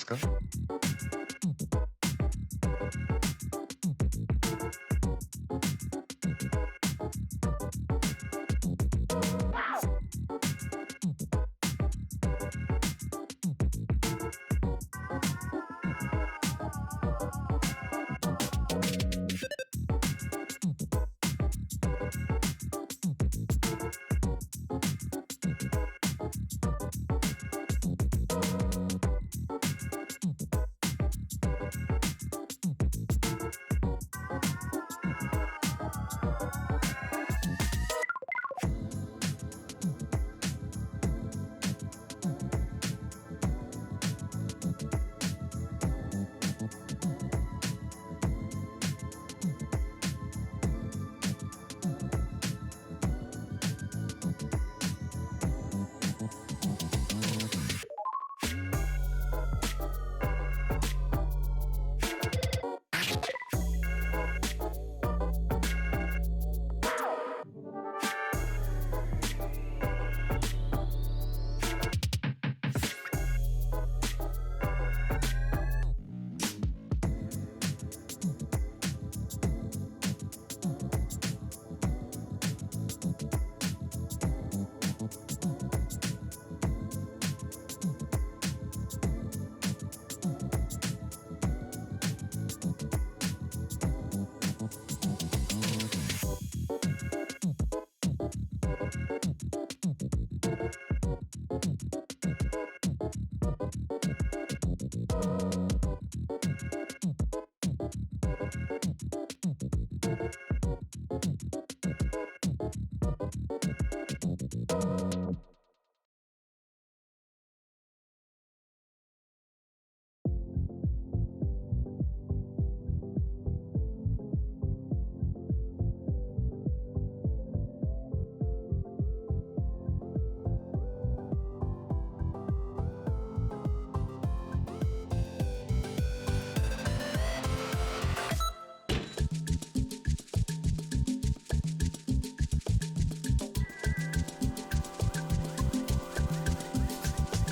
か？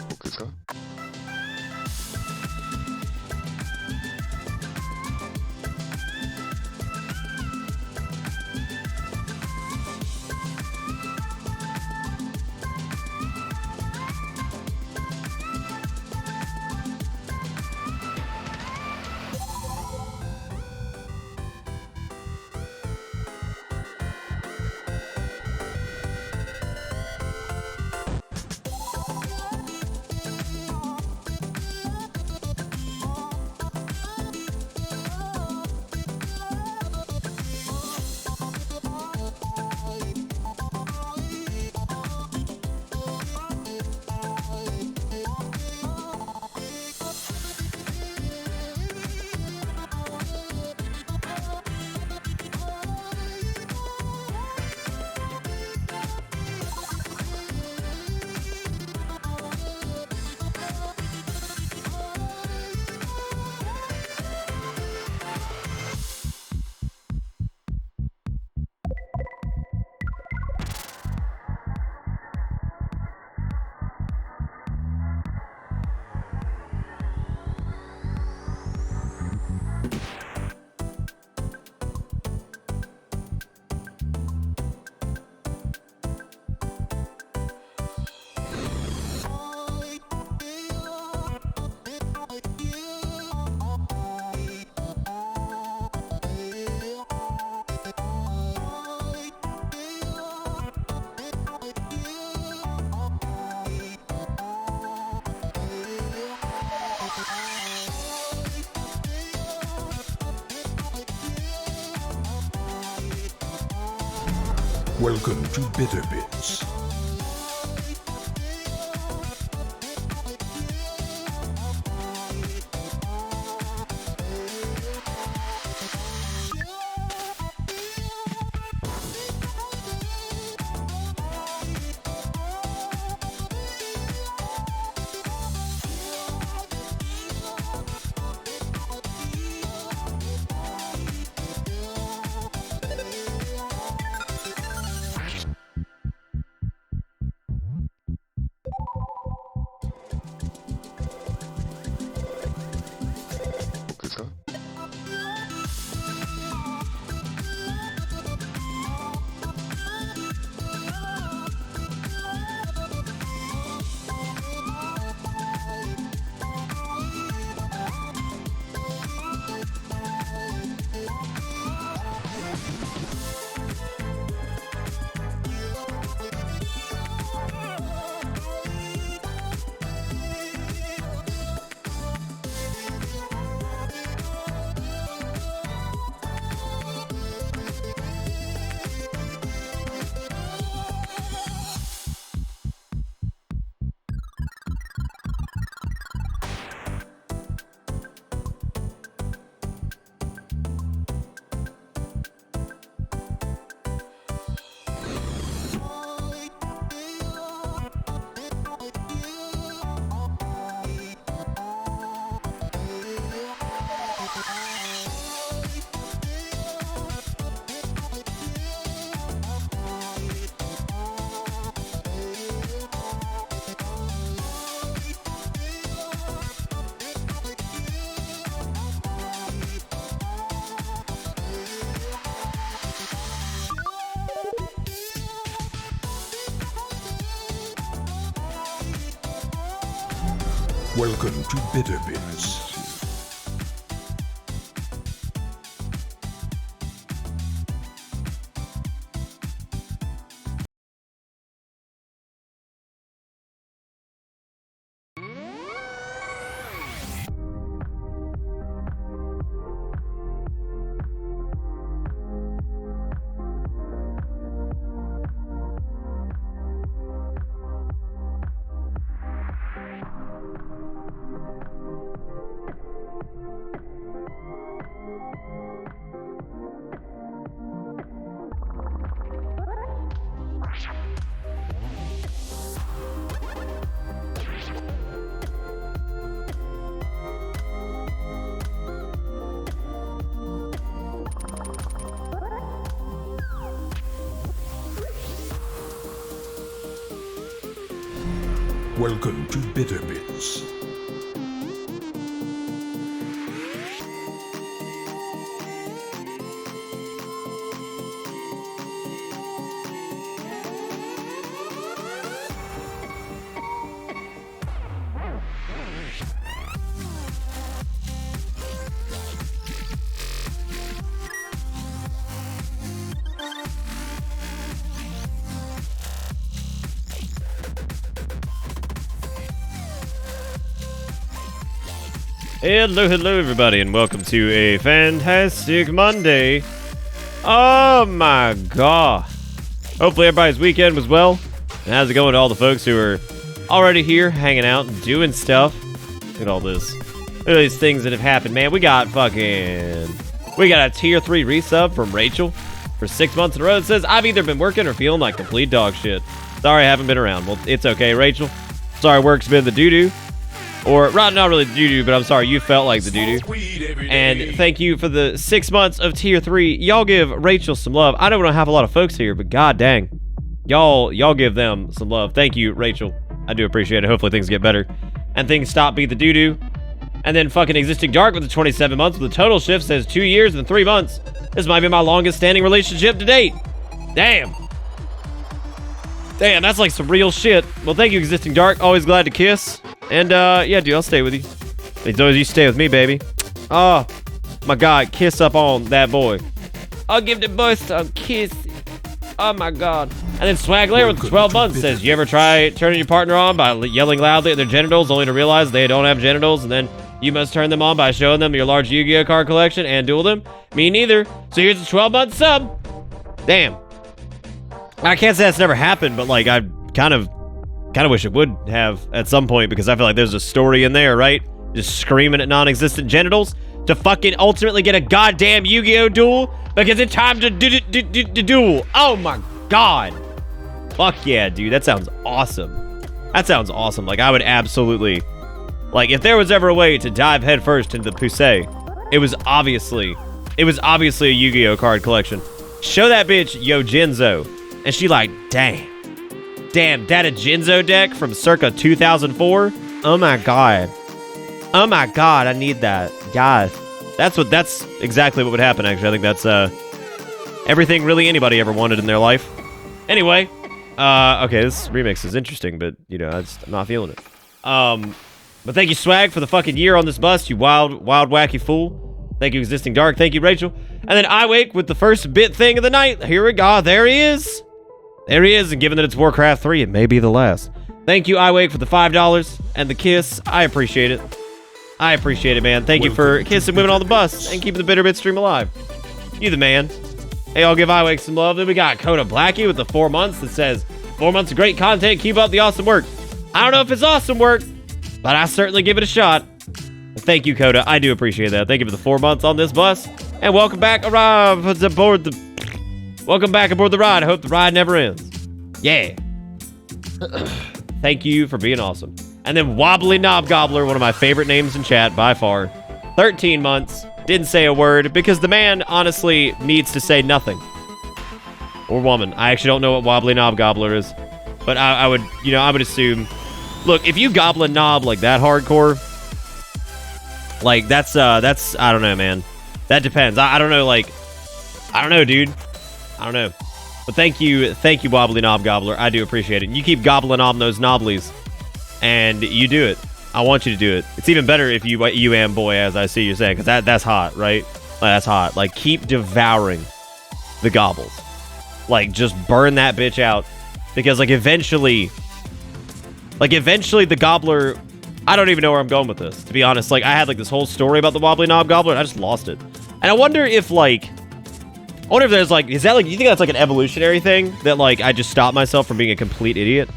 僕ですか？Welcome to Bitter Bits. Welcome to Bitter Bits. Welcome to Bitter Bits. Hello everybody, and welcome to a fantastic Monday. Oh my god. Hopefully everybody's weekend was well. And how's it going to all the folks who are already here, hanging out, and doing stuff? Look at all this. Look at these things that have happened, man. We got a tier 3 resub from Rachel for 6 months in a row. It says, I've either been working or feeling like complete dog shit. Sorry I haven't been around. Well, it's okay, Rachel. Sorry work's been the doo-doo. Or, not really the doo-doo, but I'm sorry you felt like the doo-doo. And thank you for the 6 months of tier 3. Y'all give Rachel some love. I know we don't have a lot of folks here, but god dang. Y'all give them some love. Thank you, Rachel. I do appreciate it. Hopefully things get better. And things stop being the doo-doo. And then fucking Existing Dark with the 27 months with the total shift says 2 years and 3 months. This might be my longest standing relationship to date. Damn. Damn, that's like some real shit. Well, thank you, Existing Dark. Always glad to kiss. And, yeah, dude, I'll stay with you. As long as you stay with me, baby. Oh, my God. Kiss up on that boy. I'll give the boys a kiss. Oh, my God. And then Swagler with 12 months says, you ever try turning your partner on by yelling loudly at their genitals only to realize they don't have genitals, and then you must turn them on by showing them your large Yu-Gi-Oh card collection and duel them? Me neither. So here's a 12-month sub. Damn. I can't say that's never happened, but, like, I kind of wish it would have at some point, because I feel like there's a story in there, right? Just screaming at non-existent genitals to fucking ultimately get a goddamn Yu-Gi-Oh duel because it's time to duel. Oh my god. Fuck yeah, dude. That sounds awesome. That sounds awesome. Like, I would absolutely... Like, if there was ever a way to dive headfirst into the Pusey, it was obviously a Yu-Gi-Oh card collection. Show that bitch Yo Jinzo, and she like, damn, that a Jinzo deck from circa 2004? Oh my god. Oh my god, I need that. God. That's exactly what would happen, actually. I think that's everything really anybody ever wanted in their life. Anyway, okay, this remix is interesting, but, you know, I'm not feeling it. But thank you, Swag, for the fucking year on this bus, you wild, wacky fool. Thank you, Existing Dark. Thank you, Rachel. And then I wake with the first bit thing of the night. Here we go. There he is. There he is, and given that it's Warcraft 3, it may be the last. Thank you, iWake, for the $5 and the kiss. I appreciate it. I appreciate it, man. Thank you for kissing women on the bus and keeping the Bitter Bit stream alive. You the man. Hey, I'll give iWake some love. Then we got Coda Blackie with the 4 months that says, 4 months of great content. Keep up the awesome work. I don't know if it's awesome work, but I certainly give it a shot. Thank you, Coda. I do appreciate that. Thank you for the 4 months on this bus. And welcome back aboard the ride. I hope the ride never ends. Yeah. Thank you for being awesome. And then Wobbly Knob Gobbler, one of my favorite names in chat by far. 13 months. Didn't say a word because the man honestly needs to say nothing. Or woman. I actually don't know what Wobbly Knob Gobbler is. But I would assume. Look, if you goblin knob like that hardcore, like that's I don't know, man. That depends. I don't know, like, I don't know, dude. I don't know. But thank you, Wobbly Knob Gobbler. I do appreciate it. And you keep gobbling on those knobblies. And you do it. I want you to do it. It's even better if you am boy, as I see you saying, because that's hot, right? Like, that's hot. Like, keep devouring the gobbles. Like, just burn that bitch out. Because, like, eventually the gobbler... I don't even know where I'm going with this, to be honest. Like, I had, like, this whole story about the wobbly knob gobbler, and I just lost it. And I wonder if, like... I wonder if there's, like... Is that, like... You think that's, like, an evolutionary thing? That, like, I just stopped myself from being a complete idiot?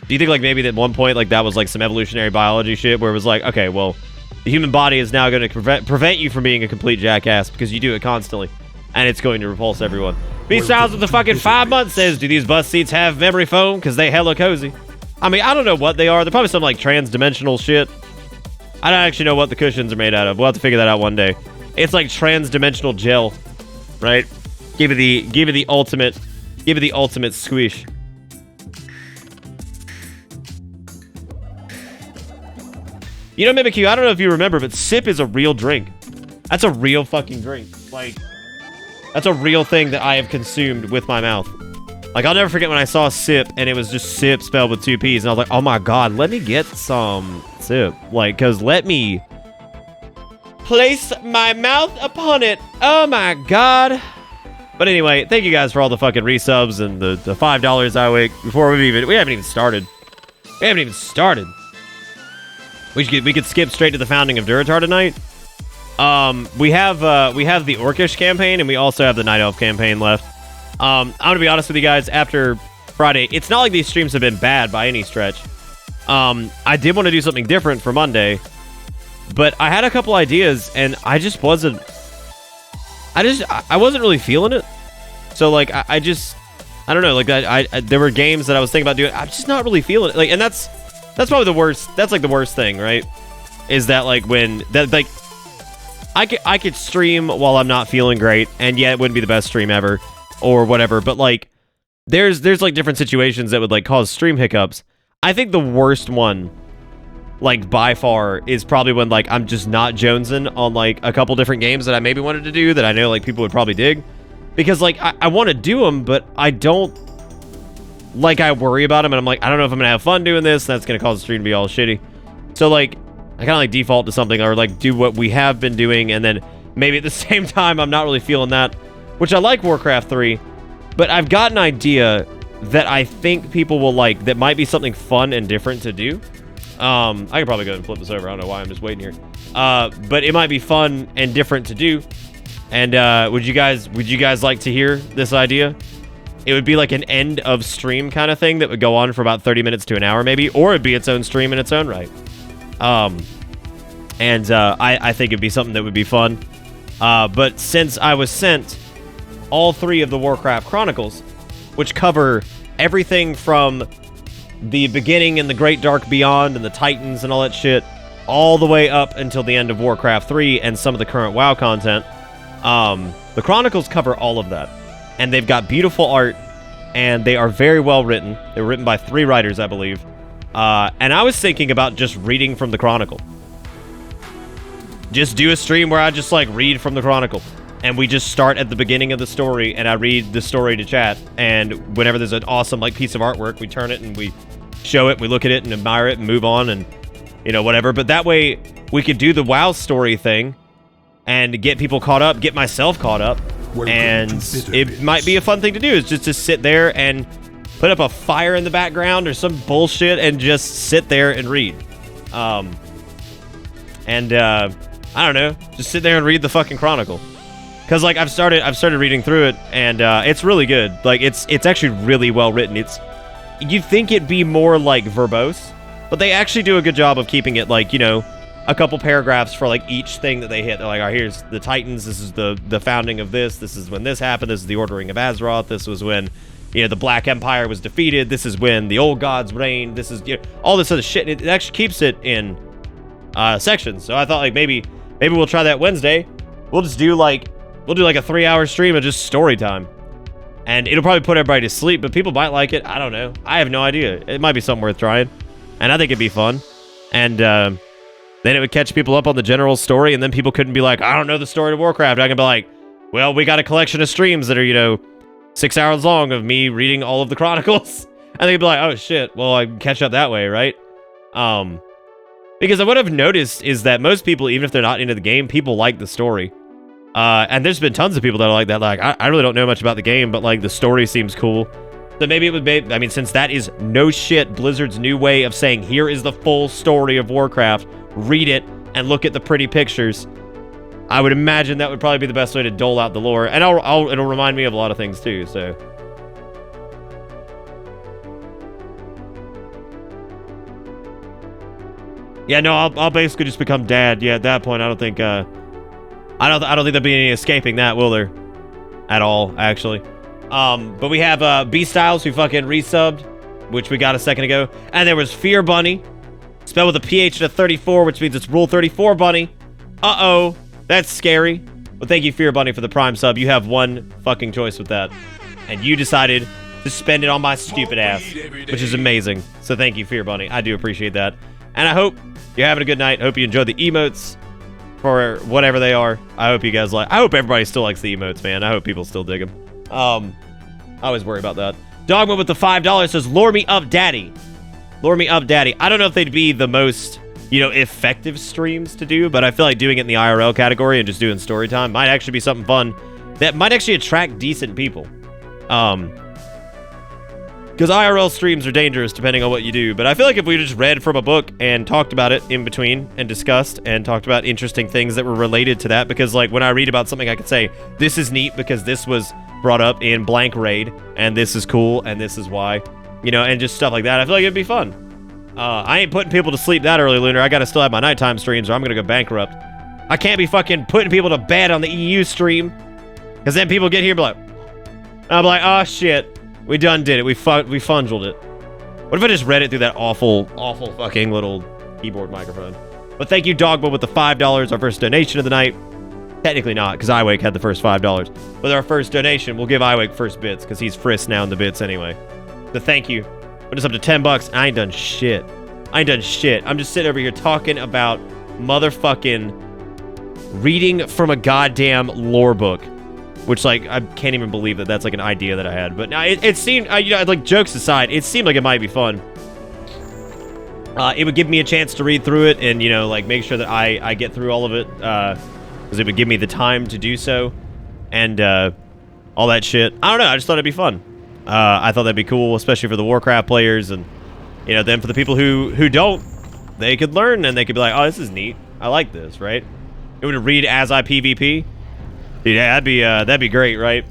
Do you think, like, maybe at one point, like, that was, like, some evolutionary biology shit where it was like, okay, well, the human body is now going to prevent you from being a complete jackass because you do it constantly, and it's going to repulse everyone. B-Styles with the fucking 5 months says, do these bus seats have memory foam? Because they hella cozy. I mean, I don't know what they are. They're probably some, like, trans-dimensional shit. I don't actually know what the cushions are made out of. We'll have to figure that out one day. It's like trans-dimensional gel, right? Give it the ultimate squish. You know, Mimikyu, I don't know if you remember, but sip is a real drink. That's a real fucking drink. Like, that's a real thing that I have consumed with my mouth. Like, I'll never forget when I saw sip, and it was just sip spelled with 2 P's, and I was like, oh my god, let me get some sip. Like, because let me place my mouth upon it. Oh my god. But anyway, thank you guys for all the fucking resubs and the $5 I week before we haven't even started. We haven't even started. We could skip straight to the founding of Duratar tonight. We have the Orcish campaign, and we also have the Night Elf campaign left. I'm gonna be honest with you guys, after Friday, it's not like these streams have been bad by any stretch. I did want to do something different for Monday, but I had a couple ideas, and I wasn't really feeling it. So, like, I don't know, like, there were games that I was thinking about doing, I'm just not really feeling it. Like, and that's probably the worst. That's like the worst thing, right? Is that like when that like I could stream while I'm not feeling great, and yeah, it wouldn't be the best stream ever or whatever. But like, there's like different situations that would like cause stream hiccups. I think the worst one, like by far, is probably when like I'm just not jonesing on like a couple different games that I maybe wanted to do that I know like people would probably dig, because like I want to do them, but I don't. Like, I worry about them, and I'm like, I don't know if I'm gonna have fun doing this. That's gonna cause the stream to be all shitty. So, like, I kind of, like, default to something, or, like, do what we have been doing, and then maybe at the same time, I'm not really feeling that, which I like Warcraft 3, but I've got an idea that I think people will like, that might be something fun and different to do. I can probably go and flip this over. I don't know why I'm just waiting here. But it might be fun and different to do. And, would you guys like to hear this idea? It would be like an end of stream kind of thing that would go on for about 30 minutes to an hour maybe, or it'd be its own stream in its own right. I think it'd be something that would be fun. But since I was sent all 3 of the Warcraft Chronicles, which cover everything from the beginning and the Great Dark Beyond and the Titans and all that shit, all the way up until the end of Warcraft 3 and some of the current WoW content, the Chronicles cover all of that. And they've got beautiful art, and they are very well written. They were written by 3 writers, I believe. And I was thinking about just reading from the Chronicle. Just do a stream where I just, like, read from the Chronicle. And we just start at the beginning of the story, and I read the story to chat. And whenever there's an awesome, like, piece of artwork, we turn it, and we show it, we look at it, and admire it, and move on, and, you know, whatever. But that way, we could do the WoW story thing, and get people caught up, get myself caught up. And it might be a fun thing to do, is just to sit there and put up a fire in the background or some bullshit and just sit there and read. I don't know, just sit there and read the fucking Chronicle. Because like I've started reading through it, and it's really good. Like it's actually really well written. You'd think it'd be more like verbose, but they actually do a good job of keeping it like, you know, a couple paragraphs for like each thing that they hit. They're like, all right, here's the Titans, this is the founding of this is when this happened, this is the ordering of Azeroth, this was when, you know, the Black Empire was defeated, this is when the old gods reigned, this is, you know, all this other shit. It actually keeps it in sections. So I thought like maybe we'll try that Wednesday. We'll do like a 3-hour stream of just story time. And it'll probably put everybody to sleep, but people might like it. I don't know. I have no idea. It might be something worth trying. And I think it'd be fun. And then it would catch people up on the general story, and then people couldn't be like, I don't know the story of Warcraft. I can be like, well, we got a collection of streams that are, you know, 6 hours long of me reading all of the Chronicles. And they'd be like, oh shit, well, I can catch up that way, right? Because what I've noticed is that most people, even if they're not into the game, people like the story. And there's been tons of people that are like that. Like, I really don't know much about the game, but like the story seems cool. So maybe it would be, I mean, since that is no shit Blizzard's new way of saying, here is the full story of Warcraft, read it and look at the pretty pictures. I would imagine that would probably be the best way to dole out the lore. And it'll remind me of a lot of things too, so. Yeah, no, I'll basically just become dad. Yeah, at that point, I don't think there'll be any escaping that, will there? At all, actually. But we have B Styles who fucking resubbed, which we got a second ago. And there was Fear Bunny, spelled with a PH and a 34, which means it's Rule 34 Bunny. Uh-oh, that's scary. Well, thank you, Fear Bunny, for the Prime sub. You have one fucking choice with that. And you decided to spend it on my stupid ass, which is amazing. So thank you, Fear Bunny. I do appreciate that. And I hope you're having a good night. I hope you enjoyed the emotes for whatever they are. I hope you guys I hope everybody still likes the emotes, man. I hope people still dig them. I always worry about that. Dogma with the $5 says, lure me up, daddy. Lure me up, daddy. I don't know if they'd be the most, effective streams to do, but I feel like doing it in the IRL category and just doing story time might actually be something fun that might actually attract decent people. Because IRL streams are dangerous depending on what you do. But I feel like if we just read from a book and talked about it in between and discussed and talked about interesting things that were related to that, because like when I read about something, I could say, this is neat because this was brought up in blank raid and this is cool and this is why, and just stuff like that. I feel like it'd be fun. I ain't putting people to sleep that early, Lunar. I gotta still have my nighttime streams or I'm gonna go bankrupt. I can't be fucking putting people to bed on the EU stream because then people get here and be like, I'm like, oh shit. We done did it. We fungeled it. What if I just read it through that awful fucking little keyboard microphone? But thank you, Dogma, with the $5, our first donation of the night. Technically not, because Iwake had the first $5. With our first donation, we'll give Iwake first bits, because he's frisked now in the bits anyway. So thank you. When it's up to $10, I ain't done shit. I'm just sitting over here talking about motherfucking reading from a goddamn lore book. Which, like, I can't even believe that that's, like, an idea that I had. But now it seemed, like, jokes aside, it seemed like it might be fun. It would give me a chance to read through it and, like, make sure that I get through all of it. Because it would give me the time to do so. And, all that shit. I don't know, I just thought it'd be fun. I thought that'd be cool, especially for the Warcraft players. And, then for the people who don't, they could learn and they could be like, oh, this is neat. I like this, right? It would read as I PvP. Dude, that'd be great, right?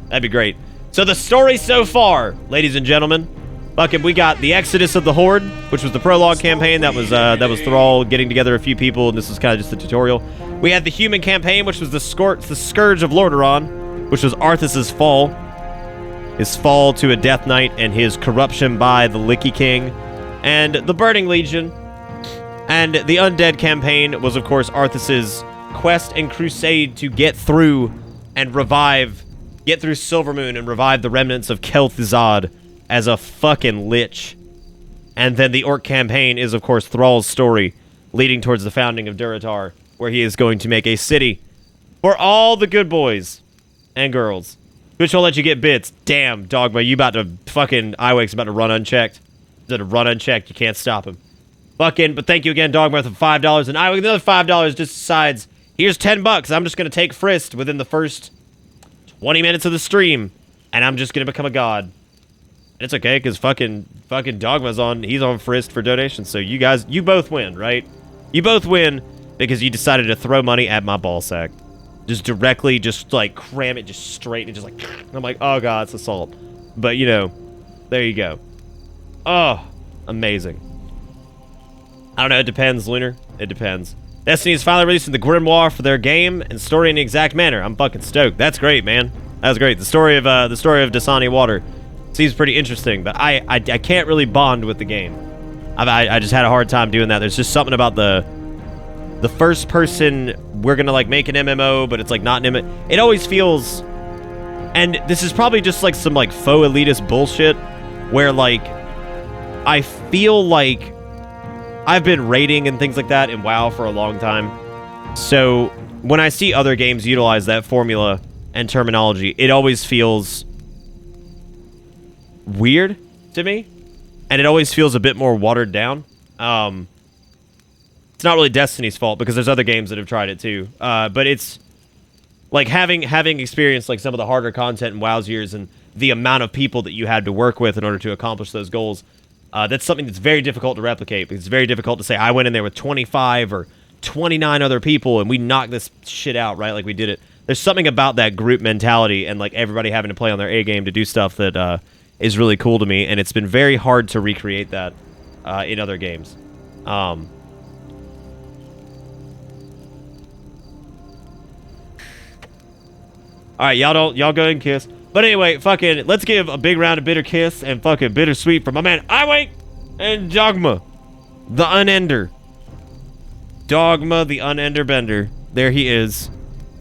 That'd be great. So the story so far, ladies and gentlemen, fucking, we got the Exodus of the Horde, which was the prologue campaign. That was Thrall getting together a few people, and this was kind of just the tutorial. We had the human campaign, which was the Scourge of Lordaeron, which was Arthas's fall, his fall to a Death Knight, and his corruption by the Lich King, and the Burning Legion. And the Undead campaign was, of course, Arthas's quest and crusade to get through Silvermoon and revive the remnants of Kel'Thuzad as a fucking lich. And then the Orc campaign is, of course, Thrall's story leading towards the founding of Durotar, where he is going to make a city for all the good boys and girls. Which will let you get bits. Damn, Dogma, you about to fucking... Iwake's about to run unchecked. He's about to run unchecked. You can't stop him. Fucking, but thank you again, Dogma, for $5. And Iwake, another $5 just decides... Here's $10. I'm just going to take Frist within the first 20 minutes of the stream. And I'm just going to become a god. And it's okay, because fucking Dogma's on. He's on Frist for donations. So you guys, you both win, right? You both win because you decided to throw money at my ball sack. Just directly, just like cram it just straight. And just like, I'm like, oh god, it's assault. But there you go. Oh, amazing. I don't know, it depends, Lunar. It depends. Destiny is finally releasing the Grimoire for their game and story in the exact manner. I'm fucking stoked. That's great, man. That's great. The story of Dasani Water seems pretty interesting, but I can't really bond with the game. I just had a hard time doing that. There's just something about the first person. We're gonna like make an MMO, but it's like not an MMO. It always feels, and this is probably just like some like faux elitist bullshit, where like I feel like. I've been raiding and things like that in WoW for a long time. So when I see other games utilize that formula and terminology, it always feels weird to me. And it always feels a bit more watered down. it's not really Destiny's fault because there's other games that have tried it too. But it's like having experienced like some of the harder content in WoW's years and the amount of people that you had to work with in order to accomplish those goals. That's something that's very difficult to replicate because it's very difficult to say I went in there with 25 or 29 other people and we knocked this shit out, right? Like we did it. There's something about that group mentality and like everybody having to play on their A game to do stuff that is really cool to me, and it's been very hard to recreate that in other games. All right, y'all go ahead and kiss. But anyway, fucking, let's give a big round of bitter kiss and fucking bittersweet for my man Iwake and Dogma, the Unender. Dogma, the Unender Bender. There he is.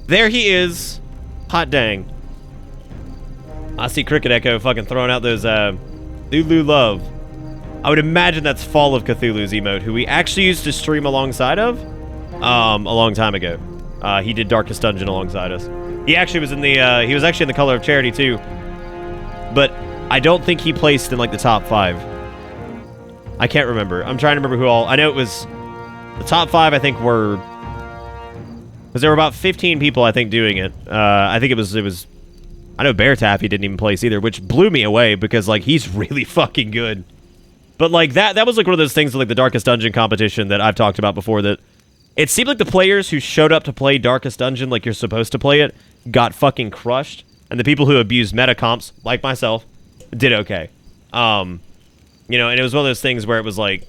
There he is. Hot dang. I see Cricket Echo fucking throwing out those Cthulhu Love. I would imagine that's Fall of Cthulhu's emote, who we actually used to stream alongside of a long time ago. He did Darkest Dungeon alongside us. He actually was in the, he was actually in the Color of Charity too. But I don't think he placed in like the top 5. I can't remember. I'm trying to remember who all, I know it was, the top 5 I think were, because there were about 15 people I think doing it. I think it was, I know Bear Taffy didn't even place either, which blew me away because like he's really fucking good. But like that was like one of those things like the Darkest Dungeon competition that I've talked about before, that it seemed like the players who showed up to play Darkest Dungeon like you're supposed to play it got fucking crushed, and the people who abused meta comps, like myself, did okay. You know, and it was one of those things where it was like,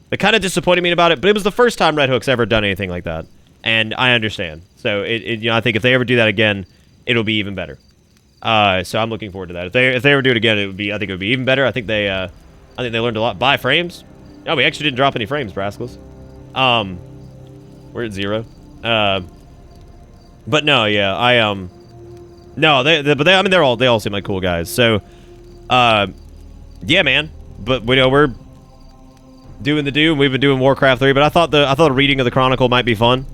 it kind of disappointed me about it, but it was the first time Red Hook's ever done anything like that, and I understand. So you know, I think if they ever do that again, it'll be even better. So I'm looking forward to that. If they ever do it again, I think it would be even better. I think they learned a lot. Buy frames. No, we actually didn't drop any frames, Rascals. We're at 0. But no, yeah, no, I mean, they all seem like cool guys. So, yeah, man. But you know, we're doing the do, and we've been doing Warcraft 3. But I thought a reading of the Chronicle might be fun.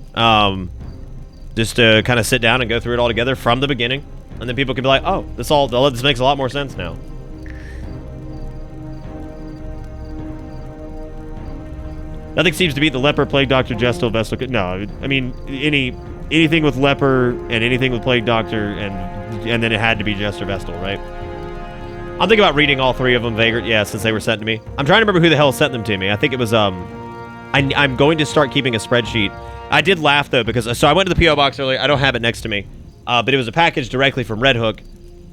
Just to kind of sit down and go through it all together from the beginning, and then people can be like, oh, this makes a lot more sense now. Nothing seems to beat the Leper, Plague Doctor, Gestal, Vestal. No, I mean anything with Leper and anything with Plague Doctor, and then it had to be Jester Vestal, right? I'm thinking about reading all 3 of them, Vagrant, yeah, since they were sent to me. I'm trying to remember who the hell sent them to me. I think it was I'm going to start keeping a spreadsheet. I did laugh though because so I went to the PO box earlier. I don't have it next to me, but it was a package directly from Red Hook,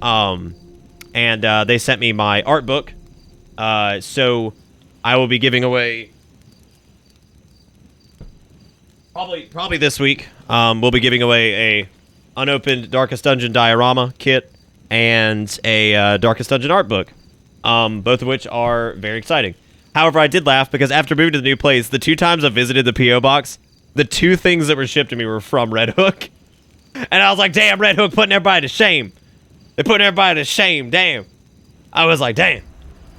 and they sent me my art book. So I will be giving away. Probably this week, we'll be giving away a unopened Darkest Dungeon diorama kit and a Darkest Dungeon art book, both of which are very exciting. However, I did laugh because after moving to the new place, the 2 times I visited the P.O. box, the 2 things that were shipped to me were from Red Hook. And I was like, damn, Red Hook putting everybody to shame. They're putting everybody to shame, damn. I was like, damn.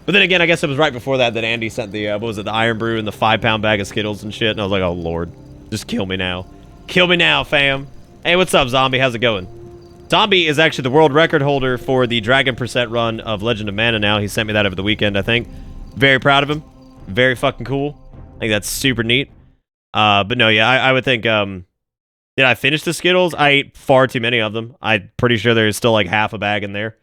But then again, I guess it was right before that Andy sent the, what was it, the Iron Brew and the 5-pound bag of Skittles and shit, and I was like, oh, Lord. Just kill me now. Kill me now, fam. Hey, what's up, Zombie? How's it going? Zombie is actually the world record holder for the Dragon % run of Legend of Mana now. He sent me that over the weekend, I think. Very proud of him. Very fucking cool. I think that's super neat. But no, yeah, I would think, did I finish the Skittles? I ate far too many of them. I'm pretty sure there's still like half a bag in there.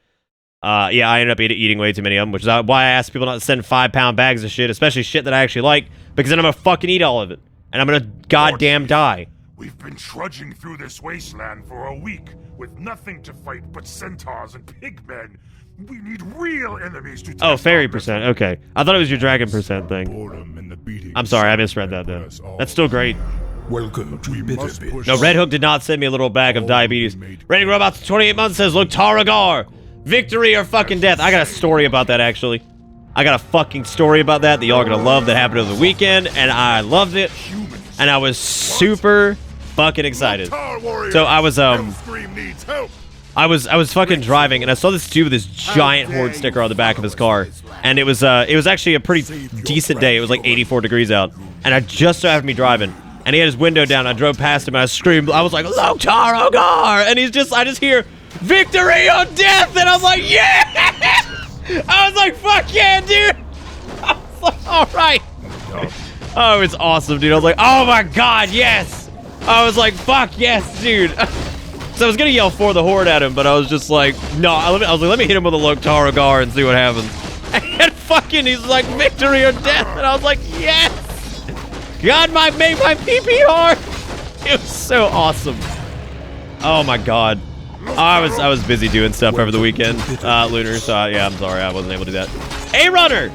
Yeah, I ended up eating way too many of them, which is why I asked people not to send 5-pound bags of shit, especially shit that I actually like, because then I'm gonna fucking eat all of it. And I'm gonna goddamn die. We've been trudging through this wasteland for a week with nothing to fight but centaurs and pigmen. We need real enemies to test. Oh, fairy percent. Okay. I thought it was your dragon percent thing. I'm sorry, I misread that though. That's still great. Welcome to Bitter Bits. No, Red Hook did not send me a little bag of diabetes. Rating Robots 28 months says, look, Taragar. Victory or fucking death. I got a story about that, actually. I got a fucking story about that y'all are gonna love that happened over the weekend, and I loved it. And I was super fucking excited. So I was fucking driving, and I saw this dude with this giant Horde sticker on the back of his car, and it was actually a pretty decent day. It was like 84 degrees out, and I just so happened to be driving, and he had his window down. I drove past him, and I screamed. I was like, Loktar Ogar, and I just hear victory or death, and I'm like, yeah. I was like, fuck yeah, dude. I was like, all right. Oh, it's awesome, dude. I was like, oh my god, yes! I was like, fuck yes, dude. So I was gonna yell for the horde at him, but I was just like, no. I was like, let me hit him with a Loktar Gar and see what happens. And fucking, he's like, victory or death, and I was like, yes! God, made my PP hard. It was so awesome. Oh my god. I was busy doing stuff over the weekend, Lunar. So yeah, I'm sorry I wasn't able to do that. Hey, Runner,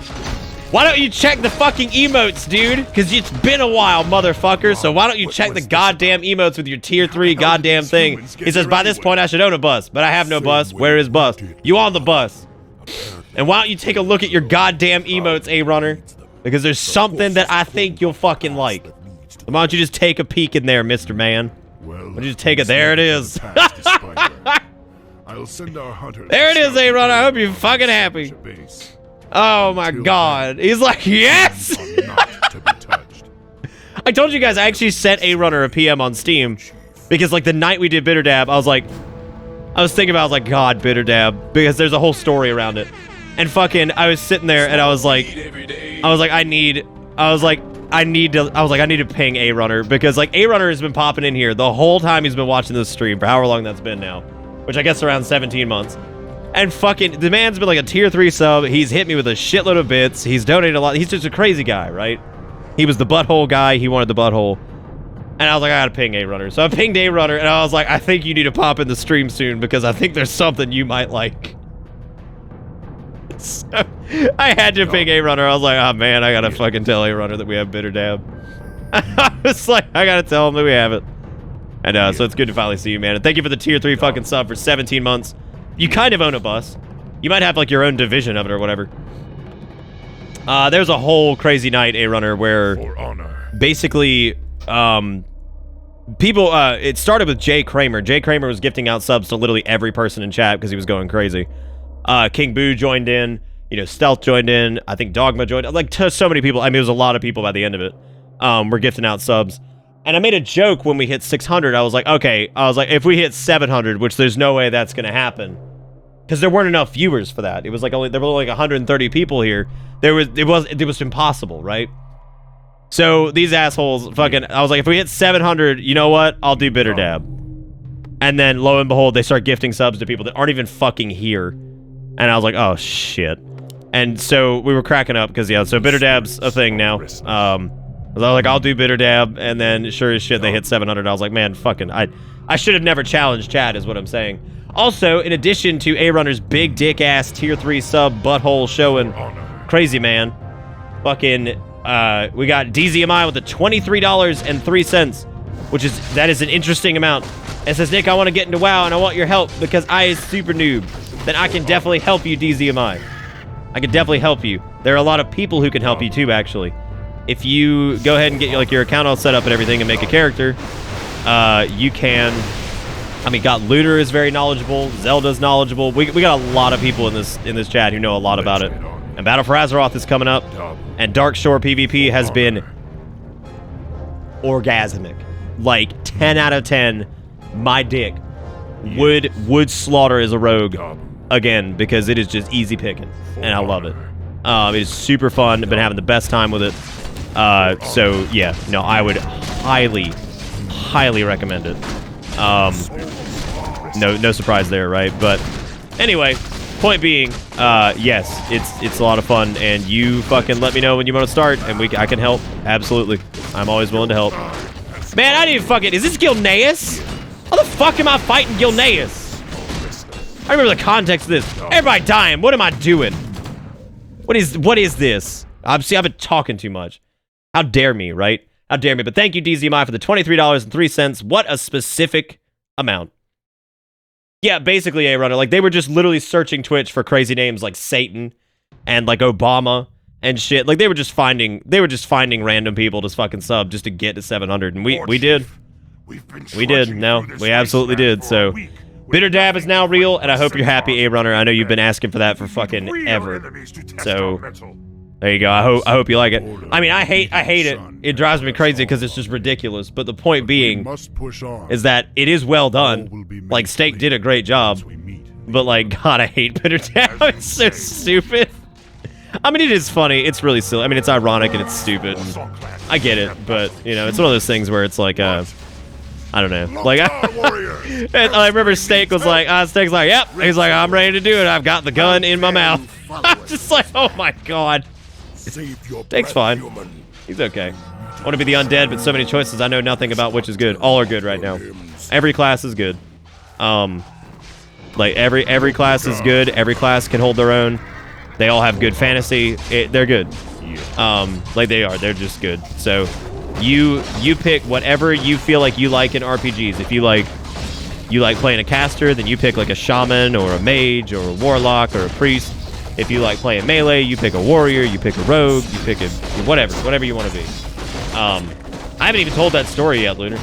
why don't you check the fucking emotes, dude? Because it's been a while, motherfucker. So why don't you check the goddamn emotes with your tier 3 goddamn thing? He says, by this point I should own a bus, but I have no bus. Where is bus? You on the bus? And why don't you take a look at your goddamn emotes, A Runner? Because there's something that I think you'll fucking like. So why don't you just take a peek in there, Mr. Man? Why don't you just take it? There it is. I'll send our hunters. There it is, A Runner. I hope you're fucking happy. Oh my god. He's like, yes! I told you guys I actually sent A Runner a PM on Steam because like the night we did Bitter Dab, I was thinking about, I was like, god, Bitter Dab, because there's a whole story around it. And fucking, I was sitting there and I was like, I need to ping A Runner because like A Runner has been popping in here the whole time he's been watching this stream for however long that's been now, which I guess around 17 months. And fucking, the man's been like a tier 3 sub. He's hit me with a shitload of bits. He's donated a lot. He's just a crazy guy, right? He was the butthole guy. He wanted the butthole. And I was like, I gotta ping A Runner. So I pinged A Runner and I was like, I think you need to pop in the stream soon because I think there's something you might like. So I had to ping A Runner. I was like, oh man, I gotta fucking tell A Runner that we have Bitter Dab. I was like, I gotta tell him that we have it. And so it's good to finally see you, man. And thank you for the tier 3 fucking sub for 17 months. You kind of own a bus. You might have like your own division of it or whatever. There's a whole crazy night, A Runner, where basically people it started with Jay Kramer. Jay Kramer was gifting out subs to literally every person in chat because he was going crazy. King Boo joined in, you know, Stealth joined in, I think Dogma joined in, like so many people. I mean, it was a lot of people by the end of it. We're gifting out subs. And I made a joke when we hit 600. I was like, okay, if we hit 700, which there's no way that's gonna happen, because there weren't enough viewers for that. It was like there were only like 130 people here. It was impossible, right? So these assholes fucking, I was like, if we hit 700, you know what? I'll do Bitter Dab. And then lo and behold, they start gifting subs to people that aren't even fucking here. And I was like, oh shit. And so we were cracking up because yeah, so Bitter Dab's a thing now. I was like, I'll do Bitter Dab, and then sure as shit, they hit 700. I was like, man, fucking, I should have never challenged chat, is what I'm saying. Also, in addition to A Runner's big dick ass tier 3 sub butthole showing, crazy man, fucking, we got DZMI with the $23.03, that is an interesting amount. It says, Nick, I want to get into WoW, and I want your help because I is super noob. Then I can definitely help you, DZMI. I can definitely help you. There are a lot of people who can help you too, actually. If you go ahead and get like your account all set up and everything and make a character, you can. I mean, God, Looter is very knowledgeable. Zelda's knowledgeable. We got a lot of people in this chat who know a lot about it. And Battle for Azeroth is coming up, and Dark Shore PvP has been orgasmic. Like 10 out of 10. My dick would slaughter as a rogue again because it is just easy picking, and I love it. It is super fun. I've been having the best time with it. So yeah, no, I would highly recommend it. No surprise there, right? But anyway, point being, yes, it's a lot of fun, and you fucking let me know when you want to start, and I can help. Absolutely, I'm always willing to help. Man, I didn't fucking. Is this Gilneas? How the fuck am I fighting Gilneas? I remember the context of this. Everybody dying. What am I doing? What is this? I've been talking too much. How dare me, right? How dare me? But thank you, DZMI, for the $23.03. What a specific amount. Yeah, basically, A Runner. Like, they were just literally searching Twitch for crazy names like Satan and like Obama and shit. Like, they were just finding random people to fucking sub just to get to 700, and we did. We did. No, we absolutely did. So, Bitter Dab is now real, and I hope you're happy, A Runner. I know you've been asking for that for fucking ever. So, there you go. I hope you like it. I mean, I hate it. It drives me crazy because it's just ridiculous. But the point being is that it is well done. Like, Steak did a great job. But like, God, I hate Bitter Dab. It's so stupid. I mean, it is funny. It's really silly. I mean, it's ironic and it's stupid. And I get it, but, you know, it's one of those things where it's like, I don't know. Like, and I remember Steak was like, Steak's like, yep. He's like, I'm ready to do it. I've got the gun in my mouth. I'm just like, oh my god. Steak's fine. He's okay. I want to be the undead, but so many choices. I know nothing about which is good. All are good right now. Every class is good. Like every class is good. Every class can hold their own. They all have good fantasy. They're good. Like they are. They're just good. So you pick whatever you feel like you like in RPGs. If you like playing a caster, then you pick like a shaman or a mage or a warlock or a priest. If you like playing melee, you pick a warrior, you pick a rogue, you pick a whatever you want to be. I haven't even told that story yet, Lunar.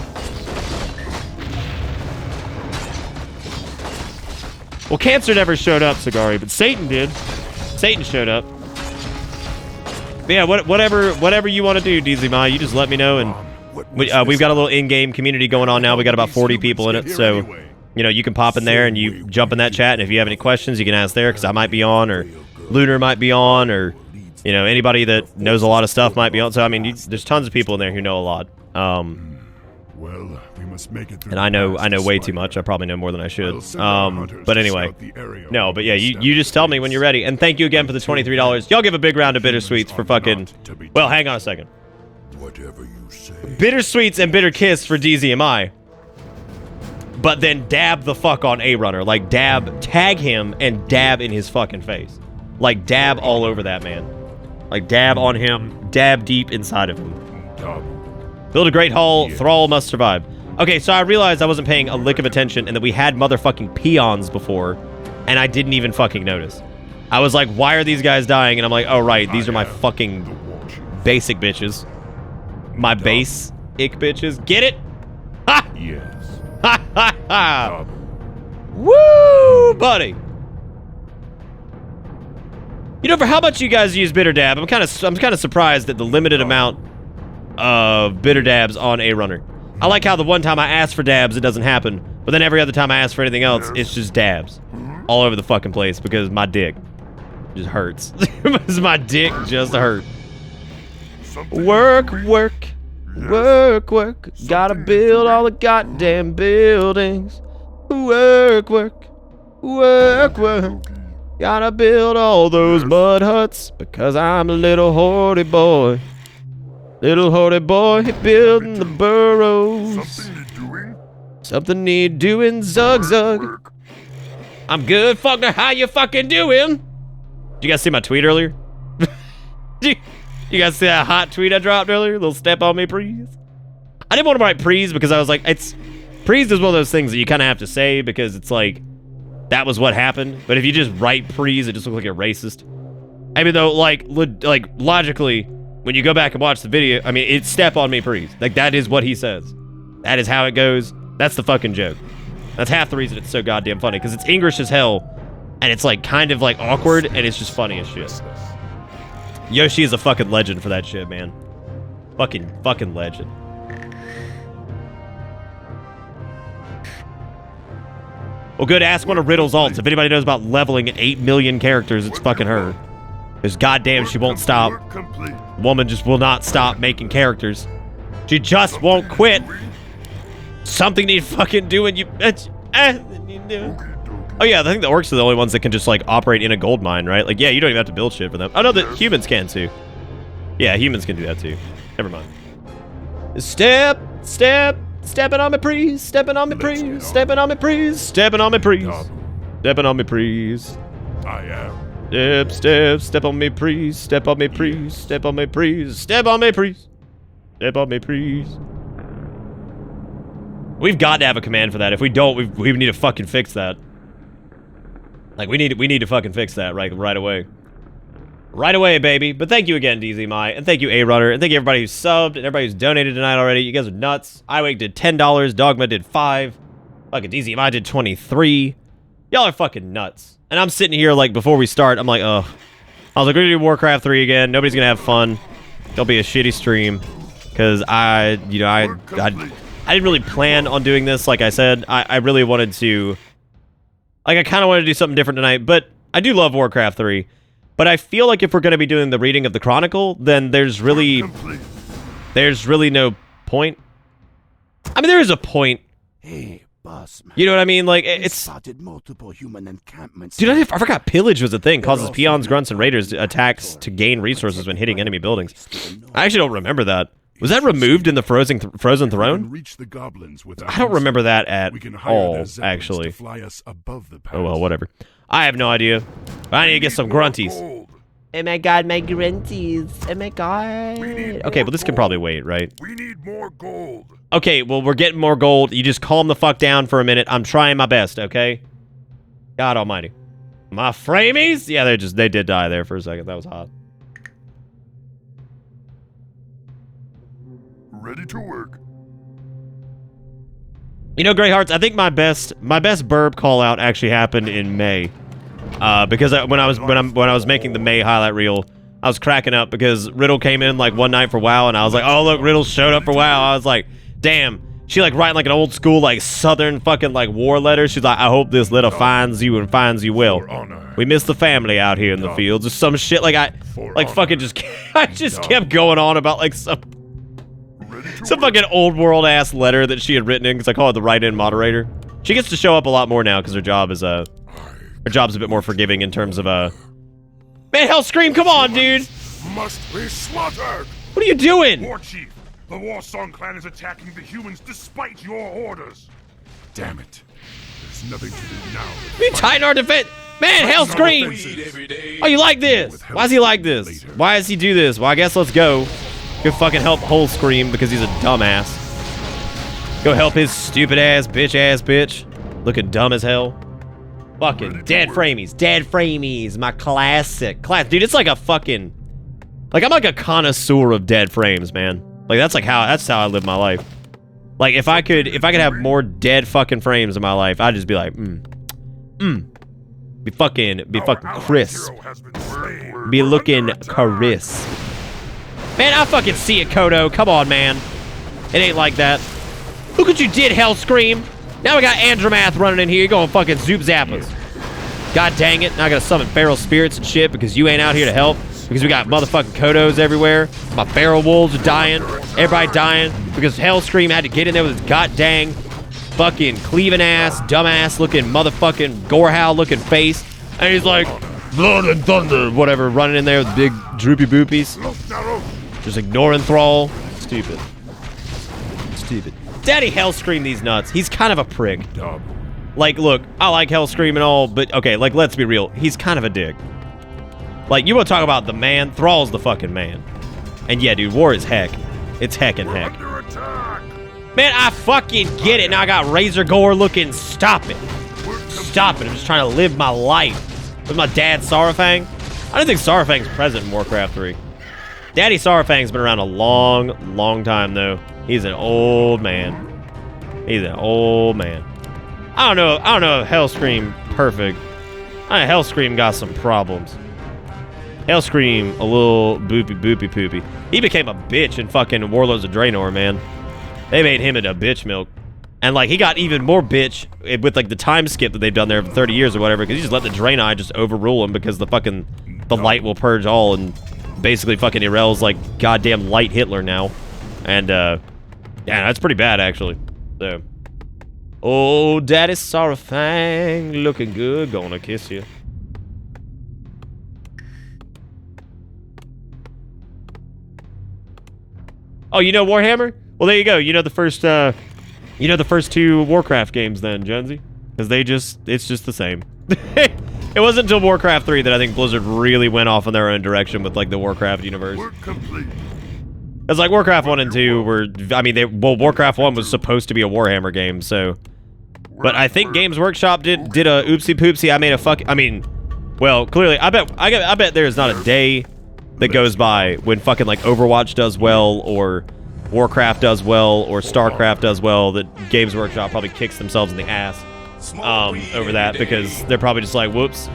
Well, Cancer never showed up, Sagari, but Satan did. Satan showed up. But yeah, whatever you want to do, DZMai, you just let me know, and we've got a little in-game community going on now. We got about 40 people in it, so you know you can pop in there and you jump in that chat, and if you have any questions, you can ask there because I might be on, or Lunar might be on, or you know anybody that knows a lot of stuff might be on. So I mean, there's tons of people in there who know a lot. Well, we must make it through. And I know way too much. I probably know more than I should. But anyway, no. But yeah, you just tell me when you're ready. And thank you again for the $23. Y'all give a big round of bittersweets for fucking. Well, hang on a second. Whatever you say. Bittersweets and bitter kiss for DZMI. But then dab the fuck on A Runner, like tag him and dab in his fucking face, like dab all over that man, like dab on him, dab deep inside of him. Build a great hall, Thrall must survive. Okay, so I realized I wasn't paying a lick of attention and that we had motherfucking peons before, and I didn't even fucking notice. I was like, why are these guys dying? And I'm like, oh right, these are my fucking basic bitches. My base-ick bitches. Get it? Ha! Yes. Ha ha ha! Woo, buddy! You know, for how much you guys use Bitter Dab, I'm kind of surprised at the limited amount of bitter dabs on A Runner. I like how the one time I ask for dabs, it doesn't happen, but then every other time I ask for anything else, it's just dabs all over the fucking place because my dick just hurts. Because my dick just hurt. Work, work, work, work. Gotta build all the goddamn buildings. Work, work, work, work. Gotta build all those mud huts because I'm a little hoardy boy. Little hoardy boy building the burrows. Something need doing, Zug Zug. I'm good, fucker. How you fucking doing? Did you guys see my tweet earlier? You guys see that hot tweet I dropped earlier? Little step on me, please. I didn't want to write prees because I was like, prees is one of those things that you kind of have to say because it's like, that was what happened. But if you just write prees, it just looks like you're racist. I mean, though, like logically, when you go back and watch the video, I mean, it's step on me, please. Like, that is what he says. That is how it goes. That's the fucking joke. That's half the reason it's so goddamn funny, because it's English as hell, and it's, like, kind of, like, awkward, and it's just funny as shit. Yoshi is a fucking legend for that shit, man. Fucking legend. Well, good, ask one of Riddle's alts. If anybody knows about leveling 8 million characters, it's fucking her. Because goddamn, she won't stop. Woman just will not stop making characters. She just won't quit. Something need fucking doing, you bitch. Oh yeah, I think the orcs are the only ones that can just like operate in a gold mine, right? Like, yeah, you don't even have to build shit for them. Oh no, the humans can too. Yeah, humans can do that too. Never mind. Stepping on me, please. Stepping on me, please. Stepping on me, please. Stepping on me, please. Stepping on me, please. I am. Step on me, please. Step on me, please. Step on me, please. Step on me, please. Step on me, please. We've got to have a command for that. If we don't, we need to fucking fix that. Like, we need to fucking fix that right away. Right away, baby. But thank you again, DZMai, and thank you, A Runner, and thank you everybody who's subbed and everybody who's donated tonight already. You guys are nuts. iWake did $10. Dogma did $5. Fucking DZMai did 23. Y'all are fucking nuts. And I'm sitting here, like, before we start, I'm like, ugh. I was like, we're gonna do Warcraft 3 again. Nobody's gonna have fun. It'll be a shitty stream. Because I didn't really plan on doing this, like I said. I really wanted to... Like, I kind of wanted to do something different tonight, but I do love Warcraft 3. But I feel like if we're going to be doing the reading of the Chronicle, then there's really no point. I mean, there is a point. Hey, boss man. You know what I mean? Like, We it's... spotted multiple human encampments. Dude, I forgot pillage was a thing. Causes peons, grunts, and raiders attacks to gain resources when hitting enemy buildings. I actually don't remember that. Was that removed in the Frozen Throne? Reach the goblins I don't remember that at We can hire all, their zeppelins actually. to fly us above the Oh, well, pass. whatever. I have no idea. But I need to get some grunties. Gold. Oh my god, my grunties. Oh my god. Okay, well, this can probably wait, right? We need more gold. Okay, well, we're getting more gold. You just calm the fuck down for a minute. I'm trying my best, okay? God almighty. My framies? Yeah, they did die there for a second. That was hot. Ready to work. You know, Greyhearts, I think my best burp call out actually happened in May. Because when I was making the May highlight reel, I was cracking up because Riddle came in like one night for WoW, and I was like, oh look, Riddle showed up for WoW. I was like, damn. She like writing like an old school like southern fucking like war letter. She's like, I hope this letter finds you and finds you well. For honor. We miss the family out here in the fields or some shit. Like fucking just I just kept going on about like some fucking old world ass letter that she had written in, because I call her the write-in moderator. She gets to show up a lot more now because her job's a bit more forgiving in terms of man, Hellscream, come on, dude. Must be slaughtered. What are you doing? War Chief, the War Song clan is attacking the humans despite your orders. Damn it. There's nothing to do now. We tighten our defense. Man, Hellscream. Oh, you like this? Why does he like this? Why does he do this? Well, I guess let's go. Go fucking help Hellscream because he's a dumbass. Go help his stupid ass bitch. Looking dumb as hell. Fucking dead framies, my classic. Dude, it's like a fucking, like I'm like a connoisseur of dead frames, man. Like that's how I live my life. Like if I could have more dead fucking frames in my life, I'd just be like, be fucking crisp. Be looking crisp. Man, I fucking see it, Kodo. Come on, man. It ain't like that. Look what you did, Hellscream. Now we got Andromath running in here. You're going fucking zoop zappers. God dang it. Now I gotta summon feral spirits and shit because you ain't out here to help. Because we got motherfucking Kodos everywhere. My feral wolves are dying. Everybody dying. Because Hellscream had to get in there with his god dang fucking cleaving ass, dumbass looking motherfucking gorehowl looking face. And he's like, blood and thunder, whatever, running in there with big droopy boopies. Just ignoring Thrall. Stupid. Daddy Hellscream these nuts. He's kind of a prick. Like, look, I like Hellscream and all, but okay, like, let's be real. He's kind of a dick. Like, you want to talk about the man? Thrall's the fucking man. And yeah, dude, war is heck. It's heck and heck. Under attack. Man, I fucking get it. Now I got Razor Gore looking. Stop it. Stop it. I'm just trying to live my life. With my dad, Saurfang. I don't think Saurfang's present in Warcraft 3. Daddy Saurfang's been around a long, long time, though. He's an old man. He's an old man. I don't know if Hellscream perfect. Hellscream got some problems. Hellscream a little boopy poopy. He became a bitch in fucking Warlords of Draenor, man. They made him into bitch milk. And like he got even more bitch with like the time skip that they've done there for 30 years or whatever, because he just let the Draenei just overrule him because the light will purge all, and basically fucking Irel's like goddamn light Hitler now. And yeah, that's pretty bad actually. So oh, Daddy Saurfang looking good, gonna kiss you. Oh, you know Warhammer? Well, there you go. You know the first two Warcraft games then, Jonesy? Because it's just the same. It wasn't until Warcraft 3 that I think Blizzard really went off in their own direction with like the Warcraft universe. Work complete. It's like Warcraft 1 and 2 were, I mean, Warcraft 1 was supposed to be a Warhammer game, so. But I think Games Workshop did a oopsie poopsie. Well, clearly, I bet there's not a day that goes by when fucking like Overwatch does well, or Warcraft does well, or StarCraft does well, that Games Workshop probably kicks themselves in the ass over that, because they're probably just like, whoops,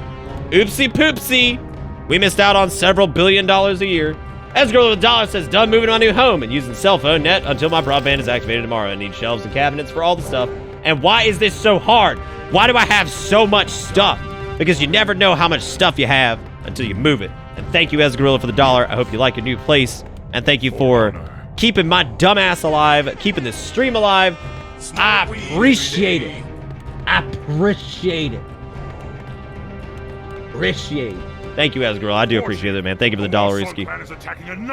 oopsie poopsie, we missed out on several $1 billion a year. Esgirl with $1 says, done moving to my new home and using cell phone net until my broadband is activated tomorrow. I need shelves and cabinets for all the stuff. And why is this so hard? Why do I have so much stuff? Because you never know how much stuff you have until you move it. And thank you, Esgarilla, for the $1. I hope you like your new place. And thank you for keeping my dumbass alive, keeping this stream alive. I appreciate it. I appreciate it. Appreciate it. Thank you, Esgarilla. I do appreciate it, man. Thank you for the $1, Risky.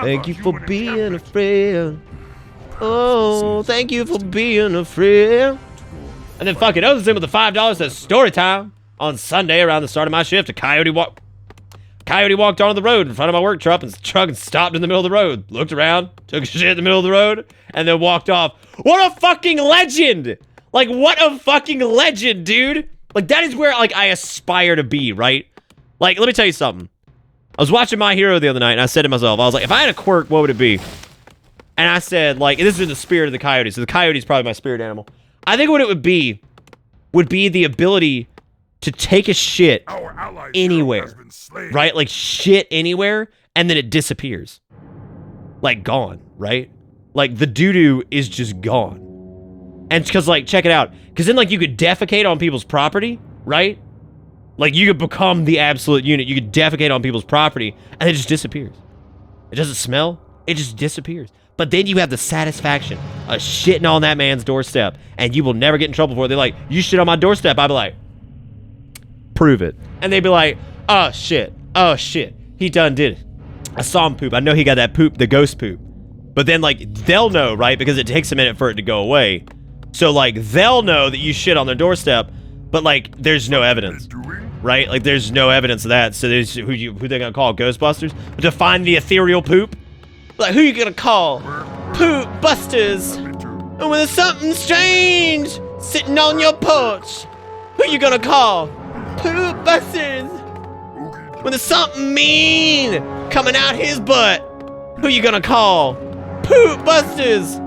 Thank you for being a friend. Oh, thank you for being a friend. And then fucking Others in with the $5 says story time. On Sunday, around the start of my shift, a coyote walked onto the road in front of my work truck and stopped in the middle of the road. Looked around, took a shit in the middle of the road, and then walked off. What a fucking legend! Like, what a fucking legend, dude! Like, that is where, like, I aspire to be, right? Like, let me tell you something. I was watching My Hero the other night, and I said to myself, I was like, if I had a quirk, what would it be? And I said, like, this is in the spirit of the coyote, so the coyote is probably my spirit animal. I think what it would be the ability to take a shit anywhere, right? Like, shit anywhere, and then it disappears. Like, gone, right? Like, the doo-doo is just gone. And it's because, like, check it out. Because then, like, you could defecate on people's property, right? Like, you could become the absolute unit. You could defecate on people's property, and it just disappears. It doesn't smell. It just disappears. But then you have the satisfaction of shitting on that man's doorstep, and you will never get in trouble for it. They're like, you shit on my doorstep. I'd be like, prove it. And they'd be like, oh shit, he done did it. I saw him poop. I know he got that poop, the ghost poop. But then, like, they'll know, right? Because it takes a minute for it to go away. So, like, they'll know that you shit on their doorstep, but, like, there's no evidence, right? Like, there's no evidence of that. So there's who they gonna call? Ghostbusters? To find the ethereal poop? Like, who you gonna call? Poop Busters. And when there's something strange sitting on your porch, who you gonna call? Poop Busters. When there's something mean coming out his butt, who you gonna call? Poop Busters.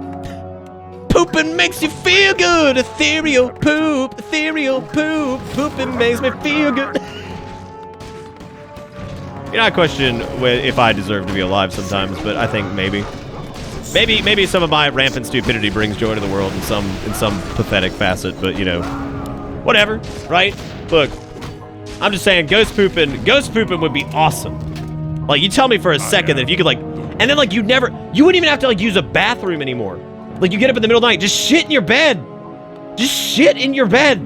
Pooping makes you feel good. Ethereal poop. Ethereal poop. Pooping makes me feel good. You know, I question if I deserve to be alive sometimes, but I think maybe some of my rampant stupidity brings joy to the world in some pathetic facet. But you know, whatever, right? Look, I'm just saying, ghost pooping would be awesome. Like, you tell me for a second that if you could, like, and then, like, you wouldn't even have to, like, use a bathroom anymore. Like, you get up in the middle of the night, just shit in your bed. Just shit in your bed.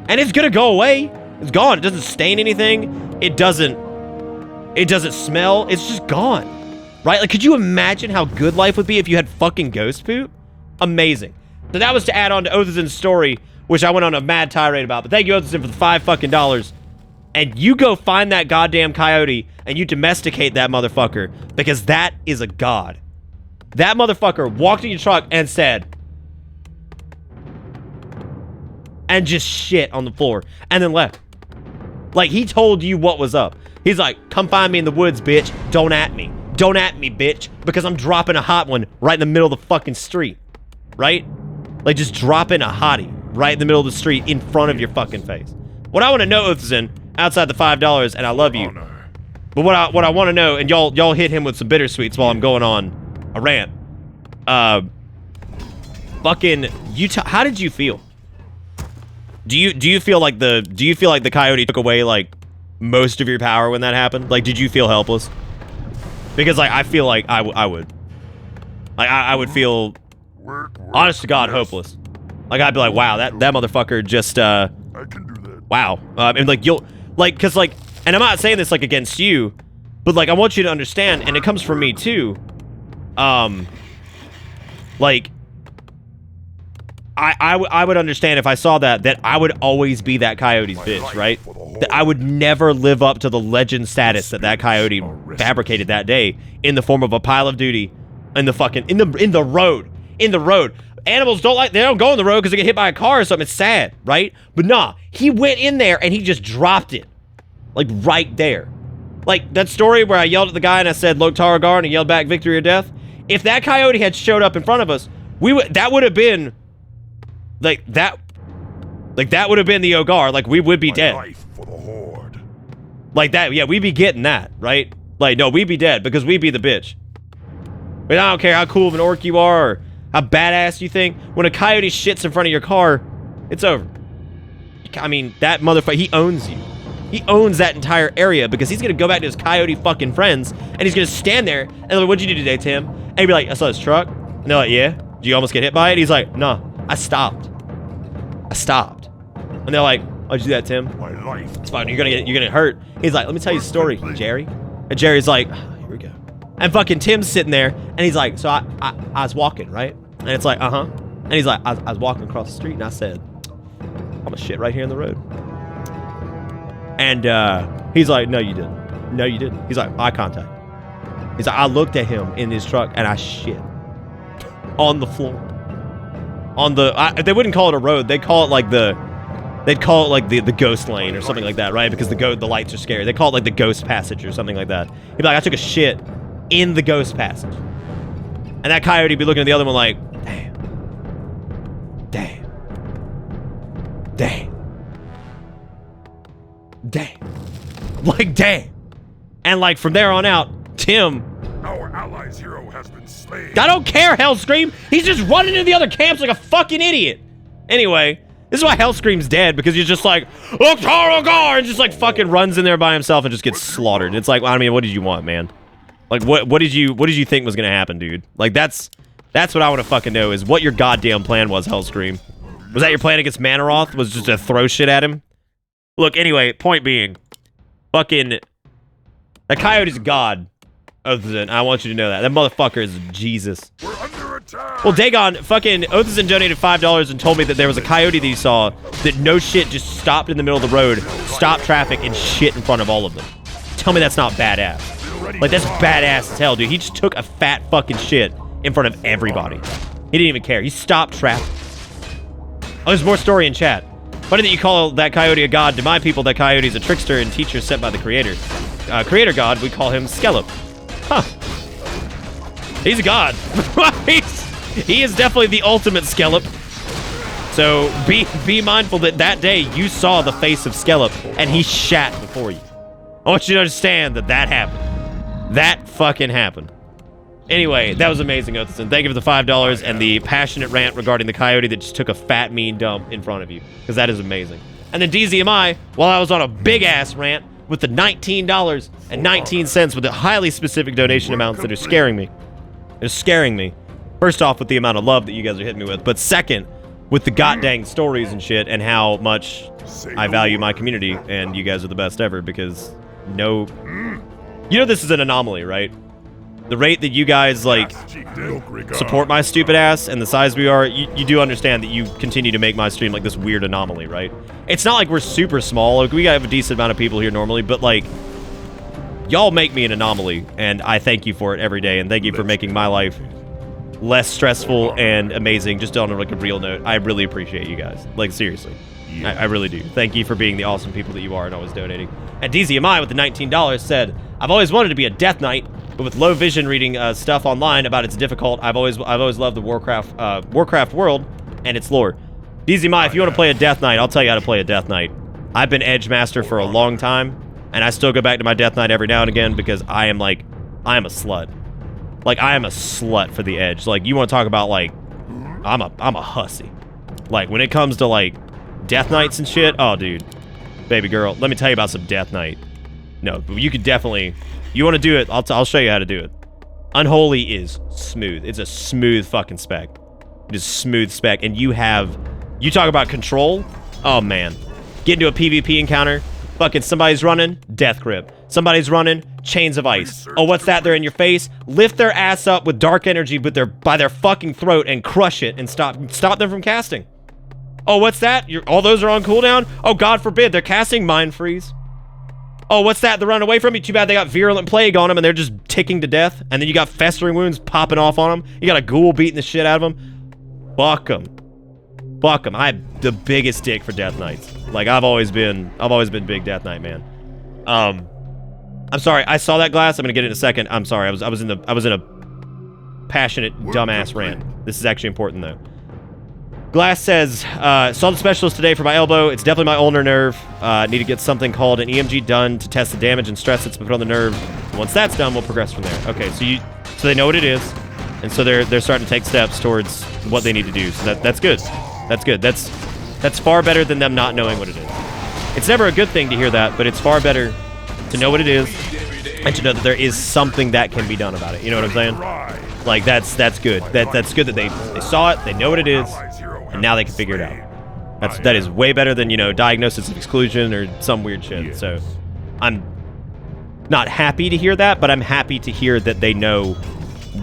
And it's gonna go away. It's gone. It doesn't stain anything. It doesn't smell. It's just gone. Right? Like, could you imagine how good life would be if you had fucking ghost poop? Amazing. So that was to add on to Othis's story, which I went on a mad tirade about. But thank you, Othis, for the $5 fucking. And you go find that goddamn coyote and you domesticate that motherfucker, because that is a god. That motherfucker walked in your truck and said, and just shit on the floor and then left. Like, he told you what was up. He's like, come find me in the woods, bitch. Don't at me. Don't at me, bitch, because I'm dropping a hot one right in the middle of the fucking street. Right? Like, just dropping a hottie right in the middle of the street in front of your fucking face. What I want to know, Othisen, outside the $5, and I love you. But what I want to know, and y'all hit him with some bittersweets while I'm going on a rant. Fucking Utah. How did you feel? Do you feel like the coyote took away, like, most of your power when that happened? Like, did you feel helpless? Because, like, I feel like I would. Like, I would feel, honest to God, hopeless. Like, I'd be like, wow, that motherfucker just, I can do that. Wow. And, like, you'll, like, because, like, and I'm not saying this, like, against you, but, like, I want you to understand, and it comes from me, too. Like, I would understand if I saw that I would always be that coyote's bitch, right? That I would never live up to the legend status that coyote fabricated that day in the form of a pile of duty in the fucking, in the road. Animals they don't go on the road because they get hit by a car or something. It's sad, right? But nah, he went in there and he just dropped it. Like, right there. Like, that story where I yelled at the guy and I said, Loktar Agar, and he yelled back, victory or death. If that coyote had showed up in front of us, that would have been, that would have been the Ogar. Like, we would be dead. Life for the Horde. Like that, yeah, we'd be getting that, right? Like, no, we'd be dead because we'd be the bitch. But I don't care how cool of an orc you are or how badass you think. When a coyote shits in front of your car, it's over. I mean, that motherfucker, he owns you. He owns that entire area because he's gonna go back to his coyote fucking friends and he's gonna stand there and they're like, what'd you do today, Tim? And he'd be like, I saw his truck. And they're like, yeah? Did you almost get hit by it? He's like, no, I stopped. And they're like, why'd you do that, Tim? My life. It's fine, you're gonna get hurt. He's like, let me tell you a story, Jerry. And Jerry's like, oh, here we go. And fucking Tim's sitting there and he's like, so I was walking, right? And it's like, uh-huh. And he's like, I was walking across the street and I said, I'm gonna shit right here in the road. And he's like, no, you didn't. No, you didn't. He's like, eye contact. He's like, I looked at him in his truck and I shit on the floor. On the, they wouldn't call it a road. They'd call it like the ghost lane or something like that, right? Because the lights are scary. They call it like the ghost passage or something like that. He'd be like, I took a shit in the ghost passage. And that coyote would be looking at the other one like, damn. Like, damn. And like from there on out, Tim, Our allies' hero has been slain. I don't care, Hellscream. He's just running into the other camps like a fucking idiot. Anyway, this is why Hellscream's dead, because he's just like, Oktar, and just like fucking runs in there by himself and just gets slaughtered. It's like, I mean, what did you want, man? Like, what did you think was gonna happen, dude? Like, that's what I want to fucking know, is what your goddamn plan was, Hellscream. Was that your plan against Manaroth? Was just to throw shit at him? Look, anyway, point being, fucking, that coyote's god. Othzen, I want you to know that. That motherfucker is Jesus. We're under attack. Well, Dagon, fucking Othzen donated $5 and told me that there was a coyote that he saw that no shit just stopped in the middle of the road, stopped traffic, and shit in front of all of them. Tell me that's not badass. Like, that's badass as hell, dude. He just took a fat fucking shit in front of everybody. He didn't even care. He stopped traffic. Oh, there's more story in chat. Funny that you call that coyote a god. To my people, that coyote is a trickster and teacher sent by the creator. Creator god, we call him Skellop. Huh. He's a god. He is definitely the ultimate Skellop. So be mindful that that day you saw the face of Skellop and he shat before you. I want you to understand that that happened. That fucking happened. Anyway, that was amazing, Othison. Thank you for the $5 and the passionate rant regarding the coyote that just took a fat, mean dump in front of you. Because that is amazing. And then DZMI, while I was on a big-ass rant with the $19.19 with the highly specific donation amounts that are scaring me. They're scaring me. First off, with the amount of love that you guys are hitting me with. But second, with the goddamn stories and shit and how much I value my community. And you guys are the best ever because no... You know this is an anomaly, right? The rate that you guys, like, support my stupid ass and the size we are, you do understand that you continue to make my stream, like, this weird anomaly, right? It's not like we're super small. Like, we have a decent amount of people here normally, but, like, y'all make me an anomaly, and I thank you for it every day, and thank you for making my life less stressful and amazing, just on, like, a real note. I really appreciate you guys. Like, seriously. I really do. Thank you for being the awesome people that you are and always donating. And DZMI with the $19 said, I've always wanted to be a Death Knight, but with low vision reading stuff online about it's difficult. I've always loved the Warcraft world and its lore. DZMI, if you want to play a Death Knight, I'll tell you how to play a Death Knight. I've been Edge Master for a long time, and I still go back to my Death Knight every now and again because I am a slut. Like, I am a slut for the Edge. Like, you want to talk about, like, I'm a hussy. Like, when it comes to, like, Death Knights and shit, oh, dude. Baby girl, let me tell you about some Death Knight. No, but you could definitely... You want to do it, I'll show you how to do it. Unholy is smooth. It's a smooth fucking spec. It is smooth spec, and you talk about control? Oh, man. Get into a PvP encounter, fucking somebody's running, Death Grip. Somebody's running, Chains of Ice. Oh, what's that? They're in your face. Lift their ass up with dark energy by their fucking throat and crush it and stop them from casting. Oh, what's that? All those are on cooldown? Oh, God forbid. They're casting Mind Freeze. Oh, what's that? They're running away from you. Too bad they got Virulent Plague on them and they're just ticking to death. And then you got Festering Wounds popping off on them. You got a Ghoul beating the shit out of them. Fuck them. Fuck them. I have the biggest dick for Death Knights. Like, I've always been big Death Knight, man. I'm sorry. I saw that glass. I'm gonna get it in a second. I'm sorry. I was in a passionate dumbass rant. This is actually important though. Glass says, saw the specialist today for my elbow. It's definitely my ulnar nerve. Need to get something called an EMG done to test the damage and stress that's put on the nerve. Once that's done, we'll progress from there. Okay, so they know what it is, and so they're starting to take steps towards what they need to do. So that's good. That's good. That's far better than them not knowing what it is. It's never a good thing to hear that, but it's far better to know what it is and to know that there is something that can be done about it. You know what I'm saying? Like, that's good. That's good that they saw it, they know what it is, and now they can figure it out. That is way better than, you know, diagnosis of exclusion or some weird shit. So I'm not happy to hear that, but I'm happy to hear that they know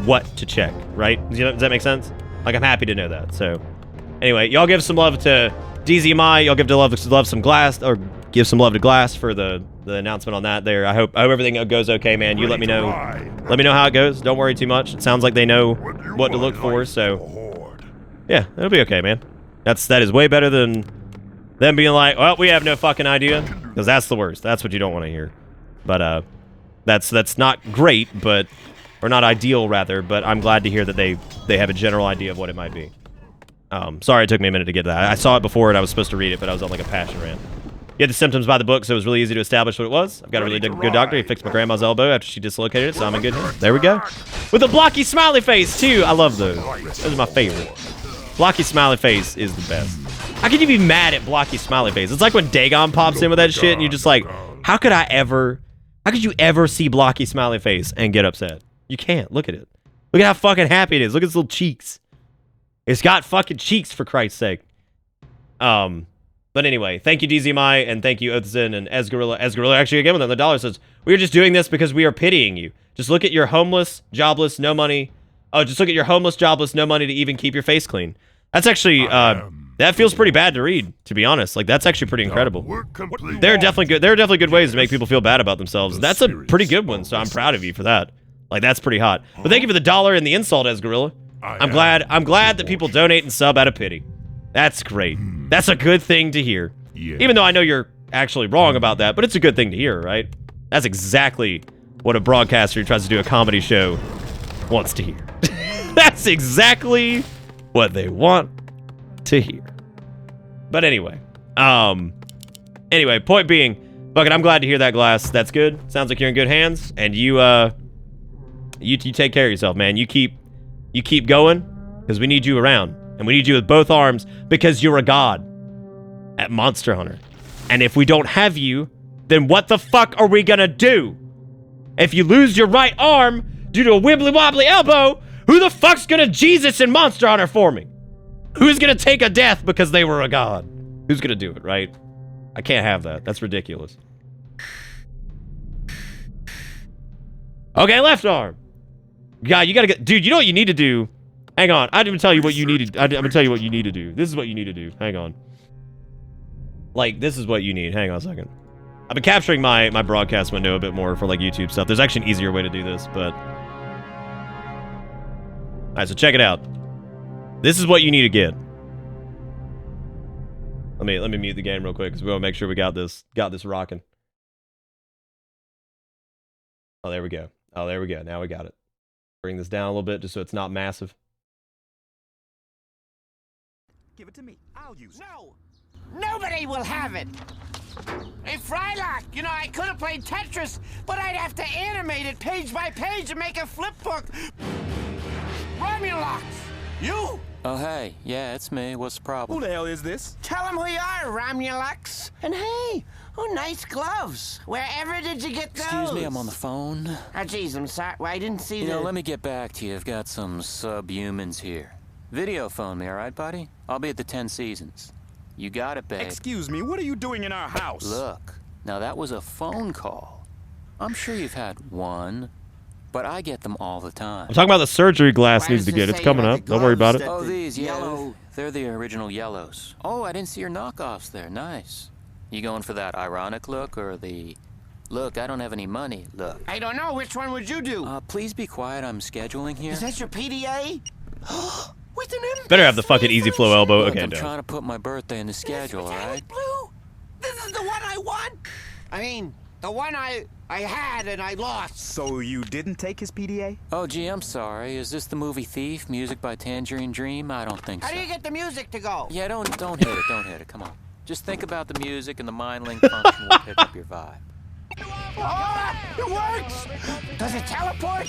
what to check, right? Does that make sense? Like, I'm happy to know that. So anyway, y'all give some love to DZMI. Y'all give some glass, or give some love to Glass for the announcement on that there. I hope everything goes okay, man. You let me know. Let me know how it goes. Don't worry too much. It sounds like they know what to look for, so yeah, it'll be okay, man. That is way better than them being like, well, we have no fucking idea, because that's the worst. That's what you don't want to hear. But that's not great, or not ideal rather. But I'm glad to hear that they have a general idea of what it might be. Sorry it took me a minute to get to that. I saw it before and I was supposed to read it, but I was on like a passion rant. You had the symptoms by the book, so it was really easy to establish what it was. I've got a really good doctor. He fixed my grandma's elbow after she dislocated it, so I'm in good hands. There we go. With a blocky smiley face, too. I love those. Those are my favorite. Blocky smiley face is the best. How can you be mad at blocky smiley face? It's like when Dagon pops in with that shit, and you're just like, how could you ever see blocky smiley face and get upset? You can't. Look at it. Look at how fucking happy it is. Look at its little cheeks. It's got fucking cheeks, for Christ's sake. But anyway, thank you, DZMI, and thank you, Othzen and Esgorilla. Esgorilla, actually, again, with another dollar, says, we are just doing this because we are pitying you. Just look at your homeless, jobless, no money. Oh, just look at your homeless, jobless, no money to even keep your face clean. That's actually, that feels pretty bad to read, to be honest. Like, that's actually pretty incredible. There are definitely good ways to make people feel bad about themselves. That's a pretty good one, so I'm proud of you for that. Like, that's pretty hot. But thank you for the dollar and the insult, Esgorilla. I'm glad that people donate and sub out of pity. That's great. That's a good thing to hear. Yeah. Even though I know you're actually wrong about that, but it's a good thing to hear, right? That's exactly what a broadcaster who tries to do a comedy show wants to hear. That's exactly what they want to hear. But anyway, point being, fucking, I'm glad to hear that, Glass. That's good. Sounds like you're in good hands, and you take care of yourself, man. You keep going, because we need you around. And we need you with both arms because you're a god at Monster Hunter. And if we don't have you, then what the fuck are we gonna do? If you lose your right arm due to a wibbly-wobbly elbow, who the fuck's gonna Jesus in Monster Hunter for me? Who's gonna take a death because they were a god? Who's gonna do it, right? I can't have that. That's ridiculous. Okay, left arm. God, you gotta get... Dude, you know what you need to do? Hang on, I didn't tell you what you needed. I'm gonna tell you what you need to do. This is what you need to do. Hang on. Like, this is what you need. Hang on a second. I've been capturing my broadcast window a bit more for, like, YouTube stuff. There's actually an easier way to do this, but... Alright, so check it out. This is what you need to get. Let me mute the game real quick, because we want to make sure we got this rocking. Oh, there we go. Oh, there we go. Now we got it. Bring this down a little bit, just so it's not massive. Give it to me. I'll use it. No! Nobody will have it! Hey, Frylock, you know, I could have played Tetris, but I'd have to animate it page by page and make a flip book. Romulux! You? Oh, hey. Yeah, it's me. What's the problem? Who the hell is this? Tell him who you are, Romulux. And hey, oh, nice gloves. Wherever did you get those? Excuse me, I'm on the phone. Oh, jeez, I'm sorry. Well, I didn't see You know, let me get back to you. I've got some subhumans here. Video phone me, all right, buddy? I'll be at the 10 Seasons. You got it, babe. Excuse me, what are you doing in our house? Look, now that was a phone call. I'm sure you've had one, but I get them all the time. I'm talking about the surgery Glass Why needs does to it get. It's say coming about up. the Don't worry about it. gloves Oh, these, yeah. yellow? They're the original yellows. Oh, I didn't see your knockoffs there. Nice. You going for that ironic look or the... Look, I don't have any money, look. I don't know. Which one would you do? Please be quiet. I'm scheduling here. Is that your PDA? With an M. Better have the fucking easy flow elbow. Look, Okay, I'm no. trying to put my birthday in the schedule, all right? Blue. This is the one I want. I mean, the one I had and I lost. So you didn't take his PDA? Oh, gee, I'm sorry. Is this the movie Thief? Music by Tangerine Dream? I don't think How so. do you get the music to go? Yeah, don't hit it. Don't hit it. Come on. Just think about the music and the mind link function will pick up your vibe. Oh, it works! Does it teleport?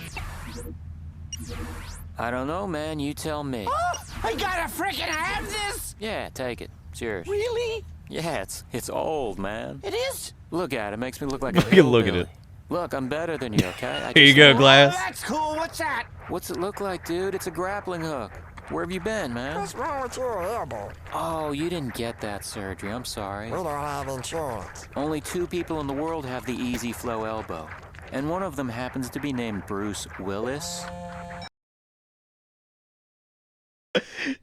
I don't know, man. You tell me. Oh, I gotta frickin' have this! Yeah, take it. It's yours. Really? Yeah, it's old, man. It is? Look at it. Makes me look like a Look at hillbilly. it. Look, I'm better than you, okay? Here you go, Glass. Oh, that's cool. What's that? What's it look like, dude? It's a grappling hook. Where have you been, man? What's wrong with your elbow? Oh, you didn't get that surgery. I'm sorry. We don't have insurance. Only 2 people in the world have the easy flow elbow. And one of them happens to be named Bruce Willis.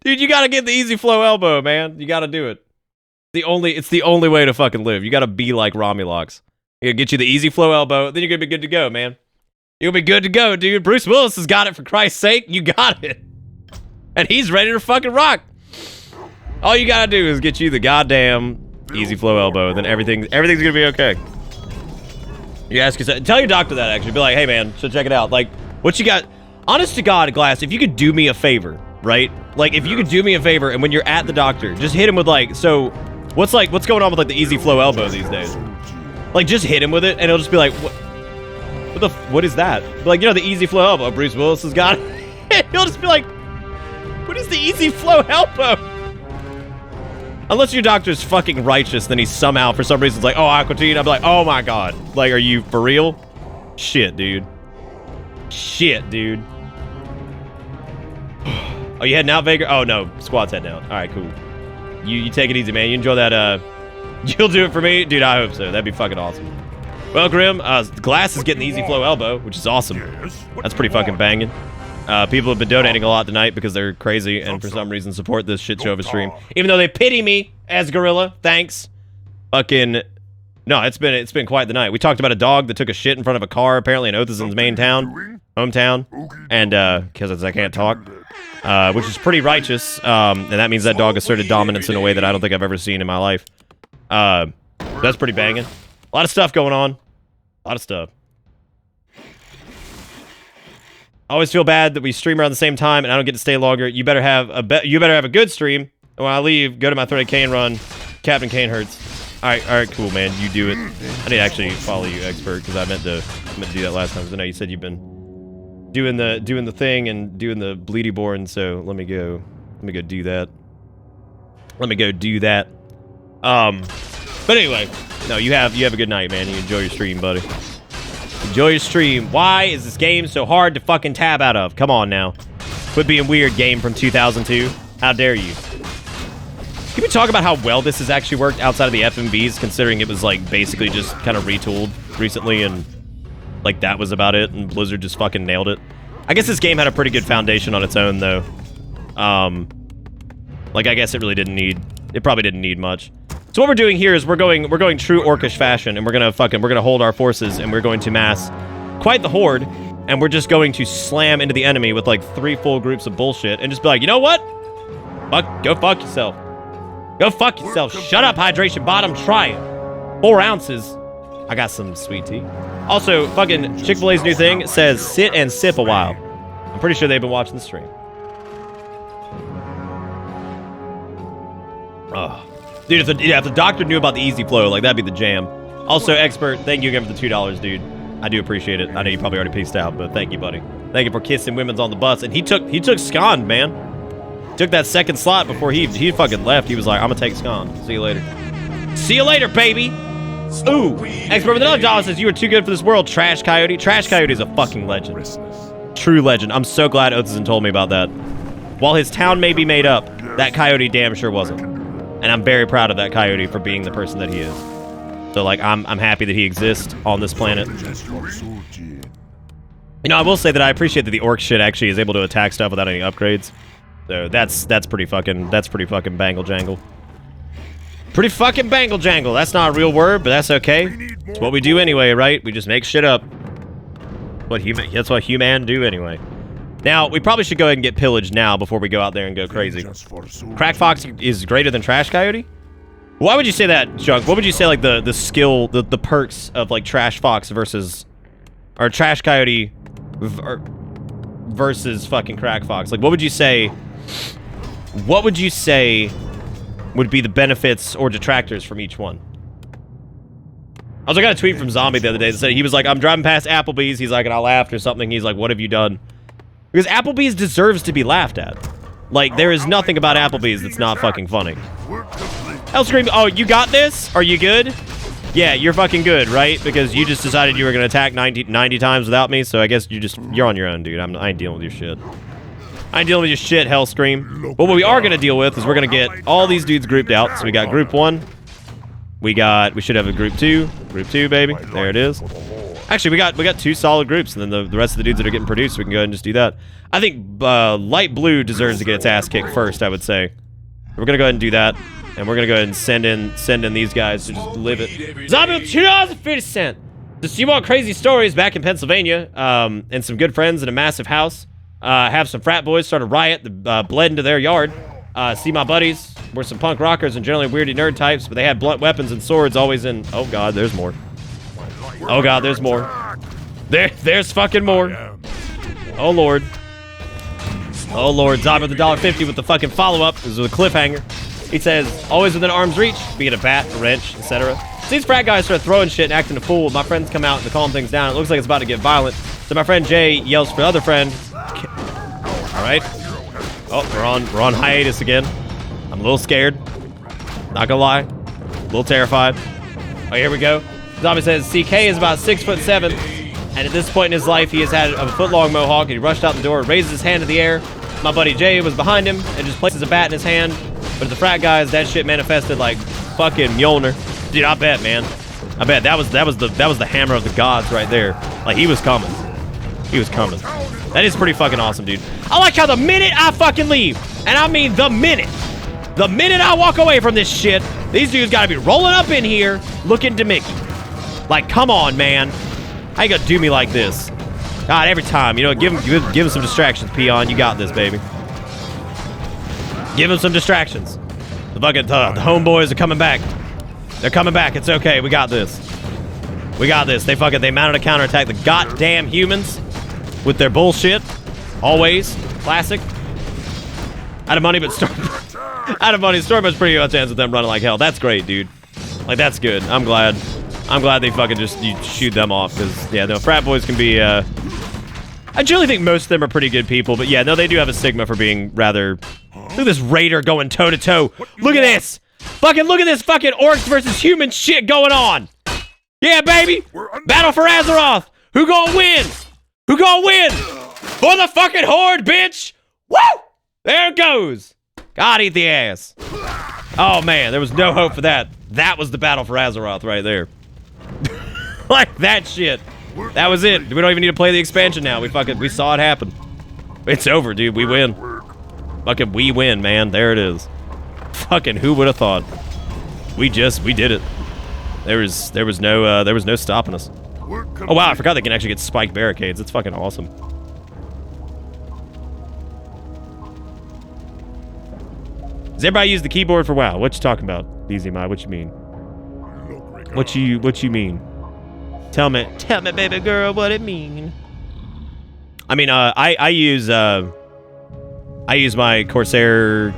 Dude, you gotta get the easy flow elbow, man. You gotta do it. It's the only way to fucking live. You gotta be like Romulux. You gotta get you the easy flow elbow, then you're gonna be good to go, man. You'll be good to go, dude. Bruce Willis has got it, for Christ's sake. You got it. And he's ready to fucking rock. All you gotta do is get you the goddamn easy flow elbow, then everything's gonna be okay. You ask yourself, tell your doctor that actually. Be like, hey man, so check it out. Like, what you got? Honest to God, Glass, if you could do me a favor, right? Like, if you could do me a favor, and when you're at the doctor, just hit him with like, so, what's going on with like the easy flow elbow these days? Like, just hit him with it, and he'll just be like, what is that? Like, you know, the easy flow elbow. Bruce Willis has got it. He'll just be like, what is the easy flow elbow? Unless your doctor's fucking righteous, then he somehow, for some reason, is like, oh, Aquatine. I'll be like, oh my God. Like, are you for real? Shit, dude. Shit, dude. Oh, you heading out, Vega? Oh, no. Squad's heading out. All right, cool. You take it easy, man. You enjoy that, you'll do it for me? Dude, I hope so. That'd be fucking awesome. Well, Grim, Glass is getting the easy flow elbow, which is awesome. That's pretty fucking banging. People have been donating a lot tonight because they're crazy and for some reason support this shit show of a stream. Even though they pity me as Gorilla. Thanks. Fucking... No, it's been quite the night. We talked about a dog that took a shit in front of a car, apparently in Otheson's hometown. And, because I can't talk. Which is pretty righteous. And that means that dog asserted dominance in a way that I don't think I've ever seen in my life. That's pretty banging. A lot of stuff going on. A lot of stuff. I always feel bad that we stream around the same time and I don't get to stay longer. You better have a good stream. And when I leave, go to my 30 Kane run. Captain Kane hurts. All right, cool, man. You do it. I need to actually follow you, expert, because I meant to do that last time. Because I know you said you've been doing the thing and doing the bleedy born. So let me go do that. But anyway, no, you have a good night, man. You enjoy your stream, buddy. Enjoy your stream. Why is this game so hard to fucking tab out of? Come on now. Quit being weird, game from 2002. How dare you? Can we talk about how well this has actually worked outside of the FMVs, considering it was, like, basically just kind of retooled recently, and, like, that was about it, and Blizzard just fucking nailed it? I guess this game had a pretty good foundation on its own, though. Like, I guess it probably didn't need much. So what we're doing here is we're going true orcish fashion, and we're gonna hold our forces, and we're going to mass quite the horde, and we're just going to slam into the enemy with like 3 full groups of bullshit, and just be like, you know what? Go fuck yourself. Go fuck yourself. Shut up, hydration bottom. Try it. 4 ounces. I got some sweet tea. Also, fucking Chick-fil-A's new thing says sit and sip a while. I'm pretty sure they've been watching the stream. Oh. Dude, if the doctor knew about the easy flow, like, that'd be the jam. Also, expert, thank you again for the $2, dude. I do appreciate it. I know you probably already peaced out, but thank you, buddy. Thank you for kissing women's on the bus. And he took Scon, man. Took that second slot before he fucking left. He was like, I'm gonna take Scon. See you later. See you later, baby! Ooh! Expert with another $1 says, you are too good for this world, Trash Coyote. Trash Coyote is a fucking legend. True legend. I'm so glad Othison told me about that. While his town may be made up, that coyote damn sure wasn't. And I'm very proud of that coyote for being the person that he is. So, like, I'm happy that he exists on this planet. You know, I will say that I appreciate that the orc shit actually is able to attack stuff without any upgrades. So that's pretty fucking bangle jangle. Pretty fucking bangle jangle. That's not a real word, but that's okay. It's what we do anyway, right? We just make shit up. That's what human do anyway. Now, we probably should go ahead and get pillaged now before we go out there and go crazy. Crack Fox is greater than Trash Coyote? Why would you say that, Junk? What would you say, like, the skill, the perks of, like, Trash Fox versus... Or Trash Coyote versus fucking Crack Fox? Like, what would you say... What would you say would be the benefits or detractors from each one? I got a tweet from Zombie the other day that said, he was like, I'm driving past Applebee's. He's like, and I laughed or something. He's like, what have you done? Because Applebee's deserves to be laughed at. Like, there is nothing about Applebee's that's not fucking funny. Hellscream, oh, you got this? Are you good? Yeah, you're fucking good, right? Because you just decided you were gonna attack 90 times without me, so I guess you're on your own, dude. I ain't dealing with your shit. I ain't dealing with your shit, Hellscream. But what we are gonna deal with is we're gonna get all these dudes grouped out. So we got group 1. We should have a group 2. Group 2, baby. There it is. Actually, we got 2 solid groups, and then the rest of the dudes that are getting produced, we can go ahead and just do that. I think light blue deserves to get its ass kicked first, I would say. We're gonna go ahead and do that. And we're gonna go ahead and send in these guys to just live it. Zombie $2.50. So you want crazy stories back in Pennsylvania, and some good friends in a massive house. Have some frat boys start a riot that bled into their yard. See my buddies were some punk rockers and generally weirdy nerd types, but they had blunt weapons and swords always in. Oh god, there's more. Oh god, there's more. There's fucking more. Oh lord. Oh lord, Zombie with the $1.50 with the fucking follow-up. This is a cliffhanger. He says, always within arm's reach, be it a bat, a wrench, etc. So these frat guys start throwing shit and acting a fool. My friends come out to calm things down. It looks like it's about to get violent. So my friend Jay yells for the other friend. Alright. Oh, we're on hiatus again. I'm a little scared. Not gonna lie. A little terrified. Oh, here we go. Zombie says, CK is about 6'7", and at this point in his life, he has had a foot-long mohawk, and he rushed out the door, raises his hand in the air. My buddy Jay was behind him, and just places a bat in his hand. But the frat guys, that shit manifested like fucking Mjolnir. Dude, I bet, man. I bet that was the hammer of the gods right there. Like, he was coming. He was coming. That is pretty fucking awesome, dude. I like how the minute I fucking leave, and I mean the minute I walk away from this shit, these dudes gotta be rolling up in here looking to Mickey. Like, come on, man. How you gonna do me like this? God, every time, you know, give him some distractions, Peon. You got this, baby. Give him some distractions. The homeboys are coming back. They're coming back. It's okay. We got this. We got this. They mounted a counterattack. The goddamn humans with their bullshit. Always. Classic. Out of money, but out of money. Stormboat's pretty good chance with them running like hell. That's great, dude. Like, that's good. I'm glad they fucking just shoot them off. Because, yeah, no, frat boys can be, I generally think most of them are pretty good people. But, yeah, no, they do have a stigma for being rather... Look at this raider going toe-to-toe. Look at this. Fucking look at this fucking orcs versus human shit going on. Yeah, baby. Battle for Azeroth. Who gonna win? Who gonna win? For the fucking horde, bitch. Woo! There it goes. God, eat the ass. Oh, man. There was no hope for that. That was the battle for Azeroth right there. Like that shit. That was it. We don't even need to play the expansion now. We saw it happen. It's over, dude. We win. Fucking we win, man. There it is. Fucking who would have thought? We did it. There was no stopping us. Oh wow, I forgot they can actually get spiked barricades. It's fucking awesome. Does everybody use the keyboard for WoW? What you talking about, Easy My? What you mean? What you mean? Tell me, baby girl, what it mean? I mean, I use my Corsair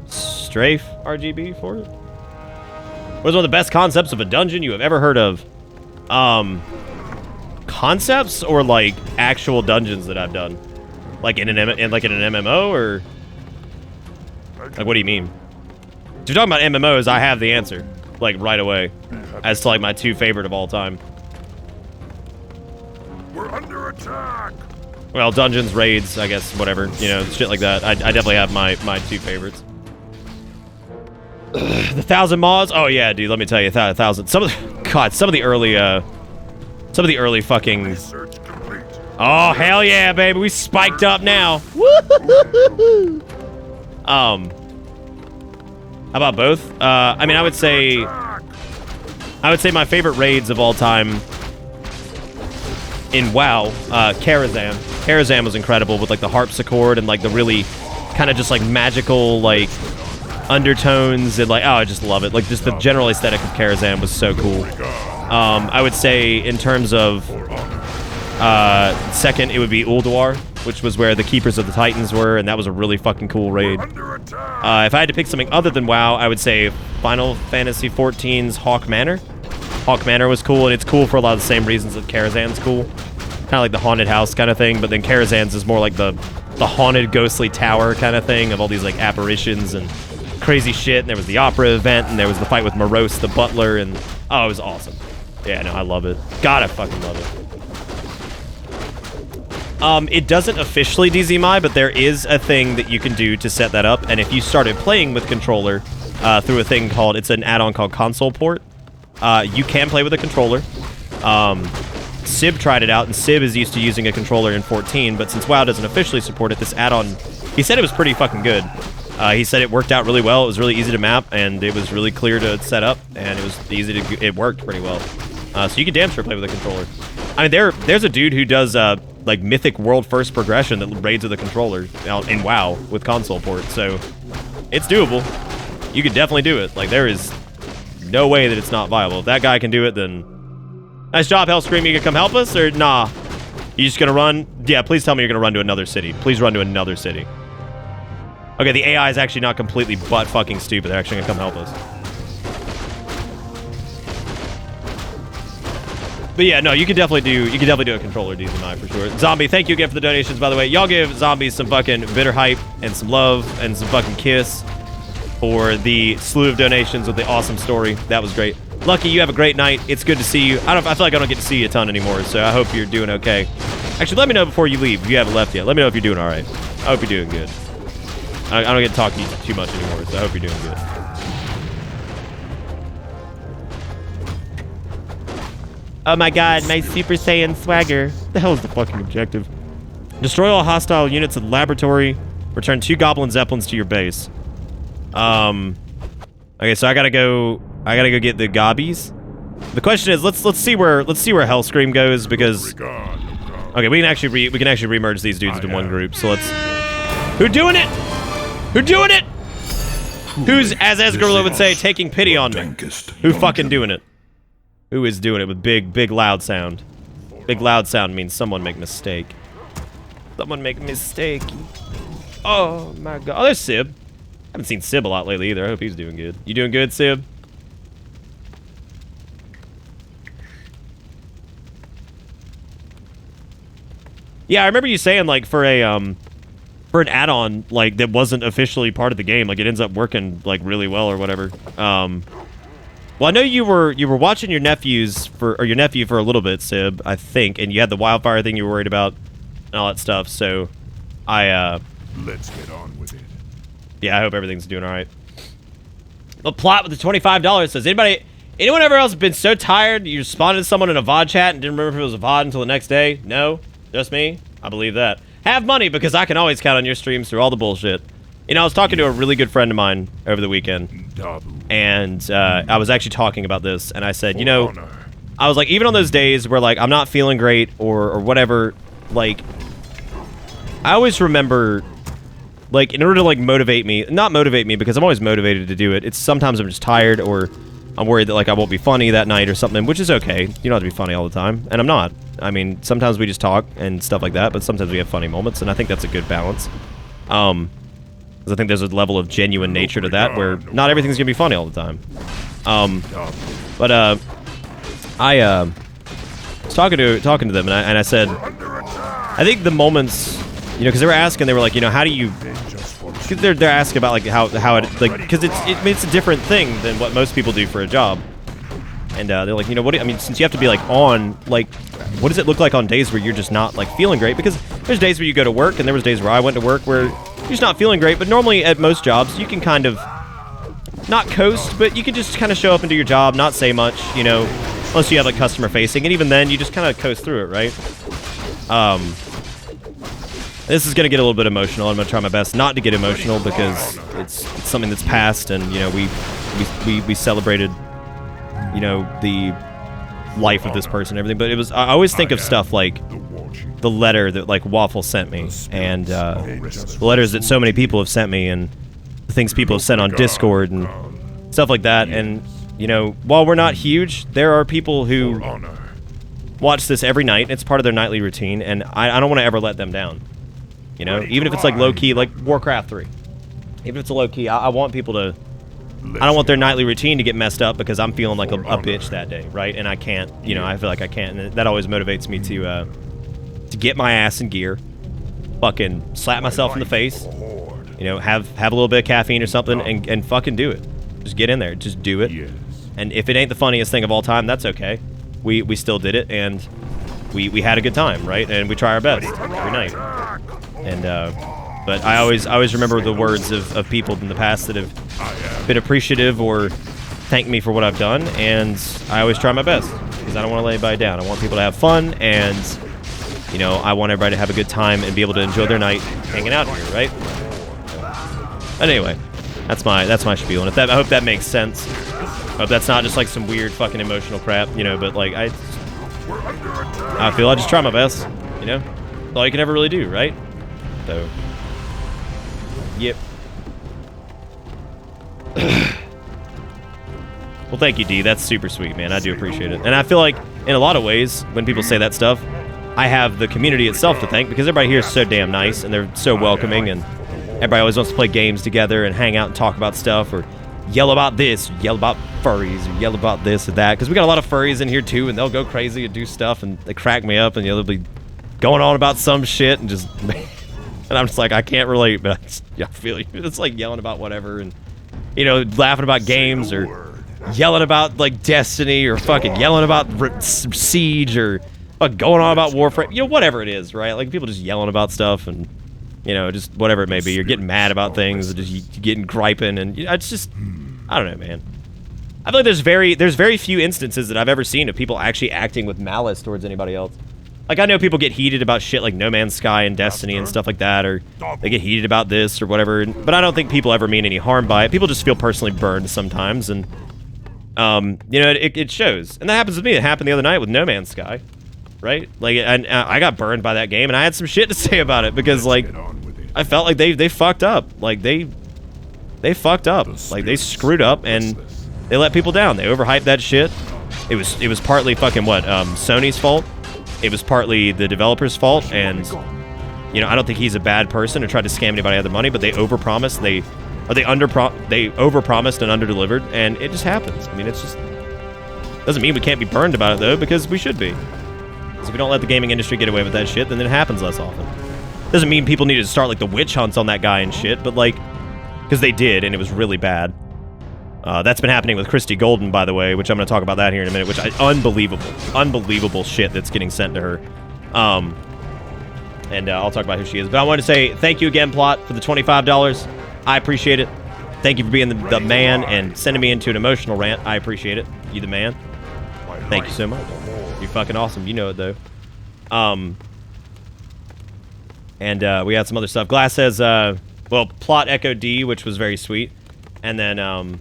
Strafe RGB for it. What's one of the best concepts of a dungeon you have ever heard of? Concepts or like actual dungeons that I've done, like in an MMO or like what do you mean? If you're talking about MMOs, I have the answer like right away as to like my 2 favorite of all time. We're under attack. Well, dungeons, raids, I guess, whatever, you know, shit like that. I definitely have my 2 favorites. The 1,000 mods? Oh yeah, dude. Let me tell you, 1,000. Some of the early fucking. Oh hell yeah, baby. We spiked up now. Woo-hoo-hoo-hoo. How about both? I mean, I would say my favorite raids of all time in WoW, Karazhan. Karazhan was incredible with like the harpsichord and like the really kind of just like magical like undertones and like, oh, I just love it. Like just the general aesthetic of Karazhan was so cool. I would say in terms of second, it would be Ulduar, which was where the Keepers of the Titans were, and that was a really fucking cool raid. If I had to pick something other than WoW, I would say Final Fantasy XIV's Hawk Manor. Hawk Manor was cool, and it's cool for a lot of the same reasons that Karazhan's cool. Kind of like the haunted house kind of thing, but then Karazhan's is more like the haunted ghostly tower kind of thing of all these like apparitions and crazy shit, and there was the opera event, and there was the fight with Morose, the butler, and oh, it was awesome. Yeah, no, I love it. God, I fucking love it. It doesn't officially DZMI, but there is a thing that you can do to set that up, and if you started playing with controller through a thing called, it's an add-on called Console Port, you can play with a controller. Sib tried it out, and Sib is used to using a controller in 14, but since WoW doesn't officially support it, this add-on, he said it was pretty fucking good. He said it worked out really well, it was really easy to map, and it was really clear to set up, and it was easy to, it worked pretty well. So you could damn sure play with a controller. I mean, there's a dude who does, like, mythic world first progression that raids with a controller out in WoW with console port, so it's doable. You could definitely do it. Like, there is no way that it's not viable. If that guy can do it, then nice job, Hellscream. You can come help us, or nah? You just gonna run? Yeah, please tell me you're gonna run to another city. Please run to another city. Okay, the AI is actually not completely butt-fucking stupid. They're actually gonna come help us. But yeah, no, you can definitely do a controller DZMI for sure. Zombie, thank you again for the donations, by the way. Y'all give Zombies some fucking bitter hype and some love and some fucking kiss for the slew of donations with the awesome story. That was great. Lucky, you have a great night. It's good to see you. I feel like I don't get to see you a ton anymore, so I hope you're doing okay. Actually, let me know before you leave if you haven't left yet. Let me know if you're doing all right. I hope you're doing good. I don't get to talk to you too much anymore, so I hope you're doing good. Oh my god, my Super Saiyan swagger. What the hell is the fucking objective? Destroy all hostile units at the laboratory. Return 2 Goblin Zeppelins to your base. Okay, so I gotta go get the gobbies. The question is, let's see where Hellscream goes, because okay, we can actually remerge these dudes into one group. So let's. Who doing it? Who doing it? Who's, as Esgarlo would say, taking pity on me? Who fucking doing it? Who is doing it with big loud sound? Big loud sound means someone make mistake. Someone make mistake. Oh my god. Oh, there's Sib. I haven't seen Sib a lot lately either. I hope he's doing good. You doing good, Sib? Yeah, I remember you saying, like, for an add-on, like, that wasn't officially part of the game, like, it ends up working, like, really well or whatever. Well, I know you were watching your nephew for a little bit, Sib, I think, and you had the wildfire thing you were worried about and all that stuff, so Let's get on with it. yeah, I hope everything's doing all right. The plot with the $25 says, anyone ever else been so tired you responded to someone in a VOD chat and didn't remember if it was a VOD until the next day? No? Just me? I believe that. Have money, because I can always count on your streams through all the bullshit. You know, I was talking to a really good friend of mine over the weekend, and I was actually talking about this, and I said, you know, I was like, even on those days where, like, I'm not feeling great or whatever, like, I always remember, like, in order to, like, not motivate me, because I'm always motivated to do it, it's sometimes I'm just tired, or I'm worried that, like, I won't be funny that night or something, which is okay. You don't have to be funny all the time, and I'm not. I mean, sometimes we just talk and stuff like that, but sometimes we have funny moments, and I think that's a good balance. Because I think there's a level of genuine nature to that where not everything's gonna be funny all the time. But I was talking to them, and I said, I think the moments, you know, because they were like, you know, how do you? Because they're asking about, like, how it, like, because it's a different thing than what most people do for a job. And they're like, you know, I mean, since you have to be, like, on, like, what does it look like on days where you're just not, like, feeling great? Because there's days where you go to work, and there was days where I went to work where you're just not feeling great. But normally at most jobs, you can kind of not coast, but you can just kind of show up and do your job, not say much, you know, unless you have, like, customer facing. And even then, you just kind of coast through it, right? This is going to get a little bit emotional. I'm going to try my best not to get emotional because it's something that's past, and, you know, we celebrated, you know, the life of this person and everything. But it was, I always think of stuff like the letter that, like, Waffle sent me, and the letters that so many people have sent me, and the things people have sent on Discord and stuff like that. And, you know, while we're not huge, there are people who watch this every night. It's part of their nightly routine, and I don't want to ever let them down. You know, even if it's, like, low-key, like Warcraft 3. Even if it's a low-key, I want people to... I don't want their nightly routine to get messed up because I'm feeling like a bitch that day, right? And I can't, you know, I feel like I can't. And that always motivates me to get my ass in gear, fucking slap myself in the face, You know, have a little bit of caffeine or something and fucking do it. Just get in there. Just do it. Yes. And if it ain't the funniest thing of all time, that's okay. We still did it, and we had a good time, right? And we try our best every night. And but I always remember the words of people in the past that have been appreciative or thanked me for what I've done, and I always try my best because I don't want to let anybody down. I want people to have fun, and you know, I want everybody to have a good time and be able to enjoy their night hanging out here, right? But anyway, that's my spiel, and I hope that makes sense. I hope that's not just like some weird fucking emotional crap, you know. But like I feel I just try my best, you know. That's all you can ever really do, right? So, yep. Well, thank you, D. That's super sweet, man. I do appreciate it. And I feel like, in a lot of ways, when people say that stuff, I have the community itself to thank, because everybody here is so damn nice, and they're so welcoming, and everybody always wants to play games together and hang out and talk about stuff, or yell about this, yell about furries, or yell about this or that, because we got a lot of furries in here, too, and they'll go crazy and do stuff, and they crack me up, and you know, they'll be going on about some shit, and just... and I'm just like, I can't relate, but I feel you. It's like yelling about whatever, and, you know, laughing about games, or yelling about, like, Destiny, or fucking yelling about Siege, or going on about Warcraft, you know, whatever it is, right? Like, people just yelling about stuff, and, you know, just whatever it may be. You're getting mad about things, just getting griping, and, you know, it's just, I don't know, man. I feel like there's very few instances that I've ever seen of people actually acting with malice towards anybody else. Like, I know people get heated about shit like No Man's Sky and Destiny and stuff like that, or they get heated about this or whatever, but I don't think people ever mean any harm by it. People just feel personally burned sometimes, and, you know, it shows. And that happens with me. It happened the other night with No Man's Sky, right? Like, and I got burned by that game, and I had some shit to say about it, because, like, I felt like they fucked up. Like, they fucked up. Like, they screwed up, and they let people down. They overhyped that shit. It was partly fucking, what, Sony's fault? It was partly the developer's fault, and, you know, I don't think he's a bad person or tried to scam anybody out of their money, but they overpromised, they overpromised and underdelivered, and it just happens. I mean, it's just, doesn't mean we can't be burned about it, though, because we should be. Because if we don't let the gaming industry get away with that shit, then it happens less often. Doesn't mean people need to start, like, the witch hunts on that guy and shit, but, like, because they did, and it was really bad. That's been happening with Christy Golden, by the way, which I'm going to talk about that here in a minute, which unbelievable shit that's getting sent to her. And I'll talk about who she is. But I want to say thank you again, Plot, for the $25. I appreciate it. Thank you for being the man and sending me into an emotional rant. I appreciate it. You the man. Thank you so much. You're fucking awesome. You know it, though. And we got some other stuff. Glass says, well, Plot Echo D, which was very sweet. And then,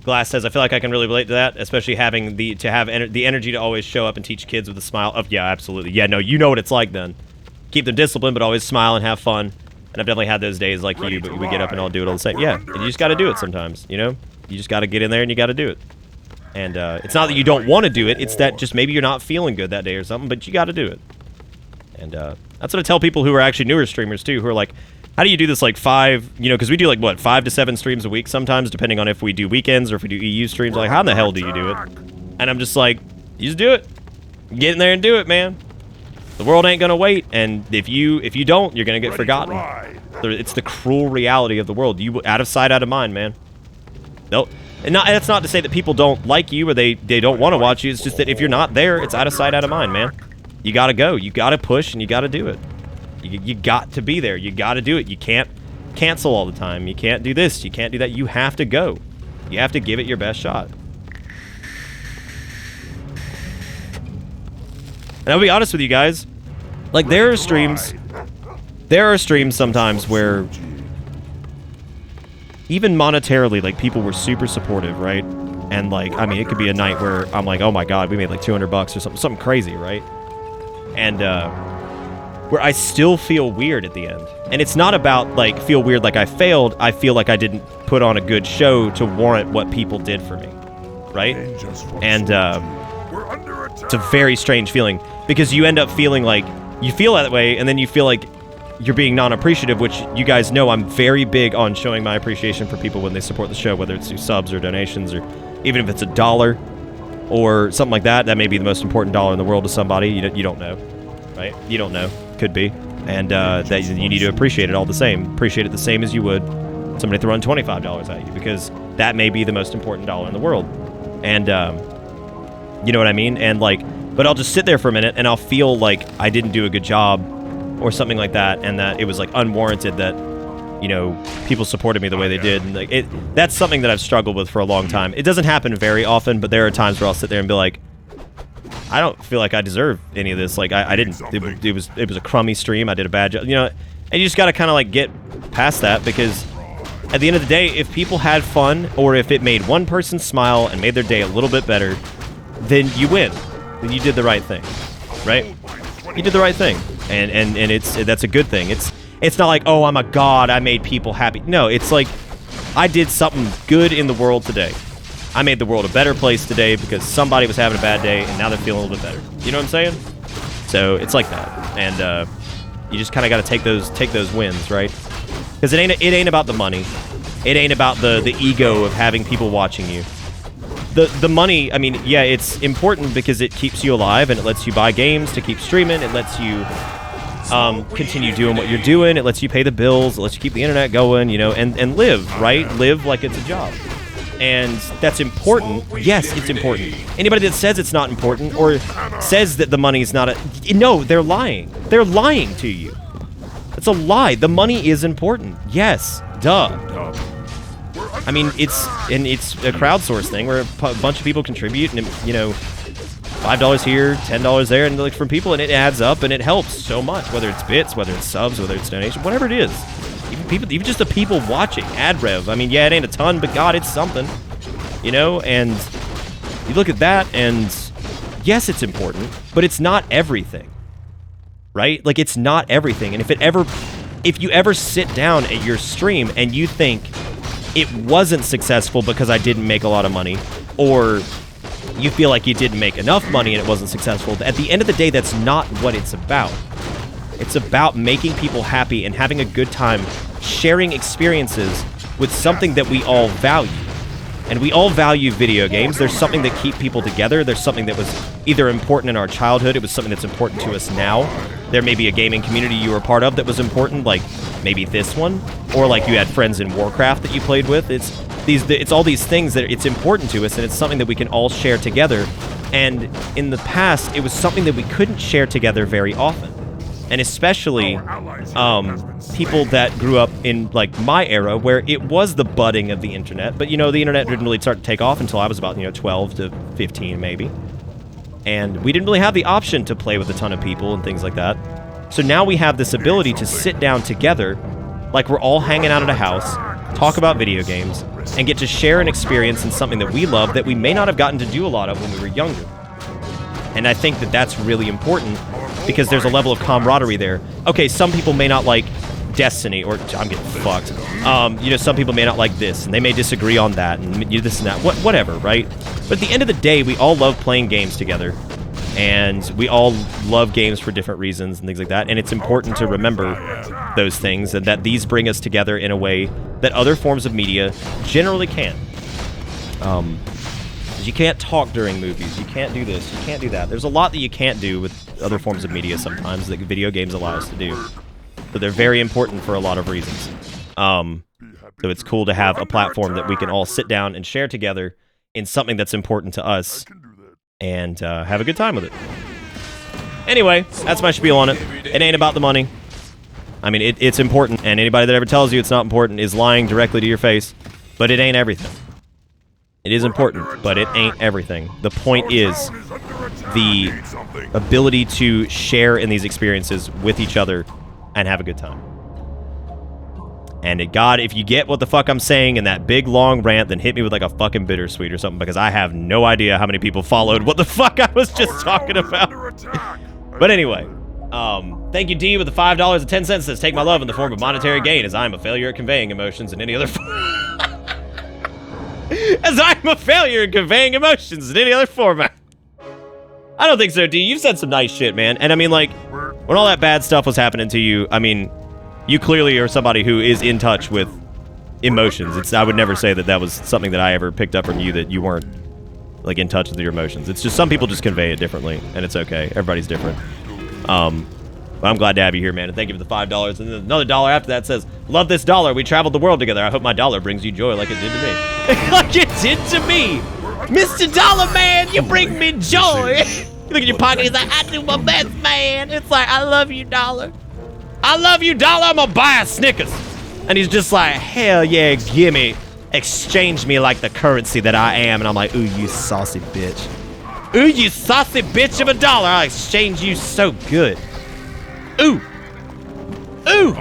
Glass says, I feel like I can really relate to that, especially having the energy to always show up and teach kids with a smile. Oh, yeah, absolutely. Yeah, no, you know what it's like then. Keep them disciplined, but always smile and have fun. And I've definitely had those days like you, but we get up and all do it all the same. Yeah, and you just got to do it sometimes, you know? You just got to get in there and you got to do it. And it's not that you don't want to do it, it's that just maybe you're not feeling good that day or something, but you got to do it. And that's what I tell people who are actually newer streamers, too, who are like, how do you do this, like, 5, you know, because we do, like, what, 5 to 7 streams a week sometimes, depending on if we do weekends or if we do EU streams. Like, how in the hell do you do it? And I'm just like, you just do it. Get in there and do it, man. The world ain't gonna wait, and if you don't, you're gonna get forgotten. It's the cruel reality of the world. You out of sight, out of mind, man. No, and that's not to say that people don't like you or they don't want to watch you. It's just that if you're not there, it's out of sight, out of mind, man. You gotta go. You gotta push, and you gotta do it. You got to be there. You got to do it. You can't cancel all the time. You can't do this. You can't do that. You have to go. You have to give it your best shot. And I'll be honest with you guys. Like, there are streams sometimes where even monetarily, like, people were super supportive, right? And, like, I mean, it could be a night where I'm like, oh my god, we made like $200 or something crazy, right? And, where I still feel weird at the end. And it's not about, like, feel weird like I failed. I feel like I didn't put on a good show to warrant what people did for me, right? And it's a very strange feeling, because you end up feeling like, you feel that way, and then you feel like you're being non-appreciative, which you guys know I'm very big on showing my appreciation for people when they support the show, whether it's through subs or donations, or even if it's $1 or something like that. That may be the most important dollar in the world to somebody. You don't know, right? You don't know. Could be. And that you need to appreciate it all the same. Appreciate it the same as you would somebody throwing $25 at you, because that may be the most important dollar in the world. And you know what I mean? And like, but I'll just sit there for a minute and I'll feel like I didn't do a good job or something like that, and that it was like unwarranted that, you know, people supported me the way they did. And like that's something that I've struggled with for a long time. It doesn't happen very often, but there are times where I'll sit there and be like, I don't feel like I deserve any of this. Like I didn't. It was a crummy stream. I did a bad job. You know, and you just got to kind of like get past that, because at the end of the day, if people had fun, or if it made one person smile and made their day a little bit better, then you win. Then you did the right thing, right? You did the right thing, and that's a good thing. It's not like, oh, I'm a god, I made people happy. No, it's like I did something good in the world today. I made the world a better place today because somebody was having a bad day and now they're feeling a little bit better. You know what I'm saying? So it's like that, and you just kind of got to take those wins, right? Because it ain't about the money. It ain't about the ego of having people watching you. The money, I mean, yeah, it's important because it keeps you alive and it lets you buy games to keep streaming. It lets you continue doing what you're doing. It lets you pay the bills. It lets you keep the internet going, you know, and live, right? Live like it's a job. And that's important. Yes, it's important. Anybody that says it's not important or says that the money's not no, they're lying. They're lying to you. It's a lie. The money is important. Yes, duh. I mean, it's a crowdsource thing where a bunch of people contribute, and you know, $5 here, $10 there, and like from people, and it adds up and it helps so much. Whether it's bits, whether it's subs, whether it's donation, whatever it is. Even just the people watching, ad rev. I mean, yeah, it ain't a ton, but God, it's something, you know. And you look at that, and yes, it's important, but it's not everything, right? Like, it's not everything. And if you ever sit down at your stream and you think it wasn't successful because I didn't make a lot of money, or you feel like you didn't make enough money and it wasn't successful, at the end of the day, that's not what it's about. It's about making people happy and having a good time, sharing experiences with something that we all value. And we all value video games. There's something that keeps people together. There's something that was either important in our childhood. It was something that's important to us now. There may be a gaming community you were a part of that was important, like maybe this one, or like you had friends in Warcraft that you played with. It's all these things that it's important to us, and it's something that we can all share together. And in the past, it was something that we couldn't share together very often. And especially people that grew up in like my era, where it was the budding of the internet. But you know, the internet didn't really start to take off until I was about 12 to 15 maybe. And we didn't really have the option to play with a ton of people and things like that. So now we have this ability to sit down together, like we're all hanging out at a house, talk about video games, and get to share an experience in something that we love that we may not have gotten to do a lot of when we were younger. And I think that that's really important, because there's a level of camaraderie there. Okay, some people may not like Destiny, or I'm getting fucked. Some people may not like this, and they may disagree on that, and this and that, whatever, right? But at the end of the day, we all love playing games together, and we all love games for different reasons and things like that, and it's important to remember those things, and that these bring us together in a way that other forms of media generally can't. You can't talk during movies, you can't do this, you can't do that. There's a lot that you can't do with other forms of media sometimes that video games allow us to do. But they're very important for a lot of reasons. So it's cool to have a platform that we can all sit down and share together in something that's important to us, and have a good time with it. Anyway, that's my spiel on it. It ain't about the money. I mean, it's important, and anybody that ever tells you it's not important is lying directly to your face, but it ain't everything. It is important, but it ain't everything. The point is the ability to share in these experiences with each other and have a good time. And God, if you get what the fuck I'm saying in that big long rant, then hit me with like a fucking bittersweet or something, because I have no idea how many people followed what the fuck I was just talking about. But anyway, thank you, D, with the $5.10. Says, take my love in the form of monetary gain, as I am a failure at conveying emotions in any other as I'm a failure in conveying emotions in any other format. I don't think so, D. You've said some nice shit, man. And I mean, like, when all that bad stuff was happening to you, I mean, you clearly are somebody who is in touch with emotions. I would never say that that was something that I ever picked up from you, that you weren't, like, in touch with your emotions. It's just some people just convey it differently, and it's okay. Everybody's different. But I'm glad to have you here, man, and thank you for the $5. And then another $1 after that says, love this dollar. We traveled the world together. I hope my dollar brings you joy like it did to me. Like it did to me. Mr. Dollar Man, you bring me joy. You look at your pocket, he's like, I do my best, man. It's like, I love you, dollar. I love you, dollar. I'm gonna buy a Snickers. And he's just like, hell yeah, gimme. Exchange me like the currency that I am. And I'm like, ooh, you saucy bitch. Ooh, you saucy bitch of a dollar. I'll exchange you so good. Ooh. Ooh.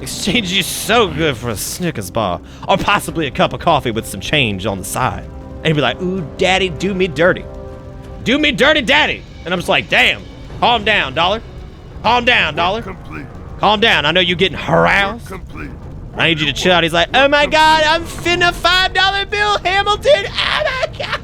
Exchange you so good for a Snickers bar. Or possibly a cup of coffee with some change on the side. And he'd be like, ooh, daddy, do me dirty. Do me dirty, daddy. And I'm just like, damn. Calm down, dollar. Calm down, dollar. Calm down. I know you're getting harassed. I need you to chill out. He's like, oh my God, I'm finna $5 bill, Hamilton. Oh my God.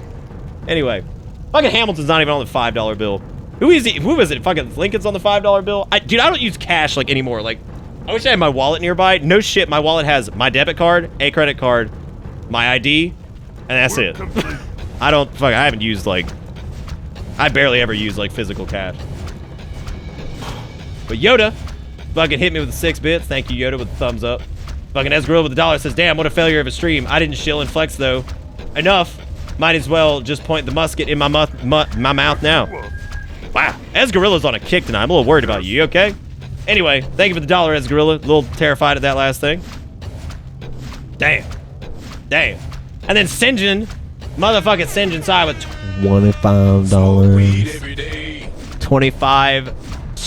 Anyway, fucking Hamilton's not even on the $5 bill. Who is he? Who is it? Fucking Lincoln's on the $5 bill. Dude, I don't use cash like anymore. Like, I wish I had my wallet nearby. No shit, my wallet has my debit card, a credit card, my ID, and that's it. I haven't used like, I barely ever use like physical cash. But Yoda fucking hit me with the 6 bits. Thank you, Yoda, with the thumbs up. Fucking Esgorilla with the $1 says, damn, what a failure of a stream. I didn't shill and flex though. Enough. Might as well just point the musket in my mouth now. Wow, Esgorilla's on a kick tonight. I'm a little worried about you. You okay? Anyway, thank you for the $1, Esgorilla. A little terrified at that last thing. Damn. Damn. And then Sinjin, motherfucking Sinjin side with $25.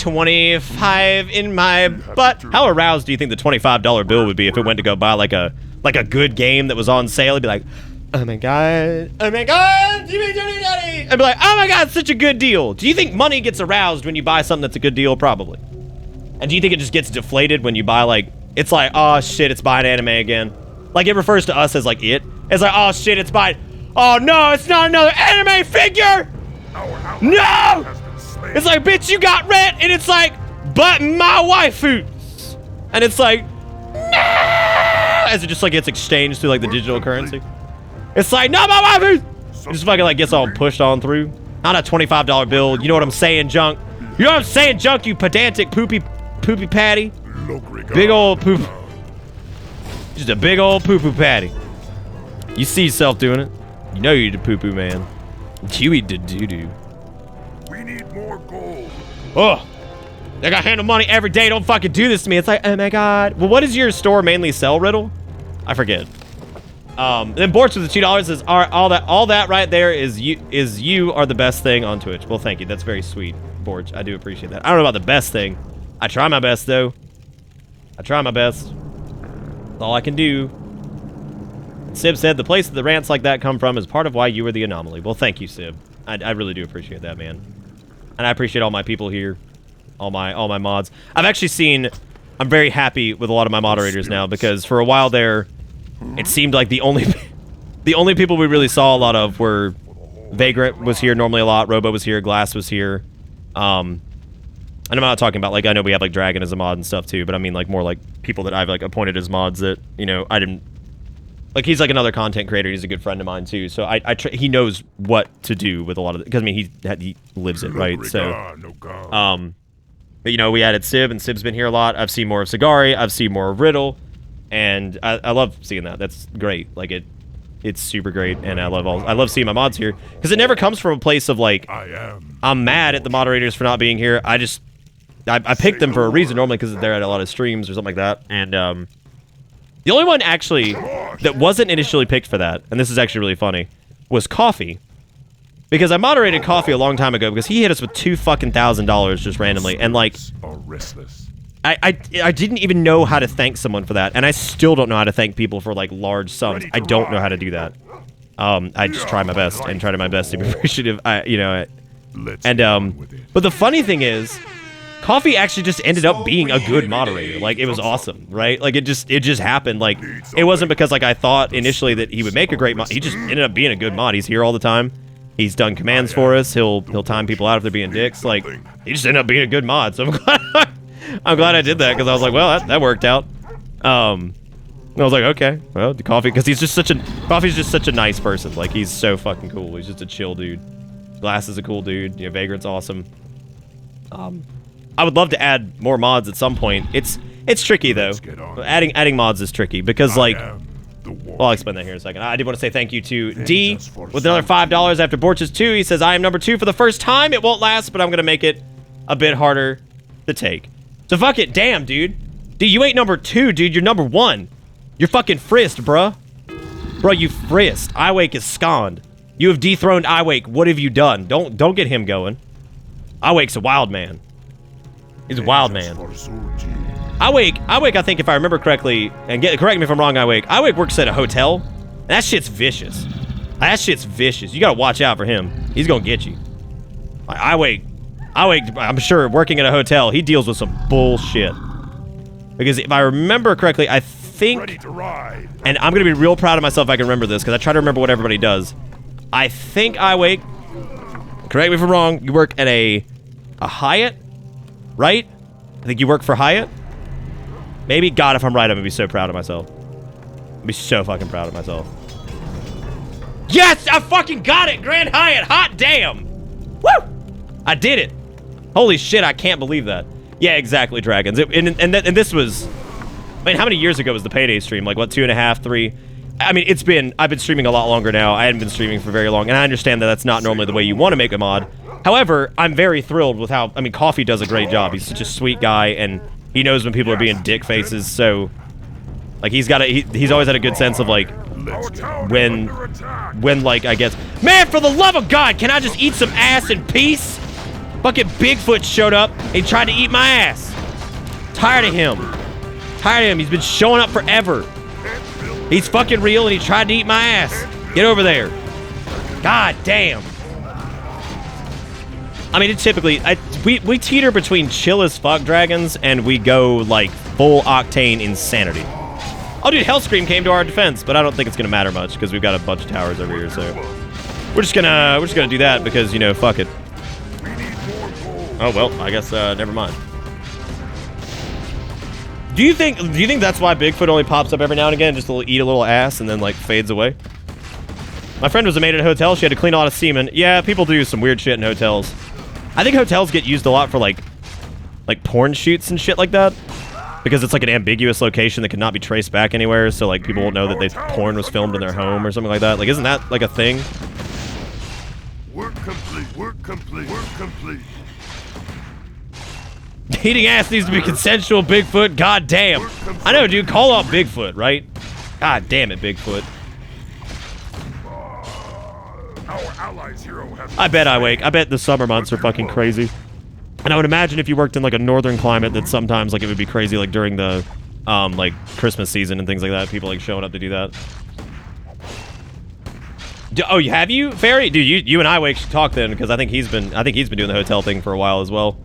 25 in my butt. How aroused do you think the $25 bill would be if it went to go buy like a good game that was on sale? It'd be like, oh my God, give me dirty daddy. I'd be like, oh my God, it's such a good deal. Do you think money gets aroused when you buy something that's a good deal? Probably. And do you think it just gets deflated when you buy like, it's like, oh shit, it's buying anime again. Like it refers to us as like it. It's like, oh shit, it's buying, oh no, it's not another anime figure. No! It's like, bitch, you got rent, and it's like, but my waifu. And it's like, no! As it just like gets exchanged through like the digital currency. It's like, no, my waifu! It just fucking like gets all pushed on through. Not a $25 bill. You know what I'm saying, junk? You know what I'm saying, junk, you pedantic poopy patty? Big old poop. Just a big old poo-poo patty. You see yourself doing it. You know you're the poo-poo man. You eat the doo-doo. We need more gold. Oh, I got handle money every day. Don't fucking do this to me. It's like, oh my God. Well, what does your store mainly sell, Riddle? I forget. Then Borch with the $2 says, all that right there is you are the best thing on Twitch. Well, thank you. That's very sweet, Borch. I do appreciate that. I don't know about the best thing. I try my best though. I try my best. That's all I can do. Sib said the place that the rants like that come from is part of why you were the anomaly. Well, thank you, Sib. I really do appreciate that, man. And I appreciate all my people here, all my mods. I've actually seen, I'm very happy with a lot of my moderators now because for a while there, it seemed like the only people we really saw a lot of were Vagrant was here normally a lot, Robo was here, Glass was here. And I'm not talking about like, I know we have like Dragon as a mod and stuff too, but I mean like more like people that I've like appointed as mods that, you know, I didn't, like he's like another content creator. He's a good friend of mine too. So he knows what to do with a lot of it. Because I mean, he lives it, right? So, but you know, we added Sib and Sib's been here a lot. I've seen more of Sagari. I've seen more of Riddle. And I love seeing that. That's great. Like it's super great. And I love seeing my mods here. Because it never comes from a place of like, I'm mad at the moderators for not being here. I picked them for a reason normally because they're at a lot of streams or something like that. And, the only one, actually, that wasn't initially picked for that, and this is actually really funny, was Coffee. Because I moderated Coffee a long time ago because he hit us with $2,000 just randomly, and, like, I didn't even know how to thank someone for that, and I still don't know how to thank people for, like, large sums. I don't know how to do that. I just try my best and try my best to be appreciative, but the funny thing is, Coffee actually just ended up being a good moderator. Like, it was awesome, right? Like, it just happened. Like, it wasn't because, like, I thought initially that he would make a great mod. He just ended up being a good mod. He's here all the time. He's done commands for us. He'll time people out if they're being dicks. Like, he just ended up being a good mod. So I'm glad I did that because I was like, well, that worked out. I was like, okay, well, the Coffee, because Coffee's just such a nice person. Like, he's so fucking cool. He's just a chill dude. Glass is a cool dude. You know, Vagrant's awesome. I would love to add more mods at some point. It's tricky though. Adding mods is tricky because like, well, I'll explain that here in a second. I did want to say thank you to D with another $5 after Borch's 2. He says, I am number 2 for the first time. It won't last, but I'm going to make it a bit harder to take. So fuck it. Damn, dude. Dude, you ain't number 2, dude. You're number 1. You're fucking frisked, bruh. Bro, you frisked. Iwake is sconned. You have dethroned Iwake. What have you done? Don't get him going. Iwake's a wild man. He's a wild man. Iwake, I think if I remember correctly, and correct me if I'm wrong, Iwake works at a hotel. And that shit's vicious. That shit's vicious. You gotta watch out for him. He's gonna get you. Like, Iwake, I'm sure working at a hotel, he deals with some bullshit. Because if I remember correctly, I think, and I'm gonna be real proud of myself if I can remember this, because I try to remember what everybody does. I think Iwake, correct me if I'm wrong, you work at a Hyatt, right? I think you work for Hyatt. Maybe. God, if I'm right, I'm gonna be so proud of myself. I'll be so fucking proud of myself. Yes! I fucking got it! Grand Hyatt! Hot damn! Woo! I did it! Holy shit, I can't believe that. Yeah, exactly, Dragons. And this was... I mean, how many years ago was the Payday stream? Like, what, 2.5, 3? I mean, I've been streaming a lot longer now. I hadn't been streaming for very long, and I understand that that's not normally the way you want to make a mod. However, I'm very thrilled with how... I mean, Coffee does a great job. He's such a sweet guy, and... he knows when people are being dick faces, so like he's always had a good sense of like when like I guess, man, for the love of God, can I just eat some ass in peace? Fucking Bigfoot showed up and he tried to eat my ass. Tired of him. He's been showing up forever. He's fucking real and he tried to eat my ass. Get over there. God damn. I mean, it's typically, we teeter between chill as fuck Dragons and we go, like, full octane insanity. Oh, dude, Hellscream came to our defense, but I don't think it's gonna matter much because we've got a bunch of towers over here, so we're just gonna do that because, you know, fuck it. Oh, well, I guess, never mind. Do you think that's why Bigfoot only pops up every now and again, just to eat a little ass and then, like, fades away? My friend was a maid at a hotel. She had to clean a lot of semen. Yeah, people do some weird shit in hotels. I think hotels get used a lot for, like porn shoots and shit like that. Because it's, like, an ambiguous location that cannot be traced back anywhere, so, like, people won't know that porn was filmed in their home or something like that. Like, isn't that, like, a thing? Work complete, work complete, work complete. Eating ass needs to be consensual, Bigfoot. God damn. I know, dude. Call out Bigfoot, right? God damn it, Bigfoot. I bet Iwake. I bet the summer months are fucking crazy. And I would imagine if you worked in like a northern climate that sometimes like it would be crazy like during the like Christmas season and things like that. People like showing up to do that. Oh, have you, Fairy? Dude, you and Iwake should talk then because I think he's been doing the hotel thing for a while as well.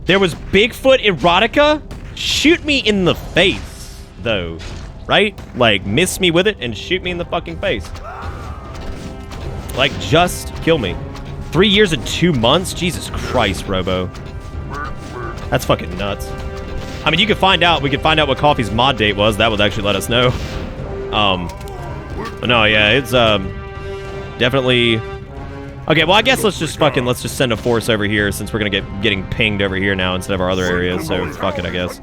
There was Bigfoot erotica? Shoot me in the face, though. Right? Like, miss me with it and shoot me in the fucking face. Like, just kill me. 3 years and 2 months? Jesus Christ, Robo. That's fucking nuts. I mean, you could find out. We could find out what Coffee's mod date was. That would actually let us know. But no, yeah, it's, definitely... Okay, well, I guess let's just send a force over here since we're gonna getting pinged over here now instead of our other areas, so fuck it, I guess.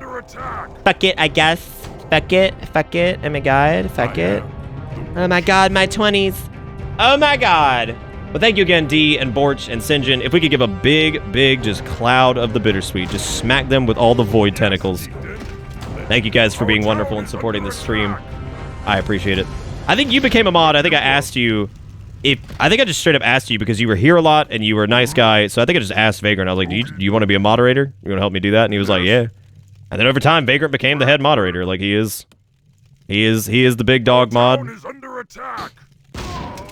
Fuck it, I guess. Fuck it, oh my god, fuck it. Oh my god, my 20s. Oh my god. Well, thank you again, D and Borch and Sinjin. If we could give a big, just cloud of the bittersweet. Just smack them with all the void tentacles. Thank you guys for being wonderful and supporting this stream. I appreciate it. I think you became a mod. I think I asked you... I think I just straight up asked you because you were here a lot and you were a nice guy. So I think I just asked Vagrant. I was like, do you want to be a moderator? You want to help me do that? And he was like, yeah. And then over time, Vagrant became the head moderator. Like he is the big dog mod.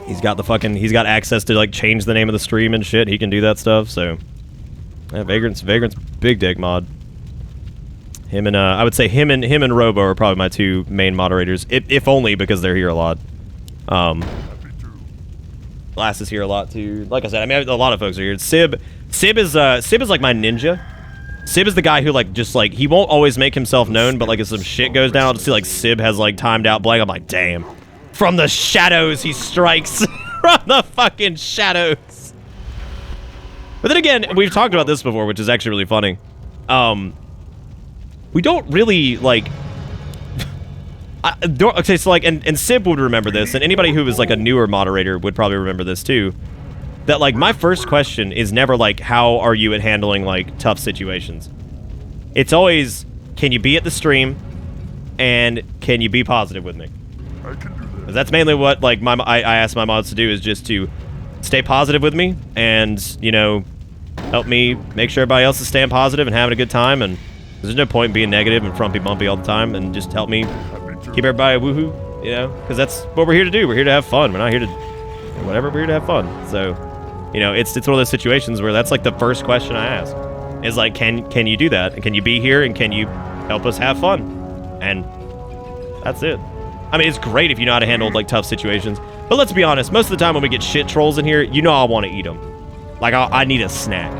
He's got access to like change the name of the stream and shit. He can do that stuff. So yeah, Vagrant's big dick mod. Him and I would say him and Robo are probably my two main moderators. If only because they're here a lot. Glass is here a lot too. Like I said, I mean a lot of folks are here. Sib is like my ninja. Sib is the guy who like just like he won't always make himself known, but like if some shit goes down, I'll just see like Sib has like timed out blank. I'm like, damn. From the shadows he strikes. From the fucking shadows. But then again, we've talked about this before, which is actually really funny. We don't really, like... okay, so, like, and Sib would remember this, and anybody who was, like, a newer moderator would probably remember this, too. That, like, my first question is never, like, how are you at handling, like, tough situations? It's always, can you be at the stream, and can you be positive with me? I can do that. That's mainly what, like, I ask my mods to do, is just to stay positive with me, and, you know, help me make sure everybody else is staying positive and having a good time, and there's no point in being negative and frumpy bumpy all the time, and just help me keep everybody woohoo, you know? Because that's what we're here to do. We're here to have fun. We're not here to... whatever, we're here to have fun. So, you know, it's one of those situations where that's, like, the first question I ask. Is, like, can you do that? And can you be here? And can you help us have fun? And that's it. I mean, it's great if you know how to handle, like, tough situations. But let's be honest. Most of the time when we get shit trolls in here, you know I want to eat them. Like, I need a snack.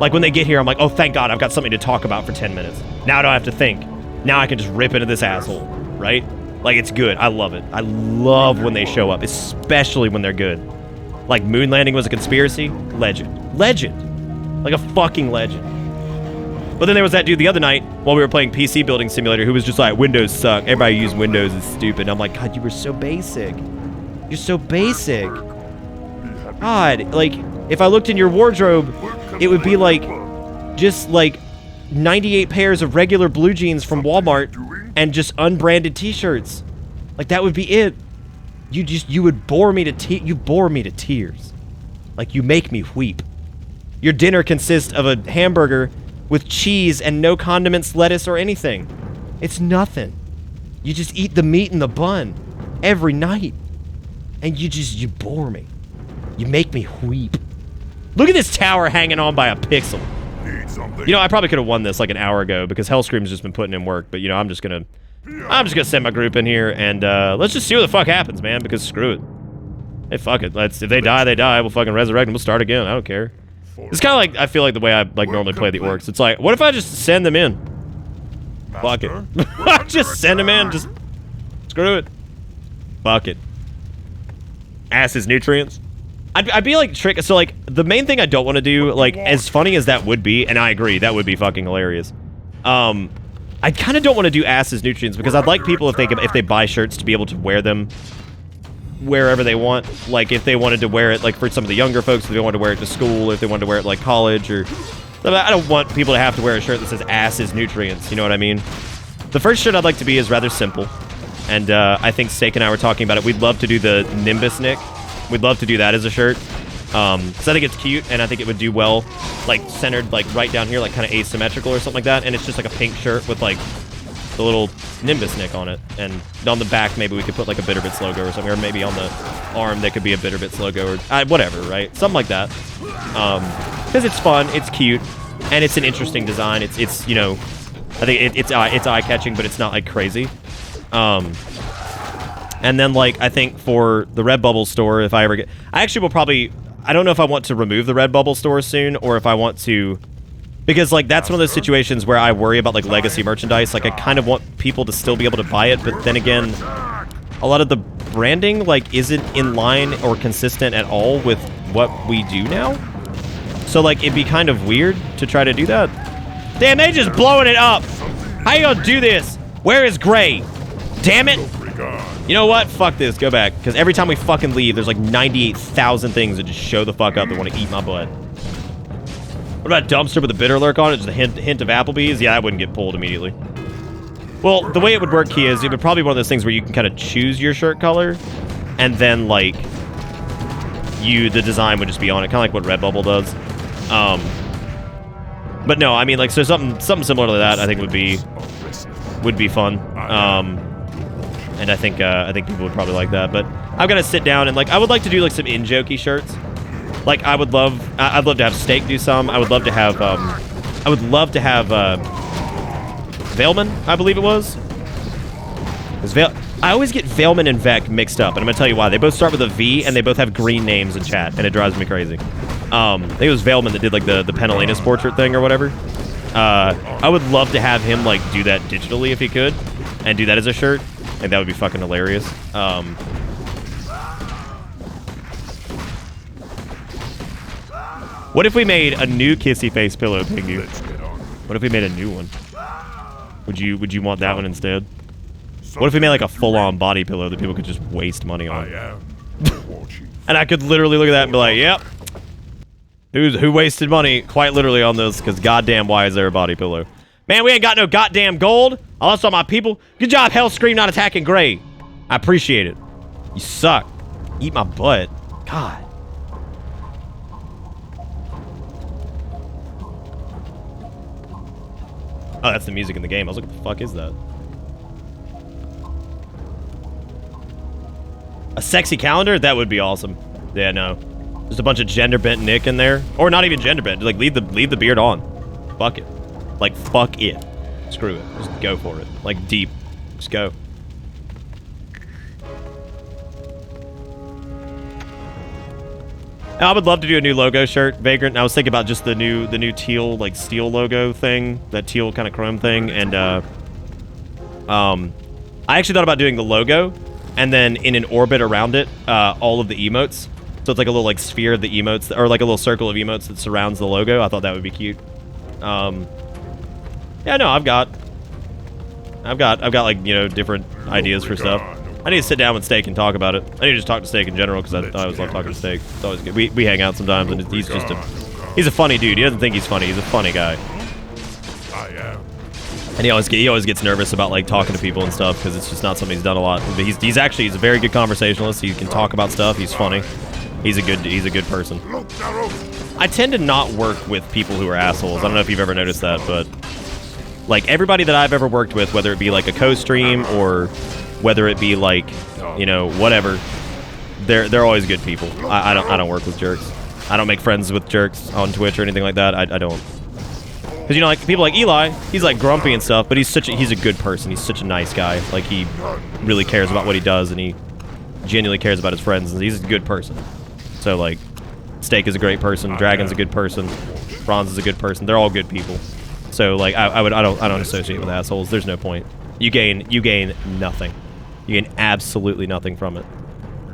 Like, when they get here, I'm like, oh, thank God, I've got something to talk about for 10 minutes. Now I don't have to think. Now I can just rip into this asshole, right? Like, it's good. I love it. I love when they show up, especially when they're good. Like, moon landing was a conspiracy? Legend. Legend. Like a fucking legend. But then there was that dude the other night while we were playing PC Building Simulator who was just like, Windows suck. Everybody who used Windows is stupid. And I'm like, God, you were so basic. You're so basic. God, like, if I looked in your wardrobe, it would be like, just like 98 pairs of regular blue jeans from Walmart and just unbranded t-shirts. Like, that would be it. You would bore me to you bore me to tears. Like, you make me weep. Your dinner consists of a hamburger with cheese and no condiments, lettuce, or anything. It's nothing. You just eat the meat and the bun every night. And you bore me. You make me weep. Look at this tower hanging on by a pixel. You know, I probably could have won this like an hour ago because Hellscream's just been putting in work, but you know, I'm just gonna send my group in here and let's just see what the fuck happens, man, because screw it. Hey, fuck it. If they die, they die. We'll fucking resurrect and we'll start again. I don't care. It's kind of like, I feel like the way I like normally play the orcs. It's like, what if I just send them in? Fuck it. Just send them in. Just screw it. Fuck it. Acid nutrients. I'd be like trick. So like the main thing I don't want to do, like as funny as that would be, and I agree that would be fucking hilarious. I kind of don't want to do Acid nutrients because I'd like people if they buy shirts to be able to wear them wherever they want. Like if they wanted to wear it, like for some of the younger folks, if they wanted to wear it to school, if they wanted to wear it like college, or I don't want people to have to wear a shirt that says Acid nutrients. You know what I mean? The first shirt I'd like to be is rather simple, and I think Steak and I were talking about it. We'd love to do the Nimbus Nick. We'd love to do that as a shirt. Because I think it's cute, and I think it would do well, like, centered, like, right down here, like, kind of asymmetrical or something like that, and it's just, like, a pink shirt with, like, the little Nimbus Nick on it, and on the back, maybe we could put, like, a Bitterbits logo or something, or maybe on the arm, there could be a Bitterbits logo, or whatever, right? Something like that. Because it's fun, it's cute, and it's an interesting design. It's you know, I think it's eye-catching, but it's not, like, crazy. And then, like, I think for the Redbubble store, if I ever get... I actually will probably... I don't know if I want to remove the Redbubble store soon, or if I want to... Because, like, that's one of those situations where I worry about, like, legacy merchandise. Like, I kind of want people to still be able to buy it, but then again, a lot of the branding, like, isn't in line or consistent at all with what we do now. So, like, it'd be kind of weird to try to do that. Damn, they just blowing it up! How you gonna do this? Where is Gray? Damn it! You know what? Fuck this. Go back. Because every time we fucking leave, there's like 98,000 things that just show the fuck up that want to eat my butt. What about dumpster with a bitter lurk on it? Just a hint of Applebee's? Yeah, I wouldn't get pulled immediately. Well, the way it would work, Key, is it would probably be one of those things where you can kind of choose your shirt color, and then, like, the design would just be on it. Kind of like what Redbubble does. But no, I mean, like, so something similar to that I think would be fun. And I think people would probably like that. But I've got to sit down and, like, I would like to do, like, some in-jokey shirts. Like, I'd love to have Steak do some. I would love to have Veilman, I believe it was. I always get Veilman and Vec mixed up, and I'm gonna tell you why. They both start with a V, and they both have green names in chat, and it drives me crazy. I think it was Veilman that did, like, the Penelenas portrait thing or whatever. I would love to have him, like, do that digitally if he could, and do that as a shirt. I think that would be fucking hilarious. What if we made a new kissy face pillow, Pingu? What if we made a new one? Would you want that one instead? What if we made like a full-on body pillow that people could just waste money on? And I could literally look at that and be like, yep. Who wasted money quite literally on this? Because goddamn, why is there a body pillow? Man, we ain't got no goddamn gold. I lost all my people. Good job, Hellscream, not attacking Gray. I appreciate it. You suck. Eat my butt. God. Oh, that's the music in the game. I was like, what the fuck is that? A sexy calendar? That would be awesome. Yeah, no. Just a bunch of gender bent Nick in there. Or not even gender bent. Like, leave the beard on. Fuck it. Like, fuck it. Screw it. Just go for it. Like, deep. Just go. I would love to do a new logo shirt, Vagrant. I was thinking about just the new teal, like, steel logo thing. That teal kind of chrome thing. And, I actually thought about doing the logo. And then in an orbit around it, all of the emotes. So it's like a little, like, sphere of the emotes. Or, like, a little circle of emotes that surrounds the logo. I thought that would be cute. Yeah, no, I've got like, you know, different ideas for stuff. I need to sit down with Steak and talk about it. I need to just talk to Steak in general because I always love talking to Steak. It's always good. We hang out sometimes, and he's just he's a funny dude. He doesn't think he's funny. He's a funny guy. And he always gets nervous about like talking to people and stuff because it's just not something he's done a lot. But he's a very good conversationalist. He can talk about stuff. He's funny. He's a good person. I tend to not work with people who are assholes. I don't know if you've ever noticed that, but like everybody that I've ever worked with, whether it be like a co-stream or whether it be like, you know, whatever, they're always good people. I don't work with jerks. I don't make friends with jerks on Twitch or anything like that. I don't. Because, you know, like people like Eli, he's like grumpy and stuff, but he's a good person. He's such a nice guy. Like he really cares about what he does, and he genuinely cares about his friends, and he's a good person. So like, Steak is a great person. Dragon's a good person. Bronze is a good person. They're all good people. So like, I don't associate with assholes. There's no point. You gain nothing. You gain absolutely nothing from it.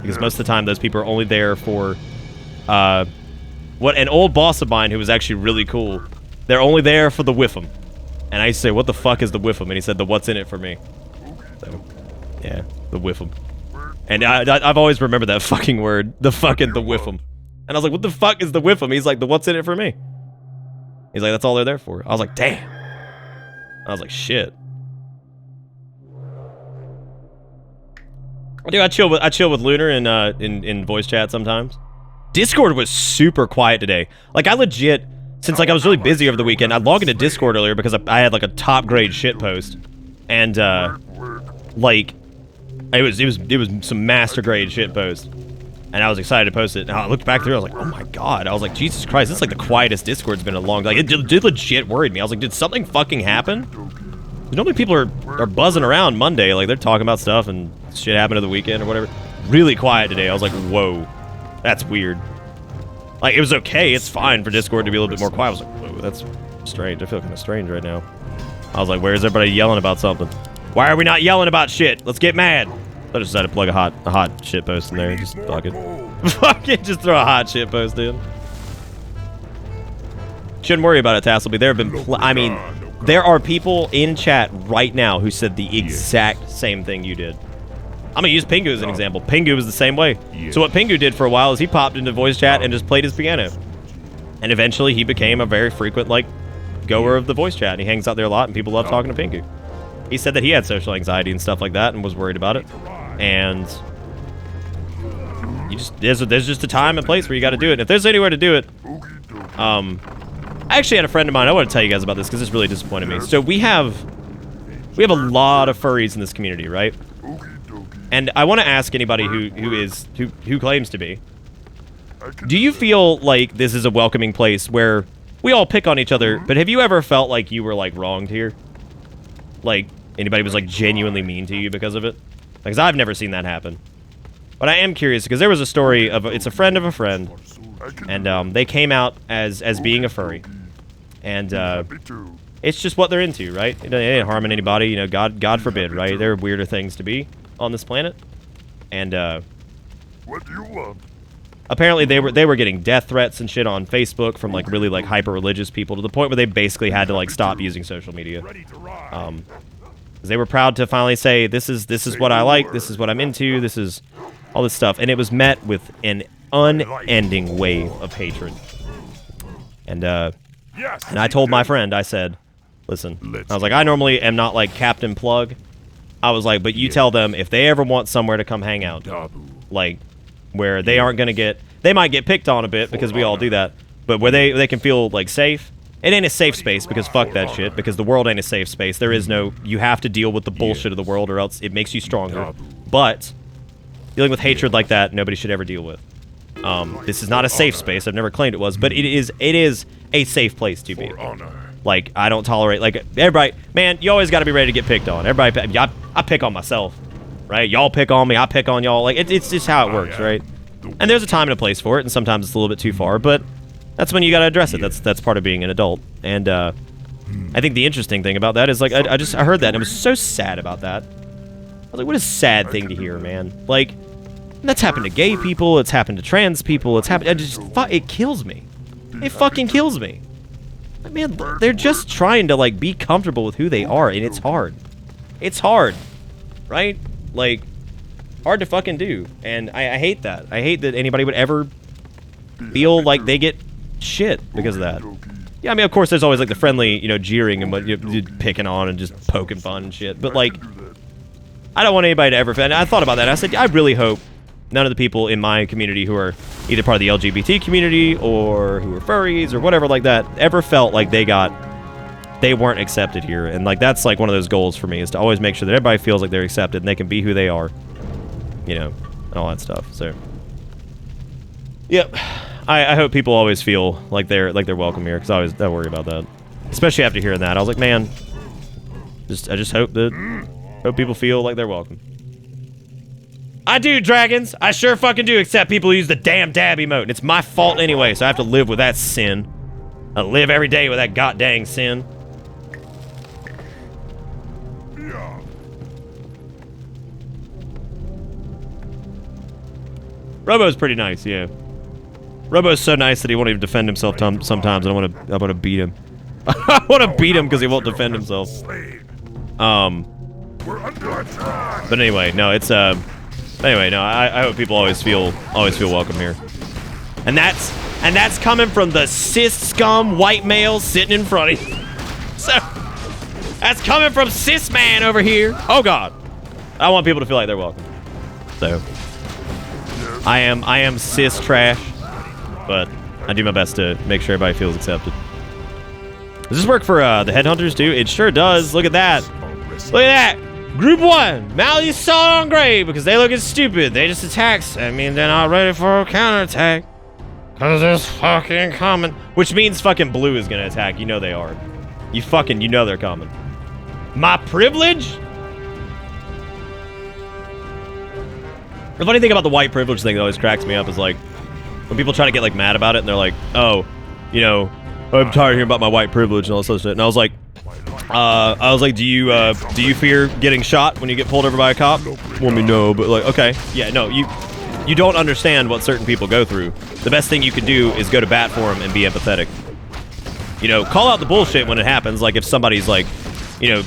Because most of the time, those people are only there for, what an old boss of mine who was actually really cool. They're only there for the whiff'em. And I used to say, what the fuck is the whiff'em? And he said, the what's in it for me. So, yeah, the whiff'em. And I've always remembered that fucking word. The whiff'em. And I was like, what the fuck is the whiff'em? He's like, the what's in it for me. He's like, that's all they're there for. I was like, damn. I was like, shit. Dude, I chill with Lunar in voice chat sometimes. Discord was super quiet today. Like, I legit, since like I was really busy over the weekend, I logged into Discord earlier because I had like a top grade shit post. And like it was some master grade shit post. And I was excited to post it. And I looked back through, I was like, oh my god. I was like, Jesus Christ, this is like the quietest Discord's been in a long time. Like, it legit worried me. I was like, did something fucking happen? Normally people are buzzing around Monday, like they're talking about stuff and shit happened to the weekend or whatever. Really quiet today. I was like, whoa, that's weird. Like, it was okay. It's fine for Discord to be a little bit more quiet. I was like, whoa, that's strange. I feel kind of strange right now. I was like, where's everybody yelling about something? Why are we not yelling about shit? Let's get mad. I just decided to plug a hot shit post in there. Just fuck it. Just throw a hot shit post in. Shouldn't worry about it, Tasselby. There have been there are people in chat right now who said the exact same thing you did. I'm gonna use Pingu as an example. Pingu was the same way. So what Pingu did for a while is he popped into voice chat and just played his piano. And eventually he became a very frequent, like, goer of the voice chat. And he hangs out there a lot and people love talking to Pingu. He said that he had social anxiety and stuff like that and was worried about it. And you just there's just a time and place where you got to do it. If there's anywhere to do it, I actually had a friend of mine. I want to tell you guys about this because this really disappointed me. So we have a lot of furries in this community, right? And I want to ask anybody who claims to be. Do you feel like this is a welcoming place where we all pick on each other? But have you ever felt like you were like wronged here? Like anybody was like genuinely mean to you because of it? Because I've never seen that happen. But I am curious because there was a story of it's a friend of a friend, and they came out as being a furry, and it's just what they're into, right? They ain't harming anybody, you know. God forbid, right? There are weirder things to be on this planet, and what do you want? apparently they were getting death threats and shit on Facebook from like really like hyper religious people to the point where they basically had to like stop using social media. They were proud to finally say this is what I like, this is what I'm into, this is all this stuff, and it was met with an unending wave of hatred. And I told my friend, I said, listen, I was like, I normally am not like Captain Plug. I was like, but you tell them if they ever want somewhere to come hang out, like where they aren't gonna get, they might get picked on a bit because we all do that, but where they can feel like safe. It ain't a safe space because fuck that shit, because the world ain't a safe space. There is no, you have to deal with the bullshit of the world or else it makes you stronger. But dealing with hatred like that, nobody should ever deal with. This is not a safe space. I've never claimed it was, but it is a safe place to be. Like, I don't tolerate, like, everybody, man, you always got to be ready to get picked on. Everybody, I pick on myself, right? Y'all pick on me, I pick on y'all. Like, it's just how it works, right? And there's a time and a place for it, and sometimes it's a little bit too far, but that's when you got to address it. That's part of being an adult. And I think the interesting thing about that is, like, I heard that, and I was so sad about that. I was like, what a sad thing to hear, man. Like, that's happened to gay people, it's happened to trans people, it's happened, it kills me. It fucking kills me. Man, they're just trying to, like, be comfortable with who they are, and it's hard. It's hard, right? Like, hard to fucking do, and I hate that. I hate that anybody would ever feel like they get shit because of that. Yeah, I mean, of course, there's always, like, the friendly, you know, jeering and what you're picking on and just poking fun and shit, but, like, I don't want anybody to ever, and I thought about that. I said, I really hope none of the people in my community who are either part of the LGBT community or who are furries or whatever like that ever felt like they weren't accepted here. And like that's like one of those goals for me, is to always make sure that everybody feels like they're accepted and they can be who they are, you know, and all that stuff. So yep, I hope people always feel like they're welcome here, because I worry about that, especially after hearing that. I was like, man, I just hope people feel like they're welcome. I do, dragons. I sure fucking do, except people who use the damn dab emote. And it's my fault anyway, so I have to live with that sin. I live every day with that goddamn sin. Robo's pretty nice, yeah. Robo's so nice that he won't even defend himself sometimes, and I want to beat him. I want to beat him because he won't defend himself. But anyway, no, it's anyway, no, I hope people always feel welcome here. And that's coming from the cis scum white male sitting in front of you. So that's coming from cis man over here. Oh god. I want people to feel like they're welcome. So I am cis trash, but I do my best to make sure everybody feels accepted. Does this work for the headhunters too? It sure does. Look at that. Look at that. Group 1, Malleus Solid on Gray, because they looking stupid. They just attacks. I mean, they're not ready for a counterattack. Because it's fucking coming. Which means fucking blue is gonna attack. You know they are. You know they're coming. My privilege? The funny thing about the white privilege thing that always cracks me up is, like, when people try to get, like, mad about it, and they're like, oh, you know, I'm tired of hearing about my white privilege and all this other shit. And I was like, do you fear getting shot when you get pulled over by a cop? Well, I mean, no, but like, okay, yeah, no, you don't understand what certain people go through. The best thing you can do is go to bat for them and be empathetic. You know, call out the bullshit when it happens. Like if somebody's like, you know,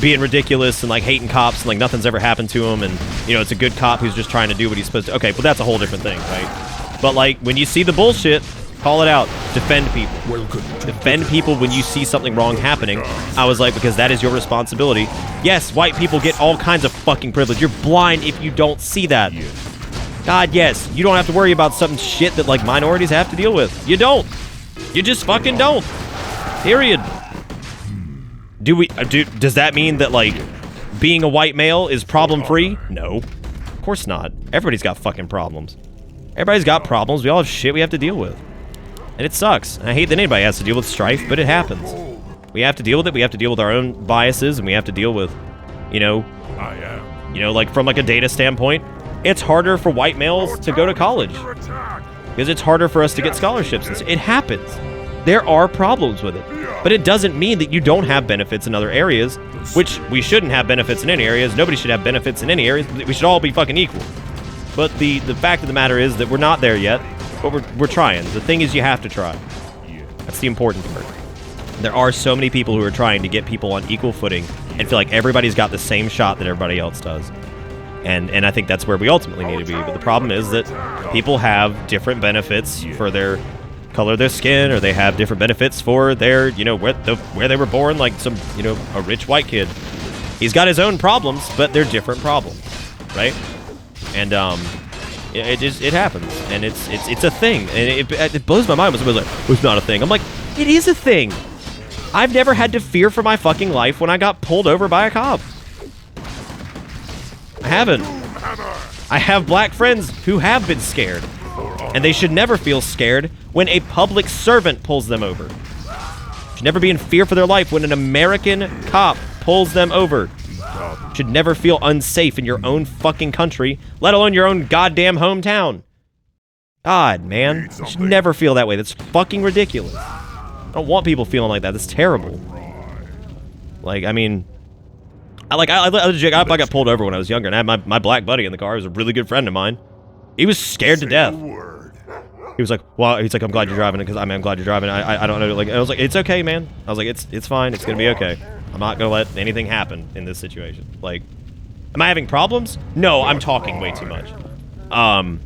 being ridiculous and like hating cops and like nothing's ever happened to him, and you know it's a good cop who's just trying to do what he's supposed to. Okay, well that's a whole different thing, right? But like when you see the bullshit, call it out. Defend people. Defend people when you see something wrong happening. I was like, because that is your responsibility. Yes, white people get all kinds of fucking privilege. You're blind if you don't see that. God, yes. You don't have to worry about some shit that, like, minorities have to deal with. You don't. You just fucking don't. Period. Does that mean that, like, being a white male is problem-free? No. Of course not. Everybody's got fucking problems. Everybody's got problems. We all have shit we have to deal with. And it sucks. I hate that anybody has to deal with strife, but it happens. We have to deal with it. We have to deal with our own biases, and we have to deal with, you know, like from like a data standpoint, it's harder for white males to go to college because it's harder for us to get scholarships. It happens. There are problems with it, but it doesn't mean that you don't have benefits in other areas, which we shouldn't have benefits in any areas. Nobody should have benefits in any areas. We should all be fucking equal. But the fact of the matter is that we're not there yet, but we're trying. The thing is, you have to try. That's the important part. There are so many people who are trying to get people on equal footing and feel like everybody's got the same shot that everybody else does. And I think that's where we ultimately need to be. But the problem is that people have different benefits for their color of their skin, or they have different benefits for their, you know, where they were born, like some, you know, a rich white kid. He's got his own problems, but they're different problems, right? And it happens, and it's a thing, and it blows my mind when somebody's like, "Oh, it's not a thing." I'm like, it is a thing. I've never had to fear for my fucking life when I got pulled over by a cop. I haven't. I have black friends who have been scared, and they should never feel scared when a public servant pulls them over. Should never be in fear for their life when an American cop pulls them over. Should never feel unsafe in your own fucking country, let alone your own goddamn hometown. God, man. You should never feel that way. That's fucking ridiculous. I don't want people feeling like that. That's terrible. Like, I mean, I got pulled over when I was younger, and I had my black buddy in the car. He was a really good friend of mine. He was scared to death. He was like, "Well," he's like, "I'm glad you're driving it, because I'm glad you're driving it. I don't know." Like, I was like, "It's okay, man." I was like, "It's fine. It's gonna be okay. I'm not gonna let anything happen in this situation." Like, am I having problems? No, I'm talking way too much. And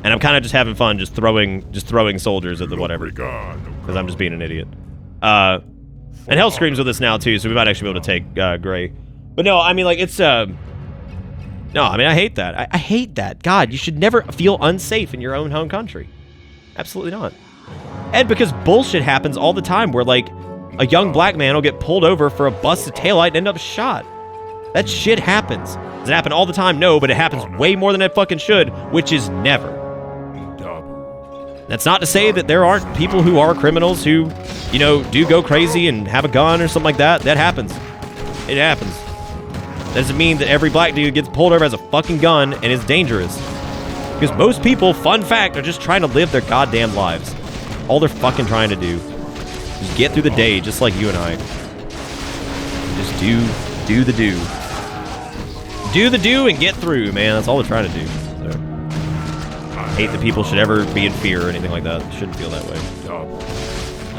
I'm kind of just having fun, just throwing soldiers at the whatever, because I'm just being an idiot. And Hellscream's with us now too, so we might actually be able to take Gray. But no, I mean, like, it's no, I mean, I hate that. I hate that. God, you should never feel unsafe in your own home country. Absolutely not. And because bullshit happens all the time, where like a young black man will get pulled over for a busted taillight and end up shot. That shit happens. Does it happen all the time? No, but it happens way more than it fucking should, which is never. That's not to say that there aren't people who are criminals who, you know, do go crazy and have a gun or something like that. That happens. It happens. That doesn't mean that every black dude gets pulled over has a fucking gun and is dangerous. Because most people, fun fact, are just trying to live their goddamn lives. All they're fucking trying to do is get through the day, just like you and I. Just do the do. Do the do and get through, man. That's all they're trying to do. So, I hate that people should ever be in fear or anything like that. Shouldn't feel that way.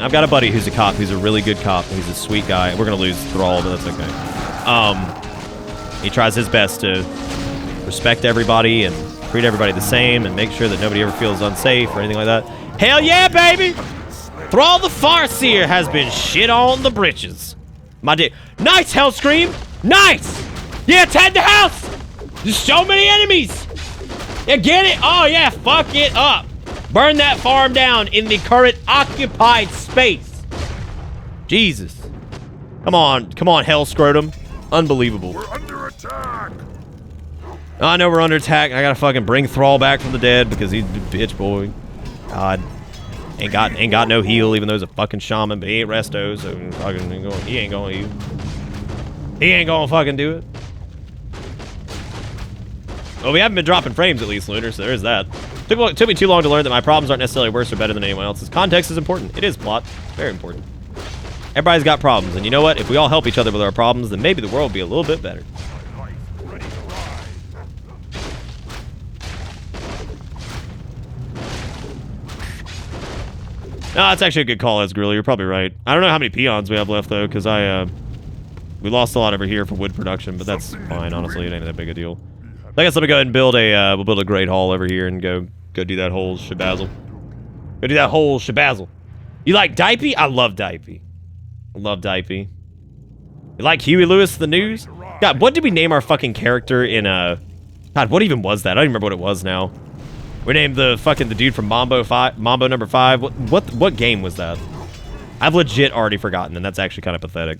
I've got a buddy who's a cop, who's a really good cop. He's a sweet guy. We're gonna lose Thrall, but that's okay. He tries his best to respect everybody and treat everybody the same and make sure that nobody ever feels unsafe or anything like that. Hell yeah, baby! Thrall the Farseer has been shit on the britches. My dick. Nice, Hellscream! Nice! Yeah, attack the house! There's so many enemies! Yeah, get it? Oh yeah, fuck it up. Burn that farm down in the current occupied space. Jesus. Come on, Hellscrotum. Unbelievable. We're under attack. I know we're under attack. I gotta fucking bring Thrall back from the dead because he's a bitch boy. God. Ain't got no heal, even though he's a fucking shaman, but he ain't resto, so he ain't gonna heal. He ain't gonna fucking do it. Well, we haven't been dropping frames at least, Lunar, so there's that. Took me too long to learn that my problems aren't necessarily worse or better than anyone else's. Context is important. It is plot. Very important. Everybody's got problems, and you know what? If we all help each other with our problems, then maybe the world will be a little bit better. No, that's actually a good call, Esgrill. You're probably right. I don't know how many peons we have left, though, because we lost a lot over here for wood production, but that's fine, honestly. It ain't that big a deal. I guess let me go ahead and build a, we'll build a great hall over here and go do that whole shabazzle. Go do that whole shabazzle. You like Dipey? I love Dipey. I love Dipey. You like Huey Lewis the News? God, what did we name our fucking character in, God, what even was that? I don't even remember what it was now. We named the dude from Mambo number 5. What game was that? I've legit already forgotten, and that's actually kind of pathetic.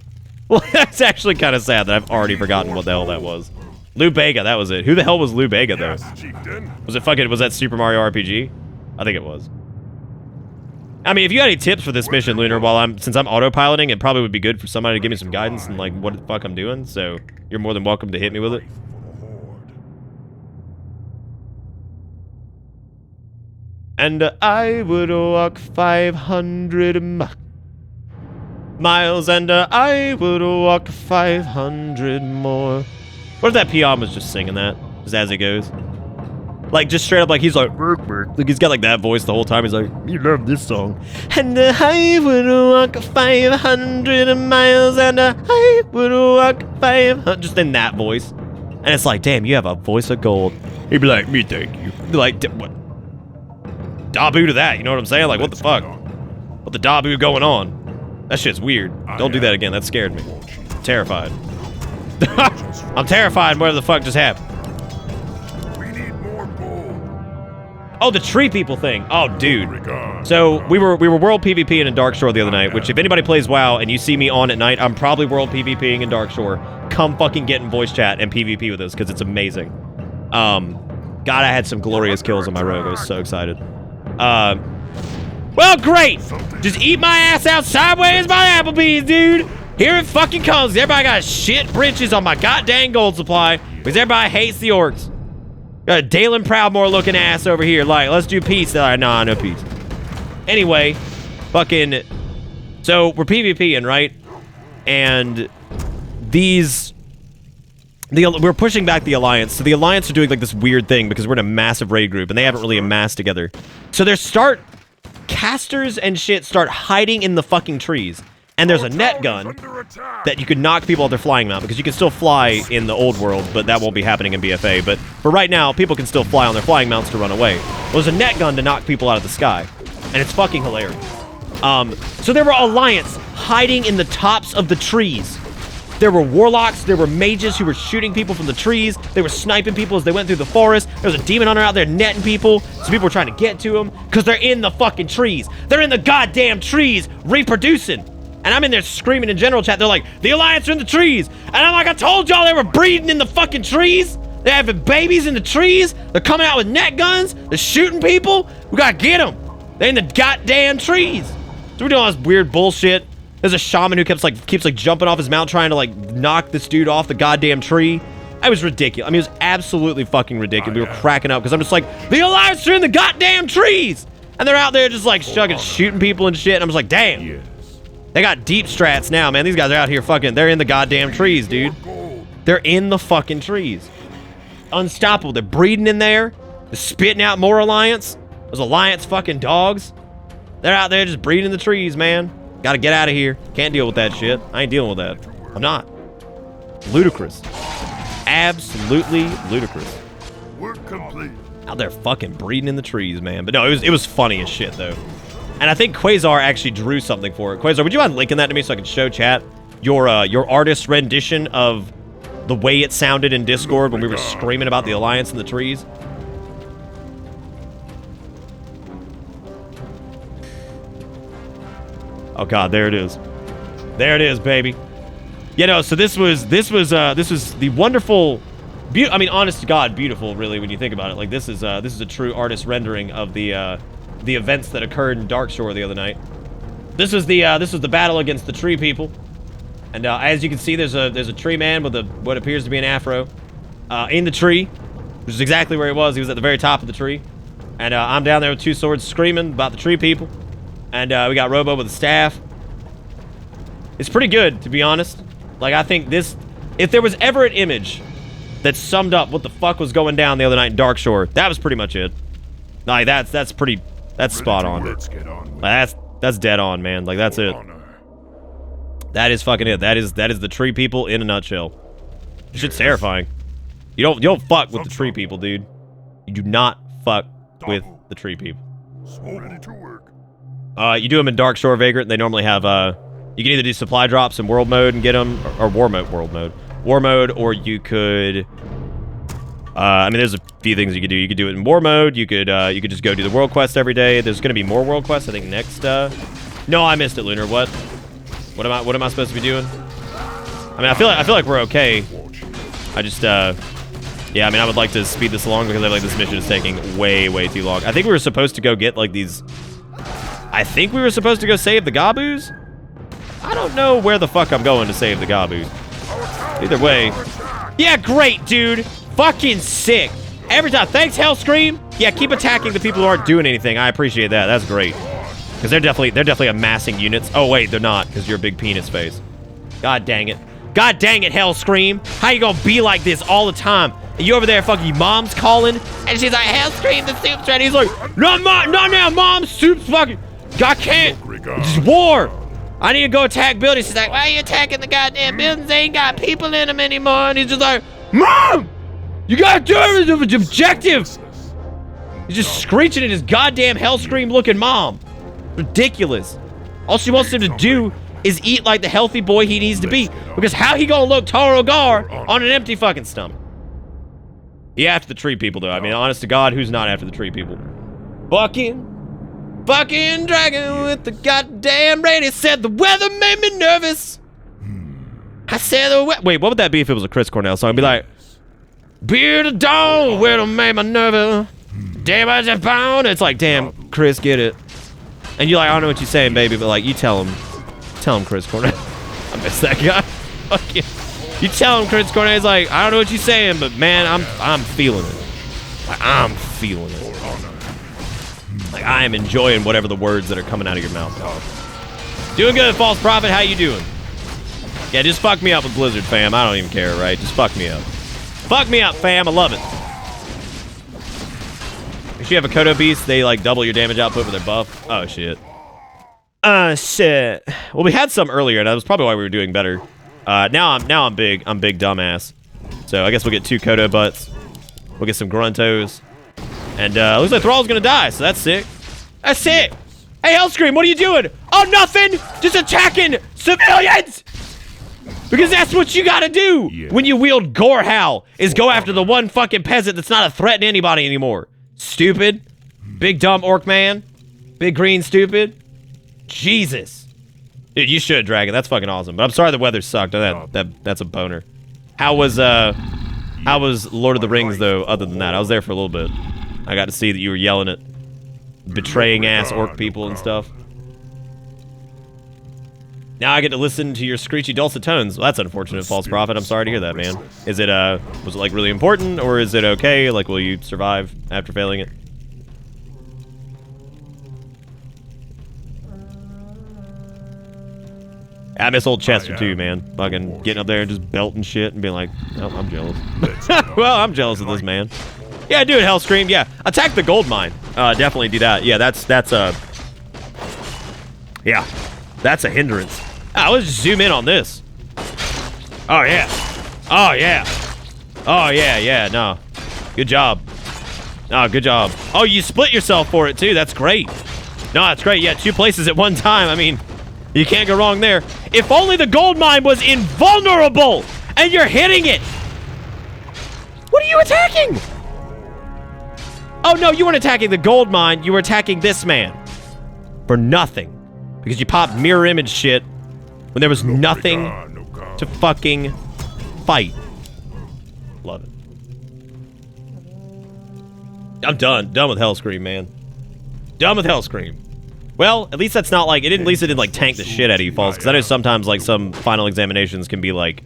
Well, that's actually kind of sad that I've already forgotten what the hell that was. Lou Bega, that was it. Who the hell was Lou Bega, though? Was that Super Mario RPG? I think it was. I mean, if you got any tips for this mission, Lunar, since I'm autopiloting, it probably would be good for somebody to give me some guidance and, like, what the fuck I'm doing, so you're more than welcome to hit me with it. And I would walk 500 miles, and I would walk 500 more. What if that peon was just singing that, just as it goes? Like, just straight up, like, he's like, he's got like that voice the whole time. He's like, you love this song. And I would walk 500 miles, and I would walk 500, just in that voice. And it's like, damn, you have a voice of gold. He'd be like, me thank you. Be like, what? Dabu to that, you know what I'm saying? Like, what the fuck? What the Dabu going on? That shit's weird. Don't do that again. That scared me. I'm terrified. I'm terrified. What the fuck just happened? We need more gold. Oh, the tree people thing. Oh, dude. So we were world PvPing in Dark Shore the other night, which if anybody plays WoW and you see me on at night, I'm probably world PvPing in Dark Shore. Come fucking get in voice chat and PvP with us because it's amazing. God, I had some glorious kills on my rogue. I was so excited. Well, great. Just eat my ass out sideways by Applebee's, dude. Here it fucking comes. Everybody got shit britches on my goddamn gold supply because everybody hates the orcs. Got a Dalen Proudmore looking ass over here. Like, let's do peace. Nah, no peace. Anyway, fucking. So we're PvPing, right? And we're pushing back the Alliance. So the Alliance are doing like this weird thing because we're in a massive raid group and they haven't really amassed together. So casters and shit start hiding in the fucking trees. And there's a net gun that you could knock people off their flying mount because you can still fly in the old world, but that won't be happening in BFA. But for right now, people can still fly on their flying mounts to run away. Well, there's a net gun to knock people out of the sky. And it's fucking hilarious. So there were Alliance hiding in the tops of the trees. There were warlocks, there were mages who were shooting people from the trees. They were sniping people as they went through the forest. There was a demon hunter out there netting people. So people were trying to get to them because they're in the fucking trees. They're in the goddamn trees reproducing. And I'm in there screaming in general chat. They're like, the Alliance are in the trees. And I'm like, I told y'all they were breeding in the fucking trees. They're having babies in the trees. They're coming out with net guns. They're shooting people. We gotta get them. They're in the goddamn trees. So we're doing all this weird bullshit. There's a shaman who keeps like jumping off his mount trying to like knock this dude off the goddamn tree. It was ridiculous. I mean, it was absolutely fucking ridiculous. We were cracking up because I'm just like, the Alliance are in the goddamn trees. And they're out there just like shooting people and shit. And I'm just like, damn. Yes. They got deep strats now, man. These guys are out here fucking, they're in the goddamn trees, dude. They're in the fucking trees. Unstoppable. They're breeding in there. They're spitting out more Alliance. Those Alliance fucking dogs. They're out there just breeding in the trees, man. Gotta get out of here. Can't deal with that shit. I ain't dealing with that. I'm not. Ludicrous. Absolutely ludicrous. Work complete. Out there fucking breeding in the trees, man. But no, it was funny as shit, though. And I think Quasar actually drew something for it. Quasar, would you mind linking that to me so I can show chat your artist rendition of the way it sounded in Discord when we were screaming about the Alliance in the trees? Oh god, there it is. There it is, baby. You know, so this was the wonderful, I mean, honest to God, beautiful, really, when you think about it. Like this is a true artist rendering of the events that occurred in Dark Shore the other night. This was the battle against the tree people, and as you can see, there's a tree man with what appears to be an afro in the tree, which is exactly where he was. He was at the very top of the tree, and I'm down there with two swords screaming about the tree people. And we got Robo with a staff. It's pretty good, to be honest. Like, I think this... If there was ever an image that summed up what the fuck was going down the other night in Dark Shore, that was pretty much it. Like, that's spot on. Let's get on. That's dead on, man. Like, that's it. That is fucking it. That is the tree people in a nutshell. This shit's terrifying. You don't fuck with the tree people, dude. You do not fuck with the tree people. Ready to work. You do them in Dark Shore Vagrant. They normally have, you can either do supply drops in world mode and get them, or war mode, or you could, I mean, there's a few things you could do. You could do it in war mode. You could just go do the world quest every day. There's going to be more world quests, I think, next, no, I missed it, Lunar. What am I supposed to be doing? I mean, I feel like we're okay. I just, yeah, I mean, I would like to speed this along because I feel like this mission is taking way, way too long. I think we were supposed to go get, like, these... I think we were supposed to go save the Gabus? I don't know where the fuck I'm going to save the Gabus. Either way. Yeah, great, dude. Fucking sick. Every time. Thanks, Hellscream. Yeah, keep attacking the people who aren't doing anything. I appreciate that. That's great. Because they're definitely amassing units. Oh, wait, they're not, because you're a big penis face. God dang it. God dang it, Hellscream. How you gonna be like this all the time? And you over there, fucking your mom's calling. And she's like, Hellscream, the soup's ready. He's like, not now, mom. Soup's fucking, I can't. It's war. I need to go attack buildings. She's like, why are you attacking the goddamn buildings? They ain't got people in them anymore. And he's just like, Mom, you gotta do it. It's objective. He's just screeching at his goddamn Hellscream looking mom. Ridiculous. All she wants him to do is eat like the healthy boy he needs to be. Because how he gonna look Toro Gar on an empty fucking stomach? He after the tree people though. I mean, honest to God, who's not after the tree people? Fucking dragon with the goddamn radio said the weather made me nervous. I said wait, what would that be if it was a Chris Cornell song? It'd be like, Beard of dawn, weather made me nervous. Damn, I just bound. It's like, damn, Chris, get it. And you're like, I don't know what you're saying, baby, but like, you tell him, Chris Cornell. I miss that guy. Fuck yeah. You tell him, Chris Cornell. He's like, I don't know what you're saying, but man, I'm feeling it. Like, I'm feeling it. Like, I am enjoying whatever the words that are coming out of your mouth are. Doing good, False Prophet. How you doing? Yeah, just fuck me up with Blizzard, fam. I don't even care, right? Just fuck me up. Fuck me up, fam. I love it. If you have a Kodo Beast, they like double your damage output with their buff. Oh shit. Shit. Well, we had some earlier, and that was probably why we were doing better. Now I'm big dumbass. So I guess we'll get 2 Kodo butts. We'll get some Gruntos. And looks like Thrall's gonna die, so that's sick. That's it. Hey, Hellscream, what are you doing? Oh, nothing. Just attacking civilians. Because that's what you gotta do when you wield Gorehowl, is go after the one fucking peasant that's not a threat to anybody anymore. Stupid. Big dumb orc man. Big green stupid. Jesus. Dude, you should, Dragon. That's fucking awesome. But I'm sorry the weather sucked. That's a boner. How was Lord of the Rings, though, other than that? I was there for a little bit. I got to see that you were yelling at betraying-ass orc people and stuff. Now I get to listen to your screechy dulcet tones. Well, that's unfortunate, False Prophet. I'm sorry to hear that, man. Is it, was it, like, really important, or is it okay? Like, will you survive after failing it? I miss old Chester, too, man. Fucking getting up there and just belting shit and being like, oh, I'm jealous. Well, I'm jealous of this man. Yeah, do it, Hellscream. Yeah, attack the gold mine. Definitely do that. Yeah, that's a hindrance. Let's just zoom in on this. Oh, yeah. Oh, yeah. Oh, yeah, no. Good job. Oh, good job. Oh, you split yourself for it, too. That's great. No, that's great. Yeah, 2 places at one time. I mean, you can't go wrong there. If only the gold mine was invulnerable and you're hitting it. What are you attacking? Oh, no, you weren't attacking the gold mine. You were attacking this man. For nothing. Because you popped mirror image shit when there was nothing to fucking fight. Love it. I'm done. Done with Hellscream, man. Done with Hellscream. Well, at least that's not like, at least it didn't like tank the shit out of you, False. Because I know sometimes like some final examinations can be like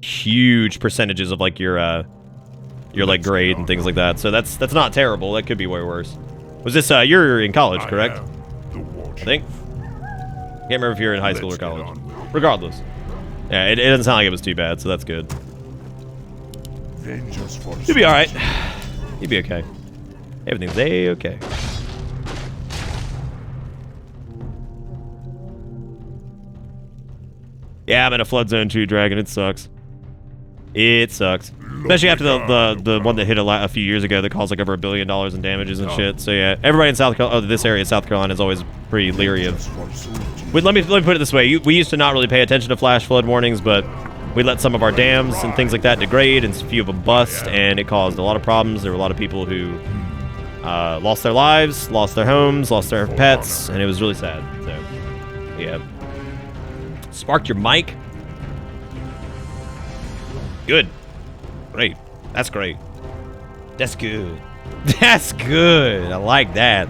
huge percentages of like your like grade and things like that. So that's not terrible. That could be way worse. Was this, you're in college, correct? I think. Can't remember if you're in high school or college. Regardless. Yeah, it doesn't sound like it was too bad, so that's good. You'll be alright. You'll be okay. Everything's A-okay. Yeah, I'm in a flood zone too, Dragon. It sucks. It sucks. Especially after the one that hit a few years ago that caused like over $1 billion in damages and shit. So yeah, everybody in this area of South Carolina is always pretty leery of. Let me put it this way: we used to not really pay attention to flash flood warnings, but we let some of our dams and things like that degrade, and a few of them bust, and it caused a lot of problems. There were a lot of people who lost their lives, lost their homes, lost their pets, and it was really sad. So yeah, sparked your mic. Good. Great. That's great. That's good. That's good. I like that.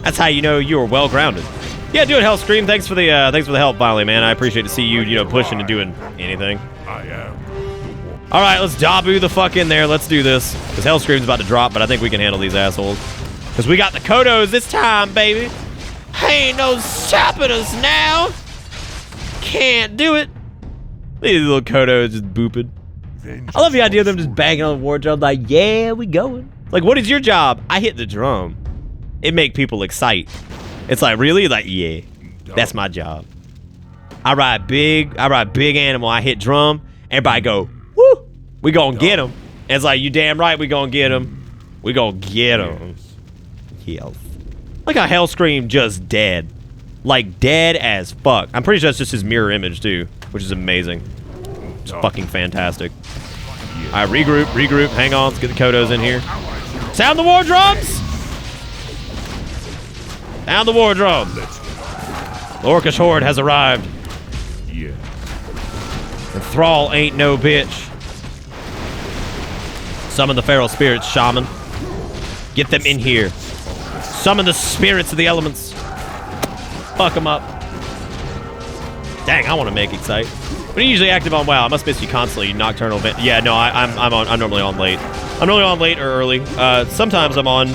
That's how you know you are well grounded. Yeah, do it, Hellscream. Thanks for the help, finally, man. I appreciate to see you, pushing and doing anything. I am. All right, let's Dabu the fuck in there. Let's do this. Because Hellscream's about to drop, but I think we can handle these assholes. Because we got the Kodos this time, baby. Ain't no stopping us now. Can't do it. These little Kodos just booping. I love the idea of them just banging on the war drum like, yeah, we going. Like, what is your job? I hit the drum. It make people excite. It's like, really? Like, yeah, that's my job. I ride big animal. I hit drum. Everybody go, woo, we gonna get him. And it's like, you damn right we gonna get him. We gonna get him. Yes. Look how Hellscream just dead. Like, dead as fuck. I'm pretty sure that's just his mirror image, too, which is amazing. It's fucking fantastic. All right, regroup. Hang on, let's get the Kodos in here. Sound the war drums! Sound the war drum. The Orcish horde has arrived. Yeah. And Thrall ain't no bitch. Summon the feral spirits, shaman. Get them in here. Summon the spirits of the elements. Fuck them up. Dang, I want to make Excite. When you're usually active on WoW, I must miss you constantly. Nocturnal event. Yeah, no, I'm normally on late. I'm normally on late or early. Sometimes I'm on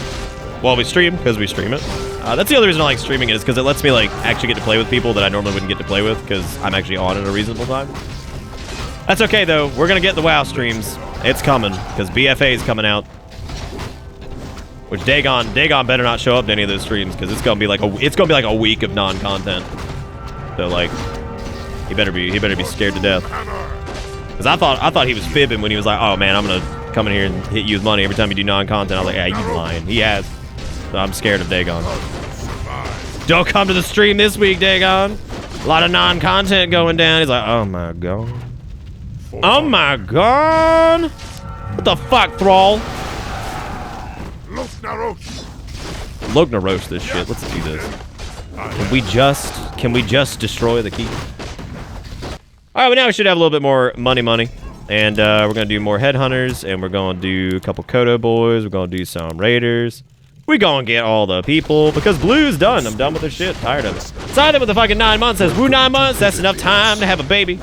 while we stream, because we stream it. That's the other reason I like streaming it, is because it lets me like actually get to play with people that I normally wouldn't get to play with, because I'm actually on at a reasonable time. That's okay though. We're gonna get the WoW streams. It's coming, because BFA is coming out. Which Dagon better not show up to any of those streams, because it's gonna be like a week of non-content. So like, he better be scared to death. Because I thought he was fibbing when he was like, oh man, I'm gonna come in here and hit you with money every time you do non-content. I was like, yeah, you lying. He has. So I'm scared of Dagon. Don't come to the stream this week, Dagon. A lot of non-content going down. He's like, oh my god. Oh my god. What the fuck, Thrall? Logna roast this shit. Let's do this. Can we just destroy the key? Alright, well now we should have a little bit more money. And we're gonna do more headhunters, and we're gonna do a couple Kodo boys, we're gonna do some raiders. We gonna get all the people, because blue's done. I'm done with this shit. Tired of it. Signed up with the fucking 9 months. Says, woo, 9 months? That's enough time to have a baby.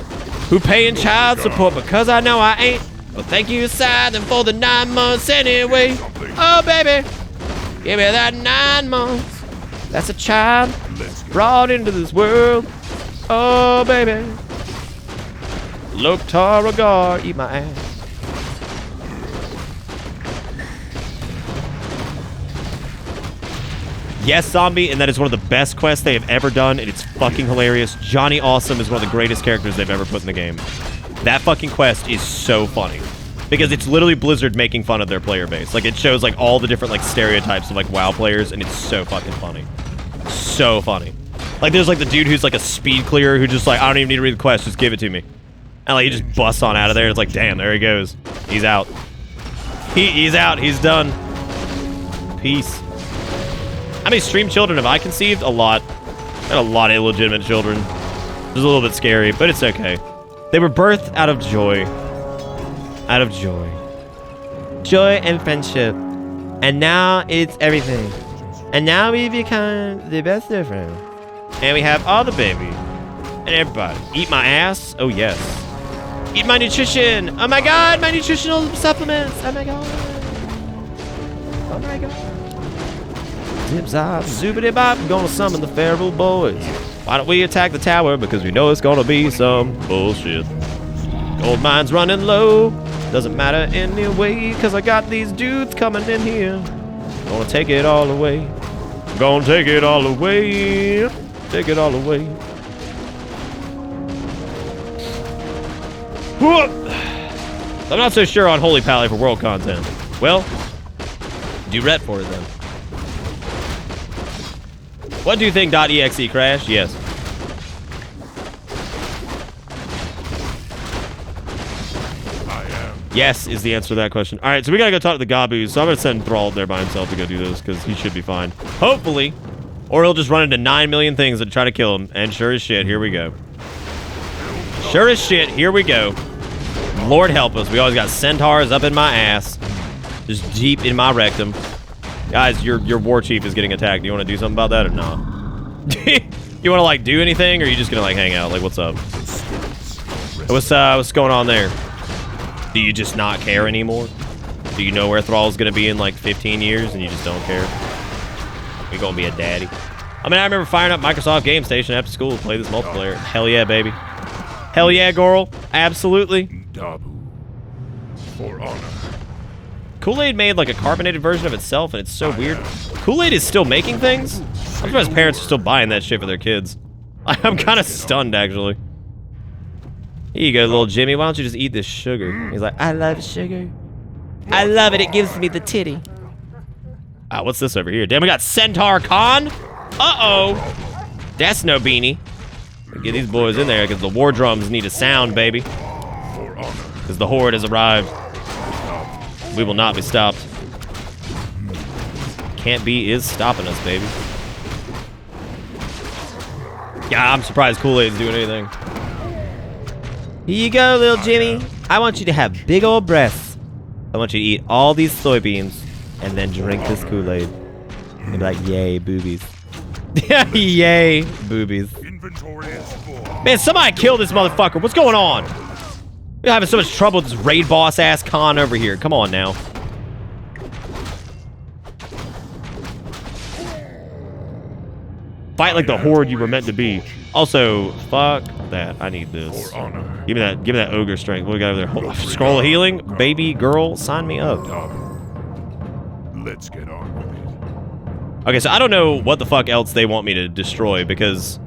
Who paying child support because I know I ain't. But thank you, Scythe, for the 9 months anyway. Oh, baby. Give me that 9 months. That's a child brought into this world. Oh, baby. Loktar Ragar, eat my ass. Yes, zombie, and that is one of the best quests they have ever done, and it's fucking hilarious. Johnny Awesome is one of the greatest characters they've ever put in the game. That fucking quest is so funny. Because it's literally Blizzard making fun of their player base. Like, it shows, like, all the different, like, stereotypes of, like, WoW players, and it's so fucking funny. So funny. Like, there's, like, the dude who's, like, a speed clearer who just, like, I don't even need to read the quest, just give it to me. And, like, he just busts on out of there, and it's like, damn, there he goes. He's out. He's out. He's done. Peace. How many stream children have I conceived? A lot. I had a lot of illegitimate children. It was a little bit scary, but it's okay. They were birthed out of joy. Out of joy. Joy and friendship. And now it's everything. And now we become the best of friends. And we have all the babies. And everybody. Eat my ass? Oh, yes. Eat my nutrition. Oh, my God. My nutritional supplements. Oh, my God. Oh, my God. Zip-zop, zoobity-bop, gonna summon the feral boys. Why don't we attack the tower? Because we know it's gonna be some bullshit. Gold mine's running low. Doesn't matter anyway, cause I got these dudes coming in here. Gonna take it all away. Gonna take it all away. Take it all away. I'm not so sure on Holy Pally for world content. Well, do ret for it then. What do you think? .exe crash? Yes. Yes is the answer to that question. All right, so we gotta go talk to the Gabus. So I'm gonna send Thrall there by himself to go do this because he should be fine. Hopefully, or he'll just run into 9 million things that try to kill him. And sure as shit, here we go. Sure as shit, here we go. Lord help us. We always got centaurs up in my ass, just deep in my rectum. Guys, your war chief is getting attacked. Do you want to do something about that or not? You want to like do anything, or are you just gonna like hang out? Like, what's up? What's going on there? Do you just not care anymore? Do you know where Thrall's gonna be in like 15 years, and you just don't care? You're gonna be a daddy. I mean, I remember firing up Microsoft Game Station after school to play this multiplayer. Hell yeah, baby. Hell yeah, Goral. Absolutely. For honor. Kool-Aid made like a carbonated version of itself, and it's so weird. Kool-Aid is still making things? I'm surprised parents are still buying that shit for their kids. I'm kind of stunned, actually. Here you go, little Jimmy. Why don't you just eat this sugar? He's like, I love sugar. I love it. It gives me the titty. Ah, what's this over here? Damn, we got Centaur Khan. Uh-oh. That's no beanie. Get these boys in there, because the war drums need a sound, baby. Because the horde has arrived. We will not be stopped. Can't be is stopping us, baby. Yeah, I'm surprised Kool-Aid's doing anything. Here you go, little Jimmy. I want you to have big old breasts. I want you to eat all these soybeans and then drink this Kool-Aid. And be like, yay, boobies. Yay, boobies. Inventory is full. Man, somebody kill this motherfucker. What's going on? We're having so much trouble with this raid boss ass Khan over here. Come on now. Fight like the horde you were meant to be. Also, fuck that. I need this. Give me that ogre strength. What we got over there? Scroll of healing, baby girl, sign me up. Let's get on with it. Okay, so I don't know what the fuck else they want me to destroy, because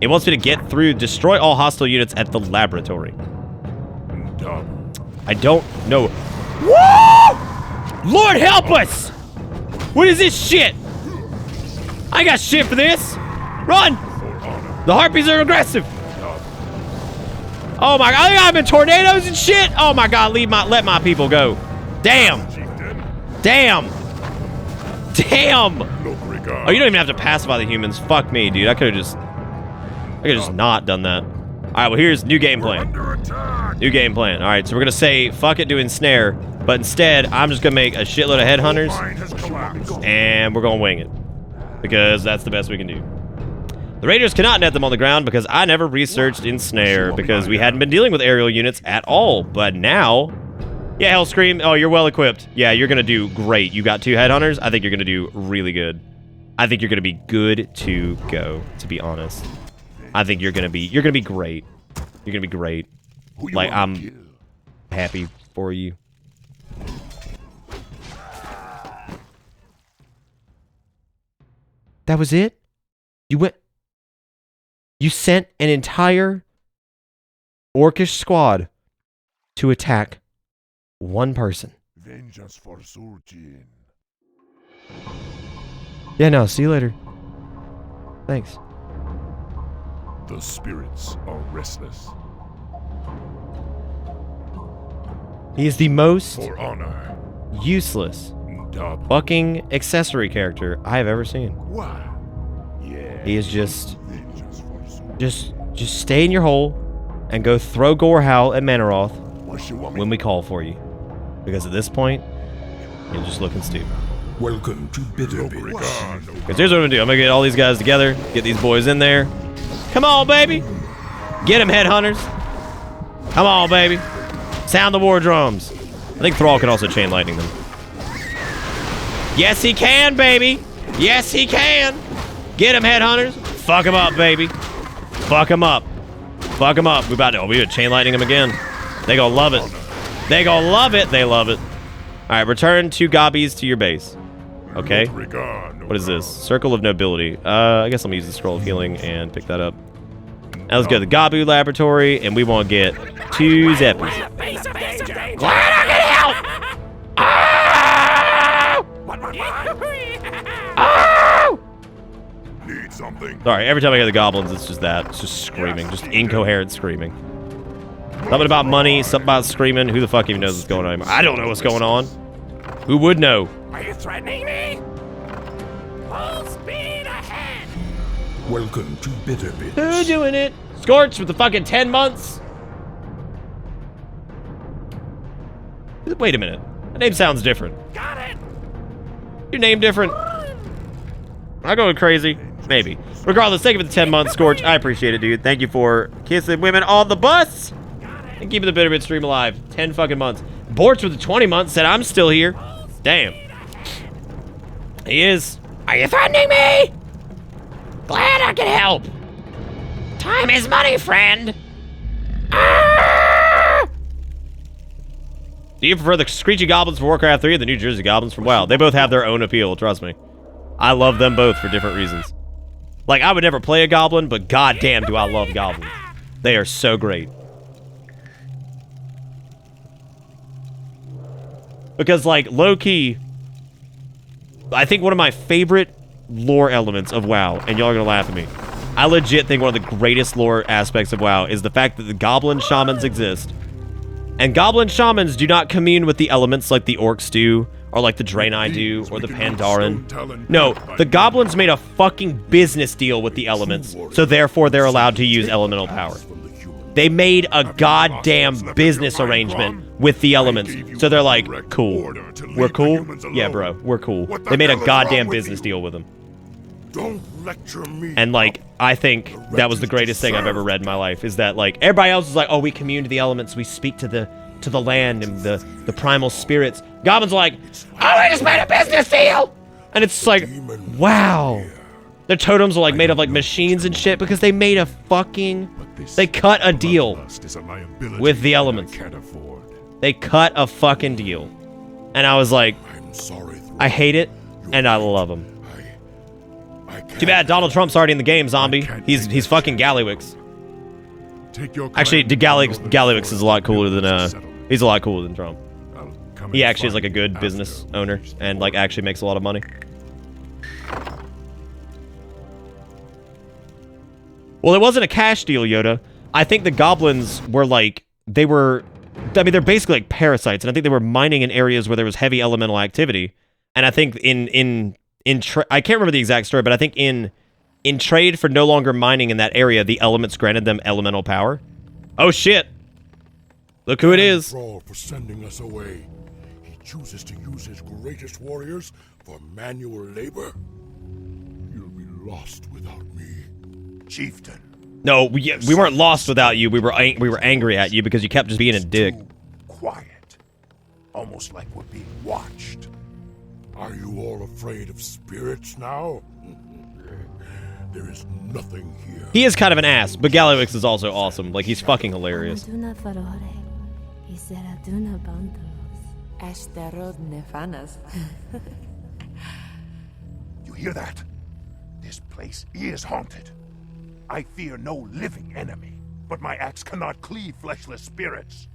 it wants me to get through, destroy all hostile units at the laboratory. I don't know. Woo! Lord help us! What is this shit? I got shit for this. Run! The harpies are aggressive. Oh my god, I'm in tornadoes and shit. Oh my god, let my people go. Damn. Damn. Damn. Oh, you don't even have to pacify the humans. Fuck me, dude. I could have just not done that. All right, well, here's new game plan. New game plan. All right, so we're gonna say fuck it doing snare, but instead I'm just gonna make a shitload of headhunters, and we're gonna wing it because that's the best we can do. The raiders cannot net them on the ground because I never researched in snare because we hadn't been dealing with aerial units at all. But now, yeah, Hellscream. Oh, you're well equipped. Yeah, you're gonna do great. You got 2 headhunters. I think you're gonna do really good. I think you're gonna be good to go. To be honest, I think you're gonna be great. You're gonna be great. Like, I'm happy for you. That was it? You sent an entire orcish squad to attack one person. Vengeance for Surgeon. Yeah, no, see you later. Thanks. The spirits are restless. He is the most For honor. useless Double. fucking accessory character I have ever seen. Why? Yeah. He is just Vengeance for Surgeon. stay in your hole and go throw Gorehowl at Manaroth What you want me? when we call for you. Because at this point, you're just looking stupid. Welcome to Bitterbit. Because here's what I'm gonna do. I'm gonna get all these guys together, get these boys in there. Come on, baby. Get them, headhunters. Come on, baby. Sound the war drums. I think Thrall can also chain lightning them. Yes, he can, baby. Yes, he can. Get him, headhunters. Fuck him up, baby. Fuck him up. Fuck him up. We about to chain lightning him again. They gonna love it. They gonna love it. They love it. All right, return 2 gobbies to your base. Okay. What is this? Circle of Nobility. I guess I'm gonna use the Scroll of Healing and pick that up. Now let's go to the Gabu Laboratory, and we want to get 2 Zeppies. Glad I can help! Oh! Need something. Sorry, every time I get the goblins, it's just that. It's just screaming. Just incoherent screaming. Something about money, something about screaming. Who the fuck even knows what's going on anymore? I don't know what's going on. Who would know? Are you threatening me? Full speed ahead! Welcome to Bitterbit. Who's doing it? Scorch with the fucking 10 months? Wait a minute. That name sounds different. Got it! Your name different? Am I going crazy? Maybe. Regardless, thank you for the 10 months, Scorch. I appreciate it, dude. Thank you for kissing women on the bus and keeping the Bitterbit stream alive. 10 fucking months. Borch with the 20 months said I'm still here. Damn. He is. Are you threatening me? Glad I can help. Time is money, friend. Ah! Do you prefer the Screechy Goblins from Warcraft 3 or the New Jersey Goblins from WoW? They both have their own appeal, trust me. I love them both for different reasons. Like, I would never play a Goblin, but goddamn do I love Goblins. They are so great. Because, like, low-key, I think one of my favorite lore elements of WoW, and y'all are gonna laugh at me, I legit think one of the greatest lore aspects of WoW is the fact that the Goblin Shamans exist. And Goblin Shamans do not commune with the elements like the Orcs do, or like the Draenei do, or the Pandaren. No, the Goblins made a fucking business deal with the elements, so therefore they're allowed to use elemental power. They made a goddamn business arrangement with the elements, so they're like, cool. We're cool? Yeah, bro, we're cool. They made a goddamn business deal with them. Don't lecture me. And, like, I think that was the greatest thing I've ever read in my life, is that, like, everybody else is like, oh, we commune to the elements, we speak to the land and the primal spirits. Goblins are like, oh, we just made a business deal! And it's like, wow. Their totems are, like, made of, like, machines and shit because they made a fucking... They cut a deal with the elements. They cut a fucking deal. And I was like, I hate it, and I love them. Too bad Donald Trump's already in the game, zombie. He's fucking Gallywix. Actually, Gallywix is a lot cooler than he's a lot cooler than Trump. He actually is like a good business owner and like actually makes a lot of money. Well, it wasn't a cash deal, Yoda. I think the goblins were like they're basically like parasites, and I think they were mining in areas where there was heavy elemental activity. And I think I can't remember the exact story, but I think in trade for no longer mining in that area, the elements granted them elemental power. Oh shit! Look who it is. For sending us away. He chooses to use his greatest warriors for manual labor. You'll be lost without me, chieftain. No, we weren't lost without you. We were angry at you because you kept just being a dick. Quiet, almost like we're being watched. Are you all afraid of spirits now? There is nothing here. He is kind of an ass, but Gallywix is also awesome. Like, he's fucking hilarious. You hear that? This place is haunted. I fear no living enemy, but my axe cannot cleave fleshless spirits.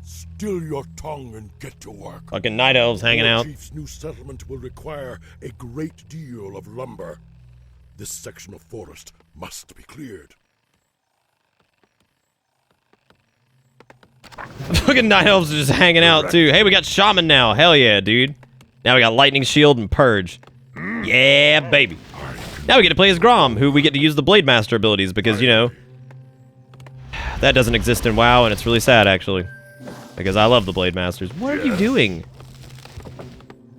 Still your tongue and get to work. Fucking night elves hanging out. Chief's new settlement will require a great deal of lumber. This section of forest must be cleared. Fucking night elves are just hanging out too. Hey, we got shaman now. Hell yeah, dude. Now we got lightning shield and purge. Yeah, baby. Now we get to play as Grom, who we get to use the Blade Master abilities because, you know, that doesn't exist in WoW, and it's really sad, actually. Because I love the Blade Masters. What are you doing?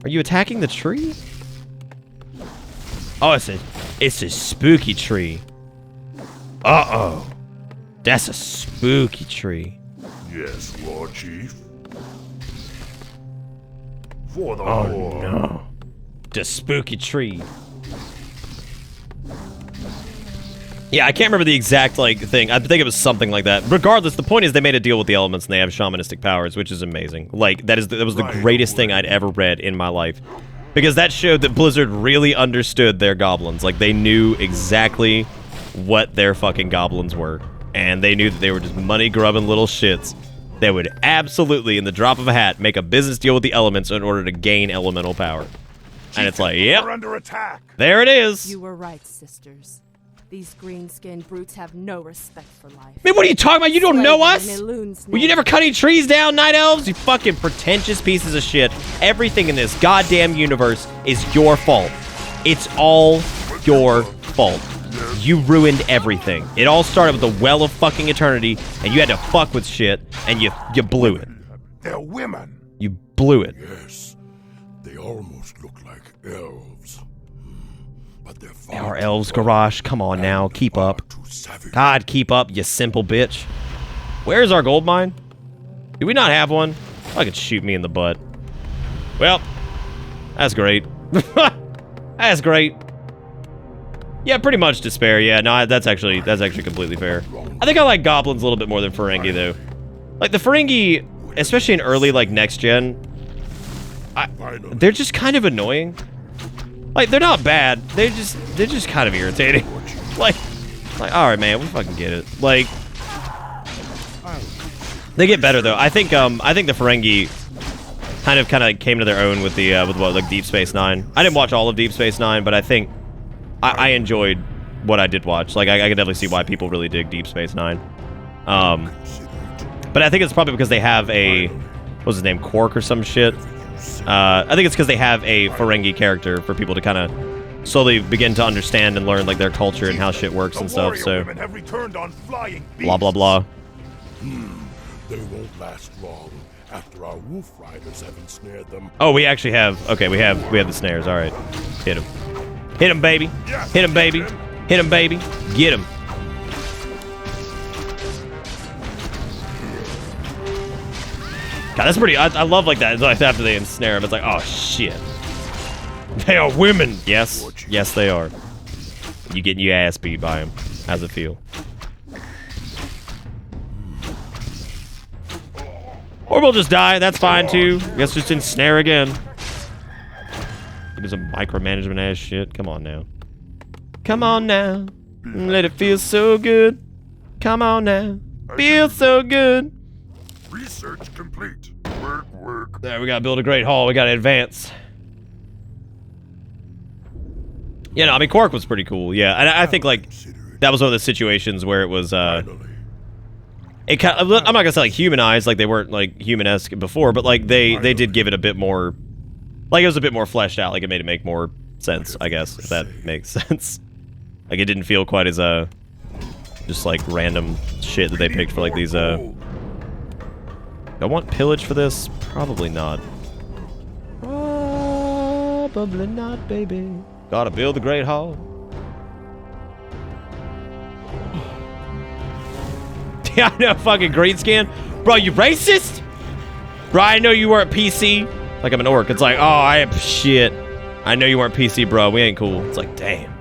Are you attacking the tree? Oh, it's a spooky tree. Uh-oh. That's a spooky tree. Yes, Lord Chief. For the Oh, Lord. no. The spooky tree. Yeah, I can't remember the exact, like, thing. I think it was something like that. Regardless, the point is they made a deal with the elements and they have shamanistic powers, which is amazing. Like, that was the greatest thing I'd ever read in my life. Because that showed that Blizzard really understood their goblins. Like, they knew exactly what their fucking goblins were. And they knew that they were just money-grubbing little shits that would absolutely, in the drop of a hat, make a business deal with the elements in order to gain elemental power. And it's like, yep, We're under attack. there it is. You were right, sisters. These green-skinned brutes have no respect for life. Man, what are you talking about? You don't know us? Well, Well, you never cut any trees down, Night Elves? You fucking pretentious pieces of shit. Everything in this goddamn universe is your fault. It's all your fault. You ruined everything. It all started with the Well of fucking Eternity, and you had to fuck with shit, and you blew it. They're women. You blew it. Yes, they almost look like elves. But they're far Our too elves, strong Garrosh, come on and now, keep far up. too savage. God, keep up, you simple bitch. Where's our gold mine? Do we not have one? I could shoot me in the butt. Well, that's great. That's great. Yeah, pretty much despair. Yeah, no, that's actually completely fair. I think I like goblins a little bit more than Ferengi, though. Like, the Ferengi, especially in early like next gen, they're just kind of annoying. Like they're not bad. They're just kind of irritating. like all right, man, we fucking get it. Like they get better though. I think the Ferengi kind of came to their own with the with what, like Deep Space Nine. I didn't watch all of Deep Space Nine, but I think I enjoyed what I did watch. Like I can definitely see why people really dig Deep Space Nine. But I think it's probably because they have a what's his name, Quark or some shit. I think it's because they have a Ferengi character for people to kind of slowly begin to understand and learn like their culture and how shit works and stuff. So blah blah blah. They won't last long after our wolf riders have ensnared them. Oh, we actually have. Okay, we have the snares. All right, hit him, baby, hit him, baby, hit him, baby, get him. God, that's pretty. I love like that. It's like after they ensnare him, it's like, oh shit, they are women. Yes, yes they are. You getting your ass beat by him. How's it feel? Or we'll just die. That's fine too. Guess just ensnare again. Give me some micromanagement ass shit. Come on now. Come on now. Let it feel so good. Come on now. Feel so good. Research complete. Work. There, we gotta build a great hall. We gotta advance. Yeah, no, I mean Quark was pretty cool. Yeah, and I think like that was one of the situations where it was it kind of, I'm not gonna say like humanized, like they weren't like human-esque before, but like they did give it a bit more, like it was a bit more fleshed out. Like it made it make more sense, I guess, if that makes sense. Like it didn't feel quite as just like random shit that they picked for like these Do I want pillage for this? Probably not. Probably not, baby. Gotta build the great hall. Yeah, I know, fucking green scan. Bro, you racist? Bro, I know you weren't PC. Like I'm an orc. It's like, oh, I am shit. I know you weren't PC, bro. We ain't cool. It's like, damn.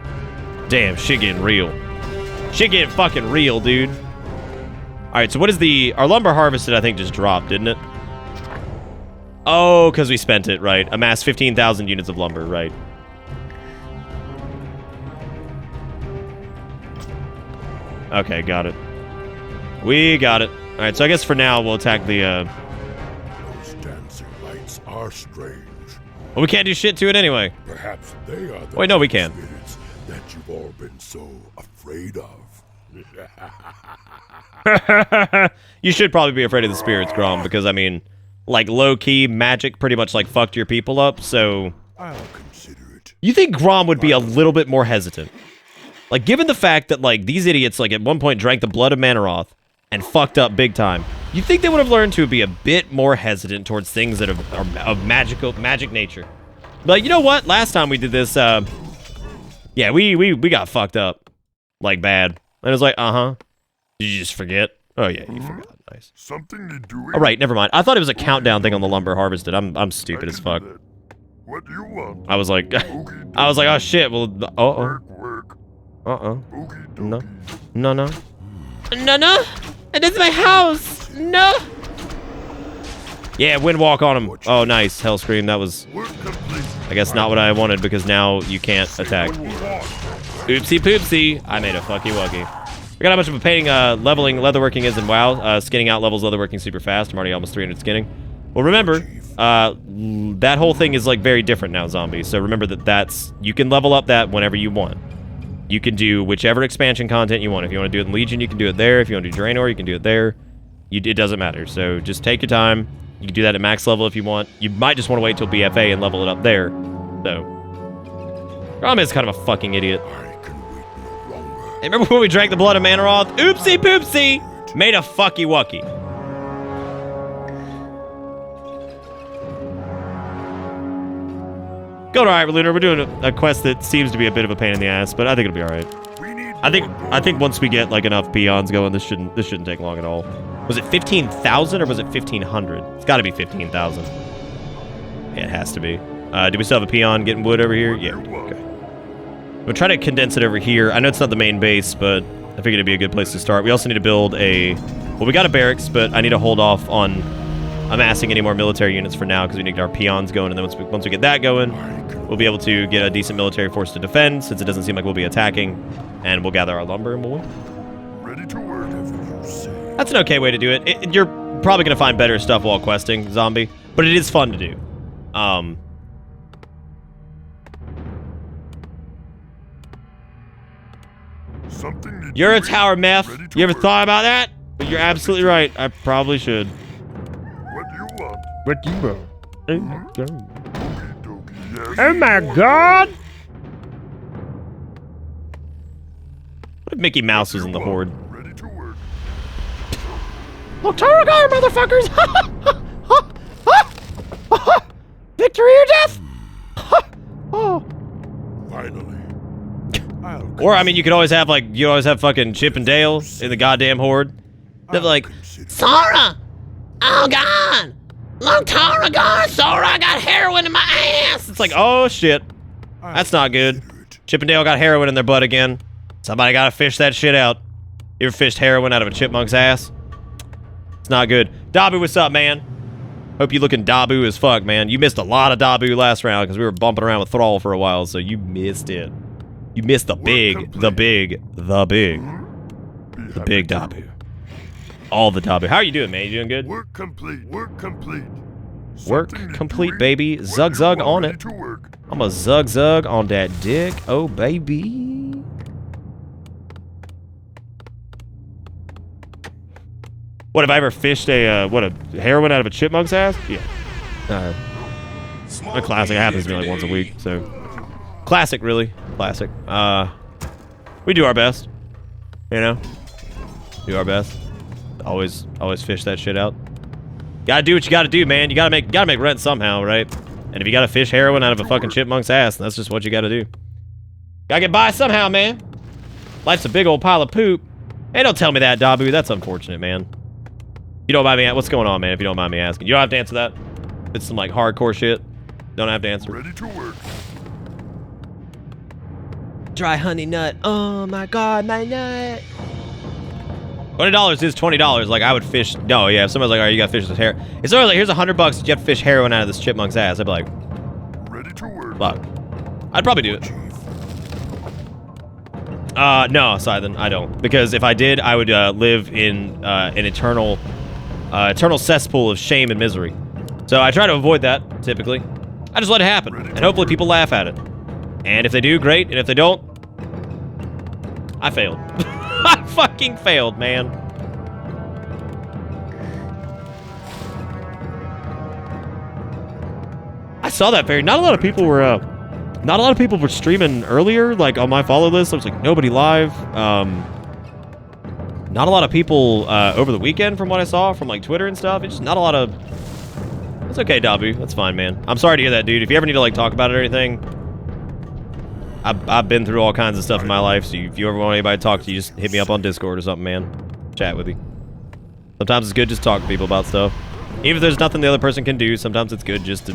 Damn, shit getting real. Shit getting fucking real, dude. Alright, so what is our lumber harvested, I think, just dropped, didn't it? Oh, because we spent it, right. Amassed 15,000 units of lumber, right. Okay, got it. We got it. Alright, so I guess for now we'll attack the, Those dancing lights are strange. Well, we can't do shit to it anyway. Perhaps they are the Wait, no, we can. spirits that you've all been so afraid of. You should probably be afraid of the spirits, Grom, because, I mean, like, low-key magic pretty much, like, fucked your people up, so... I'll consider it. You think Grom would be a little bit more hesitant? Like, given the fact that, like, these idiots, like, at one point drank the blood of Manaroth and fucked up big time, you think they would have learned to be a bit more hesitant towards things that are of magic nature? Like, you know what? Last time we did this, yeah, we got fucked up. Like, bad. And it was like, uh-huh. Did you just forget? Oh, yeah, you forgot. Nice. Something to do. All right, never mind. I thought it was a countdown thing on the lumber harvested. I'm stupid as fuck. What do you want? I was like, oh, shit. Well, Work. No. No. This is my house. No. Yeah, wind walk on him. Oh, nice. Hell scream. That was, I guess, not what I wanted because now you can't attack. Oopsie poopsie. I made a fucky wucky. I got how much of a painting leveling leatherworking is in WoW. Skinning out levels leatherworking super fast. I'm already almost 300 skinning. Well, remember, that whole thing is like very different now, zombies. So remember that you can level up that whenever you want. You can do whichever expansion content you want. If you want to do it in Legion, you can do it there. If you want to do Draenor, you can do it there. It doesn't matter. So just take your time. You can do that at max level if you want. You might just want to wait till BFA and level it up there. So, Ram is kind of a fucking idiot. Hey, remember when we drank the blood of Manaroth? Oopsie poopsie! Made a fucky wucky. Go to Alright, Lunar. We're doing a quest that seems to be a bit of a pain in the ass, but I think it'll be alright. I think once we get like enough peons going, this shouldn't take long at all. Was it 15,000 or was it 1,500? It's got to be 15,000. Yeah, it has to be. Do we still have a peon getting wood over here? Yeah. Okay. We'll try to condense it over here. I know it's not the main base, but I figured it'd be a good place to start. We also need to build well, we got a barracks, but I need to hold off on amassing any more military units for now because we need our peons going, and then once we get that going, we'll be able to get a decent military force to defend, since it doesn't seem like we'll be attacking, and we'll gather our lumber and we'll win. Ready to work, whatever you say. That's an okay way to do it. You're probably going to find better stuff while questing, zombie, but it is fun to do. You're a tower meth. You ever thought about that? But you're absolutely right. I probably should. What do you want? What do you want? Oh my god. Yes. Oh my god! What if Mickey Mouse was in the horde? Ready to work. Look, Taragar, motherfuckers! Victory or death! Oh. Finally. Or, I mean, you could always have, like, fucking Chip and Dale in the goddamn horde. They're like, Sora! Oh, God! Look, Taragar, Sora, I got heroin in my ass! It's like, oh, shit. That's not good. Chip and Dale got heroin in their butt again. Somebody gotta fish that shit out. You ever fished heroin out of a chipmunk's ass? It's not good. Dabu, what's up, man? Hope you looking Dabu as fuck, man. You missed a lot of Dabu last round because we were bumping around with Thrall for a while, so you missed it. You missed the big Dabu. All the Dabu. How are you doing, man? You doing good? Work complete. Work complete. Work complete, baby. Zug zug on it. I'm a zug zug on that dick. Oh, baby. What, have I ever fished a heroin out of a chipmunk's ass? Yeah. A classic. It happens to me like once a week, so. Classic, really. Classic. We do our best. You know? Do our best. Always fish that shit out. Gotta do what you gotta do, man. You gotta make rent somehow, right? And if you gotta fish heroin out of a fucking chipmunk's ass, that's just what you gotta do. Gotta get by somehow, man. Life's a big old pile of poop. Hey, don't tell me that, Dabu. That's unfortunate, man. You don't mind me? What's going on, man? If you don't mind me asking, you don't have to answer that. If it's some like hardcore shit, don't have to answer. Ready to work. Dry honey nut. Oh my god, my nut. $20 is $20. Like I would fish. No, yeah. If somebody's like, "All right, you got to fish this hair." It's always like, "Here's $100 that you have to fish heroin out of this chipmunk's ass." I'd be like, Ready to work. "Fuck." I'd probably do it. No, Scythen, I don't. Because if I did, I would live in an eternal cesspool of shame and misery. So I try to avoid that, typically. I just let it happen, and hopefully people laugh at it. And if they do, great. And if they don't, I failed. I fucking failed, man. I saw that very. Not a lot of people were streaming earlier, like on my follow list. There was like nobody live. Not a lot of people over the weekend from what I saw from like Twitter and stuff. It's just not a lot of. It's okay, Dabu. That's fine, man. I'm sorry to hear that, dude. If you ever need to like talk about it or anything, I've been through all kinds of stuff in my life. So if you ever want anybody to talk to you, just hit me up on Discord or something, man. Chat with you. Sometimes it's good just to talk to people about stuff. Even if there's nothing the other person can do, sometimes it's good just to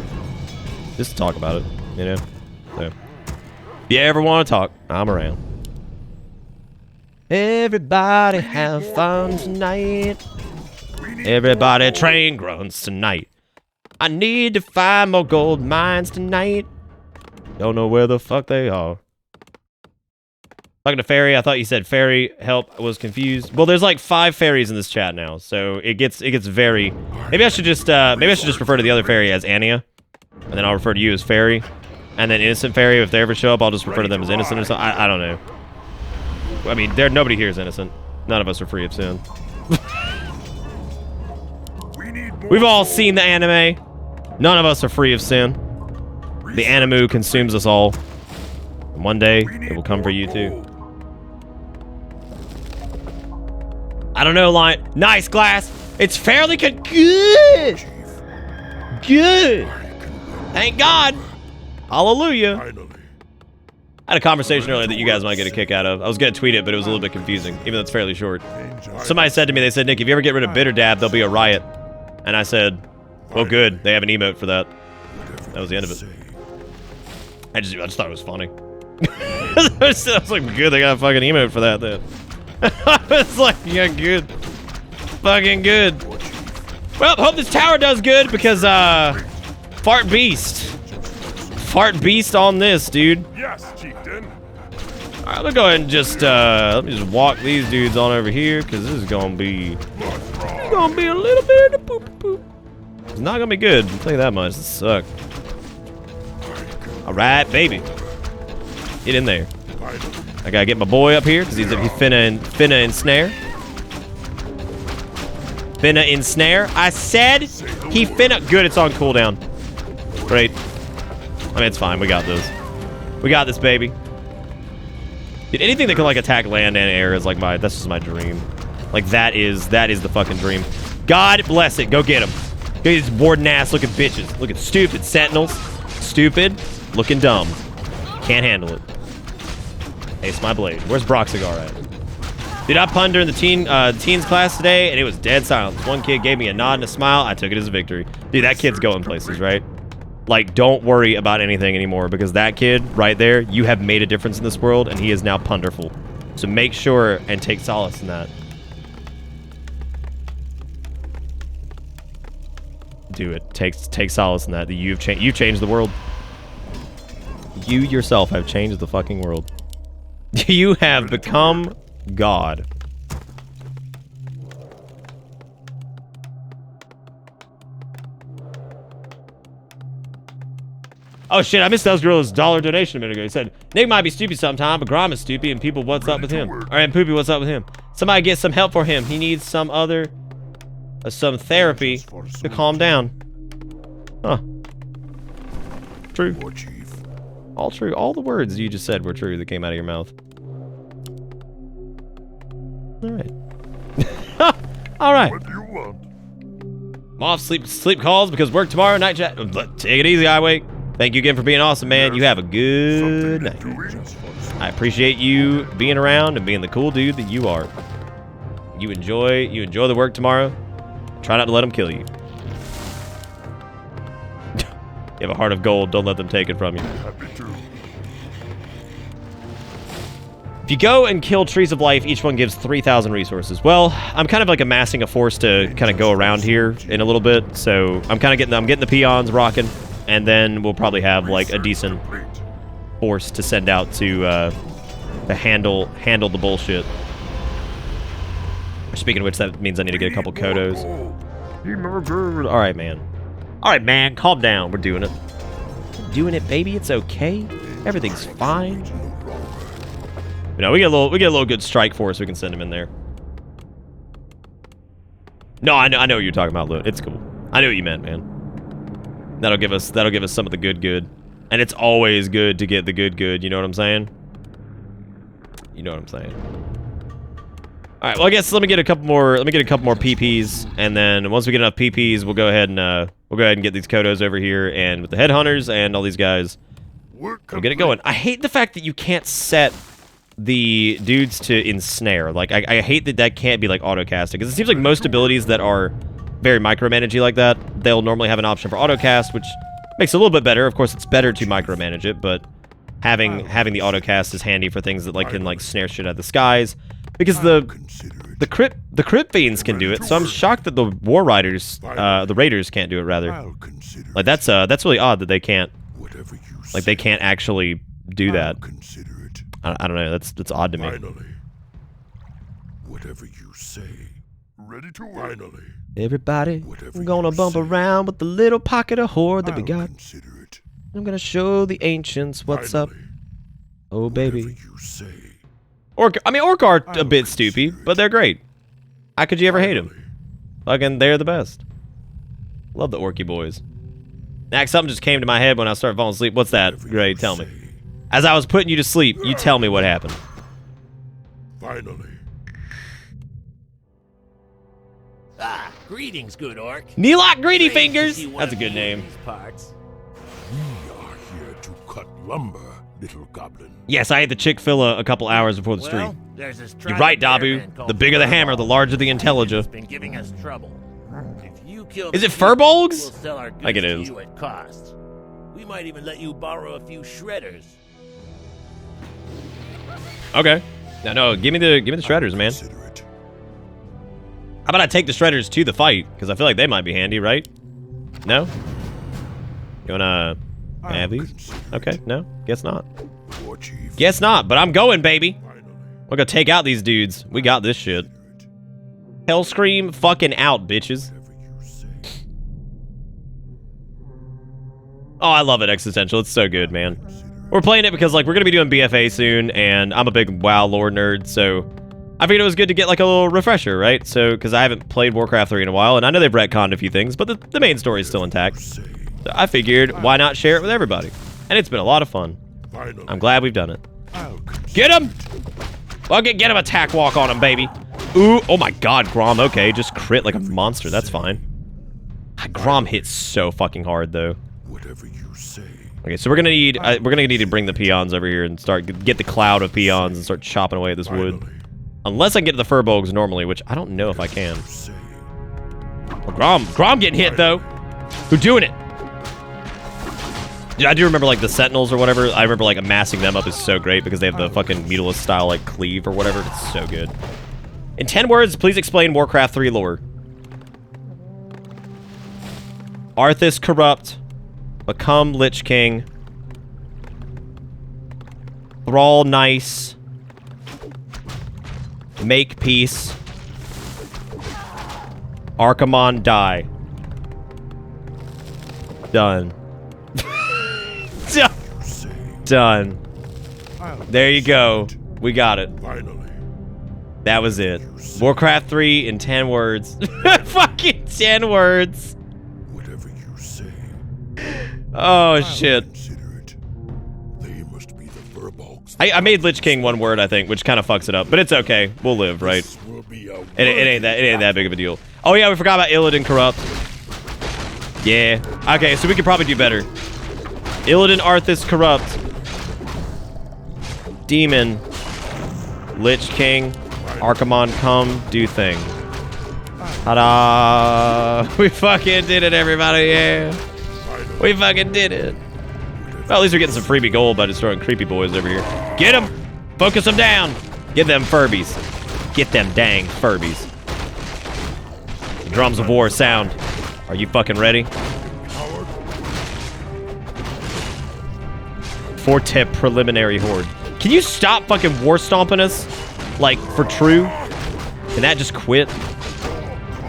talk about it, you know? So, if you ever want to talk, I'm around. Everybody have fun tonight. Everybody train grunts tonight. I need to find more gold mines tonight. Don't know where the fuck they are. Talking to Fairy, I thought you said fairy help. I was confused. Well, there's like 5 fairies in this chat now, so it gets very. Maybe I should just refer to the other fairy as Ania, and then I'll refer to you as Fairy, and then Innocent Fairy. If they ever show up, I'll just refer to them as Innocent or something. I don't know. I mean, nobody here is innocent. None of us are free of sin. We've all seen the anime. None of us are free of sin. The animu consumes us all. And one day, it will come for you too. I don't know, Lion. Nice, Glass. It's fairly good. Good. Thank God. Hallelujah. I had a conversation earlier that you guys might get a kick out of. I was going to tweet it, but it was a little bit confusing, even though it's fairly short. Somebody said to me, they said, Nick, if you ever get rid of Bitter Dab, there'll be a riot. And I said, well, good. They have an emote for that. That was the end of it. I just thought it was funny. I was like, good, they got a fucking emote for that then. I was like, yeah, good. Fucking good. Well, hope this tower does good because, Fart Beast on this, dude. Yes, chieftain. All right, let's go ahead and just, let me just walk these dudes on over here because this is gonna be a little bit of the poop. It's not gonna be good. I'll tell you that much. This sucks. All right, baby. Get in there. I gotta get my boy up here because he's finna ensnare. Finna ensnare. I said he finna. Good, it's on cooldown. Great. I mean, it's fine. We got this. We got this, baby. Dude, anything that can like attack land and air is like that's just my dream. Like that is the fucking dream. God bless it. Go get him. Go get these warden ass looking bitches. Looking stupid sentinels. Stupid. Looking dumb. Can't handle it. Ace my blade. Where's Broxigar at? Dude, I punned during the teens class today, and it was dead silence. One kid gave me a nod and a smile. I took it as a victory. Dude, that kid's going places, right? Like, don't worry about anything anymore, because that kid right there, you have made a difference in this world, and he is now punderful. So make sure and take solace in that. Do it. Take solace in that. You've changed the world. You yourself have changed the fucking world. You have become God. Oh shit, I missed those girls' $1 donation a minute ago. He said, Nick might be stupid sometime, but Grom is stupid and people, what's up with him? Alright, Poopy, what's up with him? Somebody get some help for him. He needs some therapy to calm down. Huh. True. All true. All the words you just said were true that came out of your mouth. Alright. Alright. What do you want? I'm off sleep calls because work tomorrow, night chat. Take it easy, I wake. Thank you again for being awesome, man. You have a good night. I appreciate you being around and being the cool dude that you are. You enjoy the work tomorrow. Try not to let them kill you. You have a heart of gold. Don't let them take it from you. If you go and kill trees of life, each one gives 3,000 resources. Well, I'm kind of like amassing a force to kind of go around here in a little bit. So I'm getting the peons rocking, and then we'll probably have like a decent force to send out to handle the bullshit. Speaking of which, that means I need to get a couple Kodos. All right, man. All right, man. Calm down. We're doing it. Doing it, baby. It's okay. Everything's fine. You know, we get a little good strike force. We can send him in there. No, I know what you're talking about, Lou. It's cool. I know what you meant, man. That'll give us some of the good. And it's always good to get the good. You know what I'm saying? You know what I'm saying. All right. Well, I guess let me get a couple more PPs, and then once we get enough PPs, we'll go ahead and get these Kodos over here, and with the headhunters and all these guys, we'll get it going. I hate the fact that you can't set the dudes to ensnare. Like, I hate that can't be like auto-casting, because it seems like most abilities that are very micromanagey like that, they'll normally have an option for auto-cast, which makes it a little bit better. Of course, it's better to micromanage it, but having the auto-cast is handy for things that like can like snare shit out of the skies, because the crypt fiends can do it. So I'm shocked that the war riders, the raiders can't do it. Rather, like that's really odd that they can't. Like they can't actually do that. I don't know. That's odd to me. Finally, whatever you say. Ready to work. Finally. Everybody, we're gonna bump around with the little pocket of hoard that we got. I'm gonna show the ancients what's up. Oh baby. You say. Orc are a bit stupid, but they're great. How could you ever hate them? Fucking, they're the best. Love the Orky boys. Now, something just came to my head when I started falling asleep. What's that? Great, tell me. As I was putting you to sleep, you tell me what happened. Finally. Ah, greetings, good orc. Neelok Greedy Fingers! That's a good name. We are here to cut lumber, little goblin. Yes, I ate the Chick-fil-A a couple hours before the stream. You're right, Dabu. The bigger the hammer, the larger the intelligence. Been giving us trouble. If you kill Is it Furbolgs? We'll sell our goods Like it to is. you at cost. We might even let you borrow a few shredders. Okay. No, give me the shredders, man. How about I take the shredders to the fight? Because I feel like they might be handy, right? No? You wanna have these? Okay, no? Guess not. Guess not, but I'm going, baby. We're gonna take out these dudes. We got this shit. Hellscream fucking out, bitches. Oh, I love it, Existential. It's so good, man. We're playing it because, like, we're gonna be doing BFA soon, and I'm a big WoW lore nerd, so I figured it was good to get, like, a little refresher, right? So, because I haven't played Warcraft 3 in a while, and I know they've retconned a few things, but the main story is still intact. So I figured, why not share it with everybody? And it's been a lot of fun. I'm glad we've done it. Get him! Get him, attack walk on him, baby. Ooh, oh my god, Grom, okay, just crit like a monster, that's fine. Grom hits so fucking hard, though. Whatever you say. Okay, so we're gonna need to bring the peons over here and get the cloud of peons and start chopping away at this wood. Unless I can get to the furbolgs normally, which I don't know if I can. Oh, Grom getting hit though. Who doing it? I do remember like the sentinels or whatever. I remember like amassing them up is so great because they have the fucking Mutalist style like cleave or whatever. It's so good. In 10 words, please explain Warcraft 3 lore. Arthas corrupt. Become Lich King. Thrall nice. Make peace. Archimonde die. Done. Done. There you go. We got it. That was it. Warcraft 3 in 10 words. Fucking 10 words. Whatever you say. Oh shit. They must be the furbolgs. I made Lich King one word, I think, which kind of fucks it up, but it's okay. We'll live, right? It ain't that big of a deal. Oh yeah, we forgot about Illidan Corrupt. Yeah. Okay, so we could probably do better. Illidan Arthas Corrupt. Demon. Lich King. Archimonde come, do thing. Ta-da! We fucking did it, everybody, yeah. We fucking did it. Well, at least we're getting some freebie gold by destroying creepy boys over here. Get them! Focus them down! Get them Furbies. Get them dang Furbies. Drums of war sound. Are you fucking ready? Four-tip preliminary horde. Can you stop fucking war stomping us? Like, for true? Can that just quit?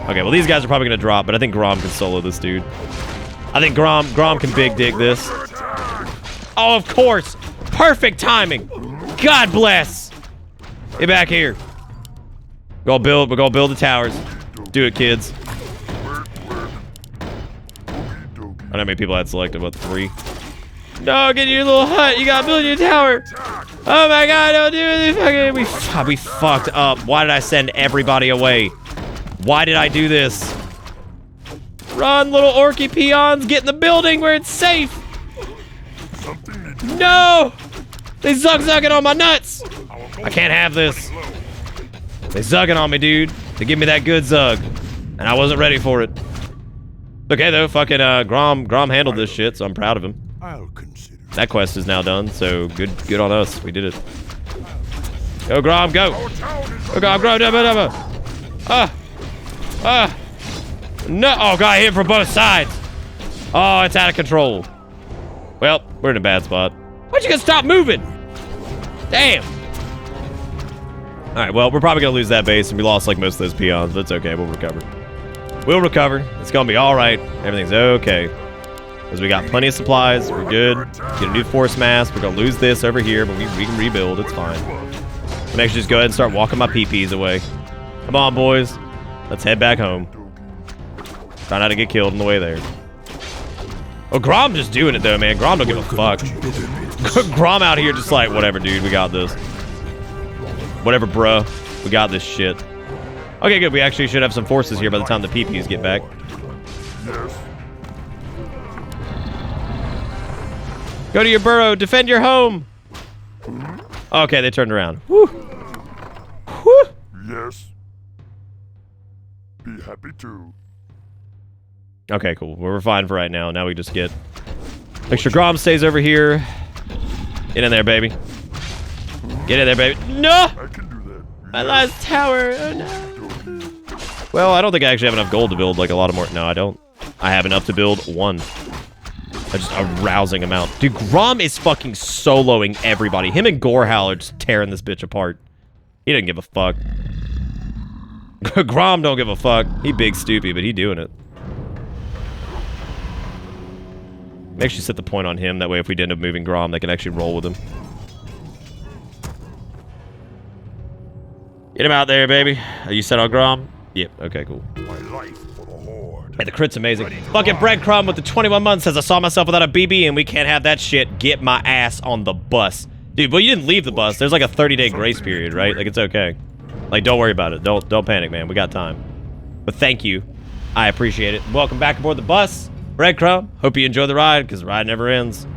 Okay, well, these guys are probably gonna drop, but I think Grom can solo this dude. I think Grom can big dig this. Oh, of course! Perfect timing! God bless! Get back here. We're gonna build the towers. Do it, kids. I don't know how many people I had selected, what, 3? No, get in your little hut. You gotta build your tower. Oh my god, don't do it. We fucked up. Why did I send everybody away? Why did I do this? Run, little orky peons. Get in the building where it's safe. No! They zugging on my nuts. I can't have this. They zugging on me, dude. They give me that good zug. And I wasn't ready for it. Okay, though. Fucking Grom handled this shit, so I'm proud of him. That quest is now done, so good on us. We did it. Go, Grom, go! Go, Grom, go! No! Oh, God, hit from both sides! Oh, it's out of control. Well, we're in a bad spot. Why'd you guys stop moving? Damn! Alright, well, we're probably gonna lose that base, and we lost, like, most of those peons, but it's okay, we'll recover. We'll recover. It's gonna be alright. Everything's okay. Because we got plenty of supplies, we're good. Get a new force mass, we're gonna lose this over here, but we can rebuild, it's fine. I'm actually just go ahead and start walking my PPs away. Come on, boys. Let's head back home. Try not to get killed on the way there. Oh, Grom just doing it though, man. Grom don't give a fuck. Grom out here just like, whatever, dude, we got this. Whatever, bruh. We got this shit. Okay, good. We actually should have some forces here by the time the PPs get back. Go to your burrow. Defend your home. Okay, they turned around. Woo. Woo. Yes. Be happy too. Okay, cool. We're fine for right now. Now we just get... Make sure Grom stays over here. Get in there, baby. Get in there, baby. No! I can do that. My last tower. Oh, no. Well, I don't think I actually have enough gold to build like a lot of more. No, I don't. I have enough to build one. Just a rousing amount. Dude, Grom is fucking soloing everybody. Him and Gorehowl are just tearing this bitch apart. He doesn't give a fuck. Grom don't give a fuck. He big stoopy, but he doing it. Make sure you set the point on him. That way if we end up moving Grom, they can actually roll with him. Get him out there, baby. Are you set on Grom? Yep. Okay, cool. My life for the Horde. Hey, the crit's amazing. Fucking breadcrumb with the 21 months says I saw myself without a BB and we can't have that shit. Get my ass on the bus. Dude, well, you didn't leave the bus. There's like a 30-day grace period, right? Like, it's okay. Like, don't worry about it. Don't panic, man. We got time. But thank you. I appreciate it. Welcome back aboard the bus. Breadcrumb. Hope you enjoy the ride, because the ride never ends.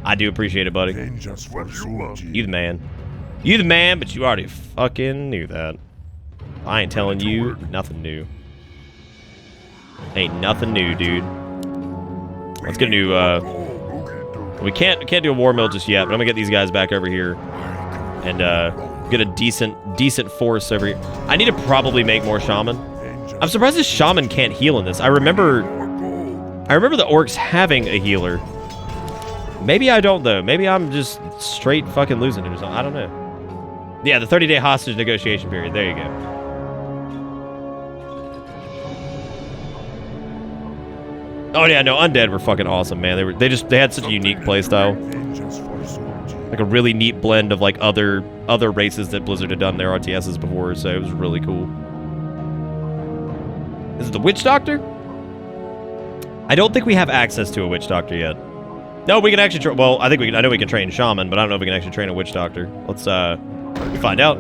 I do appreciate it, buddy. You the man. You the man, but you already fucking knew that. I ain't telling you nothing new. Ain't nothing new, dude. Let's get a new, we can't do a war mill just yet, but I'm gonna get these guys back over here and get a decent force over here. I need to probably make more shaman. I'm surprised this shaman can't heal in this. I remember the orcs having a healer. Maybe I don't though. Maybe I'm just straight fucking losing it or something. I don't know. Yeah, the 30-day hostage negotiation period. There you go. Oh yeah, no, undead were fucking awesome, man. They had such a unique playstyle. Like a really neat blend of like other races that Blizzard had done their RTSs before, so it was really cool. Is it the Witch Doctor? I don't think we have access to a Witch Doctor yet. No, we can actually well, I know we can train Shaman, but I don't know if we can actually train a Witch Doctor. Let's find out.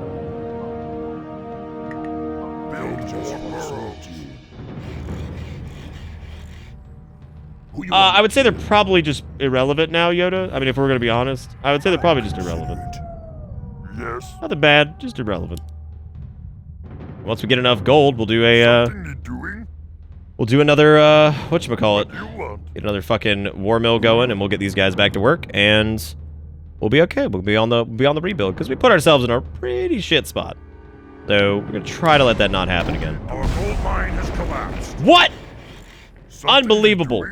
I would say they're probably just irrelevant now, Yoda. I mean, if we're gonna be honest, I would say they're probably just irrelevant. Yes. Nothing bad, just irrelevant. Once we get enough gold, we'll do a we'll do another whatchamacallit. Get another fucking war mill going, and we'll get these guys back to work, and we'll be okay. We'll be on the rebuild because we put ourselves in a pretty shit spot. So we're gonna try to let that not happen again. Our gold mine has collapsed. What? Unbelievable.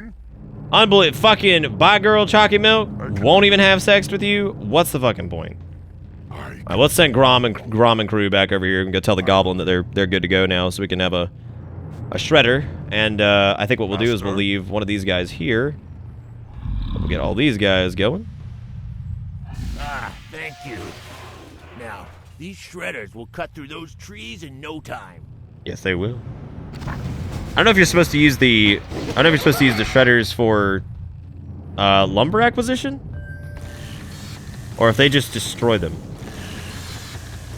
Unbelievable. Fucking bye girl Chalky Milk won't even have sex with you. What's the fucking point? Alright, let's send Grom and crew back over here and go tell the Goblin that they're good to go now, so we can have a shredder. And I think what we'll do is we'll leave one of these guys here. We'll get all these guys going. Ah, thank you. Now, these shredders will cut through those trees in no time. Yes, they will. I don't know if you're supposed to use the shredders for lumber acquisition, or if they just destroy them.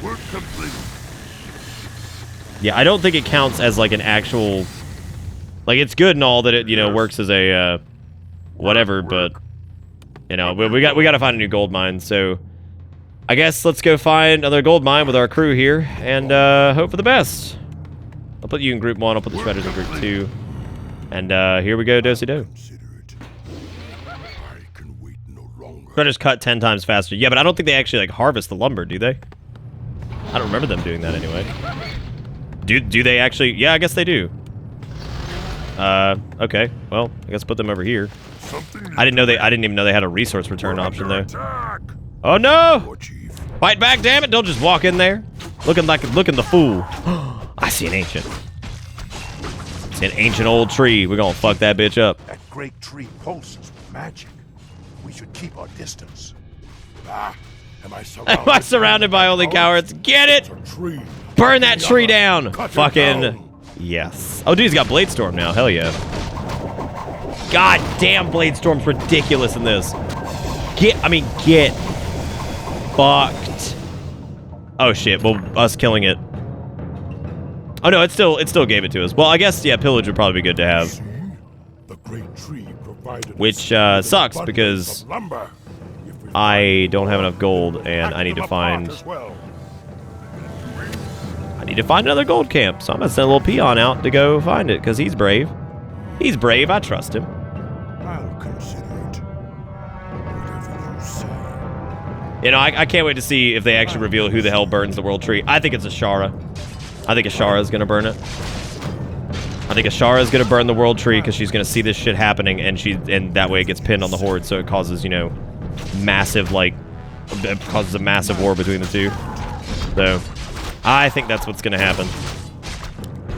Work complete. Yeah, I don't think it counts as like an actual. Like, it's good and all that it works as a whatever, but we got to find a new gold mine. So I guess let's go find another gold mine with our crew here and hope for the best. I'll put you in group 1, I'll put the shredders in group 2. And here we go, do-si-do. Shredders cut 10 times faster. Yeah, but I don't think they actually like harvest the lumber, do they? I don't remember them doing that anyway. Do they actually? Yeah, I guess they do. Okay. Well, I guess put them over here. I didn't even know they had a resource return option though. Oh no! Fight back, damn it! Don't just walk in there. Looking the fool. I see an ancient. It's an ancient old tree. We're gonna fuck that bitch up. That great tree pulses with magic. We should keep our distance. Ah, am I surrounded by only cowards? Get it! Burn that tree down! Fucking yes. Oh, dude, he's got Blade Storm now. Hell yeah. God damn, Blade Storm's ridiculous in this. Get fucked. Oh shit. Well, us killing it. Oh no, it still gave it to us. Well, I guess yeah, pillage would probably be good to have. Which sucks because I don't have enough gold and I need to find another gold camp. So I'm gonna send a little peon out to go find it because he's brave. He's brave. I trust him. I'll consider it. Whatever you say. You know, I can't wait to see if they actually reveal who the hell burns the world tree. I think it's Ashara. I think Ashara is gonna burn it. I think Ashara's gonna burn the world tree because she's gonna see this shit happening, and that way it gets pinned on the horde, so it causes, you know, massive, like, it causes a massive war between the two. So, I think that's what's gonna happen.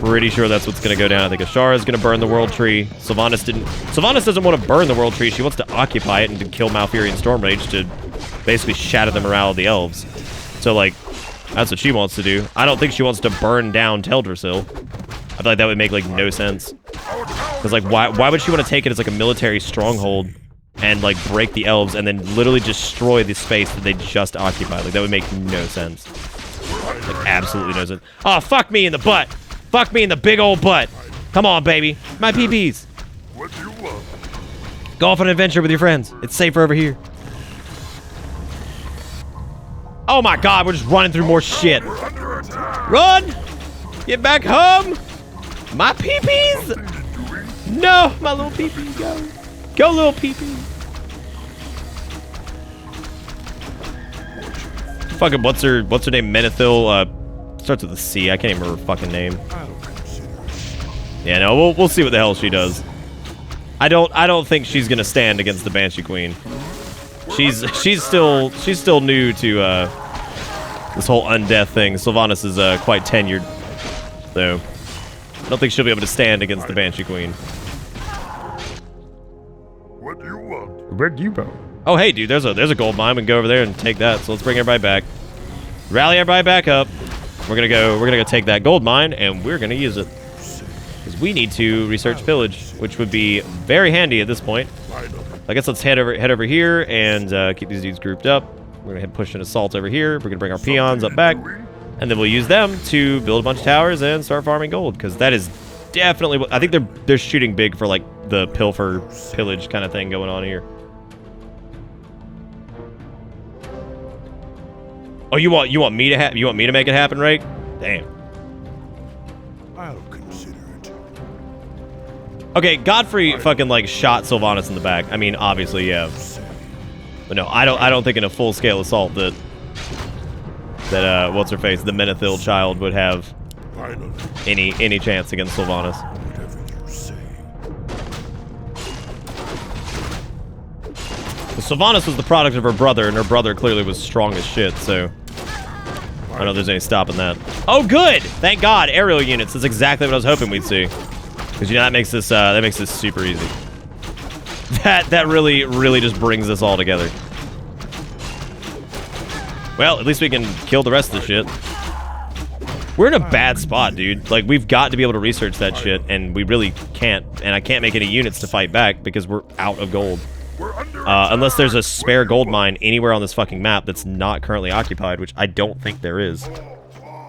Pretty sure that's what's gonna go down. I think Ashara's gonna burn the world tree. Sylvanas doesn't want to burn the world tree. She wants to occupy it and to kill Malfurion Stormrage to basically shatter the morale of the elves. So, like, that's what she wants to do. I don't think she wants to burn down Teldrassil. I feel like that would make, like, no sense. Because, like, why would she want to take it as, like, a military stronghold and, like, break the elves and then literally destroy the space that they just occupied? Like, that would make no sense. Like, absolutely no sense. Oh, fuck me in the butt! Fuck me in the big old butt! Come on, baby. My PBs. What do you want? Go off on an adventure with your friends. It's safer over here. Oh my god, we're just running through more shit. Run! Get back home! My peepees! No, my little peepees, go. Go, little peepee. Fucking, what's her name? Menethil, starts with a C. I can't even remember her fucking name. Yeah, no, we'll see what the hell she does. I don't think she's gonna stand against the Banshee Queen. She's still new to this whole undeath thing. Sylvanas is quite tenured, so I don't think she'll be able to stand against the Banshee Queen. What do you want? Where do you go? Oh hey dude, there's a gold mine. We can go over there and take that. So let's bring everybody back. Rally everybody back up. We're gonna go take that gold mine and we're gonna use it. Because we need to research pillage, which would be very handy at this point. I guess let's head over here and keep these dudes grouped up. We're gonna push an assault over here. We're gonna bring our peons up back, and then we'll use them to build a bunch of towers and start farming gold. Because that is definitely what I think they're shooting big for, like the pillage kind of thing going on here. Oh, you want me to make it happen, right? Damn. I'll consider it. Okay, Godfrey fucking like shot Sylvanas in the back. I mean, obviously, yeah. But no, I don't think in a full-scale assault that what's her face, the Menethil child would have any chance against Sylvanas. Whatever you say. Sylvanas was the product of her brother, and her brother clearly was strong as shit, so I don't know if there's any stopping that. Oh, good! Thank God, aerial units. That's exactly what I was hoping we'd see. Because, you know, that makes this super easy. That really just brings this all together. Well, at least we can kill the rest of the shit. We're in a bad spot, dude. Like, we've got to be able to research that shit, and we really can't. And I can't make any units to fight back because we're out of gold. Unless there's a spare gold mine anywhere on this fucking map that's not currently occupied, which I don't think there is.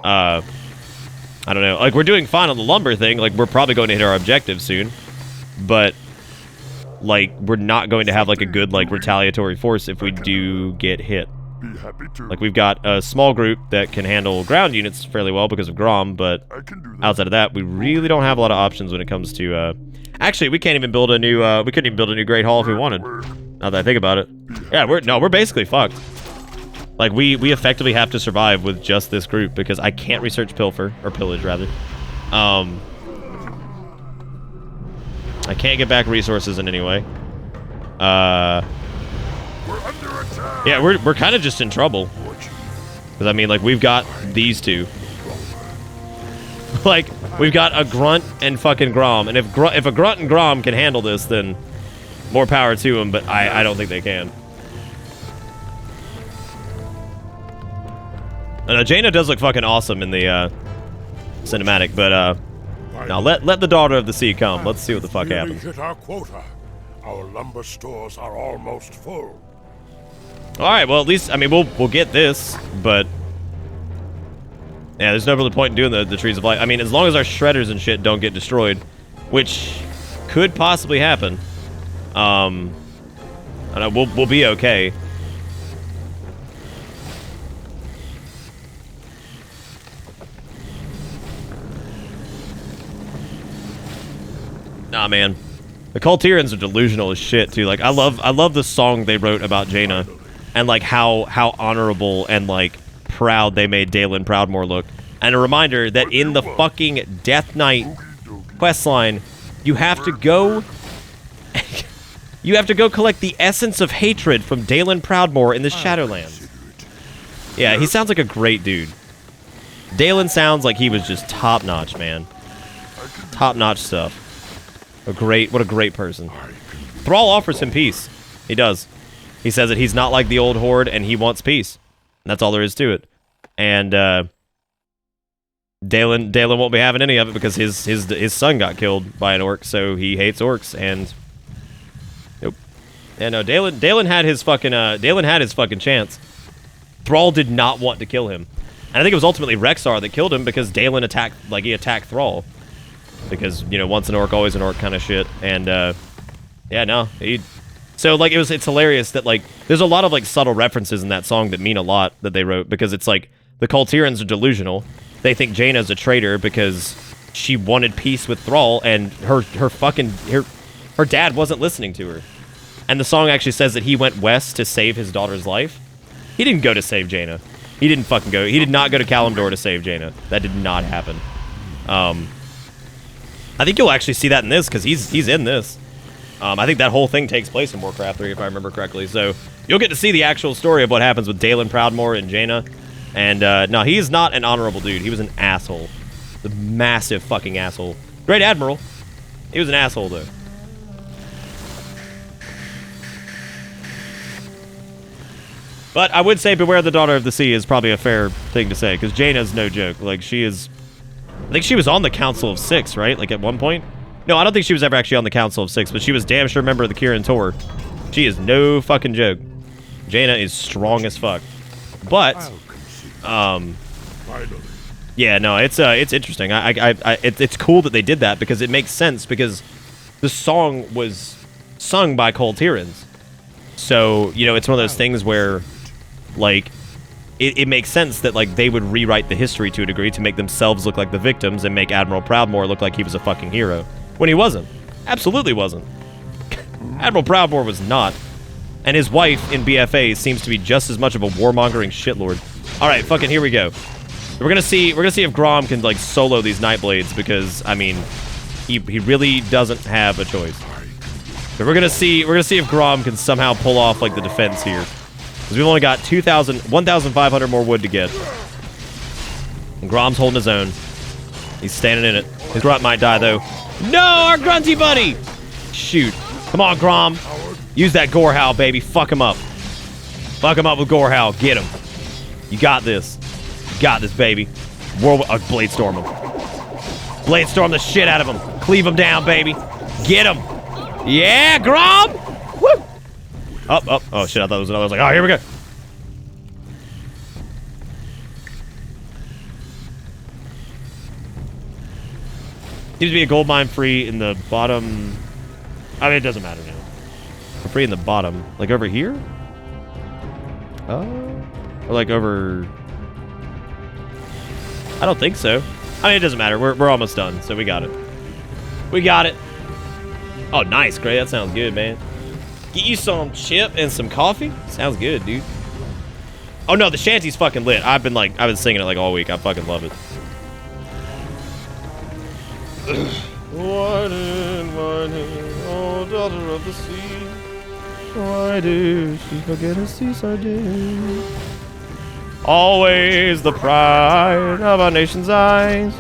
I don't know. Like, we're doing fine on the lumber thing. Like, we're probably going to hit our objective soon. But, like, we're not going to have, like, a good, like, retaliatory force if we do get hit. Like, we've got a small group that can handle ground units fairly well because of Grom, but outside of that, we really don't have a lot of options when it comes to, actually, we can't even build a new, we couldn't even build a new Great Hall if we wanted. Now that I think about it. Yeah, we're basically fucked. Like, we effectively have to survive with just this group because I can't research pillage, rather. I can't get back resources in any way. Yeah, we're kind of just in trouble. Because, I mean, like, we've got these two. Like, we've got a Grunt and fucking Grom. And if a Grunt and Grom can handle this, then more power to them, but I don't think they can. And Jaina does look fucking awesome in the cinematic, but now let the Daughter of the Sea come. Let's see what the fuck happens. Hit our quota. Our lumber stores are almost full. All right, well, at least, I mean, we'll get this, but yeah, there's no really point in doing the Trees of Life. I mean, as long as our shredders and shit don't get destroyed, which could possibly happen, I know, we'll be okay. Nah, man, the Kultirians are delusional as shit too. Like, I love the song they wrote about Jaina. And, like, how honorable and, like, proud they made Dalen Proudmoore look. And a reminder that in the fucking Death Knight quest line, you have to go... you have to go collect the essence of hatred from Dalen Proudmoore in the Shadowlands. Yeah, he sounds like a great dude. Dalen sounds like he was just top-notch, man. Top-notch stuff. What a great person. Thrall offers him peace. He does. He says that he's not like the old Horde, and he wants peace. And that's all there is to it. And, Dalen won't be having any of it because his son got killed by an orc, so he hates orcs, and... Nope. Yeah, no, Dalen had his fucking chance. Thrall did not want to kill him. And I think it was ultimately Rexar that killed him because Dalen attacked Thrall. Because, you know, once an orc, always an orc kind of shit. And, yeah, no. So, like, it's hilarious that, like, there's a lot of, like, subtle references in that song that mean a lot that they wrote. Because it's, like, the Kultirans are delusional. They think Jaina's a traitor because she wanted peace with Thrall, and her dad wasn't listening to her. And the song actually says that he went west to save his daughter's life. He didn't go to save Jaina. He didn't fucking go. He did not go to Kalimdor to save Jaina. That did not happen. I think you'll actually see that in this, because he's in this. I think that whole thing takes place in Warcraft 3, if I remember correctly. So you'll get to see the actual story of what happens with Dalen Proudmoore and Jaina. And, no, he's not an honorable dude. He was an asshole. The massive fucking asshole. Great Admiral. He was an asshole, though. But I would say Beware the Daughter of the Sea is probably a fair thing to say, because Jaina's no joke. Like, she is... I think she was on the Council of Six, right? Like, at one point? No, I don't think she was ever actually on the Council of Six, but she was damn sure a member of the Kirin Tor. She is no fucking joke. Jaina is strong as fuck. But... yeah, no, it's interesting. It's cool that they did that because it makes sense because the song was sung by Kultirans. So, you know, it's one of those things where, like, it makes sense that, like, they would rewrite the history to a degree to make themselves look like the victims and make Admiral Proudmoore look like he was a fucking hero. When he wasn't. Absolutely wasn't. Admiral Proudmoore was not. And his wife in BFA seems to be just as much of a warmongering shitlord. Alright, fucking here we go. We're gonna see if Grom can, like, solo these Nightblades because, I mean, he really doesn't have a choice. But we're gonna see if Grom can somehow pull off, like, the defense here. Because we've only got 1,500 more wood to get. And Grom's holding his own. He's standing in it. His grunt might die, though. No, our grunty buddy! Shoot. Come on, Grom. Use that Gorehowl, baby. Fuck him up. Fuck him up with Gorehowl. Get him. You got this. You got this, baby. Blade Storm him. Blade Storm the shit out of him. Cleave him down, baby. Get him. Yeah, Grom! Woo! Up, up. Oh, shit, I thought it was another. I was like, oh, here we go. Seems to be a gold mine free in the bottom. I mean, it doesn't matter now. Free in the bottom. Like over here? Oh. Or like over... I don't think so. I mean, it doesn't matter. We're almost done, so we got it. We got it. Oh, nice, Gray. That sounds good, man. Get you some chip and some coffee? Sounds good, dude. Oh, no, the shanty's fucking lit. I've been singing it like all week. I fucking love it. Whining, oh, daughter of the sea. Why did she forget a sea sardine? Always the pride of our nation's eyes.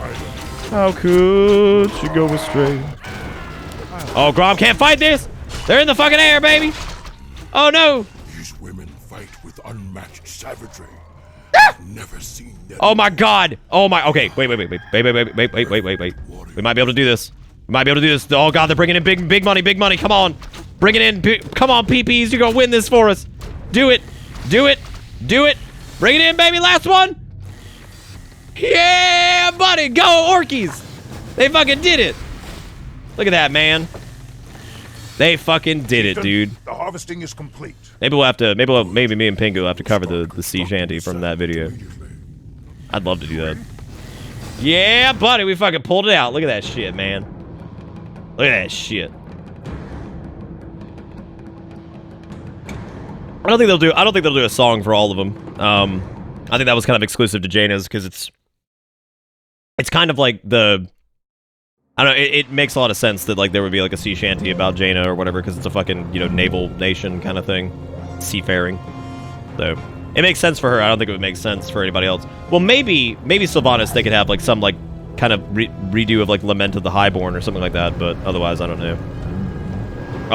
How could she go astray? Oh, Grom can't fight this! They're in the fucking air, baby! Oh, no! These women fight with unmatched savagery. Never seen that. Oh, my God! Oh, my... Okay, wait. We might be able to do this. We might be able to do this. Oh, God, they're bringing in big money, big money. Come on. Bring it in. Come on, PPs. You're going to win this for us. Do it. Do it. Do it. Bring it in, baby. Last one. Yeah, buddy. Go, Orkies. They fucking did it. Look at that, man. They fucking did it, dude. The harvesting is complete. Maybe we'll have to, maybe me and Pingu will have to cover the sea shanty from that video. I'd love to do that. Yeah, buddy, we fucking pulled it out. Look at that shit, man. Look at that shit. I don't think they'll do a song for all of them. I think that was kind of exclusive to Jaina's because it's kind of like the... I don't know, it makes a lot of sense that, like, there would be, like, a sea shanty about Jaina or whatever, because it's a fucking, you know, naval nation kind of thing. Seafaring. So, it makes sense for her. I don't think it would make sense for anybody else. Well, maybe Sylvanas, they could have, like, some, like, kind of redo of, like, Lament of the Highborn or something like that, but otherwise, I don't know.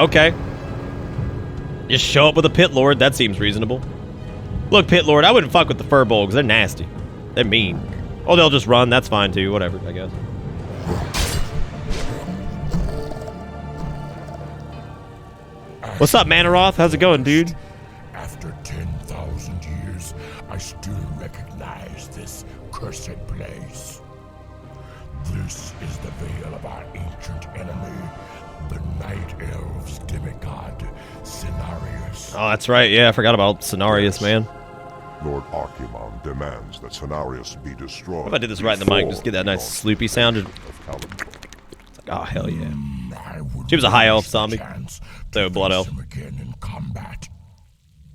Okay. Just show up with a Pit Lord. That seems reasonable. Look, Pit Lord, I wouldn't fuck with the Furbolg, because they're nasty. They're mean. Oh, they'll just run. That's fine, too. Whatever, I guess. What's up, Manaroth? How's it going, dude? After 10,000 years, I still recognize this cursed place. This is the veil of our ancient enemy, the Night Elves' demigod, Cenarius. Oh, that's right. Yeah, I forgot about Cenarius, man. Lord Archimonde demands that Cenarius be destroyed. What if I did this right in the mic? Just get that nice sloopy sound. Oh, hell yeah. She was a high elf zombie. So, blood elf. Again in combat.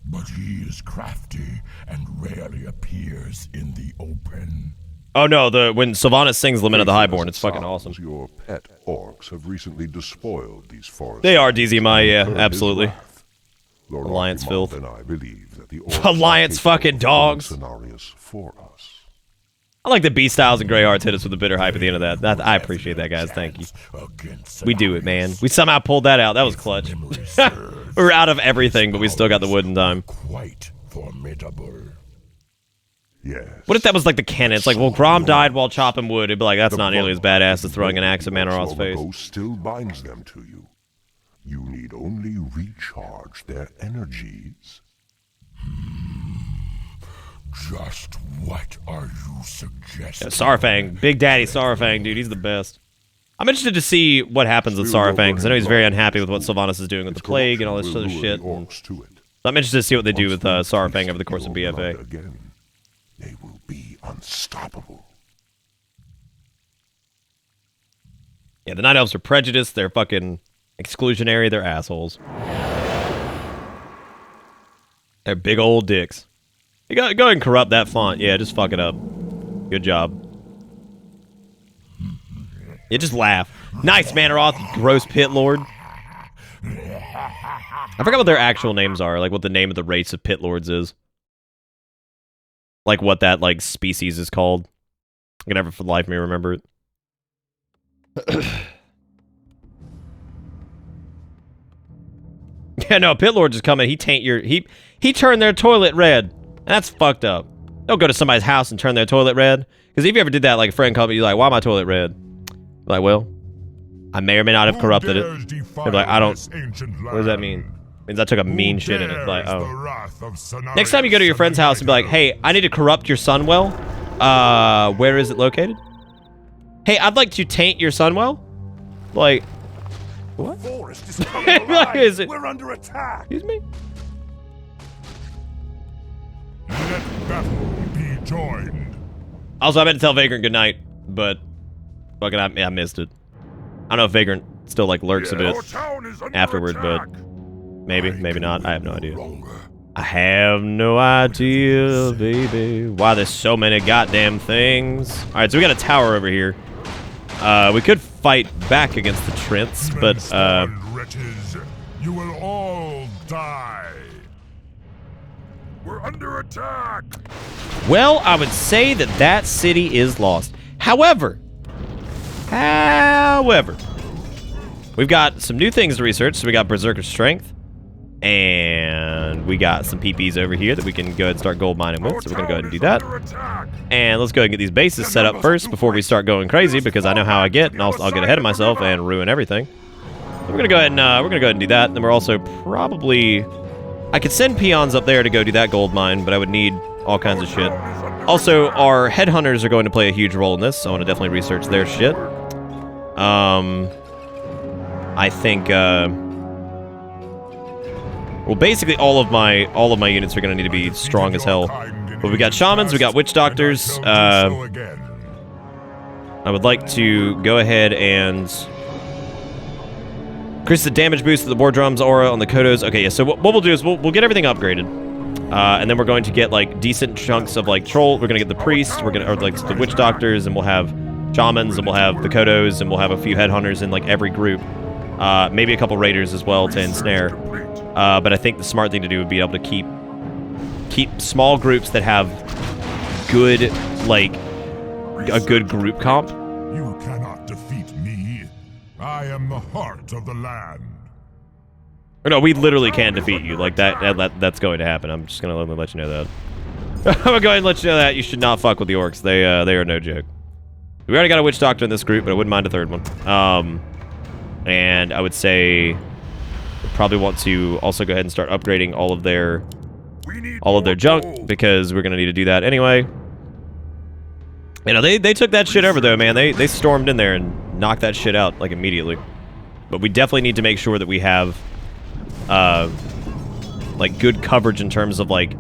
But he is crafty and rarely appears in the open. Oh no, when Sylvanas sings Lament of the Highborn, it's fucking awesome. Your pet orcs have recently despoiled these forests. They are DZMI, yeah, absolutely. Lord Alliance filth. And I believe that the Alliance fucking dogs. Cenarius for us. I like the B-Styles and Greyhearts hit us with a bitter hype at the end of that. I appreciate that, guys. Thank you. We do it, man. We somehow pulled that out. That was clutch. We were out of everything, but we still got the wood in time. Quite formidable. Yes. What if that was like the canon? It's like, well, Grom died while chopping wood. It'd be like, that's not nearly as badass as throwing an axe at Manaroth's face. Ghost still binds them to you. You need only recharge their energies. Just what are you suggesting? Yeah, Saurfang. Big Daddy Saurfang, dude. He's the best. I'm interested to see what happens with Saurfang, because I know he's very unhappy with what Sylvanas is doing with the plague and all this other shit. So I'm interested to see what they do with Saurfang over the course of BFA. Again, they will be unstoppable. Yeah, the Night Elves are prejudiced. They're fucking exclusionary. They're assholes. They're big old dicks. You go ahead and corrupt that font. Yeah, just fuck it up. Good job. Yeah, just laugh. Nice, Manaroth, you gross Pit Lord. I forgot what their actual names are. Like, what the name of the race of Pit Lords is. Like, what that, like, species is called. I can never for the life of me remember it. Yeah, no, Pit Lord just come in. He taint your... He turned their toilet red. That's fucked up. Don't go to somebody's house and turn their toilet red. Because if you ever did that, like, a friend called me, you're like, why my toilet red? You're like, well, I may or may not have corrupted it. They're like, I don't... What does that mean? It means I took a mean shit in it. Like, oh. Next time you go to your friend's house and be like, hey, I need to corrupt your sunwell. Where is it located? Hey, I'd like to taint your sunwell. Like, what? The forest is coming alive. Is it? We're under attack. Excuse me? Let battle be joined. Also, I meant to tell Vagrant goodnight, but fucking I missed it. I don't know if Vagrant still, like, lurks a bit afterward, but maybe, maybe not. I have no idea. I have no idea, baby. Why there's so many goddamn things. Alright, so we got a tower over here. We could fight back against the Trents, but, wretches, you will all die. We're under attack. well, I would say that that city is lost. However, we've got some new things to research. So we got Berserker Strength, and we got some PPs over here that we can go ahead and start gold mining with. So we're gonna go ahead and do that. And let's go ahead and get these bases set up first before we start going crazy, because I know how I get, and I'll get ahead of myself and ruin everything. So we're gonna go ahead and do that. Then we're also probably, I could send peons up there to go do that gold mine, but I would need all kinds of shit. Also, our headhunters are going to play a huge role in this, so I want to definitely research their shit. I think, well, basically all of my units are going to need to be strong as hell. But we got shamans, we got witch doctors. I would like to go ahead and increase the damage boost of the war drums aura on the Kodos. Okay, yeah, so what we'll do is we'll get everything upgraded. And then we're going to get, like, decent chunks of, like, troll. We're going to get the priest, or, like, the witch doctors, and we'll have shamans, and we'll have the Kodos, and we'll have a few headhunters in like every group. Maybe a couple raiders as well to ensnare. But I think the smart thing to do would be able to keep small groups that have good, like, a good group comp. You cannot defeat me. I am the heart of the land. No, we literally can defeat you. Like, that's going to happen. I'm just going to let you know that. I'm going to go ahead and let you know that. You should not fuck with the orcs. They are no joke. We already got a witch doctor in this group, but I wouldn't mind a third one. And I would say probably want to also go ahead and start upgrading all of their junk, because we're going to need to do that anyway. You know, they took that shit over, though, man. They stormed in there and knocked that shit out, like, immediately. But we definitely need to make sure that we have like good coverage in terms of like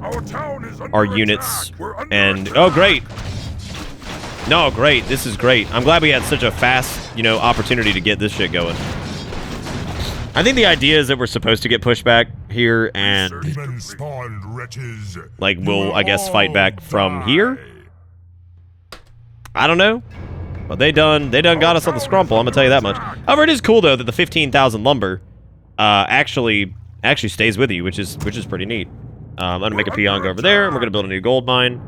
our units and oh great, no great, this is great. I'm glad we had such a fast, you know, opportunity to get this shit going. I think the idea is that we're supposed to get pushed back here and like we'll I guess fight back from here. I don't know, but they done got us on the scrumple. I'm gonna tell you that much. However, it is cool though that the 15,000 lumber actually stays with you, which is pretty neat. I'm gonna make a peon go over there, and we're gonna build a new gold mine.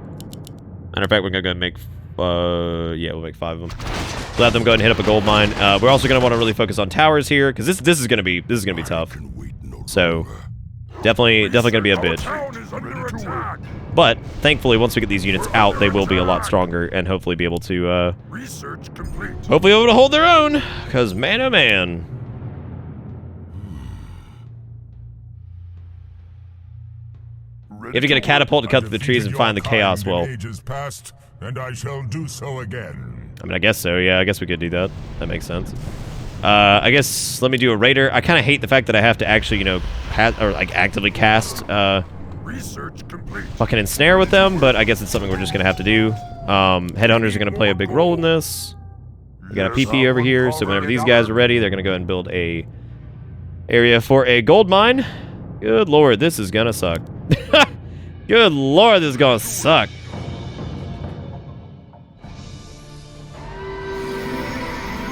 Matter of fact, we're gonna go make yeah, we'll make 5 of them. Let them go ahead and hit up a gold mine. We're also gonna want to really focus on towers here, because this is gonna be tough. So definitely gonna be a bitch. But thankfully, once we get these units out, they will be a lot stronger and hopefully be able to hold their own. Because man, oh man. You have to get a catapult to cut through the trees and find the chaos well. And I shall do so again. I mean, I guess so. Yeah, I guess we could do that. That makes sense. I guess let me do a raider. I kind of hate the fact that I have to actually, you know, like actively cast fucking ensnare with them, but I guess it's something we're just gonna have to do. Headhunters are gonna play a big role in this. We got a PP over here, so whenever these guys are ready, they're gonna go ahead and build a area for a gold mine. Good lord, this is gonna suck. Good lord, this is gonna suck.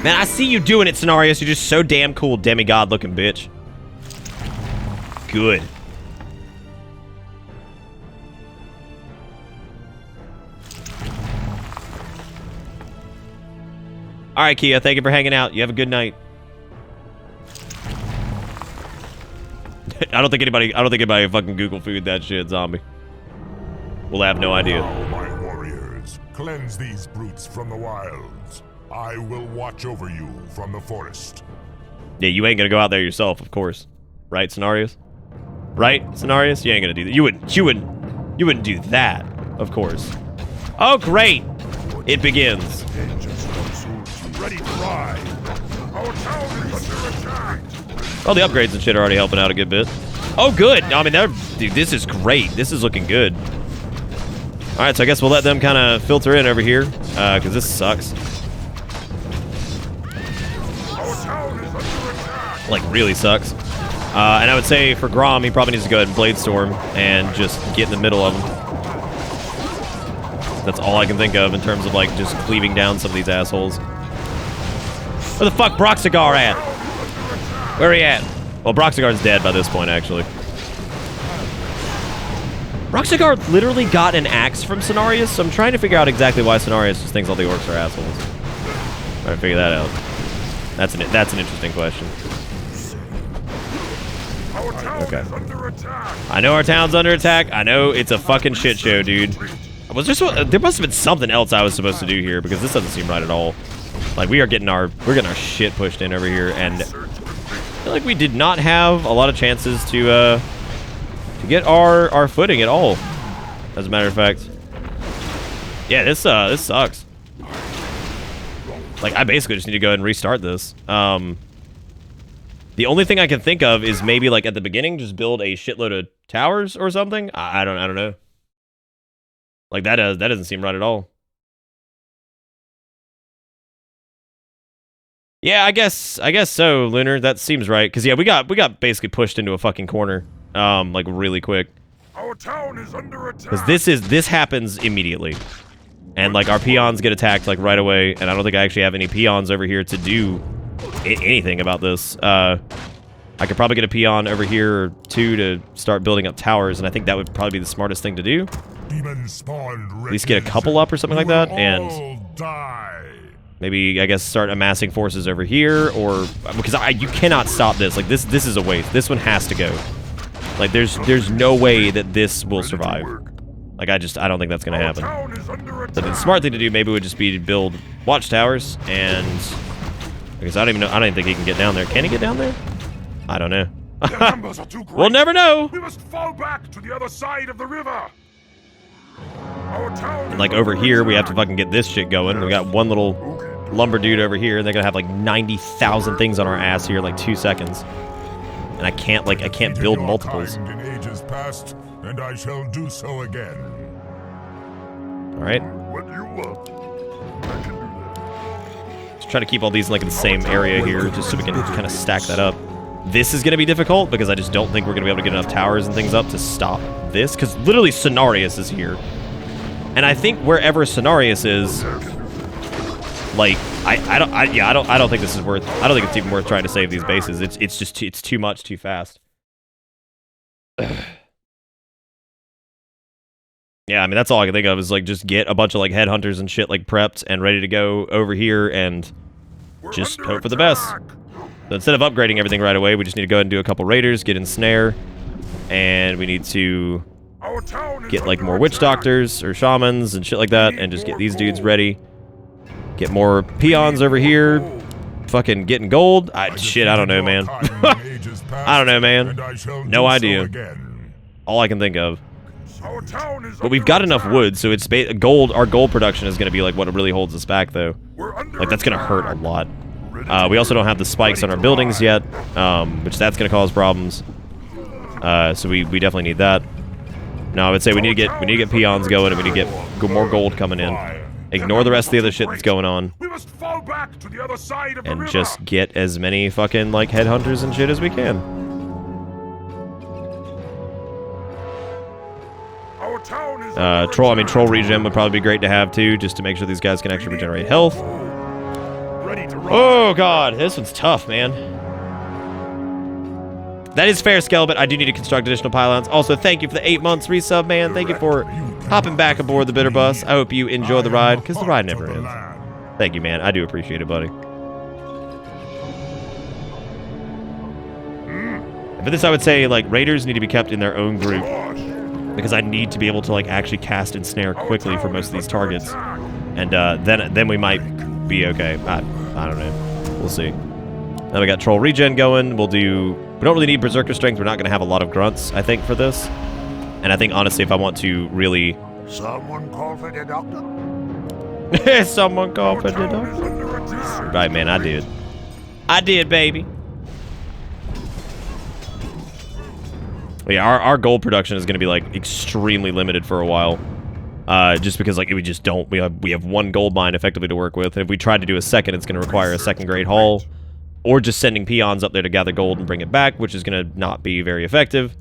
Man, I see you doing it, Scenarios. You're just so damn cool, demigod-looking bitch. Good. All right, Kia. Thank you for hanging out. You have a good night. I don't think anybody fucking Google food that shit, zombie. We'll have no idea. Now, my warriors, cleanse these brutes from the wilds. I will watch over you from the forest. Yeah, you ain't gonna go out there yourself, of course. Right, Scenarios? Right, Scenarios? You ain't gonna do that. You wouldn't do that, of course. Oh, great! It begins. Ready to ride. Our town is under attack. Well, the upgrades and shit are already helping out a good bit. Oh, good! I mean, dude, this is great. This is looking good. Alright, so I guess we'll let them kind of filter in over here, because this sucks. Like, really sucks. And I would say for Grom, he probably needs to go ahead and Blade Storm and just get in the middle of them. That's all I can think of in terms of, like, just cleaving down some of these assholes. Where the fuck Broxigar at? Where he at? Well, Broxigar's dead by this point, actually. Broxigar literally got an axe from Scenarius, so I'm trying to figure out exactly why Scenarius just thinks all the orcs are assholes. Trying to figure that out. That's an interesting question. Okay. I know our town's under attack. I know it's a fucking shit show, dude. There must have been something else I was supposed to do here, because this doesn't seem right at all. Like, we're getting our shit pushed in over here, and I feel like we did not have a lot of chances to get our footing at all. As a matter of fact, yeah, this sucks. Like, I basically just need to go ahead and restart this. The only thing I can think of is maybe, like, at the beginning, just build a shitload of towers or something. I don't know. Like, that doesn't seem right at all. Yeah, I guess so, Lunar. That seems right. Cause yeah, we got basically pushed into a fucking corner, like really quick. Our town is under attack. Cause this happens immediately. And, like, our peons get attacked, like, right away. And I don't think I actually have any peons over here to do anything about this. I could probably get a peon over here or two to start building up towers. And I think that would probably be the smartest thing to do. At least get a couple up or something like that. And maybe, I guess, start amassing forces over here. Or, because you cannot stop this. Like, this is a waste. This one has to go. Like, there's no way that this will survive. Like, I don't think that's gonna happen. So the smart thing to do maybe would just be to build watchtowers, and because I don't even know, I don't even think he can get down there. Can he get down there? I don't know. We'll never know. We must fall back to the other side of the river. And like over here, we have to fucking get this shit going. We got one little lumber dude over here, and they're gonna have like 90,000 things on our ass here in like 2 seconds. And I can't build multiples. In ages past, and I shall do so again. All right. What you want, I can do that. Let's try to keep all these like in the same area here, just so we can kind of stack that up. This is going to be difficult because I just don't think we're going to be able to get enough towers and things up to stop this. Because literally Cenarius is here, and I think wherever Cenarius is, like I don't think this is worth. I don't think it's even worth trying to save these bases. It's just it's too much too fast. Yeah, I mean, that's all I can think of is, like, just get a bunch of, like, headhunters and shit, like, prepped and ready to go over here and just hope for the best. So instead of upgrading everything right away, we just need to go ahead and do a couple raiders, get ensnare, and we need to get, like, more witch doctors or shamans and shit like that, and just get these dudes ready. Get more peons over here. Fucking getting gold. Shit, I don't know, man. I don't know, man. No idea. All I can think of. But we've got enough wood, so it's gold. Our gold production is going to be like what really holds us back, though. Like, that's going to hurt a lot. We also don't have the spikes on our buildings yet, which that's going to cause problems. So we definitely need that. No, I would say we need to get peons going, and we need to get more gold coming in. Ignore the rest of the other shit that's going on, and just get as many fucking like headhunters and shit as we can. Troll regen would probably be great to have too, just to make sure these guys can actually regenerate health. Oh god, this one's tough, man. That is fair, Skelbit. I do need to construct additional pylons. Also, thank you for the 8 months resub, man. Thank you for hopping back aboard the Bitter Bus. I hope you enjoy the ride, because the ride never ends. Thank you, man. I do appreciate it, buddy. For this, I would say, like, raiders need to be kept in their own group, because I need to be able to, like, actually cast ensnare quickly for most of these targets. And then we might be okay. I don't know. We'll see. Now we got troll regen going. We don't really need berserker strength. We're not going to have a lot of grunts, I think, for this. And I think, honestly, if I want to really... Someone call for the doctor? Someone call for the doctor? Right, man, I did. I did, baby. Yeah, our gold production is going to be, like, extremely limited for a while. Just because, like, we just don't... We have one gold mine, effectively, to work with. And if we try to do a second, it's going to require a second-grade haul. Or just sending peons up there to gather gold and bring it back, which is going to not be very effective.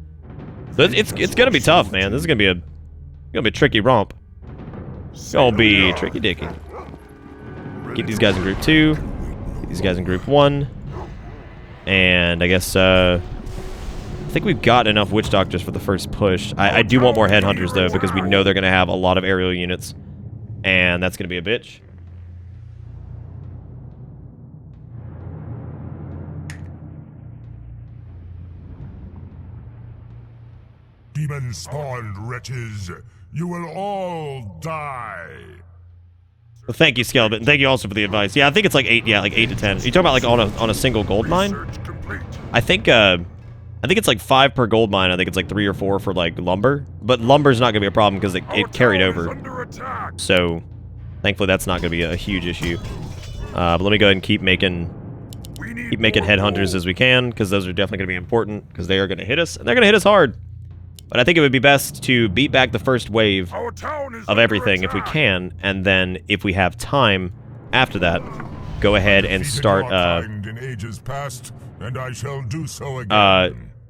So it's going to be tough, man. This is going to be a tricky romp. It's going to be tricky dicky. Keep these guys in group 2. Keep these guys in group 1. And I guess, I think we've got enough witch doctors for the first push. I do want more headhunters, though, because we know they're going to have a lot of aerial units. And that's going to be a bitch. Demon-spawned wretches, you will all die. Well, thank you, Skeleton. And thank you also for the advice. Yeah, I think it's like 8. Yeah, like 8 to 10. Are you talking about like on a single gold mine? I think it's like 5 per gold mine. I think it's like 3 or 4 for like lumber. But lumber's not gonna be a problem because it carried over. So, thankfully, that's not gonna be a huge issue. But let me go ahead and keep making headhunters as we can, because those are definitely gonna be important, because they are gonna hit us, and they're gonna hit us hard. But I think it would be best to beat back the first wave of everything if we can, and then if we have time after that, go ahead and start.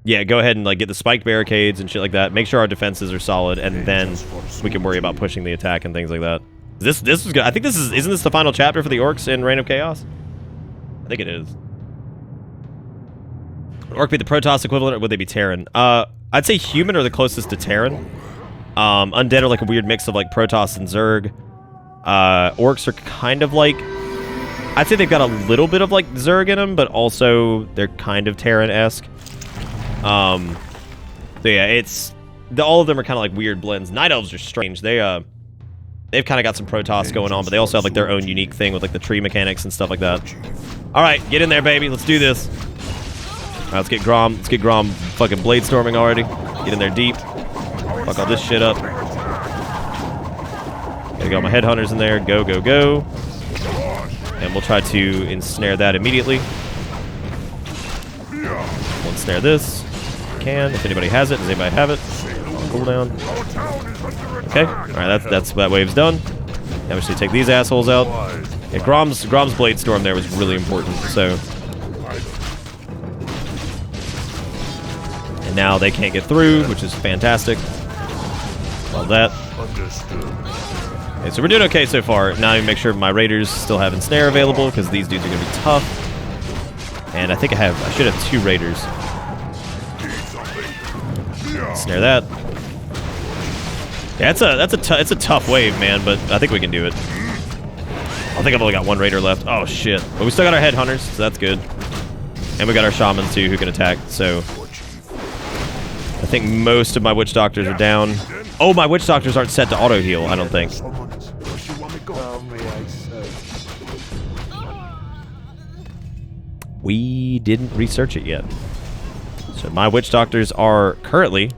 Yeah, go ahead and like get the spiked barricades and shit like that. Make sure our defenses are solid, and then we can worry about pushing the attack and things like that. This was good. I think isn't this the final chapter for the orcs in Reign of Chaos? I think it is. Would orc be the Protoss equivalent, or would they be Terran? I'd say human are the closest to Terran. Undead are like a weird mix of like Protoss and Zerg. Orcs are kind of like, I'd say they've got a little bit of like Zerg in them, but also they're kind of Terran-esque. So yeah, all of them are kind of like weird blends. Night Elves are strange. They've kind of got some Protoss going on, but they also have like their own unique thing with like the tree mechanics and stuff like that. All right, get in there, baby. Let's do this. All right, let's get Grom. Let's get Grom fucking blade storming already. Get in there deep. Fuck all this shit up. Gotta get all my headhunters in there. Go, go, go. And we'll try to ensnare that immediately. We'll ensnare this. Can, if anybody has it. Does anybody have it? Cooldown. Okay. Alright, that wave's done. Now we should take these assholes out. Yeah, Grom's blade storm there was really important, so. And now they can't get through, which is fantastic. Love that. Okay, so we're doing okay so far. Now I make sure my raiders still have ensnare available, because these dudes are gonna be tough. And I think I should have 2 raiders. Snare that. Yeah, it's a tough wave, man, but I think we can do it. I think I've only got 1 raider left. Oh shit! But we still got our headhunters, so that's good. And we got our shamans too, who can attack. So I think most of my witch doctors are down. Oh, my witch doctors aren't set to auto heal. I don't think. We didn't research it yet. So my witch doctors are currently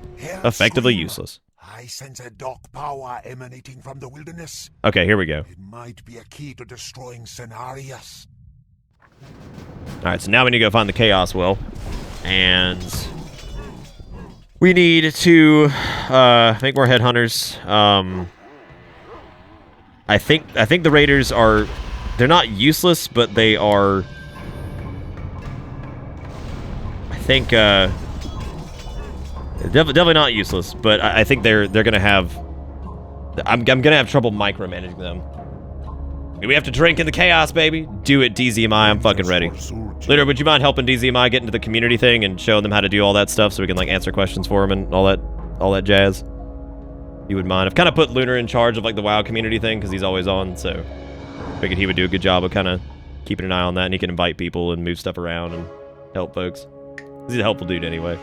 effectively useless. I sense a dark power emanating from the wilderness. Okay, here we go. It might be a key to destroying Cenarius. Alright, so now we need to go find the Chaos Well. And we need to make more headhunters. I think the raiders are, they're not useless, but they are, I think definitely not useless, but I think they're gonna have, I'm gonna have trouble micromanaging them. We have to drink in the chaos, baby. Do it, DZMI. I'm fucking ready. Leader, would you mind helping DZMI get into the community thing and showing them how to do all that stuff so we can like answer questions for them and all that jazz? You would mind? I've kind of put Lunar in charge of like the WoW community thing because he's always on, so figured he would do a good job of kind of keeping an eye on that, and he can invite people and move stuff around and help folks. He's a helpful dude anyway.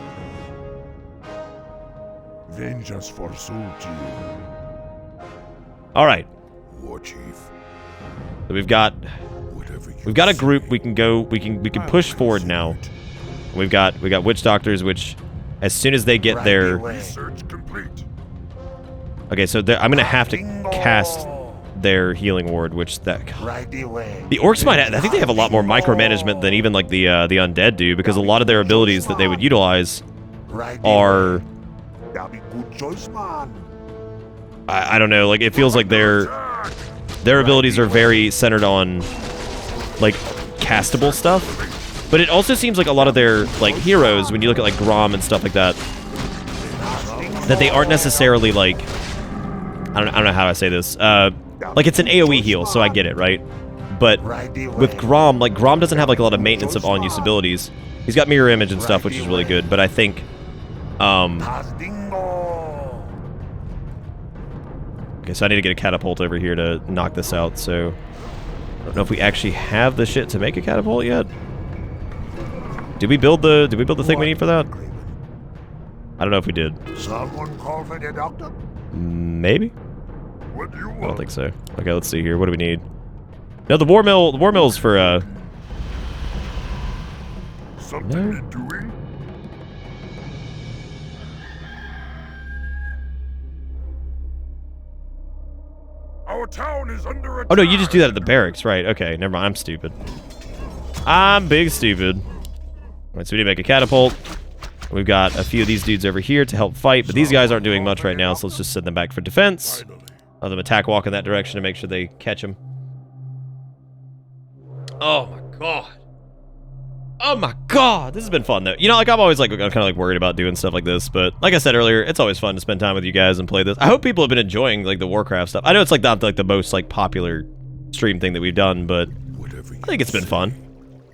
Vengeance forsook you. All right. War Chief. So we've got a group we can go, we can push forward now. We got witch doctors, which as soon as they get their research complete. Okay, so I'm gonna have to cast their healing ward, which the orcs might have, I think they have a lot more micromanagement than even like the undead do, because a lot of their abilities that they would utilize are I don't know, like it feels like their abilities are very centered on like castable stuff, but it also seems like a lot of their like heroes, when you look at like Grom and stuff like that, that they aren't necessarily like, I don't know how to say this, like it's an AoE heal, so I get it, right? But with Grom, like Grom doesn't have like a lot of maintenance of on-use abilities. He's got mirror image and stuff, which is really good, but I think okay, so I need to get a catapult over here to knock this out, so I don't know if we actually have the shit to make a catapult yet. Did we build the thing we need for that? I don't know if we did. Someone call for the doctor? Maybe? What do you want? I don't think so. Okay, let's see here. What do we need? No, the war mill's for something doing? Our town is under attack. Oh no, you just do that at the barracks, right? Okay, never mind. I'm stupid. I'm big stupid. Alright, so we need to make a catapult. We've got a few of these dudes over here to help fight, but these guys aren't doing much right now, so let's just send them back for defense. Let them attack walk in that direction to make sure they catch him. Oh my god. Oh my god, this has been fun though. You know, like I'm always like kind of like worried about doing stuff like this, but like I said earlier, it's always fun to spend time with you guys and play this. I hope people have been enjoying like the Warcraft stuff. I know it's like not like the most like popular stream thing that we've done, but I think it's been fun.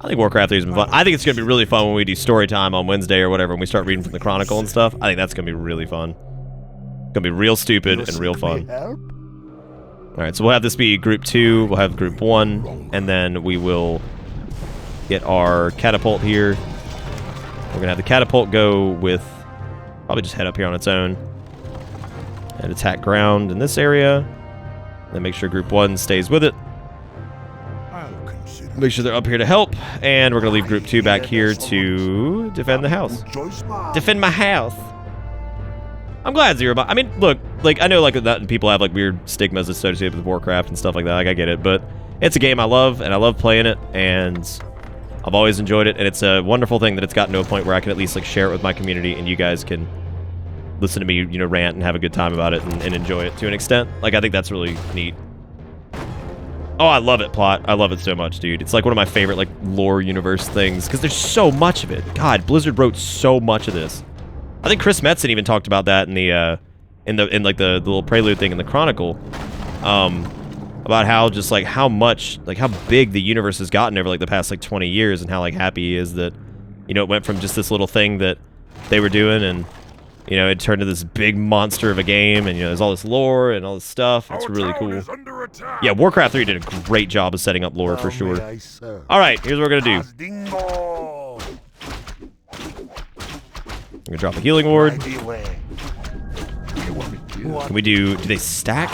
I think Warcraft 3 has been fun. I think it's gonna be really fun when we do story time on Wednesday or whatever, and we start reading from the Chronicle and stuff. I think that's gonna be really fun. It's gonna be real stupid and real fun. All right, so we'll have this be group 2. We'll have group 1, and then we will get our catapult here. We're gonna have the catapult go with, probably just head up here on its own and attack ground in this area. Then make sure group 1 stays with it. Make sure they're up here to help, and we're gonna leave group 2 back here to defend the house. Defend my house. I'm glad Zero. I mean, look, like I know like that people have like weird stigmas associated with Warcraft and stuff like that. Like I get it, but it's a game I love, and I love playing it, and I've always enjoyed it, and it's a wonderful thing that it's gotten to a point where I can at least like share it with my community, and you guys can listen to me, you know, rant and have a good time about it and enjoy it to an extent. Like I think that's really neat. Oh, I love it, Plot. I love it so much, dude. It's like one of my favorite like lore universe things because there's so much of it. God, Blizzard wrote so much of this. I think Chris Metzen even talked about that in the like the little prelude thing in the Chronicle. About how just like how much like how big the universe has gotten over like the past like 20 years and how like happy he is that, you know, it went from just this little thing that they were doing and, you know, it turned to this big monster of a game, and you know there's all this lore and all this stuff. It's really cool. Yeah, Warcraft 3 did a great job of setting up lore for sure. All right, here's what we're gonna do. I'm gonna drop a healing ward. Can we do they stack?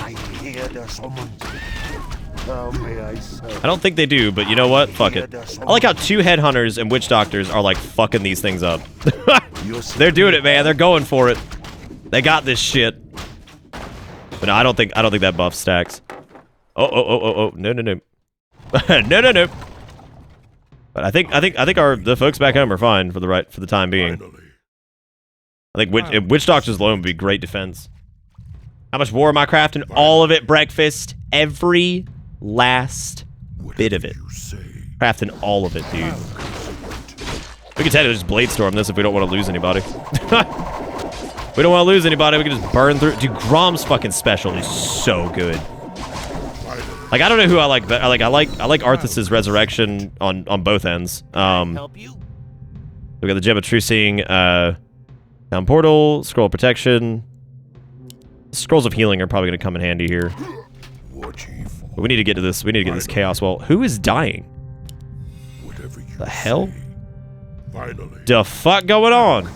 I don't think they do, but you know what? Fuck it. I like how 2 headhunters and witch doctors are like fucking these things up. They're doing it, man. They're going for it. They got this shit. But no, I don't think that buff stacks. Oh. No. No. But I think the folks back home are fine for the time being. I think witch doctors alone would be great defense. How much war am I crafting? All of it, breakfast. Every last bit of it. Crafting all of it, dude. We can just blade storm this if we don't want to lose anybody. We don't want to lose anybody. We can just burn through. Dude, Grom's fucking special is so good. Like I don't know who I like, but I like Arthas's resurrection on both ends. We got the Gem of Trucing, Town Portal, Scroll of Protection. Scrolls of Healing are probably going to come in handy here. But we need to get to this. We need to get this Chaos Wall. Who is dying? The hell? The fuck going on? All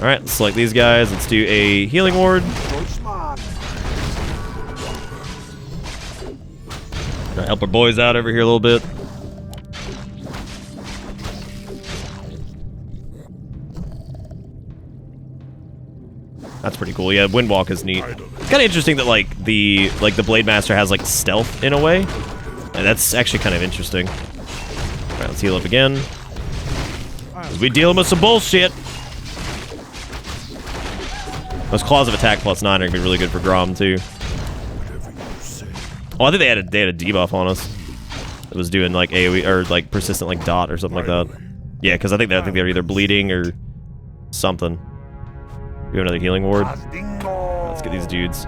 right, let's select these guys. Let's do a healing ward. Try to help our boys out over here a little bit. That's pretty cool. Yeah, Windwalk is neat. It's kind of interesting that like the Blade Master has like stealth in a way, and that's actually kind of interesting. All right, let's heal up again. We dealing with some bullshit. Those Claws of Attack +9 are gonna be really good for Grom too. Oh, I think they had a debuff on us. It was doing like AoE or like persistent like dot or something like that. Yeah, because I think they're either bleeding or something. We have another healing ward. Let's get these dudes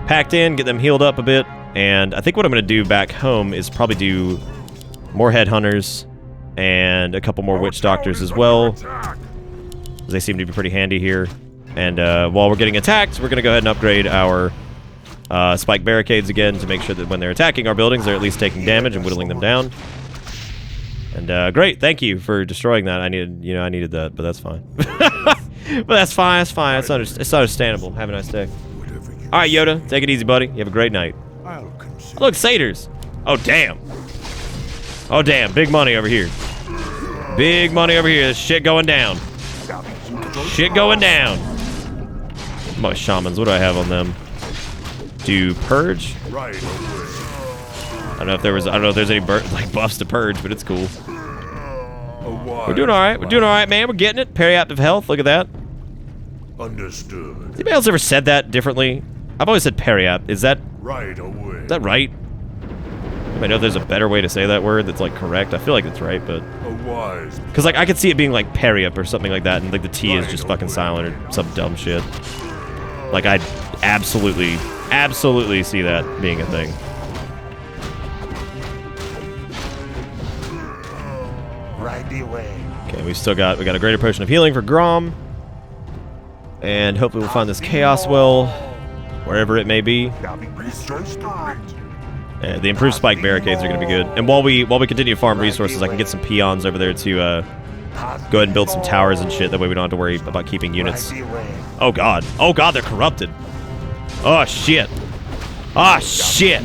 packed in, get them healed up a bit, and I think what I'm gonna do back home is probably do more headhunters and a couple more witch doctors as well. They seem to be pretty handy here. And while we're getting attacked, we're gonna go ahead and upgrade our spike barricades again to make sure that when they're attacking our buildings, they're at least taking damage and whittling them down. And great, thank you for destroying that. I needed that, but that's fine. But that's fine. It's understandable. Have a nice day. All right, Yoda, take it easy, buddy. You have a great night. Oh, look, satyrs. Oh damn. Oh damn. Big money over here. Big money over here. There's shit going down. Shit going down. My shamans. What do I have on them? Do purge? I don't know if there's any buffs to purge, but it's cool. We're doing all right. We're doing all right, man. We're getting it. Periaptive health. Look at that. Understood. Has anybody else ever said that differently? I've always said periap. Is that right away? Is that right? I know if there's a better way to say that word that's like correct. I feel like it's right, but wise. Because, like, I could see it being, like, parry up or something like that, and, like, the T is just fucking silent or some dumb shit. Like, I'd absolutely see that being a thing. Right away. Okay, we got a greater potion of healing for Grom. And hopefully we'll find this Chaos Well, wherever it may be. The improved spike barricades are going to be good. And while we continue to farm resources, I can get some peons over there to go ahead and build some towers and shit. That way we don't have to worry about keeping units. Oh god. Oh god, they're corrupted. Oh shit. Ah shit.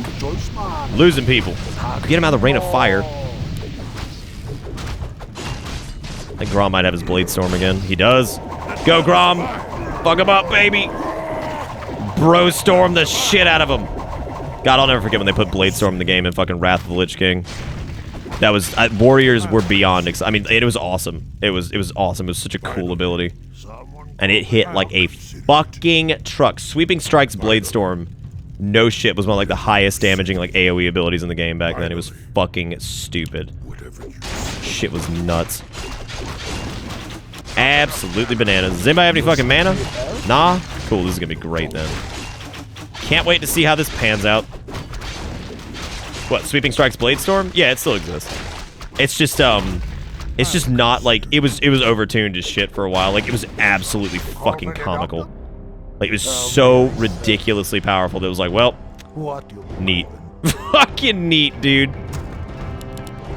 Losing people. Get him out of the rain of fire. I think Grom might have his Blade Storm again. He does. Go Grom. Fuck him up, baby. Bro storm the shit out of him. God, I'll never forget when they put Blade Storm in the game in fucking Wrath of the Lich King. That was Warriors were beyond. I mean, it was awesome. It was awesome. It was such a cool ability, and it hit like a fucking truck. Sweeping Strike's Blade Storm, no shit, was one of like the highest damaging like AOE abilities in the game back then. It was fucking stupid. Shit was nuts. Absolutely bananas. Does anybody have any fucking mana? Nah? Cool, this is gonna be great then. Can't wait to see how this pans out. What, Sweeping Strike's Blade Storm? Yeah, it still exists. It's just not like, it was overtuned as shit for a while. Like, it was absolutely fucking comical. Like, it was so ridiculously powerful that it was like, well, neat. Fucking neat, dude.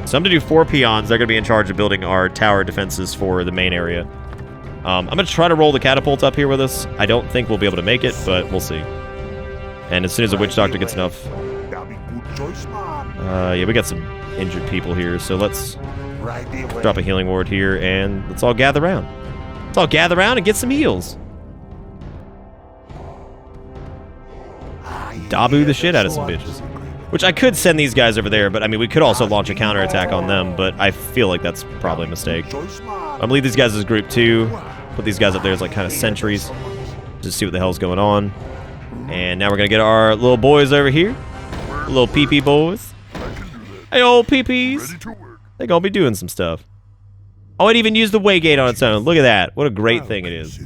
So I'm gonna do 4 peons. They're gonna be in charge of building our tower defenses for the main area. I'm gonna try to roll the catapult up here with us. I don't think we'll be able to make it, but we'll see. And as soon as the Witch Doctor gets enough... yeah, we got some injured people here, so let's drop a healing ward here, and let's all gather around. Let's all gather around and get some heals. Dabu the shit out of some bitches. Which I could send these guys over there, but I mean, we could also launch a counterattack on them, but I feel like that's probably a mistake. I'm gonna leave these guys as group 2, put these guys up there as like kind of sentries, just see what the hell's going on. And now we're gonna get our little boys over here. Little pee-pee boys. Hey, old pee-pees. They're gonna be doing some stuff. Oh, it even used the waygate on its own. Look at that. What a great thing it is.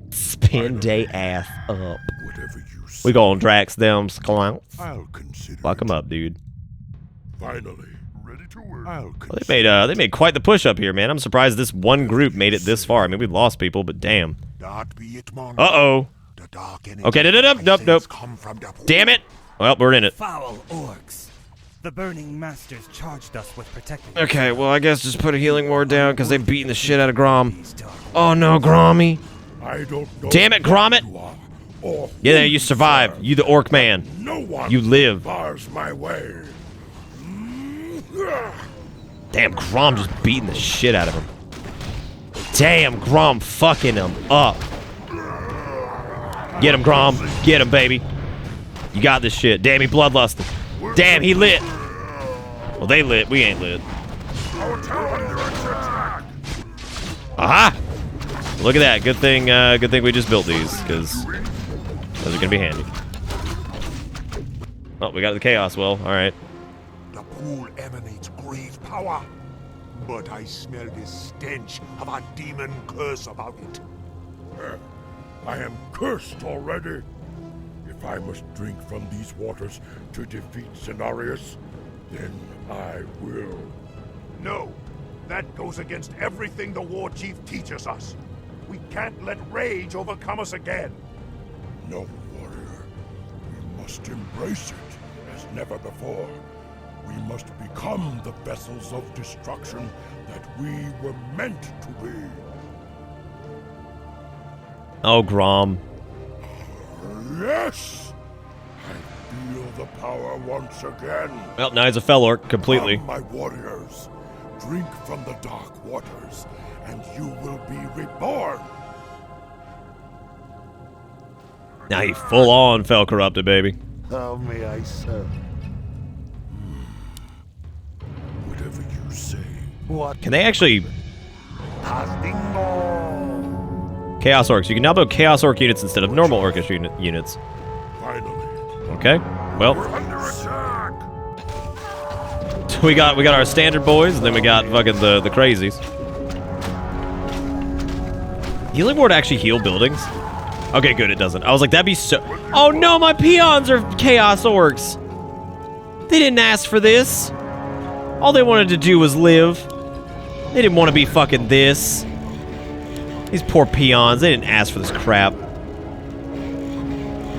Spin day ass up. We gonna Drax them clowns. Fuck them up, dude. Finally, ready to work. Well, they made quite the push up here, man. I'm surprised this one group made it this far. I mean, we've lost people, but damn. Uh-oh. Okay, nope. Damn it. Well, we're in it. Foul orcs. The Burning Masters charged us with protecting. Okay, well, I guess just put a healing ward down because they've beaten the shit out of Grom. Oh no, Grommy. I don't know. Damn it, Gromit. Yeah, you survive. You the orc man. No one you live. Bars my way. Damn, Grom just beating the shit out of him. Damn, Grom fucking him up. Get him, Grom. Get him, baby. You got this shit. Damn, he bloodlusted. Damn, he lit. Well, they lit. We ain't lit. Aha! Look at that. Good thing we just built these, because those are gonna be handy. Oh, we got the Chaos Well. All right. The pool emanates great power, but I smell this stench of a demon curse about it. I am cursed already. If I must drink from these waters to defeat Cenarius, then I will. No, that goes against everything the war chief teaches us. We can't let rage overcome us again. No, warrior. We must embrace it as never before. We must become the vessels of destruction that we were meant to be. Oh, Grom. Yes! I feel the power once again. Well, now he's a fell orc completely. Come, my warriors, drink from the dark waters, and you will be reborn. Now he full on fell corrupted, baby. How may I serve? Whatever you say. What? Can they actually... Chaos Orcs. You can now build Chaos Orc units instead of normal Orcish units. Finally. Okay. Well. We're under attack. we got our standard boys, and then we got fucking the crazies. Healing ward actually heal buildings? Okay, good, it doesn't. I was like, that'd be so... Oh no, my peons are chaos orcs! They didn't ask for this. All they wanted to do was live. They didn't want to be fucking this. These poor peons, they didn't ask for this crap.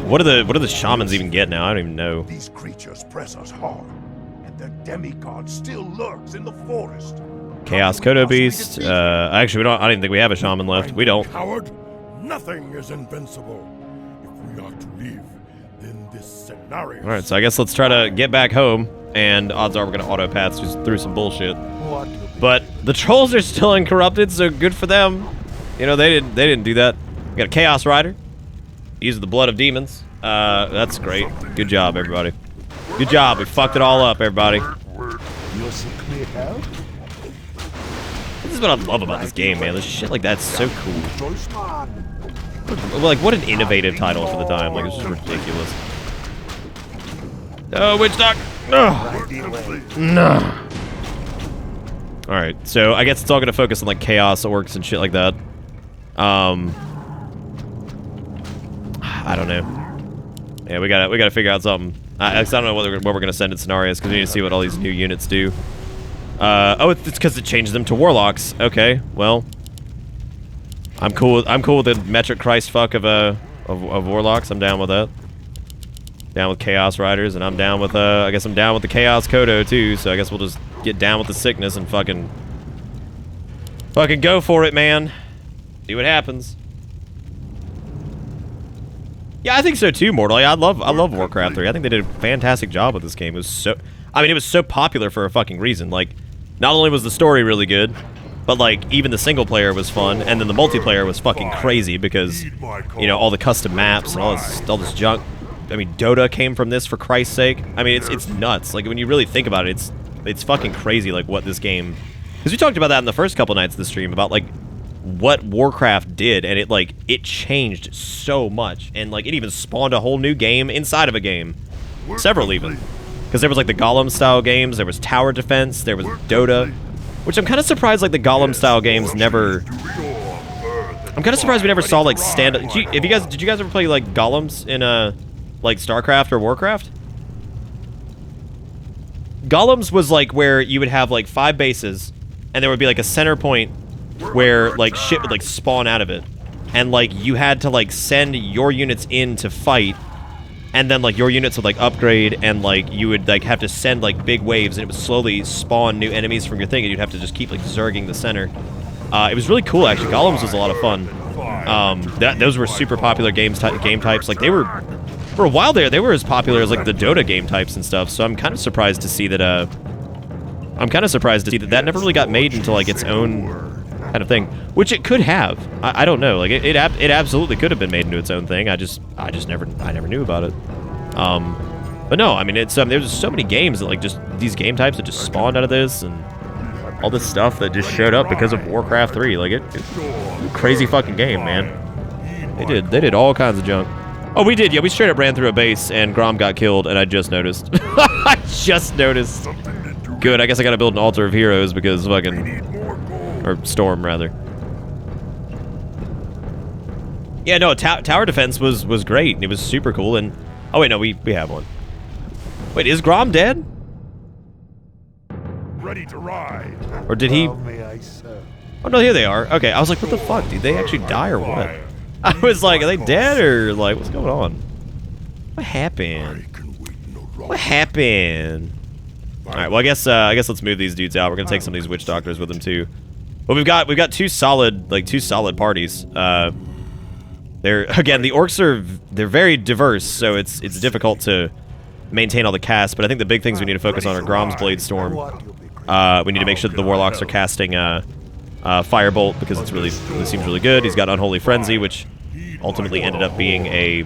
What do the shamans even get now? I don't even know. These creatures press us hard, and their demigod still lurks in the forest. Chaos Kodo Beast. Actually, we don't. I don't even think we have a shaman left. We don't. Coward, nothing is invincible. If we are to live, then this scenario. All right, so I guess let's try to get back home, and odds are we're gonna auto path just through some bullshit. But the trolls are still uncorrupted, so good for them. You know, they didn't do that. We got a Chaos Rider. Uses the blood of demons. That's great. Good job, everybody. Good job. We fucked it all up, everybody. This is what I love about this game, man. This shit like that's so cool. Like, what an innovative title for the time. Like, this is ridiculous. No, witch doc. No. No. All right, so I guess it's all gonna focus on like chaos orcs and shit like that. I don't know. Yeah, we gotta figure out something. I don't know what we're gonna send in scenarios because we need to see what all these new units do. Oh, it's because it changed them to warlocks. Okay, well, I'm cool with the metric Christ fuck of warlocks. I'm down with that. Down with chaos riders, and I'm down with I guess I'm down with the chaos Kodo too. So I guess we'll just get down with the sickness and fucking go for it, man. See what happens. Yeah, I think so too, Mortal. I love Warcraft 3. I think they did a fantastic job with this game. It was so, I mean, it was so popular for a fucking reason. Like, not only was the story really good, but like even the single player was fun, and then the multiplayer was fucking crazy because, you know, all the custom maps and all this junk. I mean, Dota came from this, for Christ's sake. I mean, it's nuts. Like, when you really think about it, it's fucking crazy. Like what this game, because we talked about that in the first couple nights of the stream about like what Warcraft did, and it changed so much, and like it even spawned a whole new game inside of a game, several even, because there was like the Golem style games, there was tower defense, there was Dota, which I'm kind of surprised like the Golem style games never. I'm kind of surprised we never saw like did you guys ever play like Golems in like StarCraft or Warcraft? Golems was like where you would have like 5 bases, and there would be like a center point where like shit would like spawn out of it, and like you had to like send your units in to fight, and then like your units would like upgrade, and like you would like have to send like big waves, and it would slowly spawn new enemies from your thing, and you'd have to just keep like zerging the center. It was really cool actually. Golems was a lot of fun. Those were super popular game types. Like they were, for a while there, they were as popular as like the Dota game types and stuff. So I'm kind of surprised to see that that never really got made into like its own kind of thing, which it could have. I don't know. Like it absolutely could have been made into its own thing. I never knew about it. But no, I mean there's so many games that like just these game types that just spawned out of this, and all this stuff that just showed up because of Warcraft 3. Like it's a crazy fucking game, man. They did all kinds of junk. Oh, we did. Yeah, we straight up ran through a base and Grom got killed, and I just noticed. I just noticed. Good. I guess I gotta build an altar of heroes because fucking. Or Storm, rather. Yeah, no, tower defense was great. And it was super cool, and... Oh, wait, no, we have one. Wait, is Grom dead? Ready to ride. Or did he... Oh, no, here they are. Okay, I was like, what the fuck? Did they actually die or what? I was like, are they dead or, like, what's going on? What happened? What happened? Alright, well, I guess let's move these dudes out. We're gonna take some of these witch doctors with them, too. But we've got two solid parties. They're again, the orcs they're very diverse, so it's difficult to maintain all the casts. But I think the big things we need to focus on are Grom's Blade Storm. We need to make sure that the warlocks are casting Firebolt because it seems really good. He's got Unholy Frenzy, which ultimately ended up being a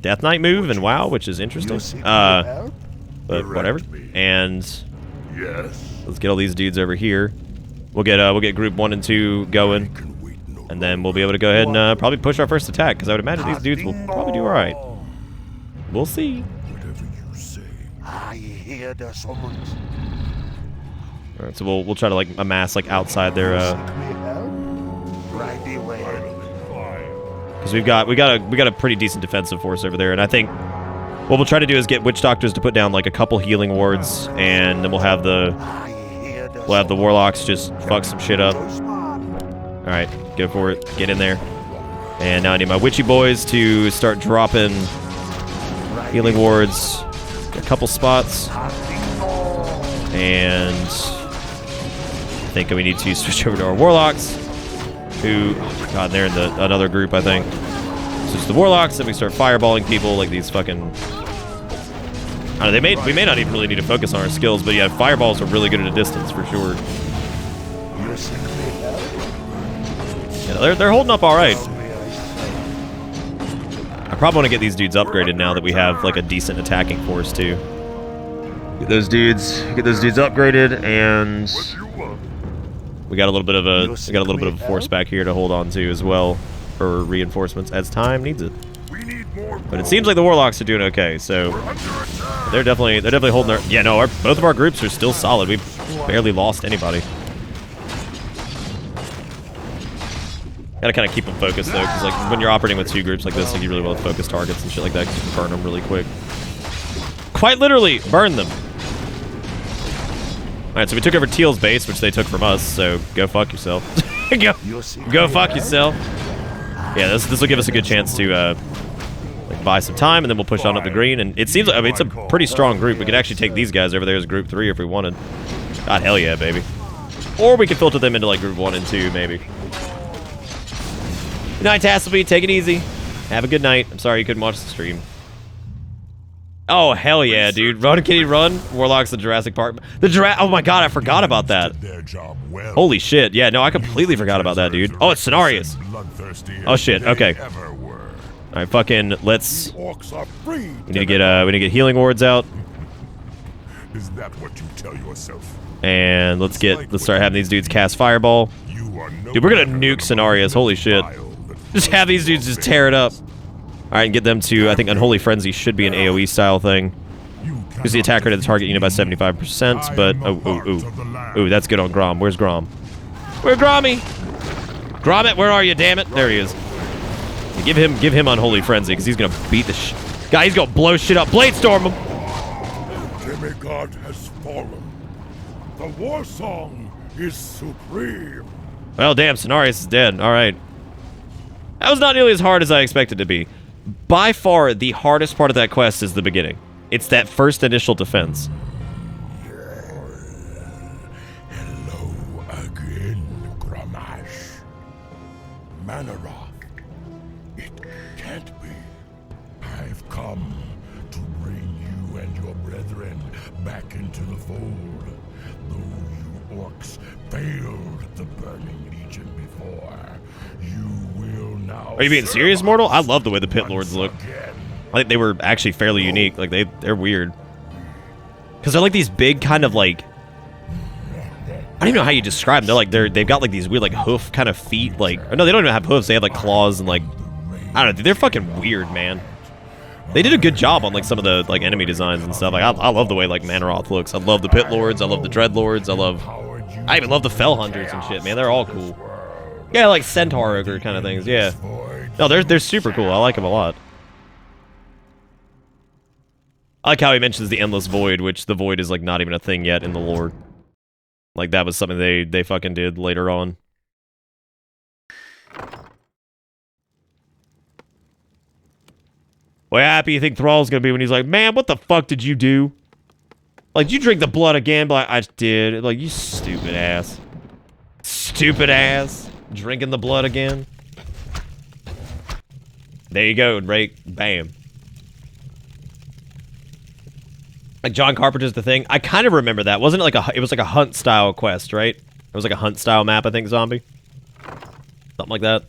Death Knight move in WoW, which is interesting. But whatever. And let's get all these dudes over here. We'll get group 1 and 2 going, and then we'll be able to go ahead and probably push our first attack, because I would imagine these dudes will probably do all right. We'll see. I hear the summons. All right, so we'll try to like amass like outside their Right away. because we got a pretty decent defensive force over there, and I think what we'll try to do is get witch doctors to put down like a couple healing wards, and then we'll have the warlocks just fuck some shit up. All right, go for it. Get in there. And now I need my witchy boys to start dropping healing wards. A couple spots. And I think we need to switch over to our warlocks. Who, oh my god, they're in another group, I think. So it's the warlocks, then we start fireballing people like these fucking... I don't know, we may not even really need to focus on our skills, but yeah, fireballs are really good at a distance for sure. Yeah, they're holding up all right. I probably want to get these dudes upgraded now that we have like a decent attacking force too. Get those dudes upgraded, and we got a little bit of a force back here to hold on to as well for reinforcements as time needs it. But it seems like the warlocks are doing okay, so they're definitely holding their. Yeah, no, both of our groups are still solid. We've barely lost anybody. Gotta kind of keep them focused though, because like when you're operating with two groups like this, like you really want to focus targets and shit like that, because you can burn them really quick. Quite literally, burn them. All right, so we took over Teal's base, which they took from us. So go fuck yourself. go fuck yourself. Yeah, this will give us a good chance to like buy some time, and then we'll push on up the green. And it seems like, I mean, it's a pretty strong group. We could actually take these guys over there as group 3 if we wanted. God hell yeah, baby. Or we could filter them into like group 1 and 2 maybe. Good night, Tasselby. Take it easy. Have a good night. I'm sorry you couldn't watch the stream. Oh, hell yeah, dude. Run, kitty, run. Warlocks the Jurassic Park. Oh my god, I forgot about that. Holy shit. Yeah, no, I completely forgot about that, dude. Oh, it's Cenarius. Oh, shit. Okay. Alright, fucking, let's... We need to get healing wards out. Is that what you tell yourself? And let's start having these dudes cast Fireball. Dude, we're gonna nuke Cenarius. Holy shit. Just have these dudes just tear it up. Alright, and get them to, I think Unholy Frenzy should be an AoE style thing. Because the attack rate of the target unit by 75%, but... Ooh, that's good on Grom. Where's Grom? Where's Grommy? Gromit, where are you, damn it? There he is. Give him Unholy Frenzy, because he's gonna beat the guy, he's gonna blow shit up. Blade Storm him! Demigod has fallen. The war song is supreme. Well, damn, Cenarius is dead. Alright. That was not nearly as hard as I expected to be. By far, the hardest part of that quest is the beginning. It's that first initial defense. Hello again, Gramash. Manaroth. It can't be. I've come to bring you and your brethren back into the fold. Though you orcs failed the Burning Legion before, you will now... Are you being serious, Mortal? I love the way the Pit Lords look. I think they were actually fairly unique. Like, they're weird. Because they're like these big kind of like... I don't even know how you describe them. They've got like these weird like hoof kind of feet. Like, or no, they don't even have hoofs. They have like claws and like... I don't know. They're fucking weird, man. They did a good job on like some of the like enemy designs and stuff. Like, I love the way like Manaroth looks. I love the Pit Lords. I love the Dread Lords. I even love the Fell Hunters and shit, man. They're all cool. Yeah, like Centaur Ogre kind of things, yeah. No, they're super cool. I like them a lot. I like how he mentions the Endless Void, which the Void is like not even a thing yet in the lore. Like that was something they fucking did later on. Well, how happy you think Thrall's gonna be when he's like, man, what the fuck did you do? Like, you drink the blood again? But I did. Like, you stupid ass. Stupid ass. Drinking the blood again. There you go, Rake. Bam. Like John Carpenter's The Thing. I kind of remember that. Wasn't it like it was like a hunt style quest, right? It was like a hunt style map, I think, Zombie. Something like that.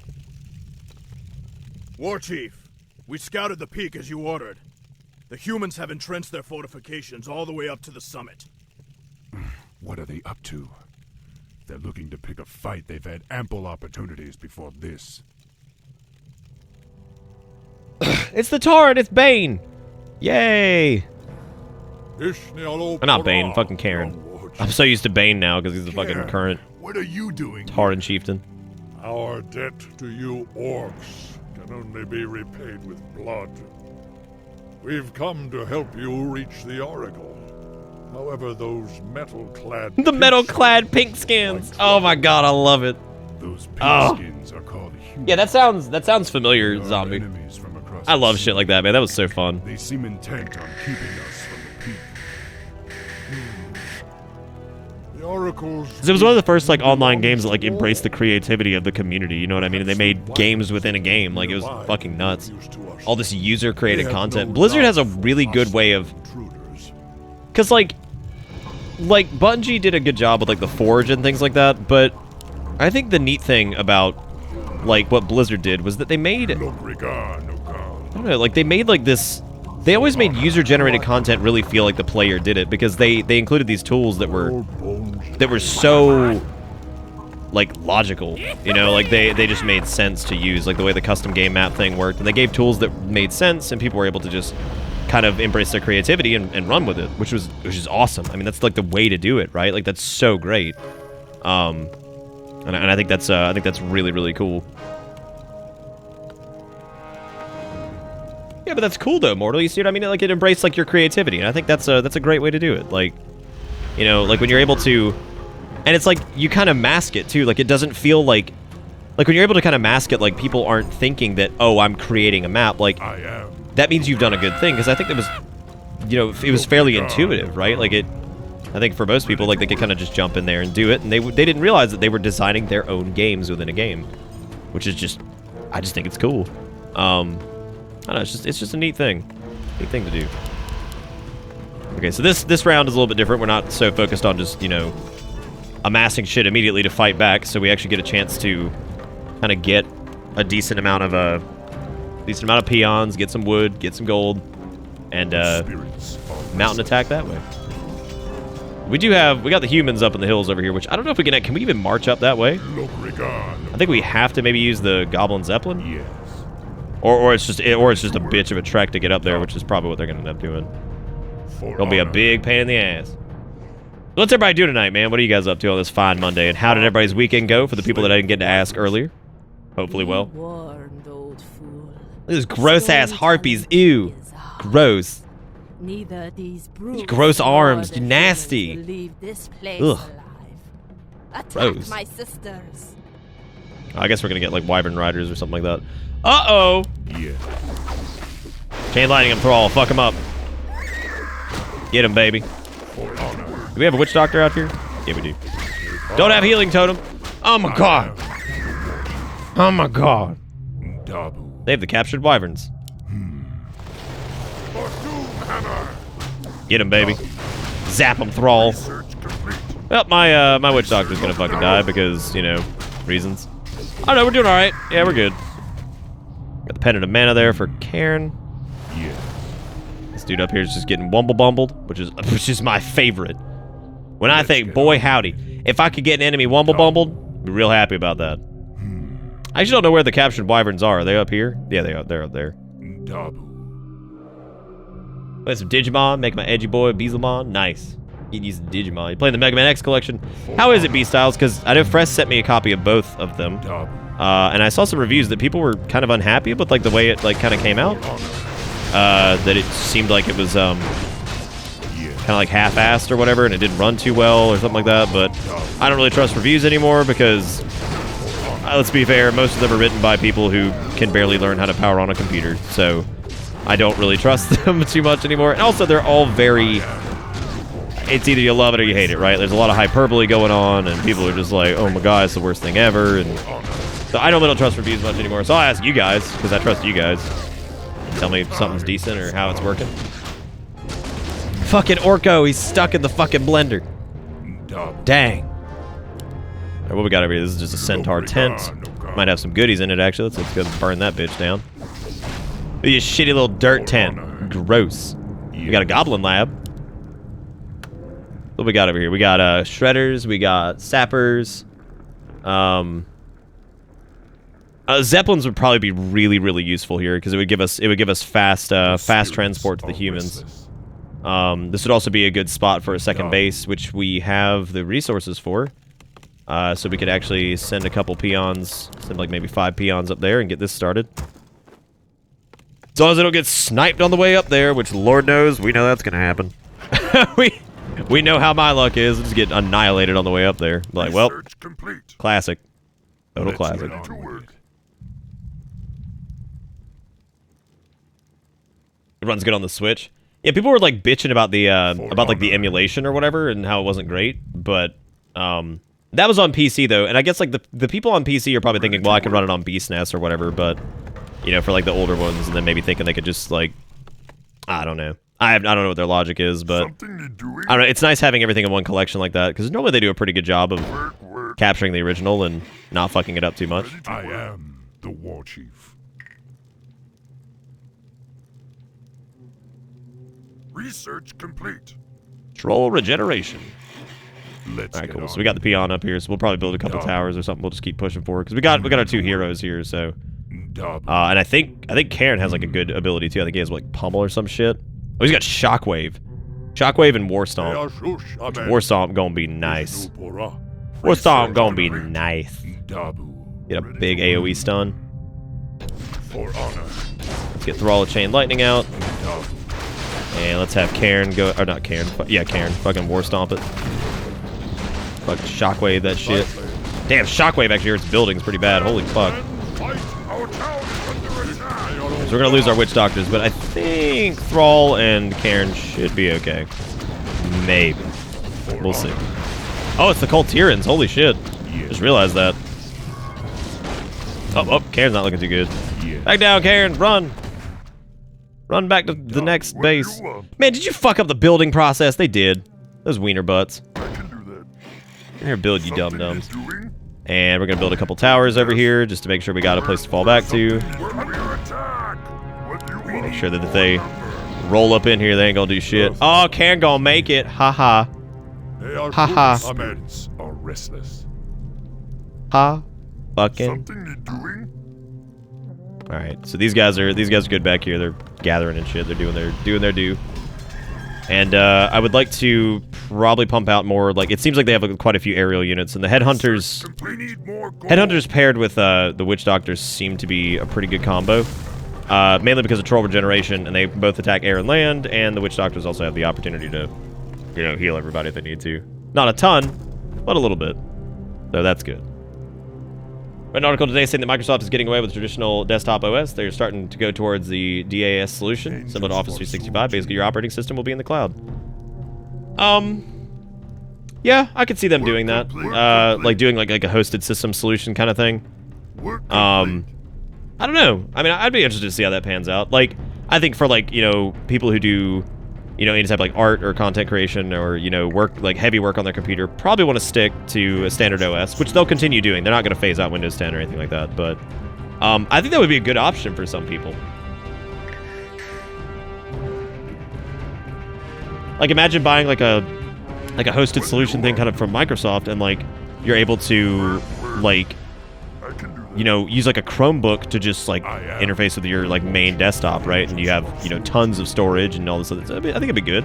War Chief, we scouted the peak as you ordered. The humans have entrenched their fortifications all the way up to the summit. What are they up to? If they're looking to pick a fight, they've had ample opportunities before this. It's the Tauren, it's Bane! Yay! Or not Bane, fucking Karen. I'm so used to Bane now because he's the fucking Karen, current What are you doing? Tauren chieftain. Our debt to you orcs can only be repaid with blood. We've come to help you reach the Oracle. However, those metal-clad... The metal-clad pink skins. Oh my god, I love it. Those pink skins are called humans. Yeah, that sounds familiar, Zombie. I love shit like that, man. That was so fun. They seem intent on keeping us from the peak. The Oracles... It was one of the first like online games that like embraced the creativity of the community, you know what I mean? And they made games within a game. Like, it was fucking nuts. All this user-created content. Blizzard has a really good way of... Because, like, Bungie did a good job with, like, the Forge and things like that, but I think the neat thing about, like, what Blizzard did was that they made... I don't know, like, they made, like, this... They always made user-generated content really feel like the player did it, because they included these tools that were so, like, logical, you know? Like, they just made sense to use, like, the way the custom game map thing worked, and they gave tools that made sense, and people were able to just kind of embrace their creativity and run with it, which is awesome. I mean, that's like the way to do it, right? Like, that's so great. And I think that's really, really cool. Yeah, but that's cool though, Mortal. You see what I mean? Like, it embraced like your creativity, and I think that's a great way to do it. Like, you know, like when you're able to, and it's like you kind of mask it too. Like, it doesn't feel like when you're able to kind of mask it, like people aren't thinking that, oh, I'm creating a map. Like, I am. That means you've done a good thing, because I think it was, you know, it was fairly intuitive, right? Like, I think for most people, like, they could kind of just jump in there and do it, and they didn't realize that they were designing their own games within a game, which is just, I just think it's cool. I don't know, it's just a neat thing to do. Okay, so this round is a little bit different. We're not so focused on just, you know, amassing shit immediately to fight back, so we actually get a chance to kind of get a decent amount of peons, get some wood, get some gold, and mount an attack that way. We got the humans up in the hills over here, which I don't know if we can we even march up that way? I think we have to maybe use the Goblin Zeppelin? Yes. Or it's just a bitch of a trek to get up there, which is probably what they're gonna end up doing. It'll be a big pain in the ass. What's everybody do tonight, man? What are you guys up to on this fine Monday? And how did everybody's weekend go for the people that I didn't get to ask earlier? Hopefully well. Those gross-ass harpies. Ew. Gross. Neither these gross arms. You nasty. Ugh. Attack my sisters. I guess we're gonna get like wyvern riders or something like that. Uh-oh. Yeah. Chain lightning him, Thrall. Fuck him up. Get him, baby. Do we have a witch doctor out here? Yeah, we do. Don't have healing totem. Oh my god. Oh my god. They have the captured wyverns. Get him, baby. Zap him, Thrall. Well, my witch doctor's gonna fucking die because, you know, reasons. Oh no, we're doing alright. Yeah, we're good. Got the pendant of mana there for Cairn. Yeah. This dude up here is just getting wumble-bumbled, which is my favorite. When I think, boy howdy, if I could get an enemy wumble-bumbled, I'd be real happy about that. I actually don't know where the captured wyverns are. Are they up here? Yeah, they are. They're up there. Play some Digimon, make my edgy boy Beelzemon. Nice. You can use the Digimon. You playing the Mega Man X collection. How is it, B-Styles? Because I know Fresh sent me a copy of both of them. And I saw some reviews that people were kind of unhappy with like the way it like kind of came out. That it seemed like it was kind of like half-assed or whatever, and it didn't run too well or something like that. But I don't really trust reviews anymore because, let's be fair, most of them are written by people who can barely learn how to power on a computer. So I don't really trust them too much anymore. And also, they're all very... It's either you love it or you hate it, right? There's a lot of hyperbole going on, and people are just like, oh my god, it's the worst thing ever. And so I don't trust reviews much anymore. So I'll ask you guys, because I trust you guys. Tell me if something's decent or how it's working. Fucking Orko, he's stuck in the fucking blender. Dang. All right, what we got over here? This is just a centaur tent. Might have some goodies in it, actually. Let's go burn that bitch down. This shitty little dirt tent. Gross. We got a goblin lab. What we got over here? We got shredders. We got sappers. Zeppelins would probably be really, really useful here because it would give us fast transport to the humans. This would also be a good spot for a second base, which we have the resources for. So we could actually send a couple peons, send like maybe 5 peons up there and get this started. As long as they don't get sniped on the way up there, which Lord knows, we know that's gonna happen. we know how my luck is. Just get annihilated on the way up there. Like, well, classic. Total classic. It runs good on the Switch. Yeah, people were like bitching about the like the emulation or whatever and how it wasn't great, but that was on PC though, and I guess like the people on PC are probably thinking, well, I can run it on BSNES or whatever, but you know, for like the older ones, and then maybe thinking they could just like, I don't know. I don't know what their logic is, but I don't know. It's nice having everything in one collection like that because normally they do a pretty good job of capturing the original and not fucking it up too much. I am the war chief. Research complete. Troll regeneration. Let's All right, cool. on. So we got the peon up here, so we'll probably build a couple towers or something. We'll just keep pushing forward because we got our 2 heroes here. So, and I think Karen has like a good ability too. I think he has like pummel or some shit. Oh, he's got shockwave, and war stomp. War stomp gonna be nice. War stomp gonna be nice. Get a big AOE stun. For honor. Let's get Thrall of Chain Lightning out. And let's have Karen go, or not Karen, yeah, Karen, fucking war stomp it. Fucking shockwave that shit. Damn, shockwave actually hurts buildings pretty bad, holy fuck. So we're gonna lose our witch doctors, but I think Thrall and Karen should be okay. Maybe. We'll see. Oh, it's the Cultirans, holy shit. Just realized that. Oh, Karen's not looking too good. Back down, Karen, run! Run back to the next base. Man, did you fuck up the building process? They did. Those wiener butts. Here, build, you dum-dums. And we're gonna build a couple towers over here just to make sure we got a place to fall back to. Make sure that if they roll up in here, they ain't gonna do shit. Oh, Karen gonna make it. Haha. Haha. Amens are restless. Ha. Fucking. All right, so these guys are good back here. They're gathering and shit. They're doing their due. And I would like to probably pump out more. Like it seems like they have quite a few aerial units, and the headhunters paired with the witch doctors seem to be a pretty good combo. Mainly because of troll regeneration, and they both attack air and land. And the witch doctors also have the opportunity to, you know, heal everybody if they need to. Not a ton, but a little bit. So that's good. An article today saying that Microsoft is getting away with traditional desktop OS. They're starting to go towards the DAS solution, similar to Office 365. Basically, your operating system will be in the cloud. Yeah, I could see them doing that. Like doing like a hosted system solution kind of thing. I don't know. I mean, I'd be interested to see how that pans out. Like, I think for like, you know, people who do, you know, any type of like art or content creation or, you know, work, like heavy work on their computer, probably want to stick to a standard OS, which they'll continue doing. They're not going to phase out Windows 10 or anything like that, but I think that would be a good option for some people. Like, imagine buying like a hosted solution thing kind of from Microsoft, and like you're able to like, you know, use like a Chromebook to just like interface with your like main desktop, right? And you have, you know, tons of storage and all this other stuff. I think it'd be good.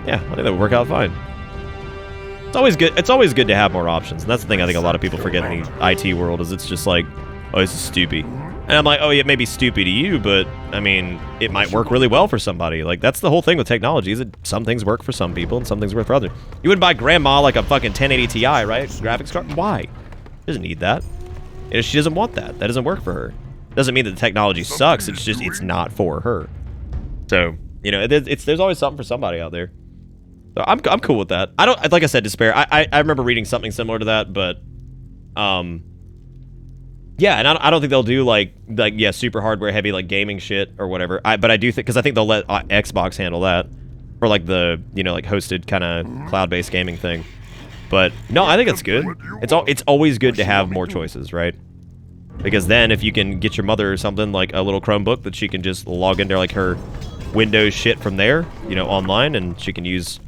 Yeah, I think that would work out fine. It's always good. It's always good to have more options, and that's the thing I think a lot of people forget in the IT world is it's just like, oh, this is stupid. And I'm like, oh, yeah, it may be stupid to you, but I mean, it might work really well for somebody. Like, that's the whole thing with technology, is that some things work for some people and some things work for others. You wouldn't buy grandma like a fucking 1080 Ti, right? Graphics card? Why? She doesn't need that. She doesn't want that. That doesn't work for her. Doesn't mean that the technology sucks. It's just, it's not for her. So, you know, there's always something for somebody out there. So I'm cool with that. I don't, like I said, Despair, I remember reading something similar to that, but, yeah, and I don't think they'll do like yeah, super hardware heavy like gaming shit or whatever. But I do think, because I think they'll let Xbox handle that for like the, you know, like hosted kind of cloud-based gaming thing. But no, I think it's good. It's always good to have more choices, right? Because then if you can get your mother or something like a little Chromebook that she can just log into like her Windows shit from there, you know, online, and she can use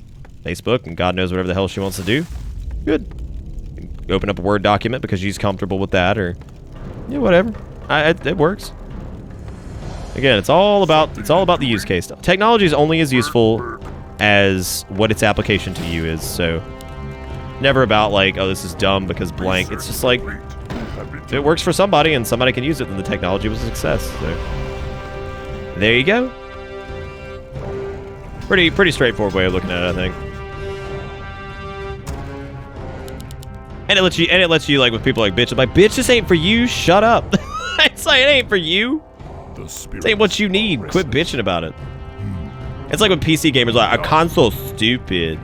Facebook and God knows whatever the hell she wants to do. Good. Open up a Word document because she's comfortable with that, or yeah, whatever. It works. Again, it's all about the use case stuff. Technology is only as useful as what its application to you is. So never about like, oh, this is dumb because blank. It's just like, if it works for somebody and somebody can use it, then the technology was a success. So there you go. Pretty straightforward way of looking at it, I think. And it lets you like with people like bitch. I'm like, bitch, this ain't for you. Shut up. It's like, it ain't for you. This ain't what you need. Quit bitching about it. It's like when PC gamers are like, a console's stupid.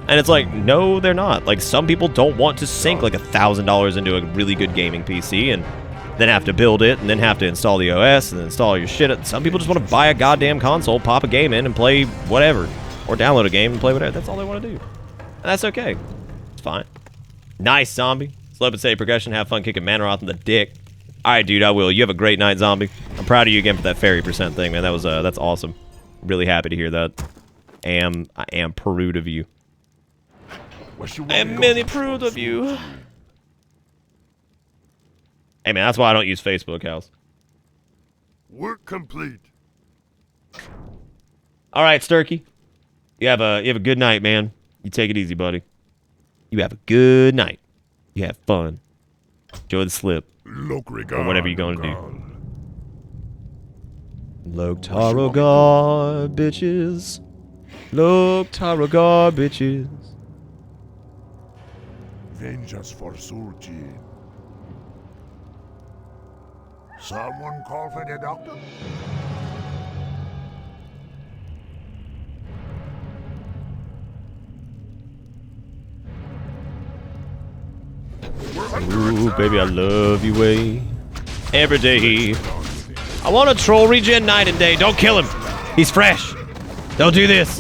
And it's like, no, they're not. Like, some people don't want to sink like $1,000 into a really good gaming PC and then have to build it and then have to install the OS and then install your shit. Some people just want to buy a goddamn console, pop a game in and play whatever. Or download a game and play whatever. That's all they want to do. And that's okay. It's fine. Nice, zombie. Slow but steady progression. Have fun kicking Manoroth in the dick. Alright, dude, I will. You have a great night, zombie. I'm proud of you again for that fairy percent thing, man. That was that's awesome. Really happy to hear that. I am proud of you. I am really proud of you. Hey, man, that's why I don't use Facebook, House. Work complete. All right, Sturkey. You have a good night, man. You take it easy, buddy. You have a good night. You have fun. Enjoy the slip. Or whatever you're going to do. Look, Tarogar, bitches. Look, Tarogar, bitches. Vengeance for Sulci. Someone call for the doctor? Ooh, baby, I love you way. Every day. I want a troll regen night and day. Don't kill him. He's fresh. Don't do this.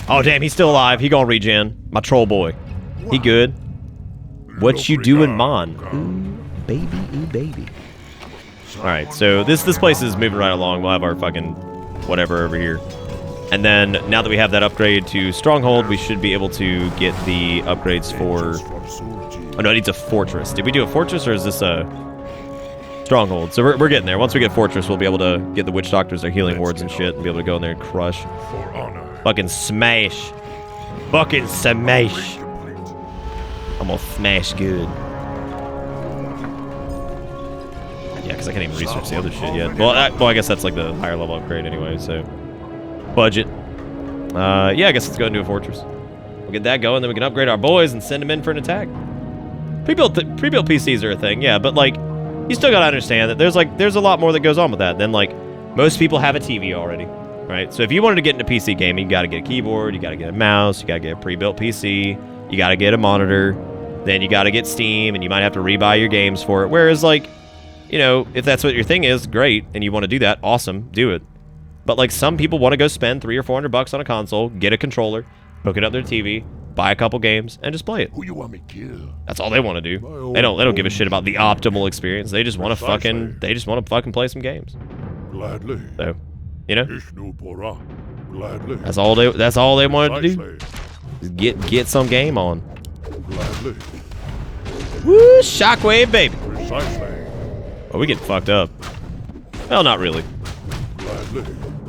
Oh, damn, he's still alive. He gonna regen. My troll boy. He good. What you doing, Mon? Ooh, baby, ooh, baby. Alright, so this place is moving right along. We'll have our fucking whatever over here. And then, now that we have that upgrade to Stronghold, we should be able to get the upgrades for... Oh, no, it needs a Fortress. Did we do a Fortress, or is this a Stronghold? So we're getting there. Once we get Fortress, we'll be able to get the Witch Doctors, their healing wards and shit, and be able to go in there and crush. Fucking smash. Fucking smash. I'm gonna smash good. Yeah, because I can't even research the other shit yet. Well, I guess that's like the higher level upgrade anyway, so... Budget. Yeah, I guess let's go and do a Fortress. We'll get that going, then we can upgrade our boys and send them in for an attack. Pre-built PCs are a thing, yeah, but like, you still gotta understand that there's a lot more that goes on with that. Then like, most people have a TV already, right? So if you wanted to get into PC gaming, you gotta get a keyboard, you gotta get a mouse, you gotta get a pre-built PC, you gotta get a monitor, then you gotta get Steam, and you might have to rebuy your games for it. Whereas like, you know, if that's what your thing is, great, and you want to do that, awesome, do it. But like, some people want to go spend $300 or $400 on a console, get a controller, hook it up to their TV, buy a couple games, and just play it. Who you want me to kill? That's all they want to do. They don't give a shit about the optimal experience. They just want to fucking play some games. Gladly. So, you know, Gladly. that's all they wanted to do. Just get some game on. Gladly. Woo, shockwave, baby. Precisely. Oh, we get fucked up. Well, not really. Gladly.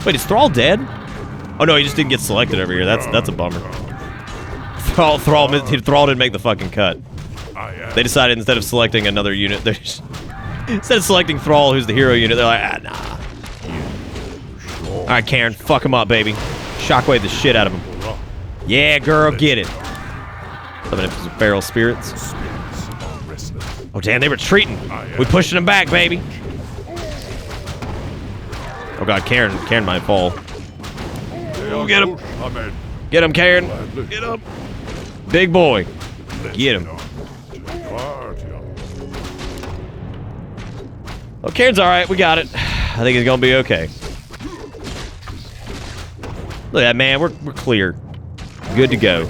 Wait, is Thrall dead? Oh no, he just didn't get selected over here. That's a bummer. Thrall didn't make the fucking cut. They decided instead of selecting another unit, instead of selecting Thrall, who's the hero unit, they're like, nah. All right, Karen, fuck him up, baby. Shockwave the shit out of him. Yeah, girl, get it. Summon him some feral spirits. Oh damn, they retreating. We pushing them back, baby. Oh god, Karen might fall. Oh, get him. Get him, Karen. Get him. Big boy. Get him. Oh, Karen's alright. We got it. I think he's gonna be okay. Look at that, man. We're clear. Good to go.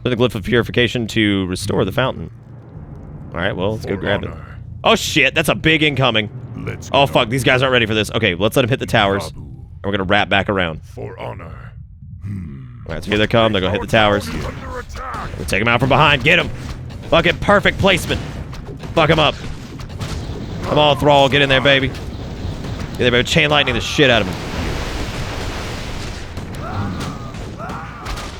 The glyph of purification to restore the fountain. Alright, well, let's go grab it. Oh shit, that's a big incoming. Oh fuck, these guys aren't ready for this. Okay, let's let them hit the towers. And we're gonna wrap back around. For honor. Alright, so here they come. They're gonna hit the towers. We'll take them out from behind. Get them. Fucking perfect placement. Fuck them up. Come on, Thrall. Get in there, baby. Get there, baby. Chain lightning the shit out of him.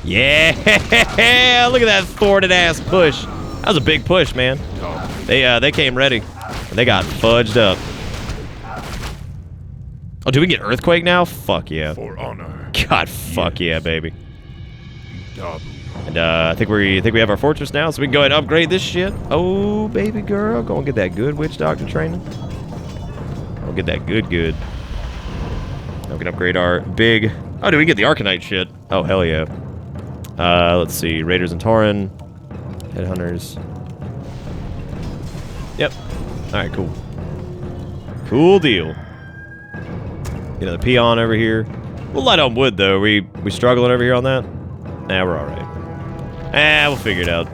Yeah, look at that thwarted ass push. That was a big push, man. They came ready, and they got fudged up. Oh, do we get earthquake now? Fuck yeah. For honor. God, fuck yeah, baby. And I think we have our fortress now, so we can go ahead and upgrade this shit. Oh, baby girl, go and get that good witch doctor training. I'll get that good. Now we can upgrade our big. Oh, do we get the Arcanite shit? Oh, hell yeah. Let's see, Raiders and Tauren, Headhunters. Yep. All right, cool. Cool deal. Get another peon over here. We'll light on wood though. We struggling over here on that? Nah, we're all right. We'll figure it out.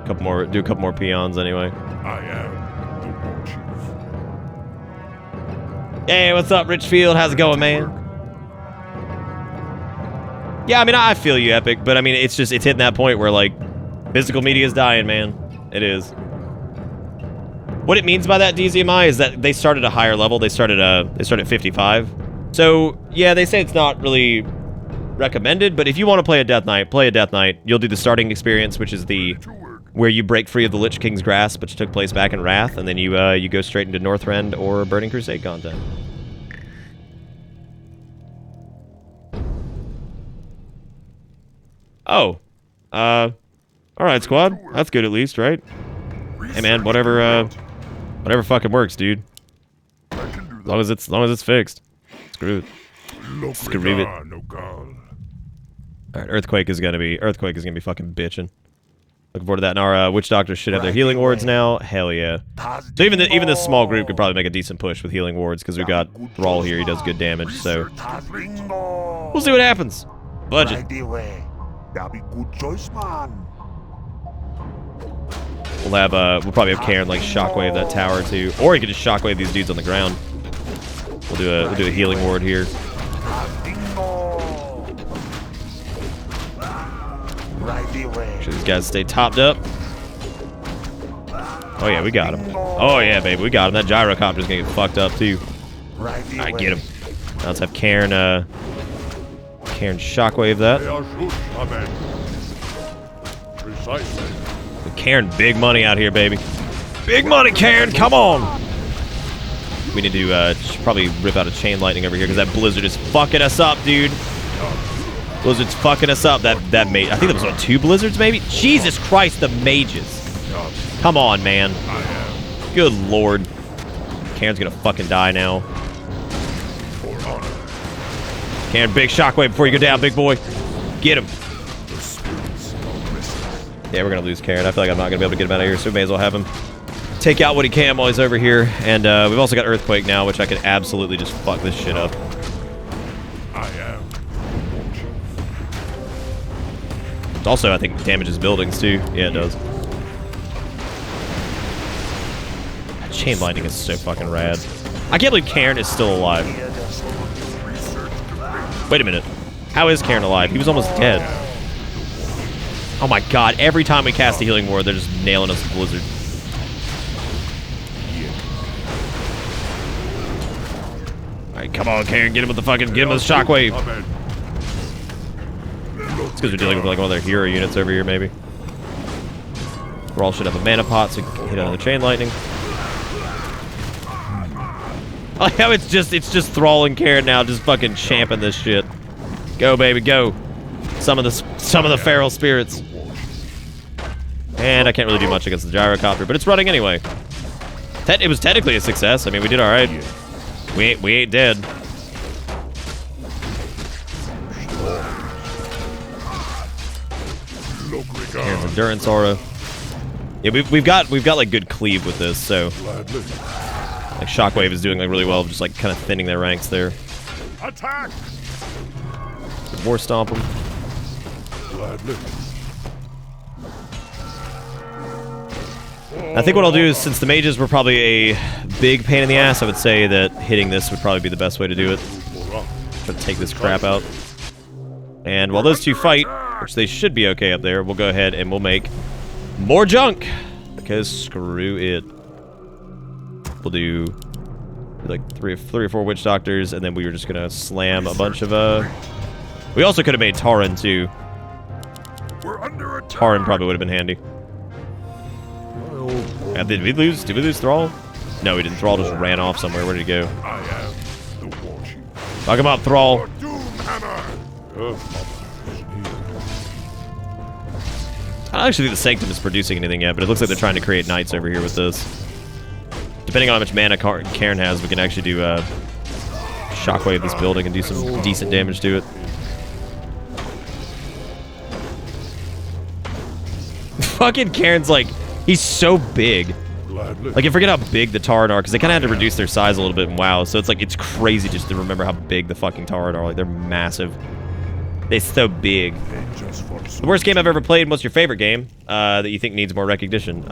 Do a couple more peons anyway. I am the war chief. Hey, what's up, Richfield? How's it going, man? Yeah, I mean, I feel you, Epic, but I mean, it's hitting that point where like physical media is dying, man. It is. What it means by that, DZMI, is that they started a higher level. They started at 55. So yeah, they say it's not really recommended, but if you want to play a Death Knight, play a Death Knight. You'll do the starting experience, which is where you break free of the Lich King's grasp, which took place back in Wrath, and then you go straight into Northrend or Burning Crusade content. Oh, all right, squad. That's good at least, right? Hey man, whatever fucking works, dude. As long as it's fixed. Screw it. Screw it. All right, Earthquake is gonna be fucking bitching. Looking forward to that. And our witch doctors should have their healing wards now. Hell yeah. So even this small group could probably make a decent push with healing wards because we got Thrall here. He does good damage. So we'll see what happens. Budget. That'll be good choice, man. We'll probably have Karen like shockwave that tower too, or you could just shockwave these dudes on the ground. We'll do a healing ward here. Make sure these guys stay topped up. Oh yeah, we got him. Oh yeah, baby, we got him. That gyrocopter's gonna get fucked up too. Alright, get him. Now let's have Karen shockwave that. Precisely. Karen, big money out here, baby. Big money, Karen, come on! We need to probably rip out a chain lightning over here because that blizzard is fucking us up, dude. Blizzard's fucking us up. That mage, I think that was what, 2 blizzards maybe? Jesus Christ, the mages. Come on, man. Good lord. Karen's gonna fucking die now. Karen, big shockwave before you go down, big boy. Get him. Yeah, we're gonna lose Karen. I feel like I'm not gonna be able to get him out of here, so we may as well have him take out what he can while he's over here. And we've also got Earthquake now, which I could absolutely just fuck this shit up. I am. It also, I think, damages buildings too. Yeah, it does. Chain lightning is so fucking rad. I can't believe Karen is still alive. Wait a minute. How is Karen alive? He was almost dead. Oh my god, every time we cast a healing ward, they're just nailing us with Blizzard. Alright, come on, Karen, get him with the shockwave. It's because we're dealing with like one of their hero units over here, maybe. Thrall should have a mana pot, so we can hit another chain lightning. I like how it's just Thrall and Karen now, just fucking champing this shit. Go, baby, go. Some of the feral spirits. And I can't really do much against the gyrocopter, but it's running anyway. It was technically a success. I mean, we did all right. We ain't dead. Here's endurance aura. Yeah, we've got like good cleave with this, so like Shockwave is doing like really well, just like kind of thinning their ranks there. Attack! War stomp them. I think what I'll do is, since the mages were probably a big pain in the ass, I would say that hitting this would probably be the best way to do it. Try to take this crap out. And while those two fight, which they should be okay up there, we'll go ahead and we'll make more junk. Because screw it. We'll do like three or four witch doctors, and then we were just gonna slam a bunch of We also could have made Tauren, too. We're under attack. Tauren probably would have been handy. Did we lose Thrall? No, we didn't. Thrall just ran off somewhere. Where did he go? I am the Warchief. Talk about Thrall. Doomhammer. I don't actually think the Sanctum is producing anything yet, but it looks like they're trying to create knights over here with this. Depending on how much mana Cairn has, we can actually do shockwave this building and do some decent damage to it. Fucking Cairn's like, he's so big. Like, I forget how big the Tauren are, because they kind of had to reduce their size a little bit in WoW, so it's like, it's crazy just to remember how big the fucking Tauren are. Like, they're massive. They're so big. The worst game I've ever played, and what's your favorite game that you think needs more recognition?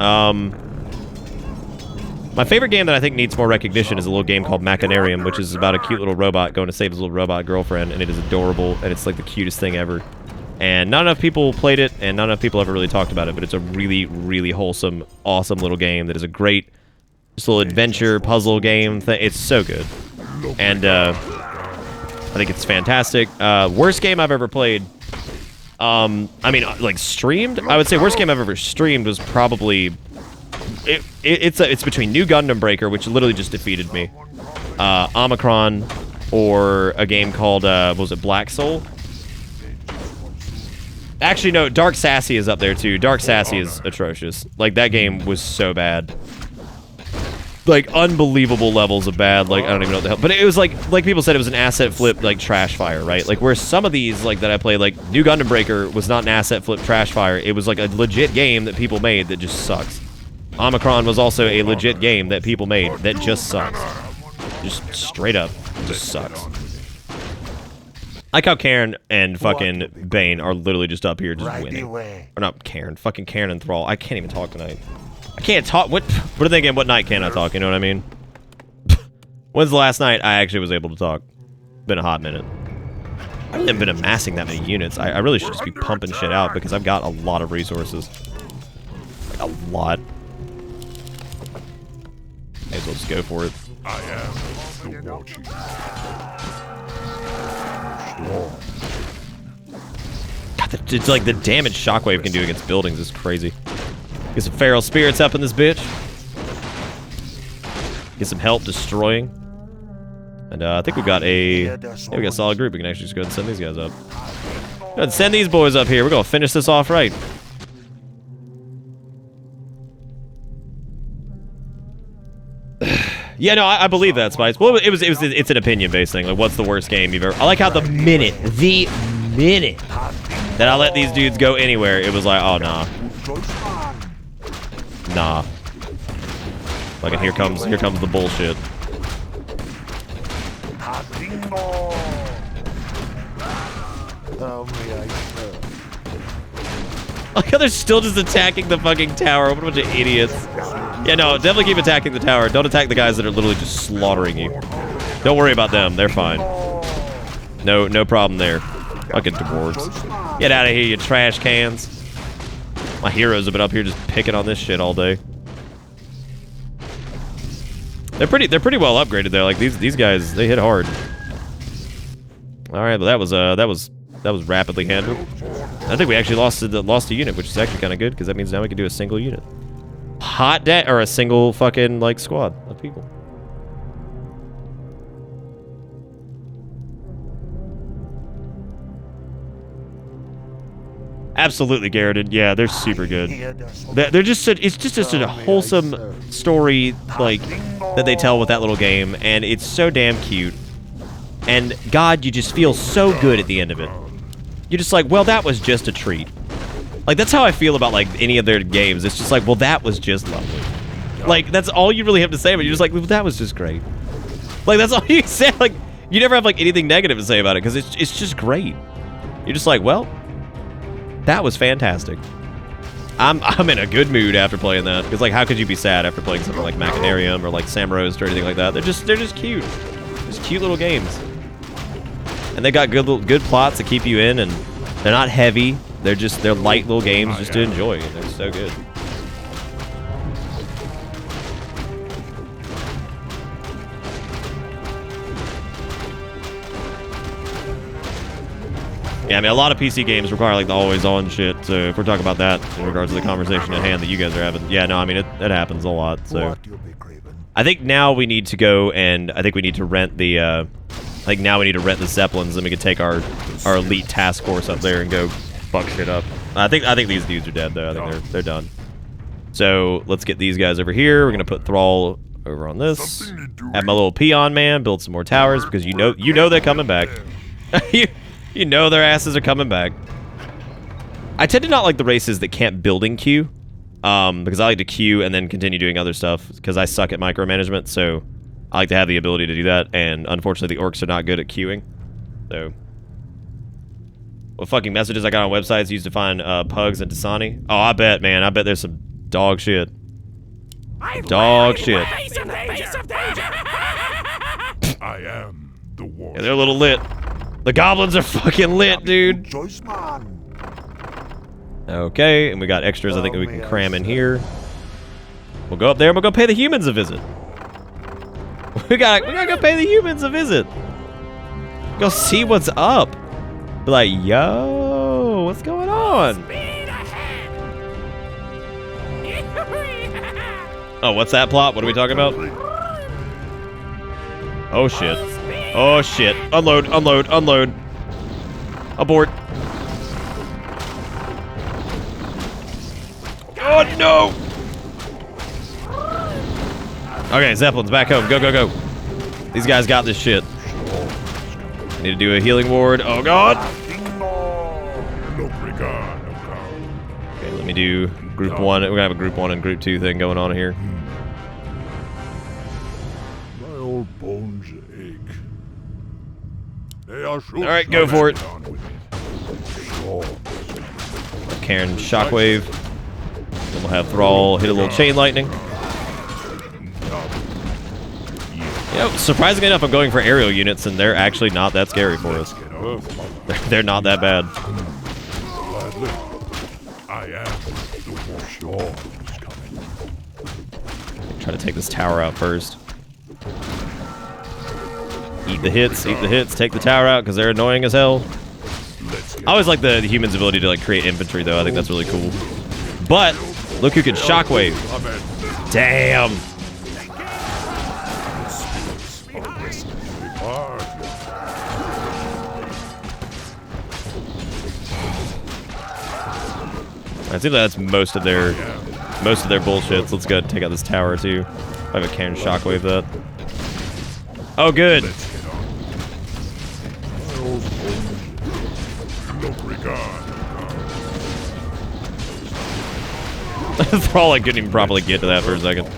My favorite game that I think needs more recognition is a little game called Machinarium, which is about a cute little robot going to save his little robot girlfriend, and it is adorable, and it's like the cutest thing ever. And not enough people played it, and not enough people ever really talked about it, but it's a really, really wholesome, awesome little game that is a great, just little adventure, puzzle game thing. It's so good. And, I think it's fantastic. Worst game I've ever played, I mean, like, streamed? I would say worst game I've ever streamed was probably... It's between New Gundam Breaker, which literally just defeated me, Omicron, or a game called, what was it, Black Soul? Actually, no, Dark Sassy is up there, too. Dark Sassy is atrocious. Like, that game was so bad. Like, unbelievable levels of bad. Like, I don't even know what the hell. But it was like people said, it was an asset flip, like, trash fire, right? Like, where some of these, like, that I played, like, New Gundam Breaker was not an asset flip trash fire. It was, like, a legit game that people made that just sucks. Omicron was also a legit game that people made that just sucks. Just straight up, just sucks. I like how Cairn and fucking Bane are literally just up here just winning. Or not Cairn, fucking Cairn and Thrall. I can't even talk tonight. I can't talk. What are they thinking? What night can I talk? You know what I mean? When's the last night I actually was able to talk? Been a hot minute. I haven't been amassing that many units. I really should just be pumping shit out because I've got a lot of resources. Like, a lot. May as well just go for it. I am the Warchief. God, it's like the damage Shockwave can do against buildings is crazy. Get some Feral Spirits up in this bitch. Get some help destroying. And I think we've got a solid group. We can actually just go ahead and send these guys up. Go ahead and send these boys up here. We're gonna finish this off right. Yeah, no, I believe that, Spice. Well, it's an opinion-based thing. Like, what's the worst game you've ever... I like how the minute that I let these dudes go anywhere, it was like, oh, nah. Nah. Like, and here comes the bullshit. Like how they're still just attacking the fucking tower. What a bunch of idiots. Yeah, no, definitely keep attacking the tower. Don't attack the guys that are literally just slaughtering you. Don't worry about them. They're fine. No problem there. Fucking dwarves. Get out of here, you trash cans. My heroes have been up here just picking on this shit all day. They're pretty well upgraded there. Like these guys, they hit hard. All right, but that was rapidly handled. I think we actually lost a unit, which is actually kind of good because that means now we can do a single unit. Or a single fucking like squad of people. Absolutely, Garrett. Yeah, they're super good. They're just it's just a wholesome story like that they tell with that little game, and it's so damn cute. And God, you just feel so good at the end of it. You're just like, well, that was just a treat. Like, that's how I feel about, like, any of their games. It's just like, well, that was just lovely. Like, that's all you really have to say, but you're just like, well, that was just great. Like, that's all you say. Like, you never have, like, anything negative to say about it, because it's just great. You're just like, well, that was fantastic. I'm in a good mood after playing that, because, like, how could you be sad after playing something like Machinarium or, like, Samurott or anything like that? They're just cute. Just cute little games. And they got good plots to keep you in, and they're not heavy. They're light little games just to enjoy. And they're so good. Yeah, I mean, a lot of PC games require like the always-on shit. So if we're talking about that in regards to the conversation at hand that you guys are having, yeah, no, I mean it happens a lot. So I think now we need to go and I think we need to rent the. I think now we need to rent the Zeppelins, and we can take our elite task force up there and go fuck shit up. I think these dudes are dead though. I think they're done. So let's get these guys over here. We're gonna put Thrall over on this. Have my little peon man build some more towers because you know they're coming back. you know their asses are coming back. I tend to not like the races that can't building queue, because I like to queue and then continue doing other stuff because I suck at micromanagement. So I like to have the ability to do that, and unfortunately the orcs are not good at queuing. So what fucking messages I got on websites used to find pugs and Dasani? Oh, I bet, man. I bet there's some dog shit. Dog shit. I am the war. Yeah, they're a little lit. The goblins are fucking lit, dude. Okay, and we got extras I think that we can cram in here. We'll go up there and we'll go pay the humans a visit. We gotta go pay the humans a visit. Go see what's up. Be like, yo, what's going on? Oh, what's that plot? What are we talking about? Oh shit. Oh shit. Unload, unload, unload. Abort. Oh no! Okay, Zeppelin's back home. Go, go, go. These guys got this shit. I need to do a healing ward. Oh god! Okay, let me do group 1. We're gonna have a group 1 and group 2 thing going on here. My old bones ache. They are Alright, go for it. Karen Shockwave. Then we'll have Thrall hit a little chain lightning. You know, surprisingly enough, I'm going for aerial units, and they're actually not that scary for us. They're not that bad. I am the storm is coming. Try to take this tower out first. Eat the hits, take the tower out because they're annoying as hell. I always like the humans' ability to like create infantry though. I think that's really cool. But look who can shockwave. Damn. I think that's most of their bullshits. Let's go ahead and take out this tower too. I have a Karen shockwave that. Oh, good. Thrall like couldn't even properly get to that for a second.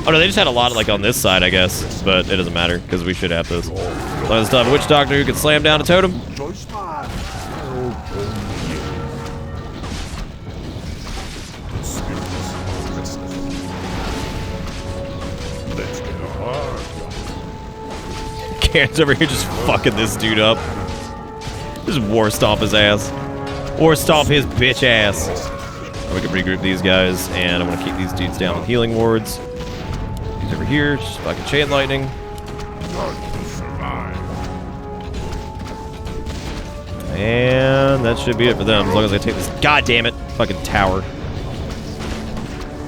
Oh no, they just had a lot like on this side, I guess, but it doesn't matter because we should have this. Let's have a witch doctor who can slam down a totem. Karen's over here just fucking this dude up. Just war stomp his ass. War stomp his bitch ass. We can regroup these guys, and I'm gonna keep these dudes down with healing wards. He's over here, just fucking chain lightning. And that should be it for them, as long as I take this goddamn it fucking tower.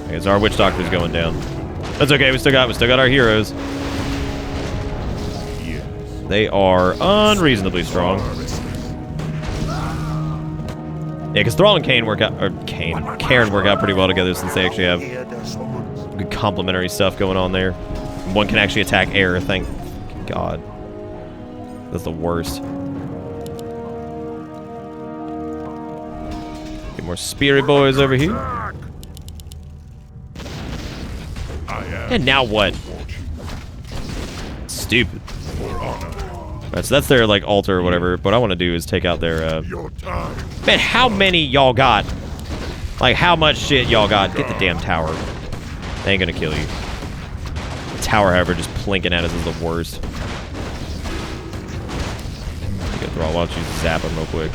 Okay, so our witch doctor's going down. That's okay, we still got our heroes. They are unreasonably strong. Yeah, because Thrall and Karen work out pretty well together since they actually have good complementary stuff going on there. One can actually attack air, thank God. That's the worst. Get more spirit boys over here. And now what? Stupid. Alright, so that's their, like, altar or whatever. What I want to do is take out their, Man, how many y'all got? Like, how much shit y'all got? Get the damn tower. They ain't gonna kill you. The tower, however, just plinking at us is the worst. Why don't you zap him real quick?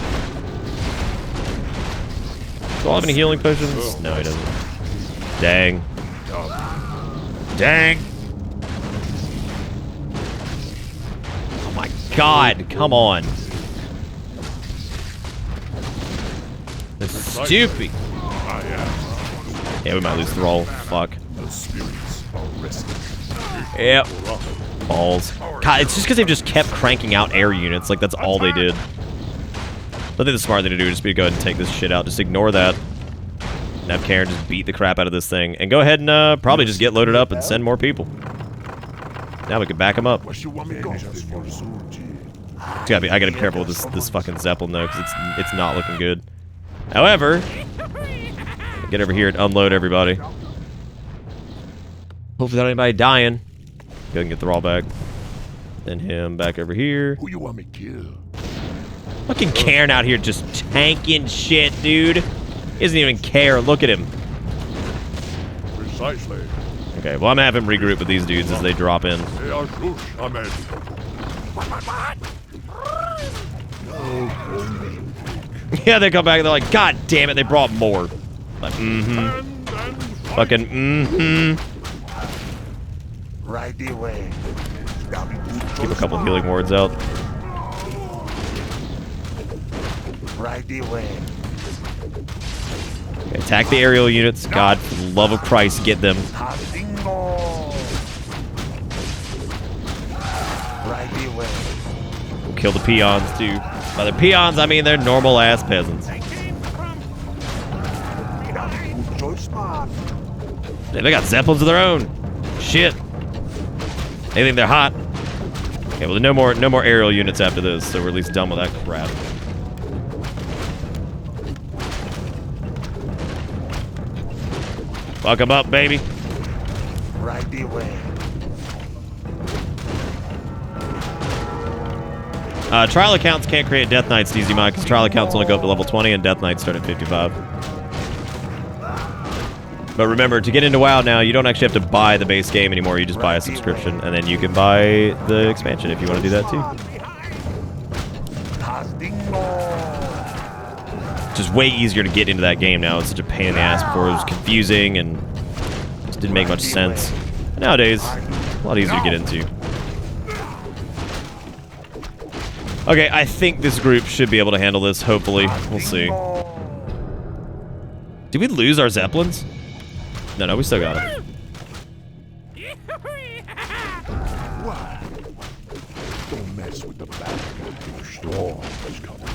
Do I have any healing potions? No, he doesn't. Dang. Dang! Oh my god, come on. That's stupid. Yeah, we might lose Thrall. Fuck. Yep. Balls. God, it's just because they've just kept cranking out air units. Like, that's all they did. I think the smart thing to do is just be to go ahead and take this shit out. Just ignore that. And have Karen just beat the crap out of this thing. And go ahead and probably just get loaded up and send more people. Now we can back them up. I gotta be careful with this fucking Zeppelin though, because it's not looking good. However, get over here and unload everybody. Hopefully without anybody dying. Go ahead and get the Thrall back. Then him back over here. Who you want me to kill? Fucking Karen out here just tanking shit, dude. He doesn't even care. Look at him. Precisely. Okay, well, I'm gonna have him regroup with these dudes as they drop in. Yeah, they come back and they're like, God damn it, they brought more. Like, Fucking, Right away. Keep a couple healing wards out. Right away. Okay, attack the aerial units. God, for the love of Christ, get them. Right away. We'll kill the peons, too. By the peons, I mean they're normal-ass peasants. They got Zeppelins of their own. Shit. They think they're hot. Okay, well, no more aerial units after this, so we're at least done with that crap. Fuck them up, baby. Right away. Trial accounts can't create Death Knights easy mod because trial accounts only go up to level 20 and Death Knights start at 55. But remember, to get into WoW now, you don't actually have to buy the base game anymore. You just buy a subscription, and then you can buy the expansion if you want to do that too. It's just way easier to get into that game now. It's such a pain in the ass before. It was confusing and just didn't make much sense. But nowadays, a lot easier to get into. Okay, I think this group should be able to handle this, hopefully. We'll see. Did we lose our Zeppelins? No, we still got them. Don't mess with the bad guy. Storm is coming.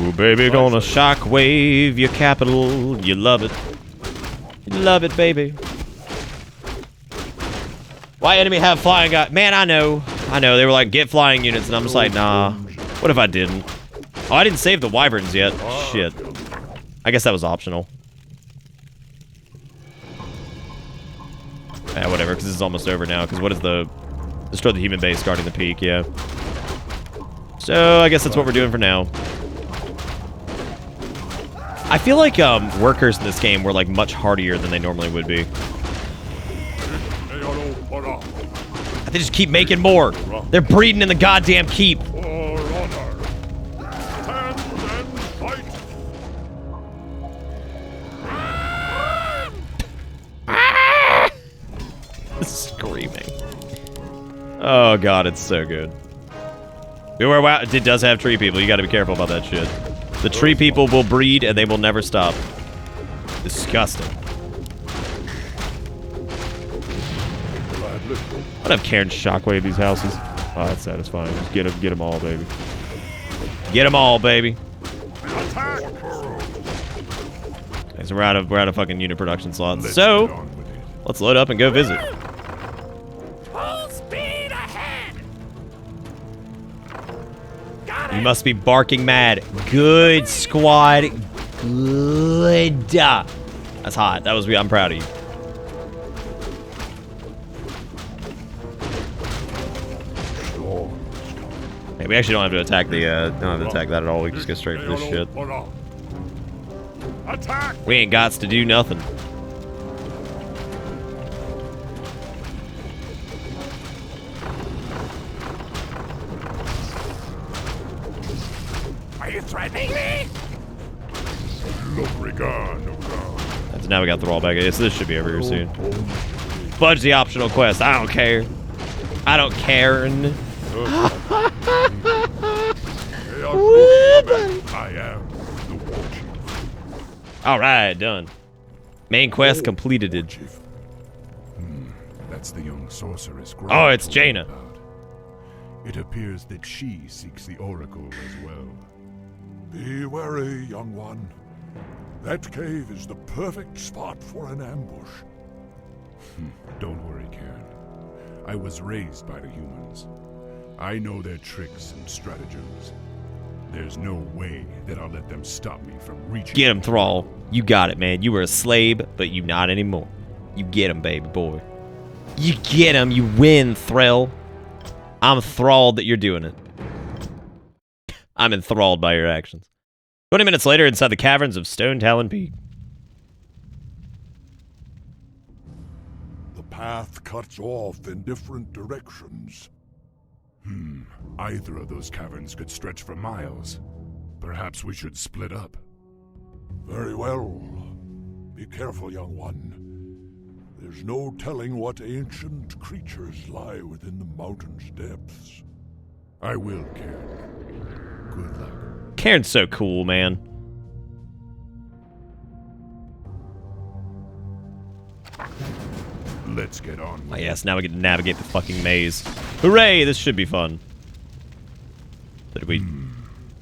Ooh, baby, gonna shockwave your capital. You love it. You love it, baby. Why enemy have flying guy? Man, I know. They were like, get flying units, and I'm just like, nah. What if I didn't? Oh, I didn't save the wyverns yet. Shit. I guess that was optional. Whatever, because this is almost over now. Because what is the... Destroy the human base guarding the peak, yeah. So, I guess that's what we're doing for now. I feel like workers in this game were like much hardier than they normally would be. They just keep making more. They're breeding in the goddamn keep. Screaming. Oh god, it's so good. Beware, wow, it does have tree people. You gotta be careful about that shit. The tree people will breed and they will never stop. Disgusting. I'd have Karen shockwave these houses. Oh, that's satisfying. Just get them all, baby. Get them all, baby. Okay, so we're out of fucking unit production slots. So, let's load up and go visit. Full speed ahead. You must be barking mad. Good squad. Good. That's hot. That was I'm proud of you. Hey, we actually don't have to attack the don't have to attack that at all. We can just go straight for this shit. Attack! We ain't gots to do nothing. Are you threatening me? So now we got the roll back. So this should be over here soon. Fudge the optional quest. I don't care. I don't care. Woo, buddy. I am the All right, done. Main quest completed. That's the young sorceress. Oh, it's Jaina. It appears that she seeks the Oracle as well. Be wary, young one. That cave is the perfect spot for an ambush. Don't worry, Karen. I was raised by the humans. I know their tricks and stratagems. There's no way that I'll let them stop me from reaching. Get him, Thrall. You got it, man. You were a slave, but you not anymore. You get him, baby boy. You get him. You win, Thrall. I'm enthralled that you're doing it. I'm enthralled by your actions. 20 minutes later, inside the caverns of Stone Talon Peak. The path cuts off in different directions. Either of those caverns could stretch for miles. Perhaps we should split up. Very well. Be careful, young one. There's no telling what ancient creatures lie within the mountain's depths. I will, Karen. Good luck. Karen's so cool, man. Let's get on. Oh, yes, now we get to navigate the fucking maze. Hooray! This should be fun. Did we?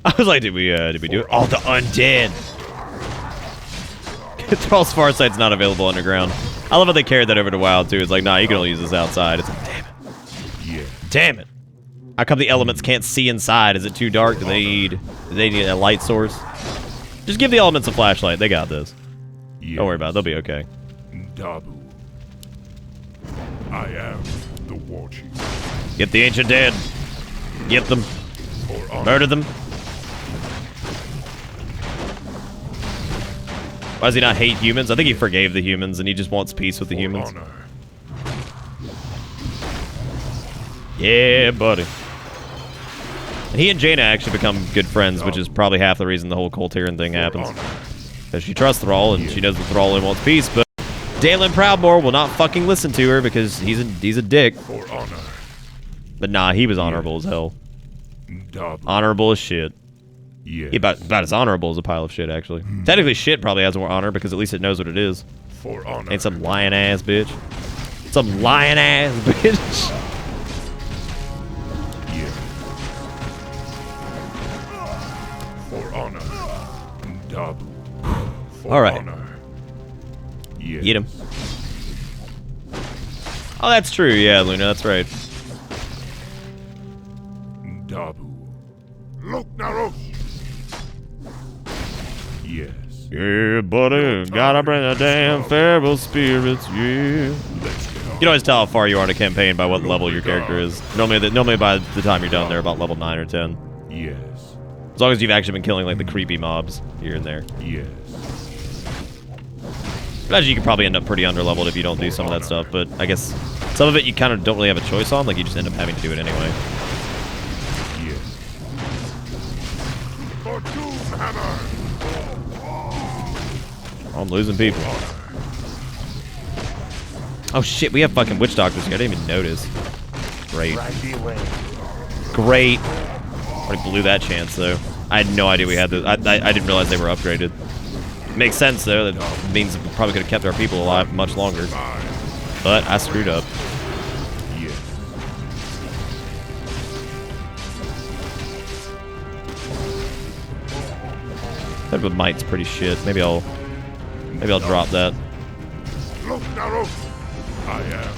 I was like, did we do it? Oh, the undead. Thrall's Farsight's not available underground. I love how they carried that over to WoW too. It's like, nah, you can only use this outside. It's like, damn it. Yeah. Damn it. How come the elements can't see inside? Is it too dark? Do they need a light source? Just give the elements a flashlight. They got this. Yes. Don't worry about it. They'll be okay. Dabu. I am the War Chief. Get the ancient dead. Get them. Murder them. Why does he not hate humans? I think he forgave the humans and he just wants peace with the humans. Honor. Yeah, buddy. And he and Jaina actually become good friends, which is probably half the reason the whole Coltarian thing happens. Because she trusts Thrall and she knows that Thrall only wants peace, but Dalen Proudmoore will not fucking listen to her because he's a dick. For honor. But nah, he was honorable as hell. Honorable as shit. Yes. He about as honorable as a pile of shit, actually. Technically, shit probably has more honor because at least it knows what it is. For honor. Ain't some lying ass bitch. Some lying ass bitch. Yeah. For honor. Dabu. For all right. Honor. Yes. Get him. Oh, that's true. Yeah, Luna, that's right. Dabu. Look, Naros. Yes. Yeah, buddy. Gotta bring the damn feral spirits. Yeah. You can always tell how far you are in a campaign by what level your character is. Normally by the time you're done, they're about level 9 or 10. Yes. As long as you've actually been killing like the creepy mobs here and there. Yes. Imagine you could probably end up pretty underleveled if you don't do some of that stuff, but I guess some of it you kind of don't really have a choice on, like you just end up having to do it anyway. Yes. For Doomhammer. Oh, I'm losing people. Oh shit, we have fucking witch doctors here. I didn't even notice. Great. Great. Already blew that chance though. I had no idea we had this. I didn't realize they were upgraded. Makes sense though. That means we probably could have kept our people alive much longer. But I screwed up. That with might's pretty shit. Maybe I'll drop that. Look, Naros. I am.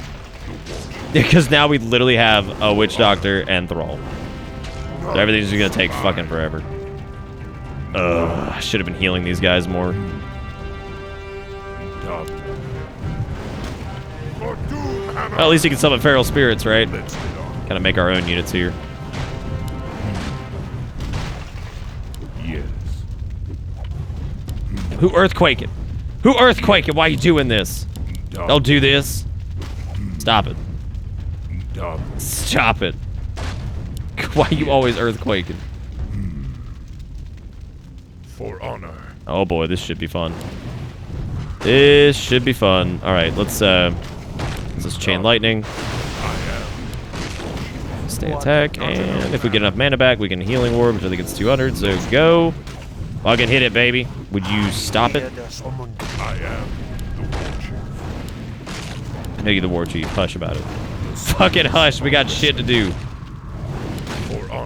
Because now we literally have a witch doctor and Thrall. So everything's just gonna take fucking forever. I should have been healing these guys more. Well, at least you can summon feral spirits, right? Kind of make our own units here. Yes. Who earthquaking? Who earthquaking? Why are you doing this? Don't do this. Stop it. Stop it. Why are you always earthquaking? For honor. Oh boy, this should be fun. This should be fun. All right, let's chain lightning. Stay attack, and if we get enough mana back, we can healing ward, which I think it's 200. So go. Fucking hit it, baby. Would you stop it? I am the war chief. I know you're the war chief. Hush about it. Fucking hush. We got shit to do.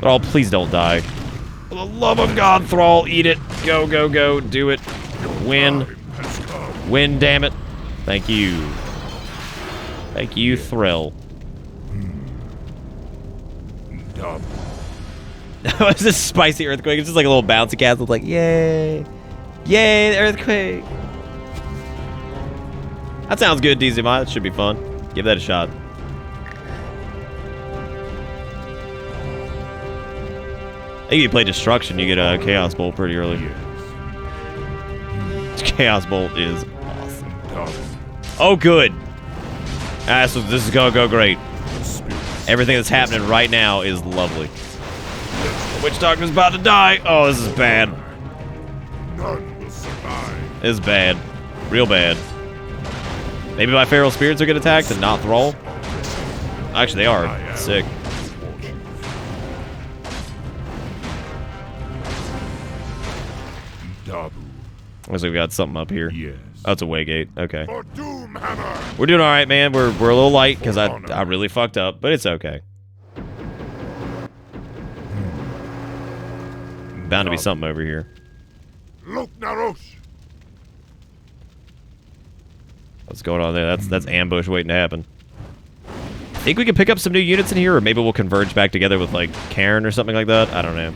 Thrall, please don't die. For the love of God, Thrall, eat it. Go, go, go. Do it. Win. Win, damn it. Thank you. Thank you, Thrill. It's this spicy earthquake. It's just like a little bouncy castle. It's like, yay. Yay, the earthquake. That sounds good, DZ Mod. That should be fun. Give that a shot. I think if you play Destruction, you get a Chaos Bolt pretty early. Chaos Bolt is awesome. Oh, good. So this is gonna go great. Everything that's happening right now is lovely. Witch Doctor's about to die. Oh, this is bad. None will survive. This is bad. Real bad. Maybe my feral spirits are getting attacked and not Thrall. Actually, they are. Sick. Looks like we got something up here. Yes. Oh, it's a Waygate. Okay. For Doomhammer. We're doing all right, man. We're a little light because I really fucked up, but it's okay. Bound to be something over here. Look, Narosh. What's going on there? That's ambush waiting to happen. Think we can pick up some new units in here, or maybe we'll converge back together with like Cairn or something like that. I don't know.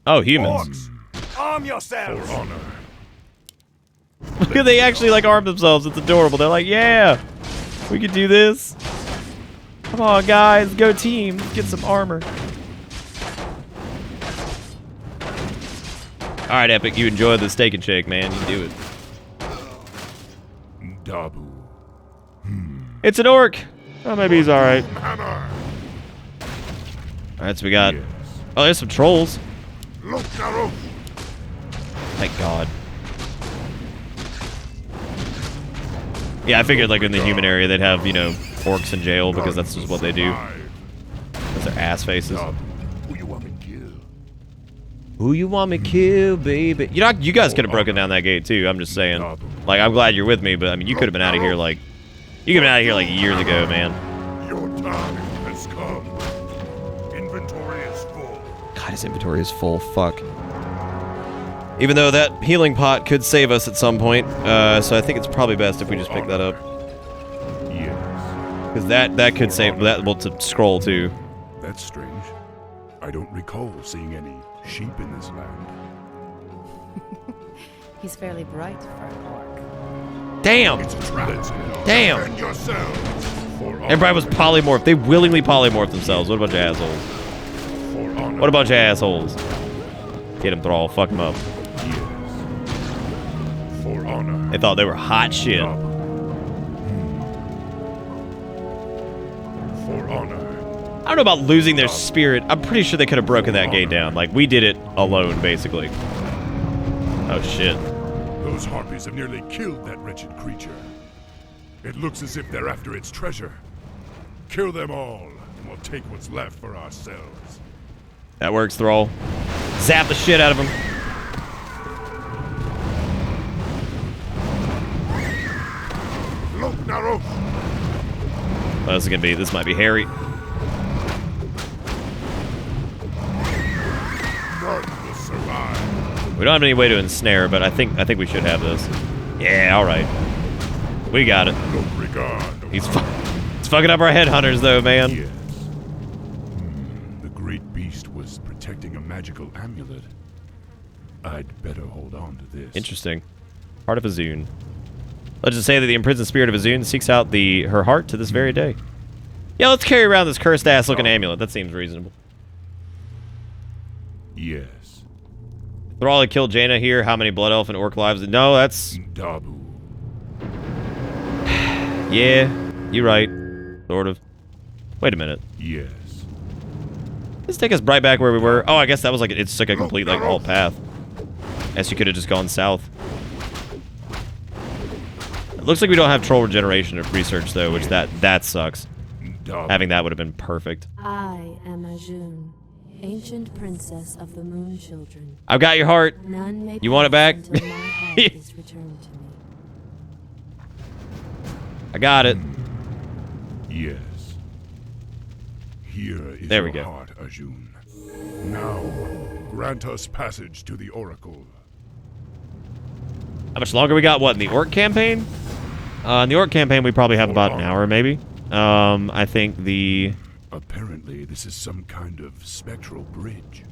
Oh, humans. Arm yourselves. For honor. Look at they actually like arm themselves. It's adorable. They're like, yeah, we can do this. Come on, guys, go team. Let's get some armor. All right, Epic, you enjoy the steak and shake, man. You do it. Dabu. It's an orc. Oh, maybe he's all right. All right, so we got. Oh, there's some trolls. Look, Narosh. Thank God. Yeah, I figured like in the human area they'd have, you know, orcs in jail because that's just what they do. Those are ass faces. Who you want me to kill? Who you want me to kill, baby? You know, you guys could have broken down that gate too. I'm just saying. Like, I'm glad you're with me, but I mean, you could have been out of here like, years ago, man. Your time has come. Inventory is full. God, his inventory is full. Fuck. Even though that healing pot could save us at some point, so I think it's probably best if we just pick that up. Yes. Because that could save that. Well, to scroll too. That's strange. I don't recall seeing any sheep in this land. He's fairly bright for an orc. Damn. It's a trap. Damn. Defend yourselves. Everybody was polymorphed. They willingly polymorphed themselves. What a bunch of assholes. What a bunch of assholes. Get him, Thrall. Fuck him up. For honor. They thought they were hot shit. For honor. I don't know about losing their spirit. I'm pretty sure they could have broken that gate down. Like, we did it alone, basically. Oh, shit. Those harpies have nearly killed that wretched creature. It looks as if they're after its treasure. Kill them all, and we'll take what's left for ourselves. That works, Thrall. Zap the shit out of him. Look, Narosh. Oh, this is gonna be. This might be hairy. None will survive. We don't have any way to ensnare, but I think we should have this. Yeah, all right. We got it. No regard. He's fucking up our headhunters, though, man. Yes. The great beast was protecting a magical amulet. I'd better hold on to this. Interesting. Heart of Azun. Let's just say that the imprisoned spirit of Azun seeks out her heart to this very day. Yeah, let's carry around this cursed-ass looking amulet. That seems reasonable. Yes. Thrall had killed Jaina here. How many blood elf and orc lives? No, that's... Dabu. Yeah, you're right. Sort of. Wait a minute. Yes. Let's take us right back where we were. Oh, I guess that was like... It's like a complete, like, alt path. Guess you could have just gone south. It looks like we don't have troll regeneration of research, though, which that sucks. Having that would have been perfect. I am Azun. Ancient princess of the moon children. I've got your heart. None may You want it back? until my heart is returned to me. I got it. Yes. Here is There we your go. heart, Ajun. Now, grant us passage to the Oracle. How much longer we got? What, in the Orc campaign? In the Orc campaign, we probably have about an hour, maybe. I think the... Apparently, this is some kind of spectral bridge.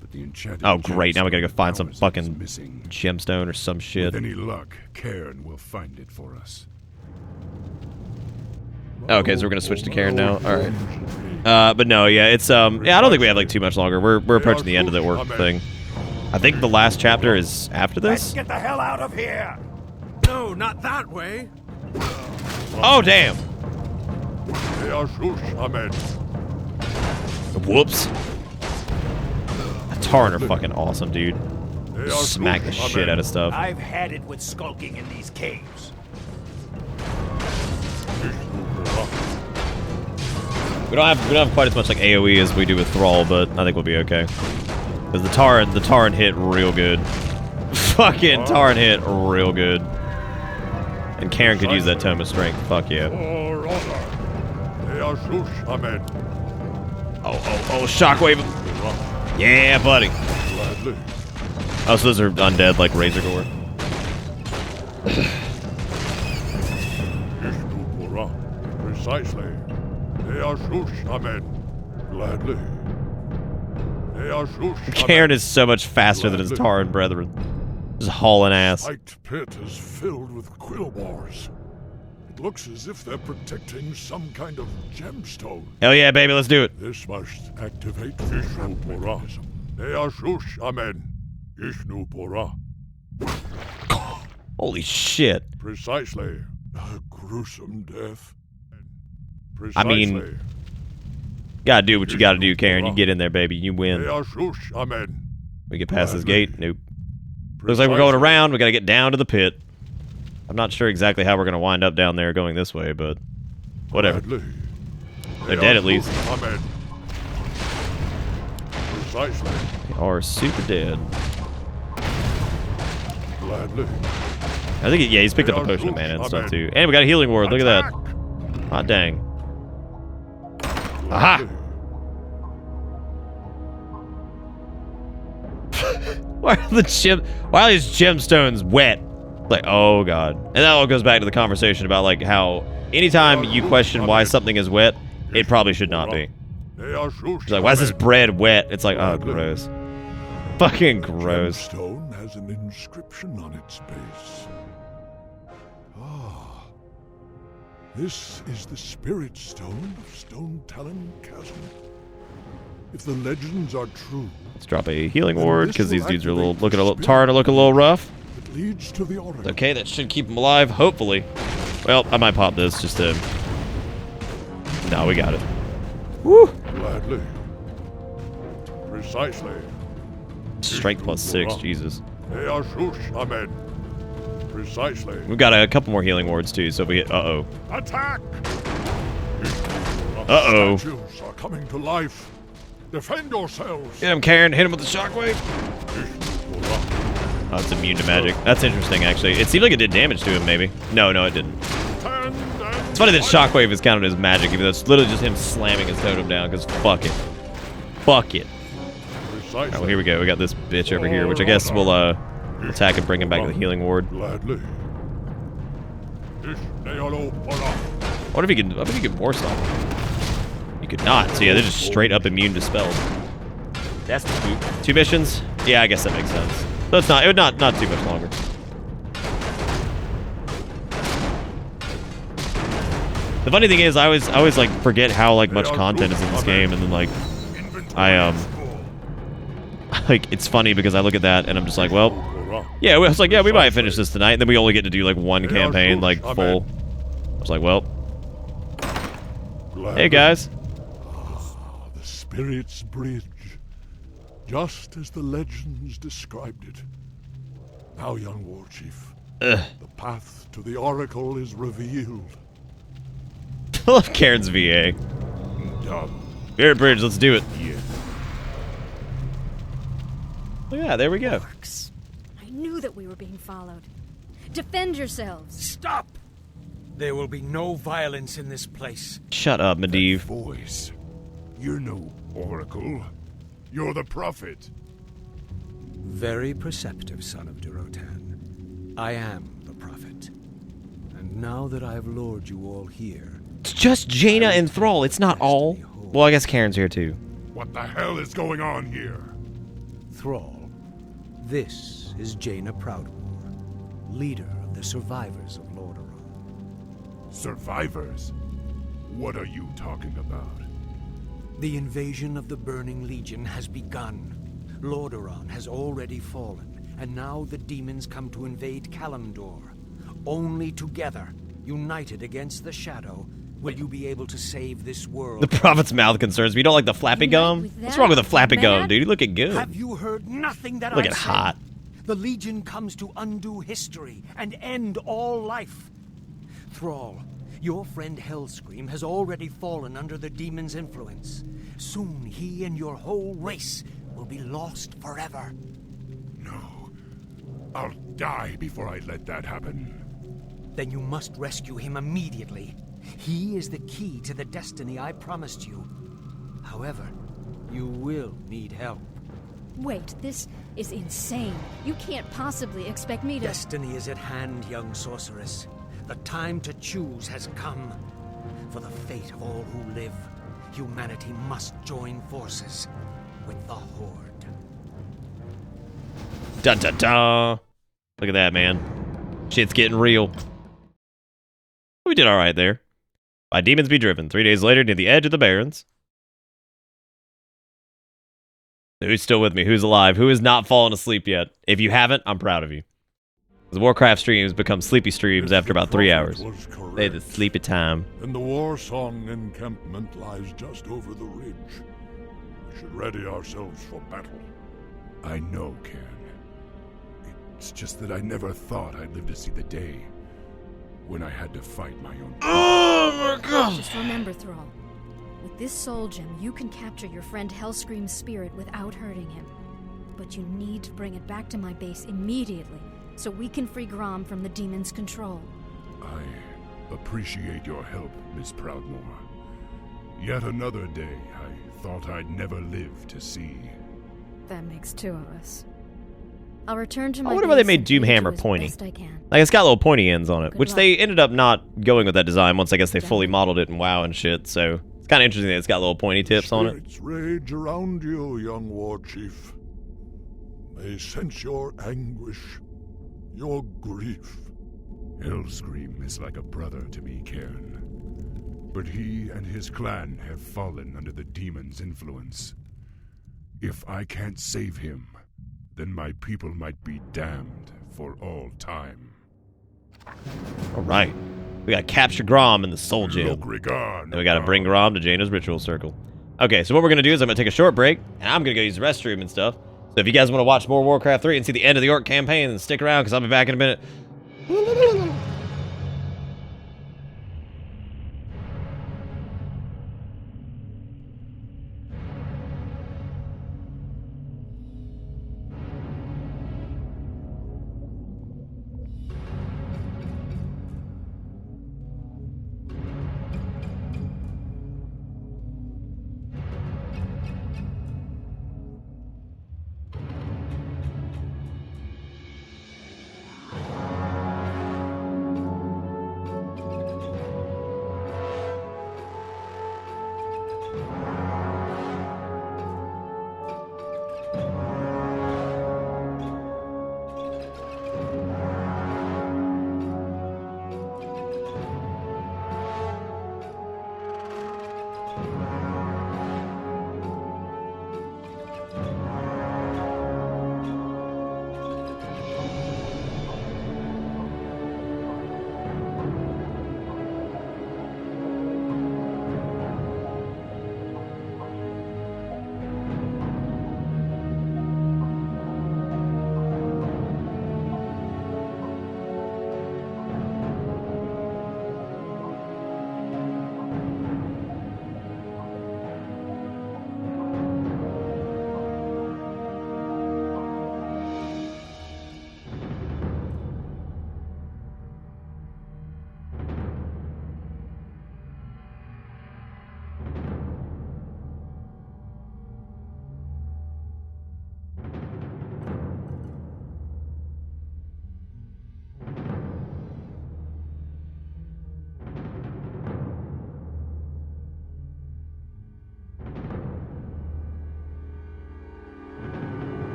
But the enchanted Oh, great. Now we gotta go gemstone find some powers it fucking is missing. gemstone or some shit. With any luck, Cairn will find it for us. Okay, so we're gonna switch to Karen now. All right. But no, yeah, it's yeah, I don't think we have like too much longer. We're approaching the end of the Orc thing. I think the last chapter is after this. Get the hell out of here! No, not that way. Oh damn! Amen. Whoops. Tarn are fucking awesome, dude. Smack the shit out of stuff. I've had it with skulking in these caves. We don't have quite as much like AoE as we do with Thrall, but I think we'll be okay. Because the Tarn hit real good. Fucking Tarn hit real good. And Karen could use that Tome of Strength. Fuck yeah. Amen. Oh, Shockwave. Yeah, buddy. Oh, so those are undead like Razor Gore. Precisely. Amen. Gladly. Karen is so much faster than his Tarn brethren. Just hauling ass. Spiked pit is filled with quillbars. It looks as if they're protecting some kind of gemstone. Hell yeah, baby, let's do it. This must activate Vishnu Pura. Amen. Vishnu Pura. Holy shit. Precisely. A gruesome death. I mean, gotta do what you gotta do, Karen. You get in there, baby. You win. Amen. We get past this gate? Nope. Looks like we're going around. We gotta get down to the pit. I'm not sure exactly how we're gonna wind up down there going this way, but whatever. They're dead at least. Amen. Precisely. They are super dead. Gladly. I think, yeah, he's picked up a potion of mana and stuff too. And we got a healing ward. Look at that. Hot dang. Aha! Why are these gemstones wet? Like, oh god. And that all goes back to the conversation about like how anytime you question why something is wet, it probably should not be. It's like, why is this bread wet? It's like, oh, gross. Fucking gross. Gemstone has an inscription on its base. Ah. This is the spirit stone of Stone Talon Chasm. If the legends are true, Let's drop a healing ward because these dudes are a little looking a little rough. it leads to the Oracle. Okay, that should keep them alive, hopefully. Well, I might pop this just to... No, we got it. Woo! Gladly. Precisely. Strength plus 6, Jesus. Amen. Precisely. We've got a couple more healing wards too, so if we get... Uh-oh. Attack! Uh-oh. Statues are coming to life. Defend yourselves. Get him, Karen. Hit him with the shockwave. Oh, it's immune to magic. That's interesting, actually. It seemed like it did damage to him, maybe. No, it didn't. It's funny that shockwave is counted as magic, even though it's literally just him slamming his totem down, because fuck it. Fuck it. Alright, well, here we go. We got this bitch over here, which I guess we'll attack and bring him back to the healing ward. Gladly. What if he can war stomp? You could not. So yeah, they're just straight up immune to spells. That's the spook. 2 missions? Yeah, I guess that makes sense. So it's not. It would not too much longer. The funny thing is, I always like forget how like much content is in this game, and then like like it's funny because I look at that and I'm just like, well, yeah. I was like, yeah, we might finish this tonight, and then we only get to do like one campaign, like full. I was like, well, hey guys. The Spirit's Bridge, just as the legends described it. Now, young war chief, the path to the Oracle is revealed. I love Karen's VA. Spirit Bridge, let's do it. Yeah. Yeah, there we go. Orcs. I knew that we were being followed. Defend yourselves. Stop! There will be no violence in this place. Shut up, Medivh. Voice. You're no oracle. You're the prophet. Very perceptive, son of Durotan. I am the prophet. And now that I have lured you all here... It's just Jaina and Thrall. It's not all. Well, I guess Karen's here too. What the hell is going on here? Thrall, this is Jaina Proudmoore, leader of the survivors of Lordaeron. Survivors? What are you talking about? The invasion of the Burning Legion has begun. Lordaeron has already fallen, and now the demons come to invade Kalimdor. Only together, united against the Shadow, will you be able to save this world. The prophet's mouth concerns me. You don't like the flappy gum? What's wrong with the flappy gum, dude? You looking good. Have you heard nothing that Looking I've hot. said? The Legion comes to undo history and end all life. Thrall, your friend Hellscream has already fallen under the demon's influence. Soon he and your whole race will be lost forever. No. I'll die before I let that happen. Then you must rescue him immediately. He is the key to the destiny I promised you. However, you will need help. Wait, this is insane. You can't possibly expect me to... Destiny is at hand, young sorceress. The time to choose has come. For the fate of all who live, humanity must join forces with the Horde. Dun dun dun. Look at that, man. Shit's getting real. We did alright there. By demons be driven. 3 days later, near the edge of the Barrens. Who's still with me? Who's alive? Who has not fallen asleep yet? If you haven't, I'm proud of you. The Warcraft streams become sleepy streams after about 3 hours. They had the sleepy time. And the war song encampment lies just over the ridge. We should ready ourselves for battle. I know, Cairn. It's just that I never thought I'd live to see the day when I had to fight my own. Oh my god! Just remember, Thrall. With this soul gem, you can capture your friend Hellscream's spirit without hurting him. But you need to bring it back to my base immediately, so we can free Grom from the demon's control. I appreciate your help, Miss Proudmoore. Yet another day I thought I'd never live to see. That makes 2 of us. I'll return to my I wonder why they base made and aid you Doomhammer as pointy. best I can. Like, it's got little pointy ends on it, Good which luck. they ended up not going with that design once I guess they fully modeled it in WoW and shit, so it's kind of interesting that it's got little pointy tips on it. Spirits rage around you, young war chief. They sense your anguish, your grief. Hellscream is like a brother to me, Cairn. But he and his clan have fallen under the demon's influence. If I can't save him, then my people might be damned for all time. Alright. We gotta capture Grom in the Soul Gem. Logrigar, Then we gotta bring Grom to Jaina's ritual circle. Okay, so what we're gonna do is I'm gonna take a short break, and I'm gonna go use the restroom and stuff. So if you guys want to watch more Warcraft 3 and see the end of the Orc campaign, then stick around, because I'll be back in a minute.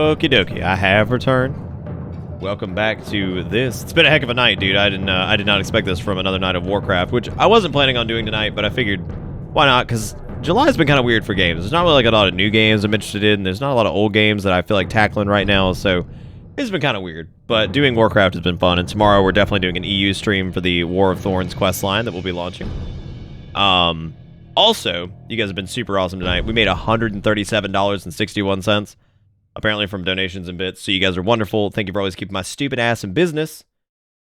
Okie dokie, I have returned. Welcome back to this. It's been a heck of a night, dude. I did not expect this from another night of Warcraft, which I wasn't planning on doing tonight, but I figured, why not? Because July's been kind of weird for games. There's not really like a lot of new games I'm interested in. There's not a lot of old games that I feel like tackling right now, so it's been kind of weird. But doing Warcraft has been fun, and tomorrow we're definitely doing an EU stream for the War of Thorns quest line that we'll be launching. Also, you guys have been super awesome tonight. We made $137.61, apparently from donations and bits, so you guys are wonderful. Thank you for always keeping my stupid ass in business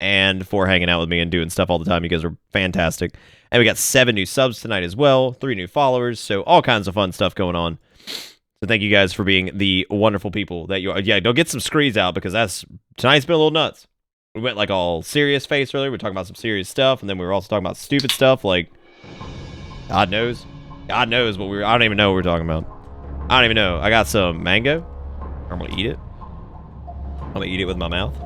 and for hanging out with me and doing stuff all the time. You guys are fantastic. And we got 7 new subs tonight as well, 3 new followers, so all kinds of fun stuff going on. So thank you guys for being the wonderful people that you are. Yeah, don't get some screeds out because tonight's been a little nuts. We went like all serious face earlier. We were talking about some serious stuff, and then we were also talking about stupid stuff like God knows what I don't even know what we're talking about. I don't even know. I got some mango. I'm gonna eat it. I'm gonna eat it with my mouth.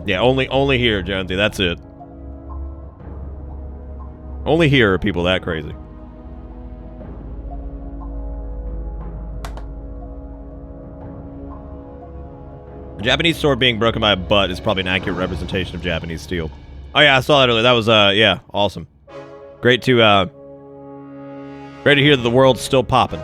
Yeah, only here, Jonesy. That's it. Only here are people that crazy. A Japanese sword being broken by a butt is probably an accurate representation of Japanese steel. Oh yeah, I saw that earlier. That was yeah, awesome. Great to hear that the world's still popping.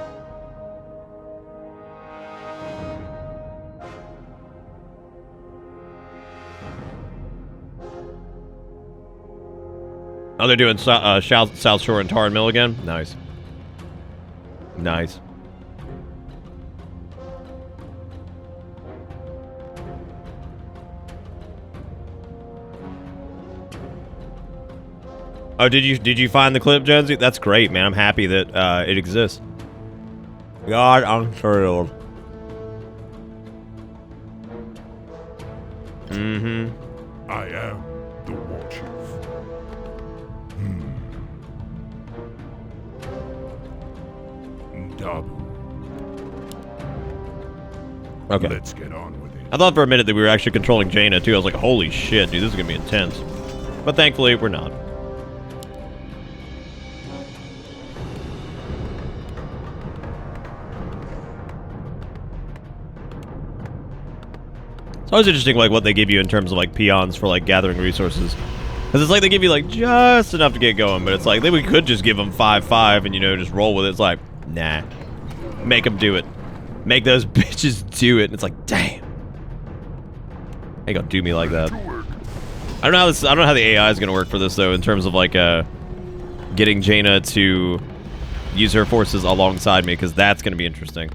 Oh, they're doing South Shore and Tar and Mill again? Nice. Nice. Oh, did you find the clip, Jonesy? That's great, man. I'm happy that it exists. God, I'm thrilled. Mm-hmm. I am the war chief. Dabu. Okay. Let's get on with it. I thought for a minute that we were actually controlling Jaina, too. I was like, holy shit, dude, this is gonna be intense. But thankfully, we're not. It's always interesting, like, what they give you in terms of, like, peons for, like, gathering resources. Because it's like they give you, like, just enough to get going, but it's like, we could just give them 5-5 and, you know, just roll with it. It's like, nah. Make them do it. Make those bitches do it. And it's like, damn. They gonna do me like that. I don't know how the AI is gonna work for this, though, in terms of, like, getting Jaina to use her forces alongside me, because that's gonna be interesting.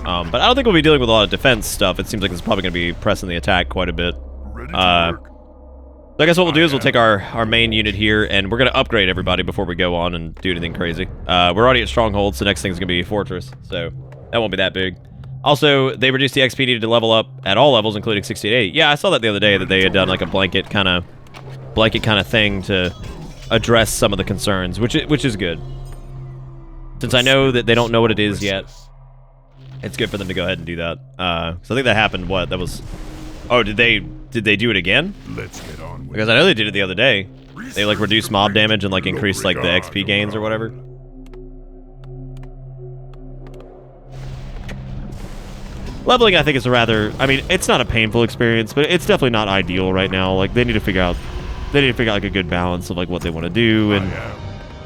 But I don't think we'll be dealing with a lot of defense stuff. It seems like it's probably going to be pressing the attack quite a bit. So I guess what we'll do is we'll take our main unit here, and we're going to upgrade everybody before we go on and do anything crazy. We're already at Stronghold, so next thing's going to be Fortress, so that won't be that big. Also, they reduced the XP needed to level up at all levels, including 68. Yeah, I saw that the other day, that they had done like a blanket kind of thing to address some of the concerns, which is good. Since I know that they don't know what it is yet, it's good for them to go ahead and do that. So I think that happened, what? That was... Oh, did they do it again? Let's get on with because I know they did it the other day. They, like, reduced mob damage and, like, increased, like, the XP gains or whatever. Leveling, I think, is a rather... I mean, it's not a painful experience, but it's definitely not ideal right now. Like, they need to figure out, like, a good balance of, like, what they want to do and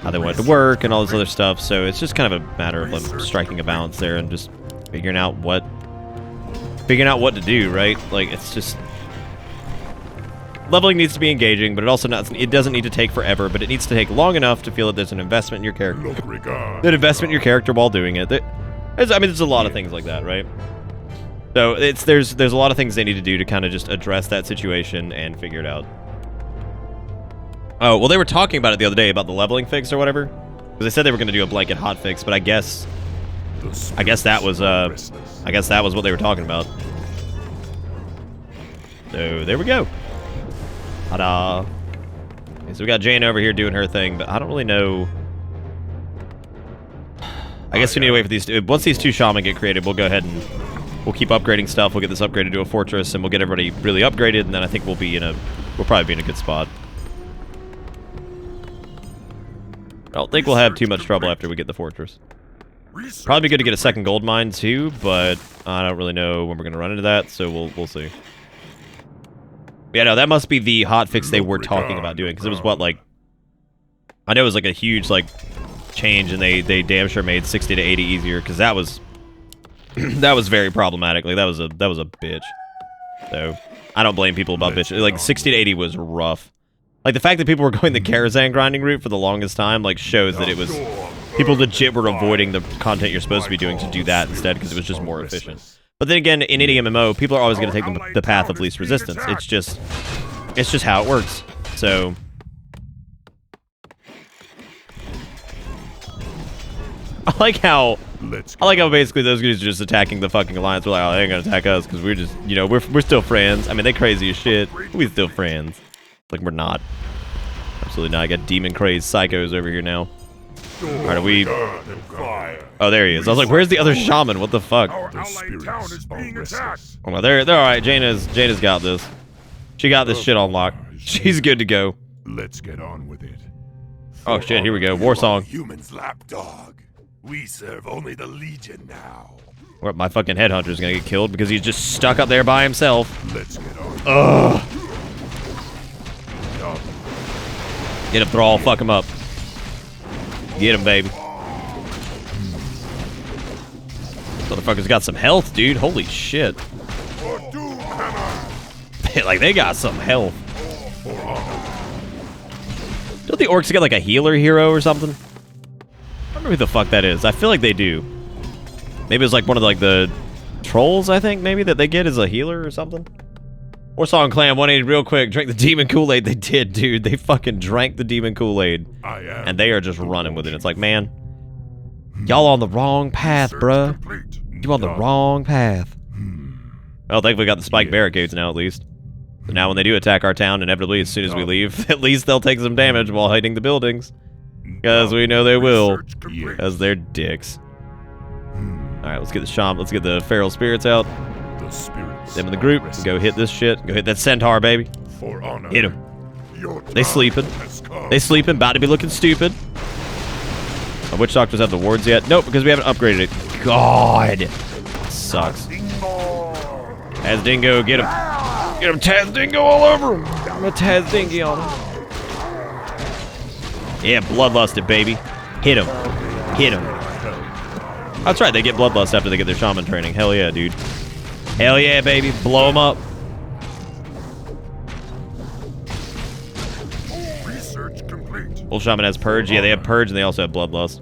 how they want it to work and all this other stuff. So it's just kind of a matter of them striking a balance there and just figuring out what to do, right? Like, it's just... Leveling needs to be engaging, but it doesn't need to take forever, but it needs to take long enough to feel that there's an investment in your character. An investment in your character while doing it. There's a lot of things like that, right? So there's a lot of things they need to do to kind of just address that situation and figure it out. Oh, well, they were talking about it the other day, about the leveling fix or whatever. Because they said they were going to do a blanket hot fix, but I guess that was what they were talking about. So there we go. Ta-da. Okay, so we got Jane over here doing her thing, but I don't really know. I guess we need to wait for these two. Once these two shaman get created, we'll go ahead and we'll keep upgrading stuff. We'll get this upgraded to a fortress, and we'll get everybody really upgraded, and then I think we'll probably be in a good spot. I don't think we'll have too much trouble after we get the fortress. Probably be good to get a second gold mine too, but I don't really know when we're gonna run into that, so we'll see. Yeah, no, that must be the hotfix they were talking about doing, because it was what, like, I know it was like a huge like change, and they damn sure made 60 to 80 easier, because that was that was very problematic. Like that was a bitch. So I don't blame people about bitch. Like 60 to 80 was rough. Like the fact that people were going the Karazhan grinding route for the longest time like shows that it was people legit were avoiding the content you're supposed to be doing to do that instead because it was just more efficient. But then again, in any MMO, people are always going to take the path of least resistance. It's just how it works. So I like how basically those guys are just attacking the fucking alliance. We're like, oh, they ain't gonna attack us because we're just, you know, we're still friends. I mean, they crazy as shit. We're still friends. Like we're not. Absolutely not. I got demon crazed psychos over here now. All right, are we? Oh, there he is. I was like, where's the other shaman? What the fuck? Our allied town is being attacked. Oh, well, they're all right. Jaina's got this. She got this shit on lock. She's good to go. Let's get on with it. Oh shit! Here we go. War song. Humans lapdog. We serve only the Legion now. What? My fucking headhunter's gonna get killed because he's just stuck up there by himself. Let's get on. Ugh. Get him, Thrall. Fuck him up. Get him, baby. Motherfucker's got some health, dude. Holy shit. Like, they got some health. Don't the orcs get, like, a healer hero or something? I don't remember who the fuck that is. I feel like they do. Maybe it's, like, one of, like, the trolls, I think, maybe, that they get as a healer or something? Warsong Clan 180 real quick. Drink the demon Kool-Aid. They did, dude. They fucking drank the demon Kool-Aid. And they are just running with it. It's like, man, y'all on the wrong path, bruh. You on the wrong path. Well, thankfully we got the spike barricades now, at least. So now when they do attack our town, inevitably, as soon as we leave, at least they'll take some damage while hiding the buildings. Because we know they will. Because they're dicks. Alright, let's get the shaman. Let's get the feral spirits out. Them in the group. Go hit this shit. Go hit that centaur, baby. Hit him. They sleeping. They sleeping. About to be looking stupid. My witch doctors have the wards yet? Nope, because we haven't upgraded it. God. Sucks. Taz Dingo, get him. Get him, Taz Dingo all over him. I'm a Taz Dingy on him. Yeah, bloodlusted, baby. Hit him. Hit him. That's right, they get bloodlust after they get their shaman training. Hell yeah, dude. Hell yeah, baby. Blow them up. Research complete. Old Shaman has Purge. Yeah, they have Purge and they also have Bloodlust.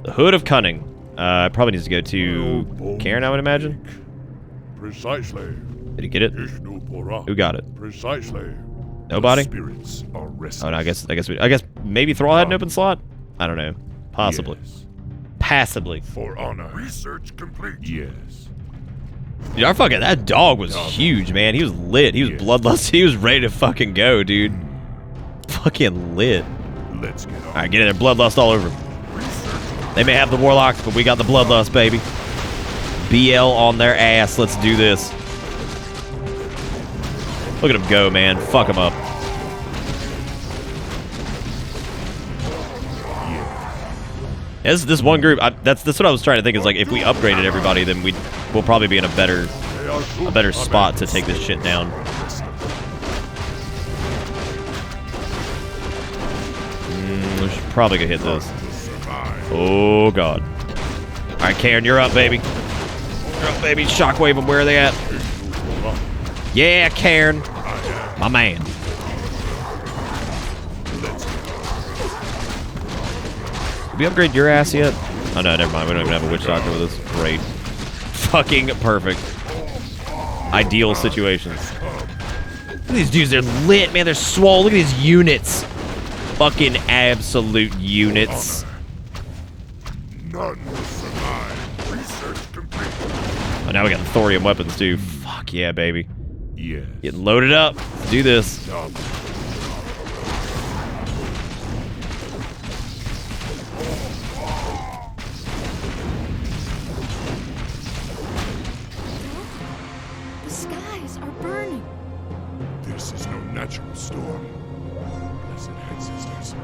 The Hood of Cunning. Probably needs to go to Karen, I would imagine. Precisely. Did he get it? Who got it? Precisely. Nobody? Spirits are restless. Oh no, I guess maybe Thrall had an open slot? I don't know. Possibly. Yes. Passably. For honor. Research complete. Yes. Dude, our fucking, that dog was huge, man. He was lit. He was bloodlust. He was ready to fucking go, dude. Fucking lit. Let's get on. Alright, get in there. Bloodlust all over. They may have the warlocks, but we got the bloodlust, baby. BL on their ass. Let's do this. Look at him go, man. Fuck him up. Yeah, this one group, that's what I was trying to think, is like if we upgraded everybody, then we'll probably be in a better spot to take this shit down. We should probably go hit this. Oh god. Alright, Karen, you're up, baby. You're up, baby. Shockwave them. Where are they at? Yeah, Karen. My man. Did we upgrade your ass yet? Oh no, never mind. We don't even have a witch doctor with us. Great. Fucking perfect. Ideal situations. Look at these dudes. They're lit, man. They're swole. Look at these units. Fucking absolute units. None will survive. Research complete. Oh, now we got the thorium weapons too. Fuck yeah, baby. Yes. Getting loaded up. Let's do this. The skies are burning. This is no natural storm. Blessed ancestors.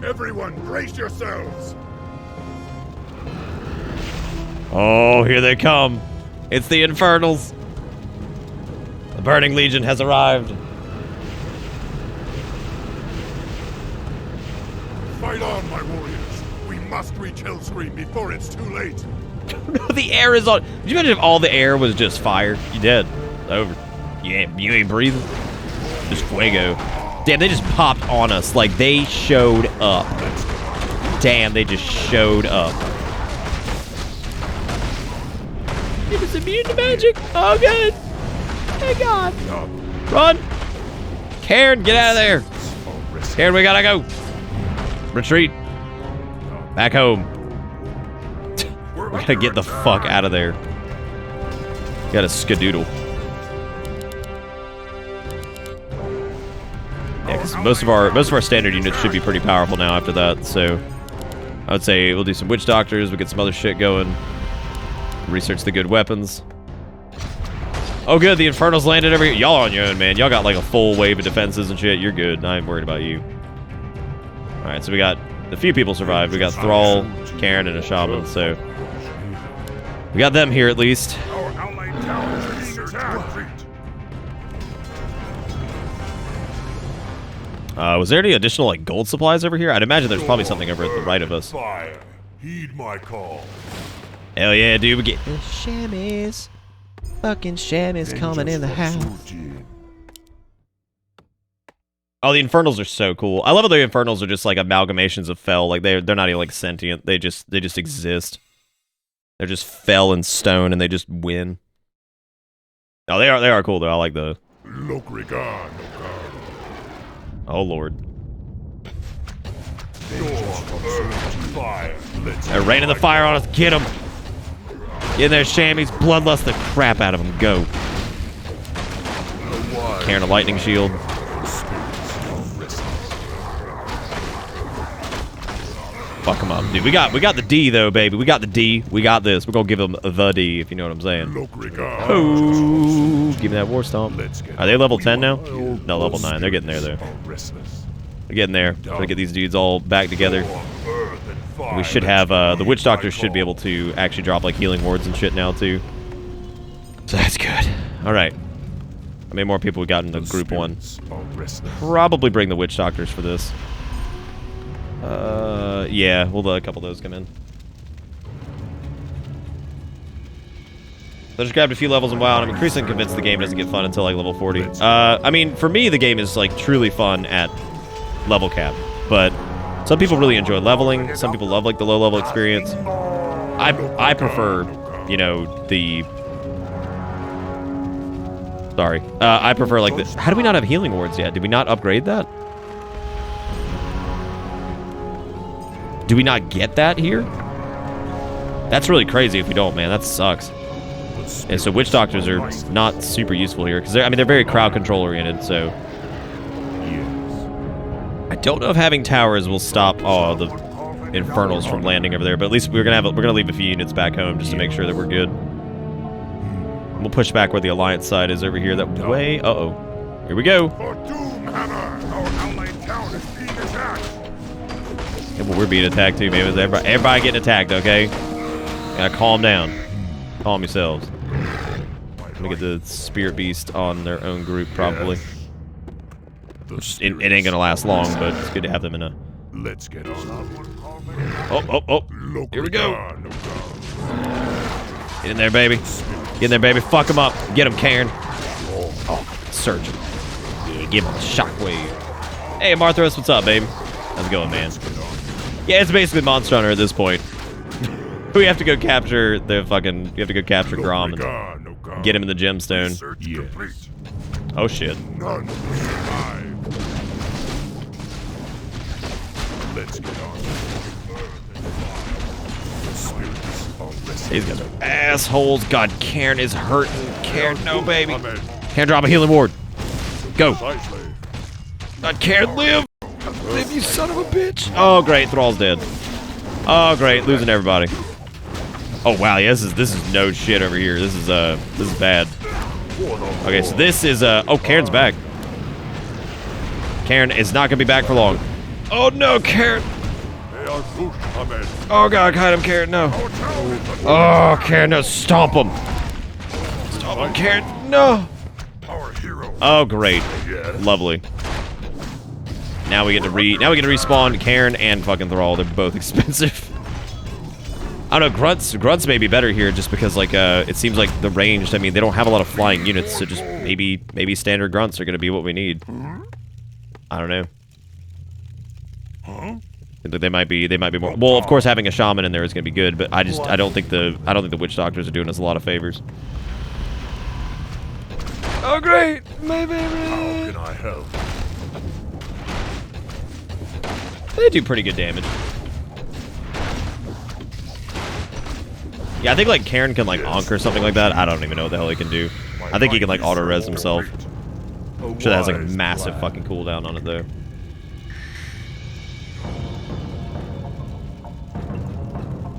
Everyone, brace yourselves. Oh, here they come. It's the Infernals. The Burning Legion has arrived. Fight on, my warriors. We must reach Hellscream before it's too late. The air is on. Could you imagine if all the air was just fire? You dead. Over. You ain't breathing. Just fuego. Damn, they just popped on us like they showed up. Damn, they just showed up. It was immune to magic. Oh, good. Thank God. Run. Karen, get out of there. Karen, we gotta go. Retreat. Back home. We gotta get the fuck out of there. Gotta skedoodle. Yeah, because most of our standard units should be pretty powerful now after that. So I would say we'll do some witch doctors. We'll get some other shit going. Research the good weapons. Oh, good. The Infernals landed over here. Y'all are on your own, man. Y'all got like a full wave of defenses and shit. You're good. I ain't worried about you. All right, so we got a few people survived. We got Thrall, Karen, and a shaman. So we got them here at least. Was there any additional like gold supplies over here? I'd imagine there's probably something over at the right of us. Fire. Heed my call. Hell yeah, dude. We get the chamois. Fucking chamois coming in the house. Oh, the Infernals are so cool. I love how the Infernals are just like amalgamations of Fel. Like they're not even like sentient. They just exist. They're just Fel and stone, and they just win. Oh, they are cool though. I like the. Oh Lord. They're raining the fire on us. Get them. Get in there, chamois. Bloodlust the crap out of them. Go. Carrying a lightning shield. Fuck them up, dude. We got the D though, baby. We got the D. We got this. We're gonna give them the D, if you know what I'm saying. Oh, give me that war stomp. Are they level 10 now? No, level 9. They're getting there though. They're getting there. Trying to get these dudes all back together. We should have the witch doctors should be able to actually drop like healing wards and shit now too. So that's good. All right. How many more people we got in the group 1? Probably bring the witch doctors for this. Yeah, we'll let a couple of those come in. I just grabbed a few levels in WoW, and I'm increasingly convinced the game doesn't get fun until like level 40. I mean, for me, the game is like truly fun at level cap, but some people really enjoy leveling. Some people love like the low level experience. I prefer, you know, the. Sorry, I prefer like the. How do we not have healing wards yet? Did we not upgrade that? Do we not get that here? That's really crazy if we don't, man. That sucks. And so witch doctors are not super useful here because they're very crowd control oriented. So I don't know if having towers will stop the Infernals from landing over there. But at least we're gonna leave a few units back home just to make sure that we're good. We'll push back where the Alliance side is over here. That way. Here we go. Yeah, but we're being attacked too, man. Everybody getting attacked, okay? Gotta calm down. Calm yourselves. Let me get the Spirit Beast on their own group, probably. It ain't gonna last long, but it's good to have them in a... Let's get on. Oh. Here we go. Get in there, baby. Get in there, baby. Fuck them up. Get them, Karen. Oh, Surge. Yeah, give him a shockwave. Hey, Marthros, what's up, baby? How's it going, man? Yeah, it's basically Monster Hunter at this point. We have to go capture the fucking... We have to go capture Grom and get him in the gemstone. Yeah. Oh, shit. Let's get on. These guys are assholes. God, Karen is hurting. Karen, no, baby. Karen, drop a healing ward. Go. God, Karen, live. Live, you son of a bitch. Oh, great. Thrall's dead. Oh, great. Losing everybody. Oh, wow. Yeah, this is no shit over here. This is bad. Okay, so this is, oh, Karen's back. Karen is not going to be back for long. Oh, no, Karen. are so shaman. Oh god, hide him, Karen, no. Oh, Karen, no, stomp him. Stomp him, Karen, no. Oh, great. Lovely. Now we get to respawn Karen and fucking Thrall. They're both expensive. I don't know, Grunts may be better here just because, like, it seems like the ranged, I mean, they don't have a lot of flying units, so just maybe standard Grunts are gonna be what we need. I don't know. They might be more. Well, of course, having a shaman in there is gonna be good, but I don't think the witch doctors are doing us a lot of favors. Oh great, my favorite. How can I help? They do pretty good damage. Yeah, I think like Karen can like onk or something like that. I don't even know what the hell he can do. I think he can like auto-res himself. I'm sure that has like a massive fucking cooldown on it though.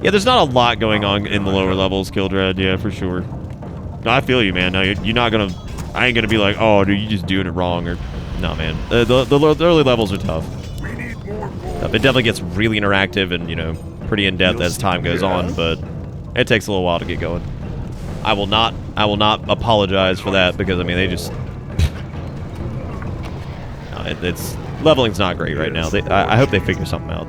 Yeah, there's not a lot going on in the lower levels, Kildred. Yeah, for sure. No, I feel you, man. No, you're not gonna. I ain't gonna be like, oh, dude, you just doing it wrong, or no, man. The early levels are tough. It definitely gets really interactive and, you know, pretty in depth as time goes on, but it takes a little while to get going. I will not apologize for that because I mean they just. No, it's leveling's not great right now. I hope they figure something out.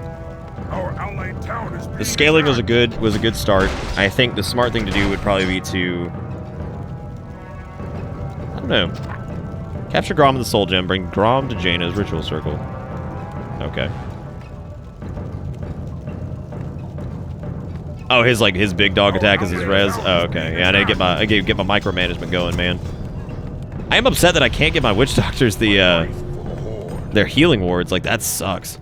The scaling was a good start. I think the smart thing to do would probably be to, I don't know, capture Grom in the Soul Gem, bring Grom to Jaina's Ritual Circle. Okay. Oh, his big dog attack is his res. Oh, okay. Yeah, I need to get my micromanagement going, man. I am upset that I can't get my witch doctors their healing wards. Like that sucks.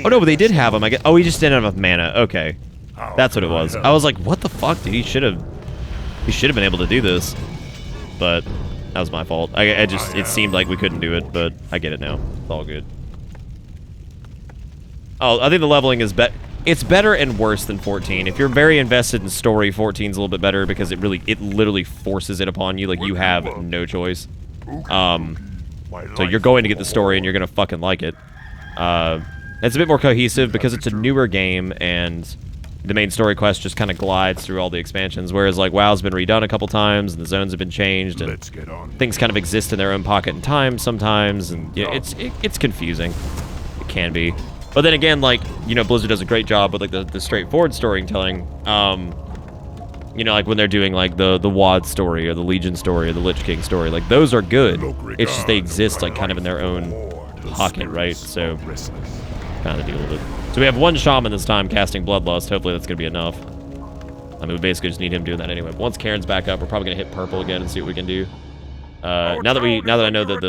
Oh no, but they did have them. Oh, he just didn't have enough mana. Okay, that's what it was. I was like, what the fuck, dude? He should have been able to do this, but that was my fault. It seemed like we couldn't do it, but I get it now. It's all good. Oh, I think the leveling is better. It's better and worse than 14. If you're very invested in story, 14's a little bit better because it literally forces it upon you. Like, you have no choice. So you're going to get the story and you're going to fucking like it. It's a bit more cohesive because it's a newer game and the main story quest just kind of glides through all the expansions, whereas, like, WoW's been redone a couple times and the zones have been changed and things kind of exist in their own pocket in time sometimes, and yeah, it's confusing. It can be. But then again, like, you know, Blizzard does a great job with, like, the straightforward storytelling. You know, like, when they're doing, like, the WoD story or the Legion story or the Lich King story. Like, those are good. It's just they exist, like, kind of in their own pocket, right? So, kind of deal with it. So we have one Shaman this time casting Bloodlust. Hopefully that's going to be enough. I mean, we basically just need him doing that anyway. But once Karen's back up, we're probably going to hit purple again and see what we can do. Now that I know that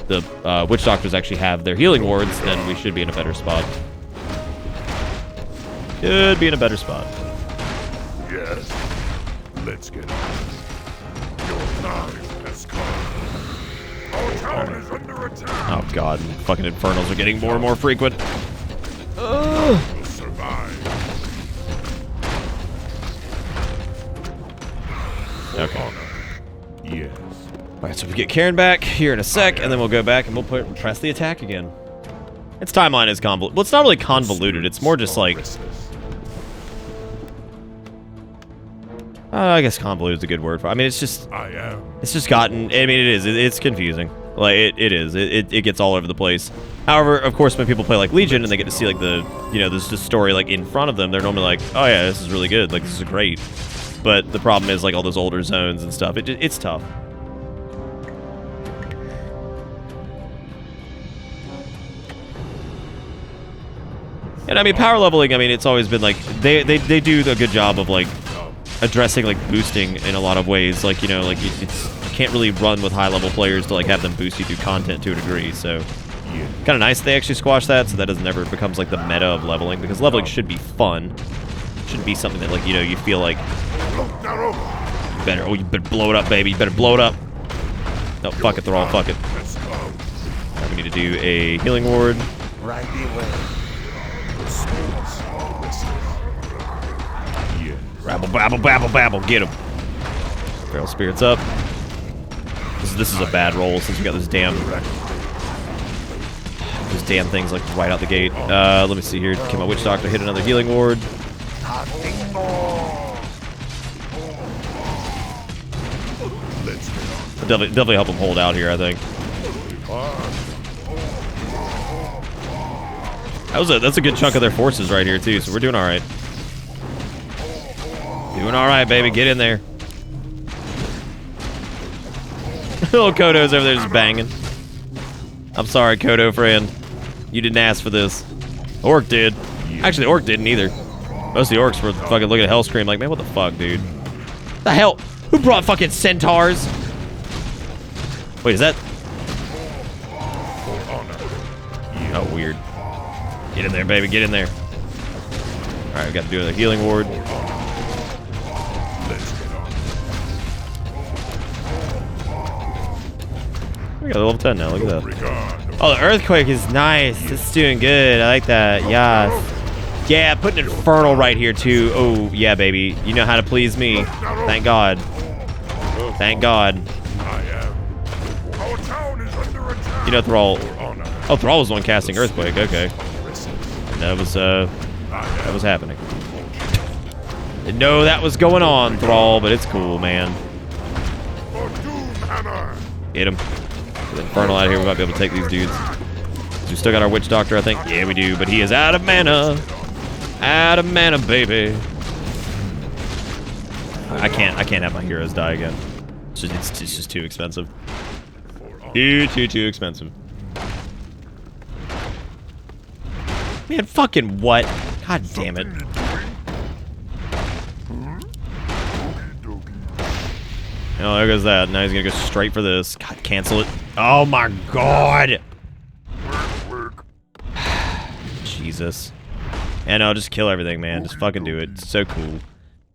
the Witch Doctors actually have their healing wards, then we should be in a better spot. Should be in a better spot. Yes. Let's get on. Your time has come. Our town is under attack. Oh god, fucking infernals are getting more and more frequent. We'll survive. Okay. Yes. Alright, so we get Karen back here in a sec, and then we'll go back and we'll press the attack again. Its timeline is convoluted. Well, it's not really convoluted. It's more just like... I guess convoluted is a good word for it. I mean, it's just... It's just gotten... I mean, it is. It's confusing. Like, it is. It gets all over the place. However, of course, when people play, like, Legion, and they get to see, like, the... You know, there's this story, like, in front of them, they're normally like, oh, yeah, this is really good. Like, this is great. But the problem is, like, all those older zones and stuff. It's tough. And, I mean, power leveling, I mean, it's always been, like... They do a good job of, like... addressing, like, boosting in a lot of ways. Like, you know, like, you can't really run with high-level players to, like, have them boost you through content to a degree, so... Kind of nice they actually squash that, so that doesn't ever becomes, like, the meta of leveling, because leveling should be fun. It shouldn't be something that, like, you know, you feel like... You better blow it up, baby. You better blow it up. No, fuck it, Thrall, fuck it. Right, we need to do a healing ward. Right away. Rabble, babble, babble, babble. Get him. Feral Spirit's up. This is a bad roll since we got this damn those damn things like right out the gate. Let me see here. Can my witch doctor hit another healing ward? Definitely help him hold out here, I think. That's a good chunk of their forces right here too, so we're doing all right. Doing all right, baby. Get in there. Little Kodo's over there just banging. I'm sorry, Kodo friend. You didn't ask for this. Orc did. Actually, the Orc didn't either. Most of the Orcs were fucking looking at Hellscream like, man, what the fuck, dude? The hell? Who brought fucking centaurs? Wait, is that? Oh, weird. Get in there, baby. Get in there. All right, we got to do another healing ward. We got a level 10 now. Look at that. Oh, the earthquake is nice. It's doing good. I like that. Yes. Yeah, put an infernal right here too. Oh, yeah, baby. You know how to please me. Thank God. Thank God. You know, Thrall. Oh, Thrall was the one casting earthquake. Okay. That was happening. Didn't know that was going on, Thrall, but it's cool, man. Get him. With Infernal out here, we might be able to take these dudes. We still got our Witch Doctor, I think. Yeah, we do, but he is out of mana. Out of mana, baby. I can't have my heroes die again. It's just too expensive. Too expensive. Man, fucking what? God damn it. Oh, there goes that. Now he's gonna go straight for this. God, cancel it. Oh my God. Jesus. And no, just kill everything, man. Just fucking do it. It's so cool.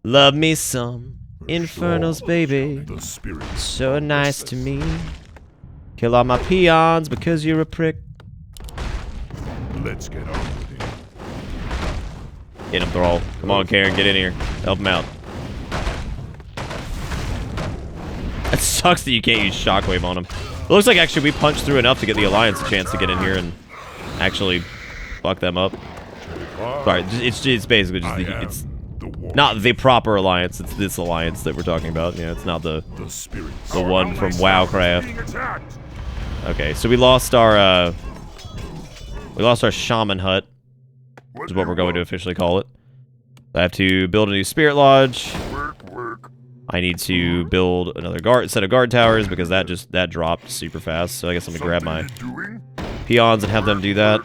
Love me some Infernals, baby. So nice to me. Kill all my peons because you're a prick. Let's get on with it. Get him, Thrall. Come on, Karen, get in here. Help him out. It sucks that you can't use Shockwave on him. It looks like actually we punched through enough to get the Alliance a chance to get in here and actually fuck them up. Sorry, it's basically just it's not the proper Alliance. It's this Alliance that we're talking about. Yeah, it's not the one from Warcraft. Okay, so we lost our Shaman Hut, which is what we're going to officially call it. I have to build a new Spirit Lodge. I need to build another set of guard towers because that dropped super fast. So I guess I'm gonna grab my peons and have them do that.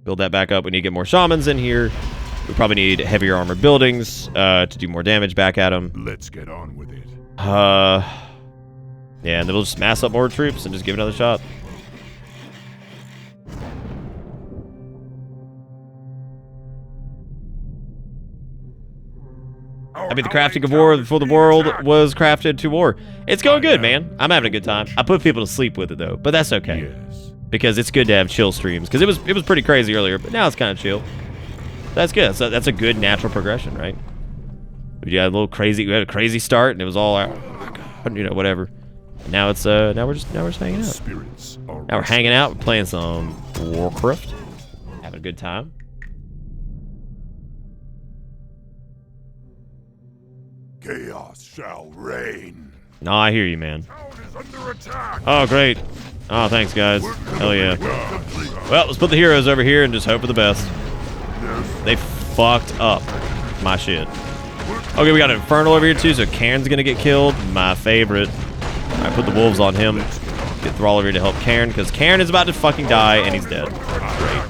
Build that back up. We need to get more shamans in here. We probably need heavier armored buildings to do more damage back at them. Let's get on with it. Yeah, and then we'll just mass up more troops and just give it another shot. I mean, the crafting of war before the world was crafted to war. It's going good, man. I'm having a good time. I put people to sleep with it though, but that's okay. Yes. Because it's good to have chill streams. Because it was pretty crazy earlier, but now it's kind of chill. That's good. So that's a good natural progression, right? We had a crazy start, and it was all, you know, whatever. And now it's now we're just hanging out. Now we're hanging out. We're playing some Warcraft, having a good time. Chaos shall reign. No, I hear you, man. Oh, great. Oh, thanks, guys. Hell yeah. Well, let's put the heroes over here and just hope for the best. They fucked up my shit. Okay, we got an Infernal over here, too, so Karen's gonna get killed. My favorite. I put the wolves on him. Get Thrall over here to help Karen, because Karen is about to fucking die, and he's dead. Great.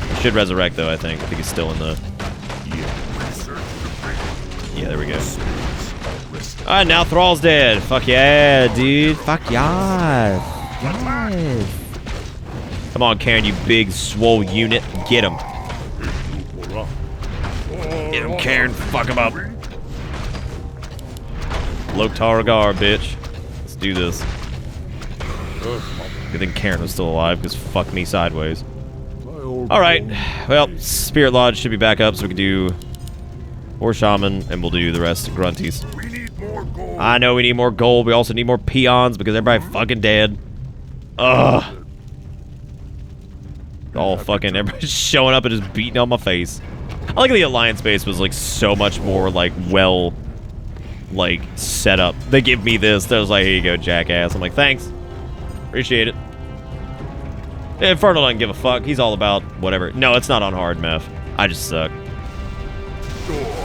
He should resurrect, though, I think. I think he's still in the... Yeah, there we go. Alright, now Thrall's dead. Fuck yeah, dude. Fuck yeah. Yes. Come on, Karen, you big, swole unit. Get him. Get him, Karen. Fuck him up. Loktar, bitch. Let's do this. Good thing Karen was still alive, because fuck me sideways. Alright. Well, Spirit Lodge should be back up, so we can do... or Shaman, and we'll do the rest of Grunties. We need more gold. I know we need more gold. We also need more peons because everybody fucking dead. Ugh. all fucking everybody's showing up and just beating on my face. I like the Alliance base was like so much more like well like set up. They give me this. They was like, here you go, jackass. I'm like, thanks. Appreciate it. Inferno doesn't give a fuck. He's all about whatever. No, it's not on hard, Meth. I just suck.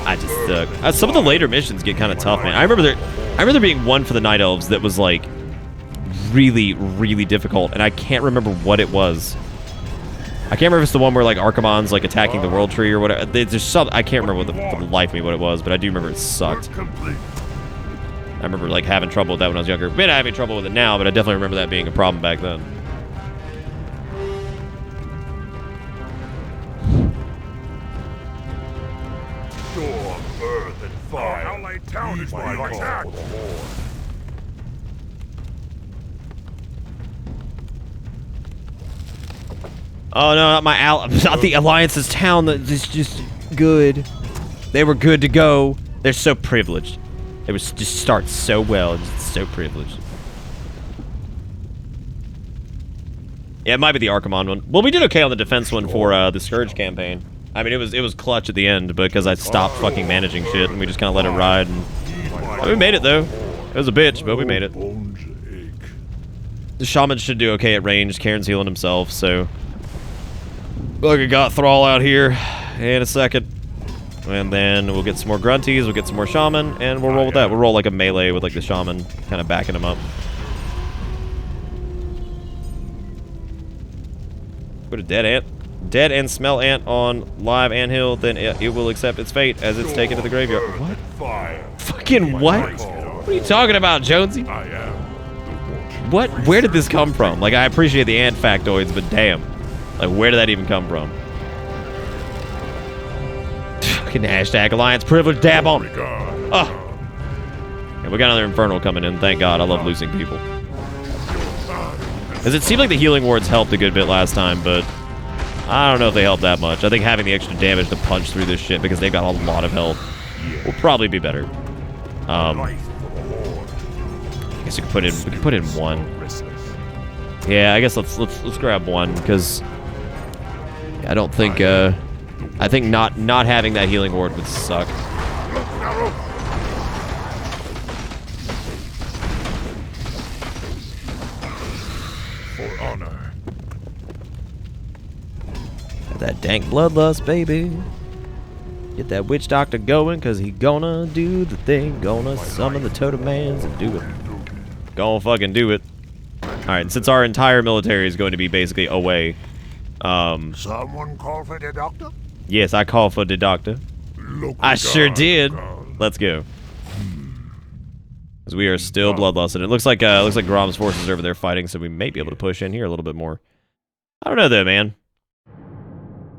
I just suck. Some of the later missions get kind of tough, man. I remember there being one for the Night Elves that was like really, really difficult, and I can't remember what it was. I can't remember if it's the one where like Archimonde's like attacking the World Tree or whatever. There's some, I can't remember for the life of me what it was, but I do remember it sucked. I remember like having trouble with that when I was younger. Been having trouble with it now, but I definitely remember that being a problem back then. Storm, earth, and fire. Outlaid town is being attacked. Oh no, not the Alliance's town. That is just good. They were good to go. They're so privileged. They was just start so well and just so privileged. Yeah, it might be the Archimonde one. Well, we did okay on the defense one for the Scourge campaign. I mean, it was clutch at the end because I stopped fucking managing shit and we just kind of let it ride. And we made it though. It was a bitch, but we made it. The Shaman should do okay at range. Karen's healing himself, so. Look, I got Thrall out here in a second. And then we'll get some more Grunties, we'll get some more Shaman, and we'll roll with that. We'll roll like a melee with like the Shaman kind of backing him up. Put a dead ant. Dead and smell ant on live anthill, then it will accept its fate as it's taken to the graveyard. What? Fucking what? What are you talking about, Jonesy? What? Where did this come from? Like, I appreciate the ant factoids, but damn. Like, where did that even come from? Fucking hashtag Alliance privilege, dab on it. Oh. Yeah, we got another Infernal coming in. Thank God. I love losing people. Because it seemed like the healing wards helped a good bit last time, but I don't know if they helped that much. I think having the extra damage to punch through this shit because they've got a lot of health will probably be better. I guess we could put in one. Yeah, I guess let's grab one because I don't think I think not having that healing ward would suck. For honor. That dank bloodlust, baby. Get that witch doctor going, cause he gonna do the thing. Gonna summon the totem mans and do it. Gonna fucking do it. Alright, since our entire military is going to be basically away. Someone call for the doctor? Yes, I called for the doctor. I sure did. Let's go. Because we are still bloodlusted. It looks like Grom's forces are over there fighting, so we may be able to push in here a little bit more. I don't know though, man.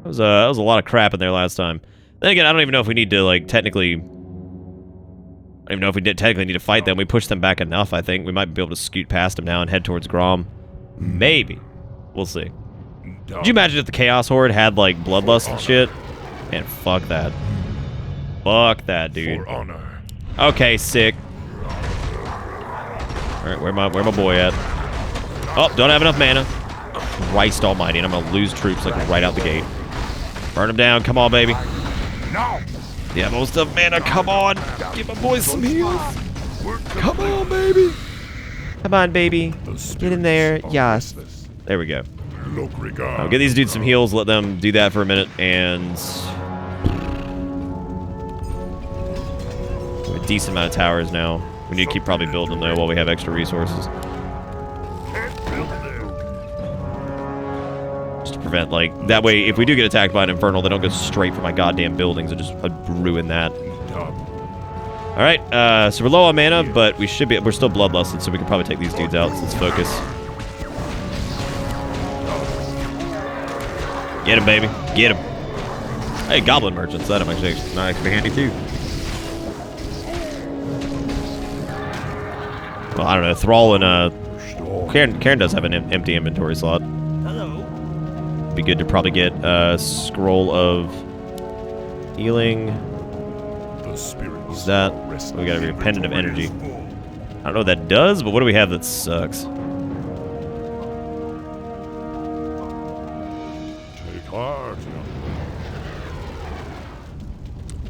That was a lot of crap in there last time. Then again, I don't even know if we need to like technically. I don't even know if we technically need to fight them. We pushed them back enough. I think we might be able to scoot past them now and head towards Grom. Maybe. We'll see. Could you imagine if the Chaos Horde had like bloodlust and shit? Man, fuck that. Fuck that, dude. Okay, sick. Alright, where my boy at? Oh, don't have enough mana. Christ almighty, and I'm gonna lose troops like right out the gate. Burn him down, come on, baby. No. Yeah, most of mana, come on. Give my boys some heals. Come on, baby. Come on, baby. Get in there. Yes. There we go. I'll get these dudes some heals, let them do that for a minute, and we have a decent amount of towers now. We need to keep probably building them though while we have extra resources. Just to prevent, like, that way if we do get attacked by an Infernal, they don't go straight for my goddamn buildings and just ruin that. Alright, so we're low on mana, but we're still bloodlusted, so we can probably take these dudes out, so let's focus. Get him, baby. Get him. Hey, Goblin Merchants. That might actually be handy, too. Well, I don't know. Thrall and, Karen does have an empty inventory slot. Hello. Be good to probably get a Scroll of Healing. Use that. We got a Pendant of Energy. I don't know what that does, but what do we have that sucks? hard.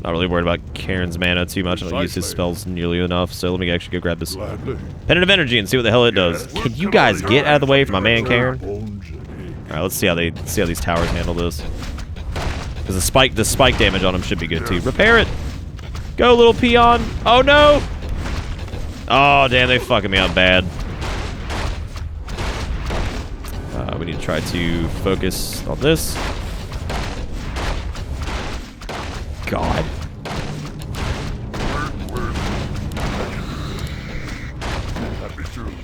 Not really worried about Karen's mana too much. I don't use his spells nearly enough, so let me actually go grab this Pendant of Energy and see what the hell it does. Can you guys get out of the way from my man Karen? Alright, let's see how these towers handle this. Because the spike damage on them should be good too. Repair it! Go, little peon! Oh no! Oh damn, they fucking me up bad. We need to try to focus on this. God.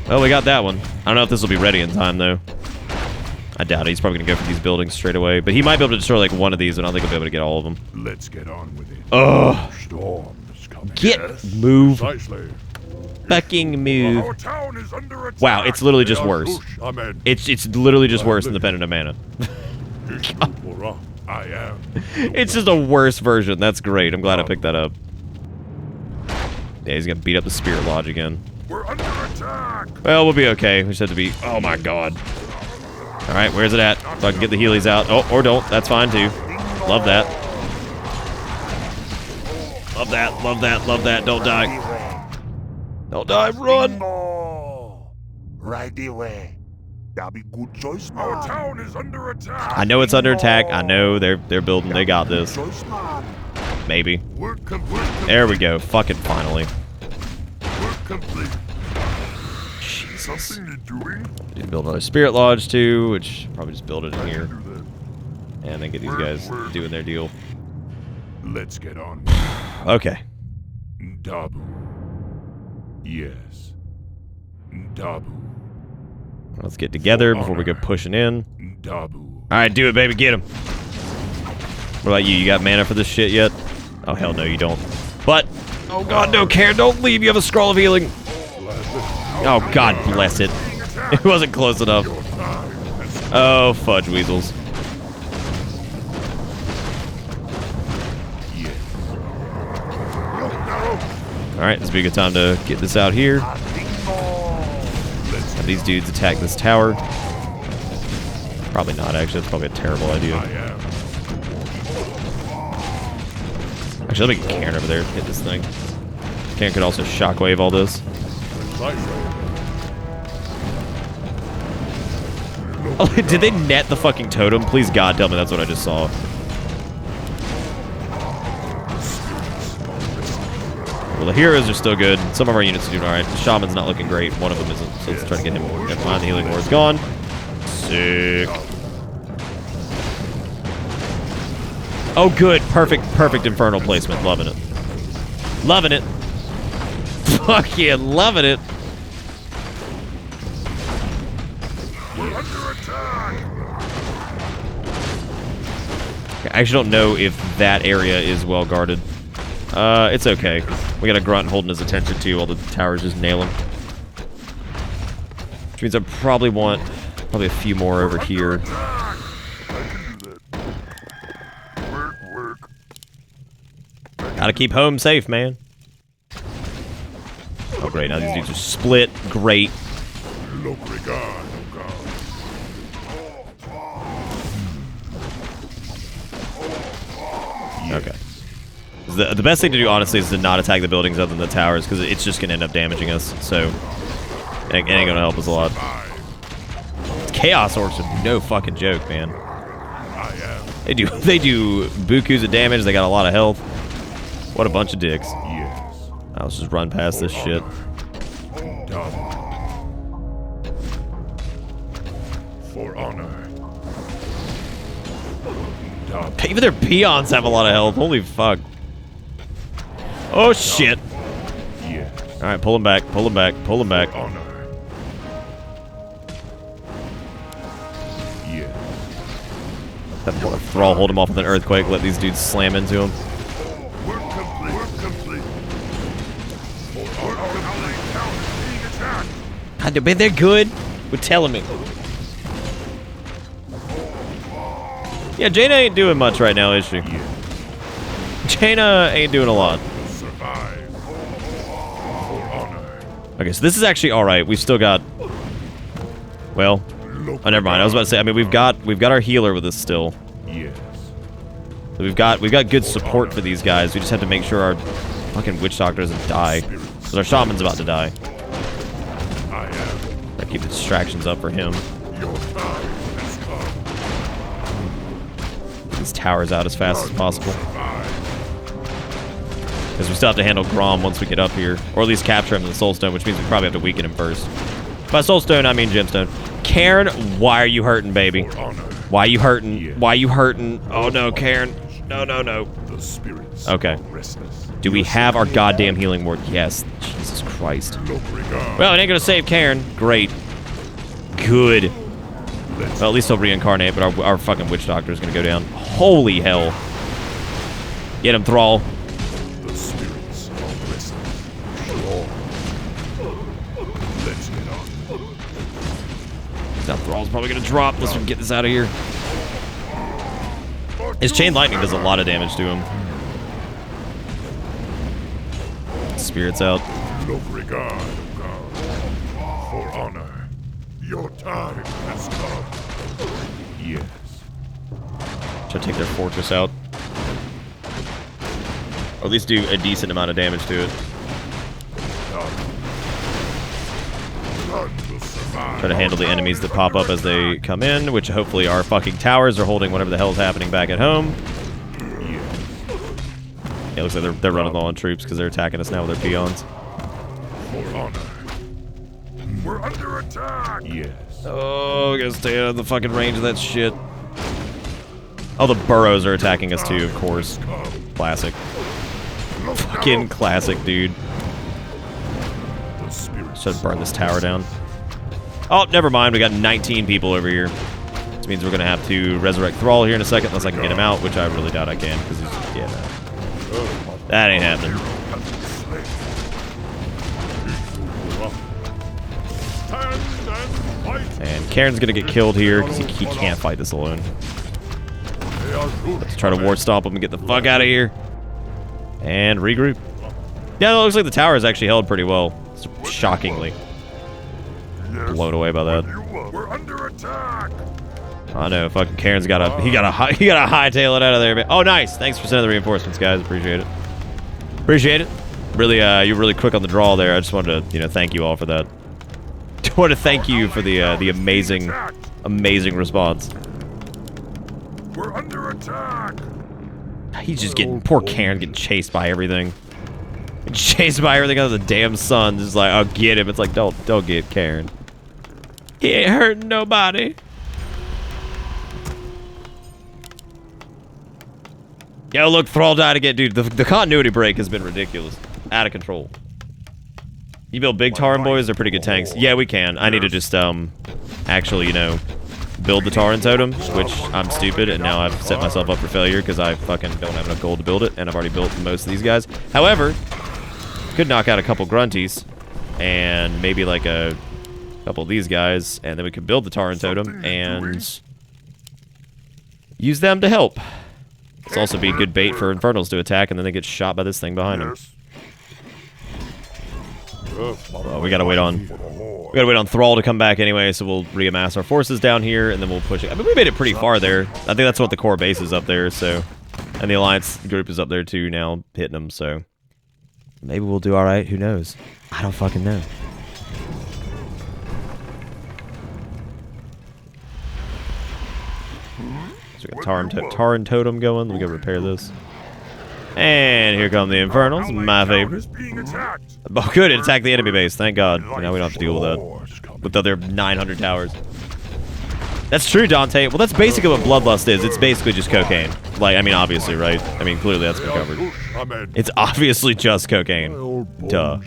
Oh, we got that one. I don't know if this will be ready in time, though. I doubt it. He's probably going to go for these buildings straight away. But he might be able to destroy, like, one of these, and I don't think he'll be able to get all of them. Let's get on with it. Ugh. Storm's coming. Move. Precisely. Fucking move. Our town is under attack. Wow, it's literally just worse. It's literally just worse than the Pendant of Mana. I am. It's just a worse version. That's great. I'm glad I picked that up. Yeah, he's gonna beat up the Spirit Lodge again. We're under attack. Well, we'll be okay. We just have to be... Oh my god. Alright, where's it at? So I can get the Heelys out. Oh, or don't. That's fine too. Love that. Love that, love that, love that. Don't die. Don't die, run! Right away. That'll be good choice, man. Our town is under attack. I know it's under attack. I know they're building. They got this. Maybe. There we go. Fucking finally. Work complete. Jesus. Something you're doing? Need to build another Spirit Lodge too, which probably just build it in here. And then get these guys doing their deal. Let's get on. Okay. Dabu. Yes. Dabu. Let's get together before we go pushing in. Dabu. Alright, do it, baby. Get him. What about you? You got mana for this shit yet? Oh, hell no, you don't. But, oh god, no, Karen, don't leave. You have a Scroll of Healing. Oh, god bless it. It wasn't close enough. Oh, fudge weasels. Alright, this would be a good time to get this out here. Have these dudes attack this tower. Probably not, actually. That's probably a terrible idea. Actually, let me get Karen over there and hit this thing. Karen could also shockwave all this. Oh, did they net the fucking totem? Please God, tell me that's what I just saw. Well, the heroes are still good. Some of our units are doing alright. The shaman's not looking great. One of them isn't, so let's try to get him. Never mind, the healing ward's gone. Sick. Oh, good. Perfect infernal placement. Loving it. Loving it. Fuck yeah, loving it. We're under attack. I actually don't know if that area is well guarded. It's okay. We got a grunt holding his attention too while the towers just nail him. Which means I probably want a few more over here. Gotta keep home safe, man. Oh great, now these dudes are split. Great. Okay. The best thing to do, honestly, is to not attack the buildings other than the towers, because it's just going to end up damaging us, so it ain't going to help us a lot. Chaos Orcs are no fucking joke, man. They do bukus of damage, they got a lot of health. What a bunch of dicks. Let's just run past this shit. For honor. Even their peons have a lot of health. Holy fuck. Oh shit. Alright, pull him back, pull him back, pull him back. Have more Thrall hold him off with an earthquake, let these dudes slam into him. God, man, they're good. We're telling me. Yeah, Jaina ain't doing much right now, is she? Jaina ain't doing a lot. Okay, so this is actually alright. We've still got... Well... Oh, never mind. I was about to say, I mean, we've got our healer with us still. Yes. So we've got good support for these guys. We just have to make sure our fucking witch doctor doesn't die. Because our shaman's about to die. Gotta keep the distractions up for him. Get these towers out as fast as possible. Because we still have to handle Grom once we get up here. Or at least capture him in the Soulstone, which means we probably have to weaken him first. By Soulstone, I mean Gemstone. Karen, why are you hurting, baby? Why are you hurting? Why are you hurting? Oh no, Karen. No, no, no. Okay. Do we have our goddamn healing ward? Yes. Jesus Christ. Well, it ain't gonna save Karen. Great. Good. Well, at least he'll reincarnate, but our fucking witch doctor is gonna go down. Holy hell. Get him, Thrall. Now Thrall's probably gonna drop. Let's get this out of here. His chain lightning does a lot of damage to him. Spirit's out. No regard, God. For honor, your time has come. Yes. Should take their fortress out. Or at least do a decent amount of damage to it. Try to handle the enemies that pop up as they come in, which hopefully our fucking towers are holding whatever the hell is happening back at home. Yeah, it looks like they're running low on troops because they're attacking us now with their peons. For honor. We're under attack. Yes. Oh, we gotta stay out of the fucking range of that shit. Oh, the burrows are attacking us too, of course. Classic. Fucking classic, dude. Should burn this tower down. Oh, never mind. We got 19 people over here. This means we're gonna have to resurrect Thrall here in a second, unless I can get him out, which I really doubt I can, because he's that ain't happening. And Karen's gonna get killed here because he can't fight this alone. Let's try to ward stomp him and get the fuck out of here. And regroup. Yeah, it looks like the tower is actually held pretty well. Shockingly. Blown away by that. We're under attack. I know, fucking Karen's got a hightail it out of there. But, oh, nice. Thanks for sending the reinforcements, guys. Appreciate it. Appreciate it. Really, you're really quick on the draw there. I just wanted to, thank you all for that. I want to thank you for the amazing response. We're under attack. He's just getting poor Karen getting chased by everything. Chased by everything under the damn sun. Just like, oh, get him. It's like, don't get Karen. He ain't hurting nobody. Yo, look, Thrall died again. Dude, the continuity break has been ridiculous. Out of control. You build big Tauren boys, they're pretty good tanks. Yeah, we can. I need to just, actually, build the Tauren totems, which I'm stupid, and now I've set myself up for failure because I fucking don't have enough gold to build it, and I've already built most of these guys. However, could knock out a couple grunties, and maybe like a couple of these guys, and then we could build the Tauren totem and use them to help. It's also be good bait for Infernals to attack, and then they get shot by this thing behind them. Well, we gotta wait on Thrall to come back anyway, so we'll reamass our forces down here, and then we'll push it. I mean, we made it pretty far there. I think that's what the core base is up there, so. And the Alliance group is up there too now, hitting them, so. Maybe we'll do alright, who knows? I don't fucking know. So we got Tauren Totem going, we gotta repair this. And here come the Infernals, my favorite. Oh, good, it attacked the enemy base, thank God. Now we don't have to deal with that. With the other 900 towers. That's true, Dante. Well, that's basically what Bloodlust is. It's basically just cocaine. Like, I mean, obviously, right? I mean, clearly that's been covered. It's obviously just cocaine. Duh.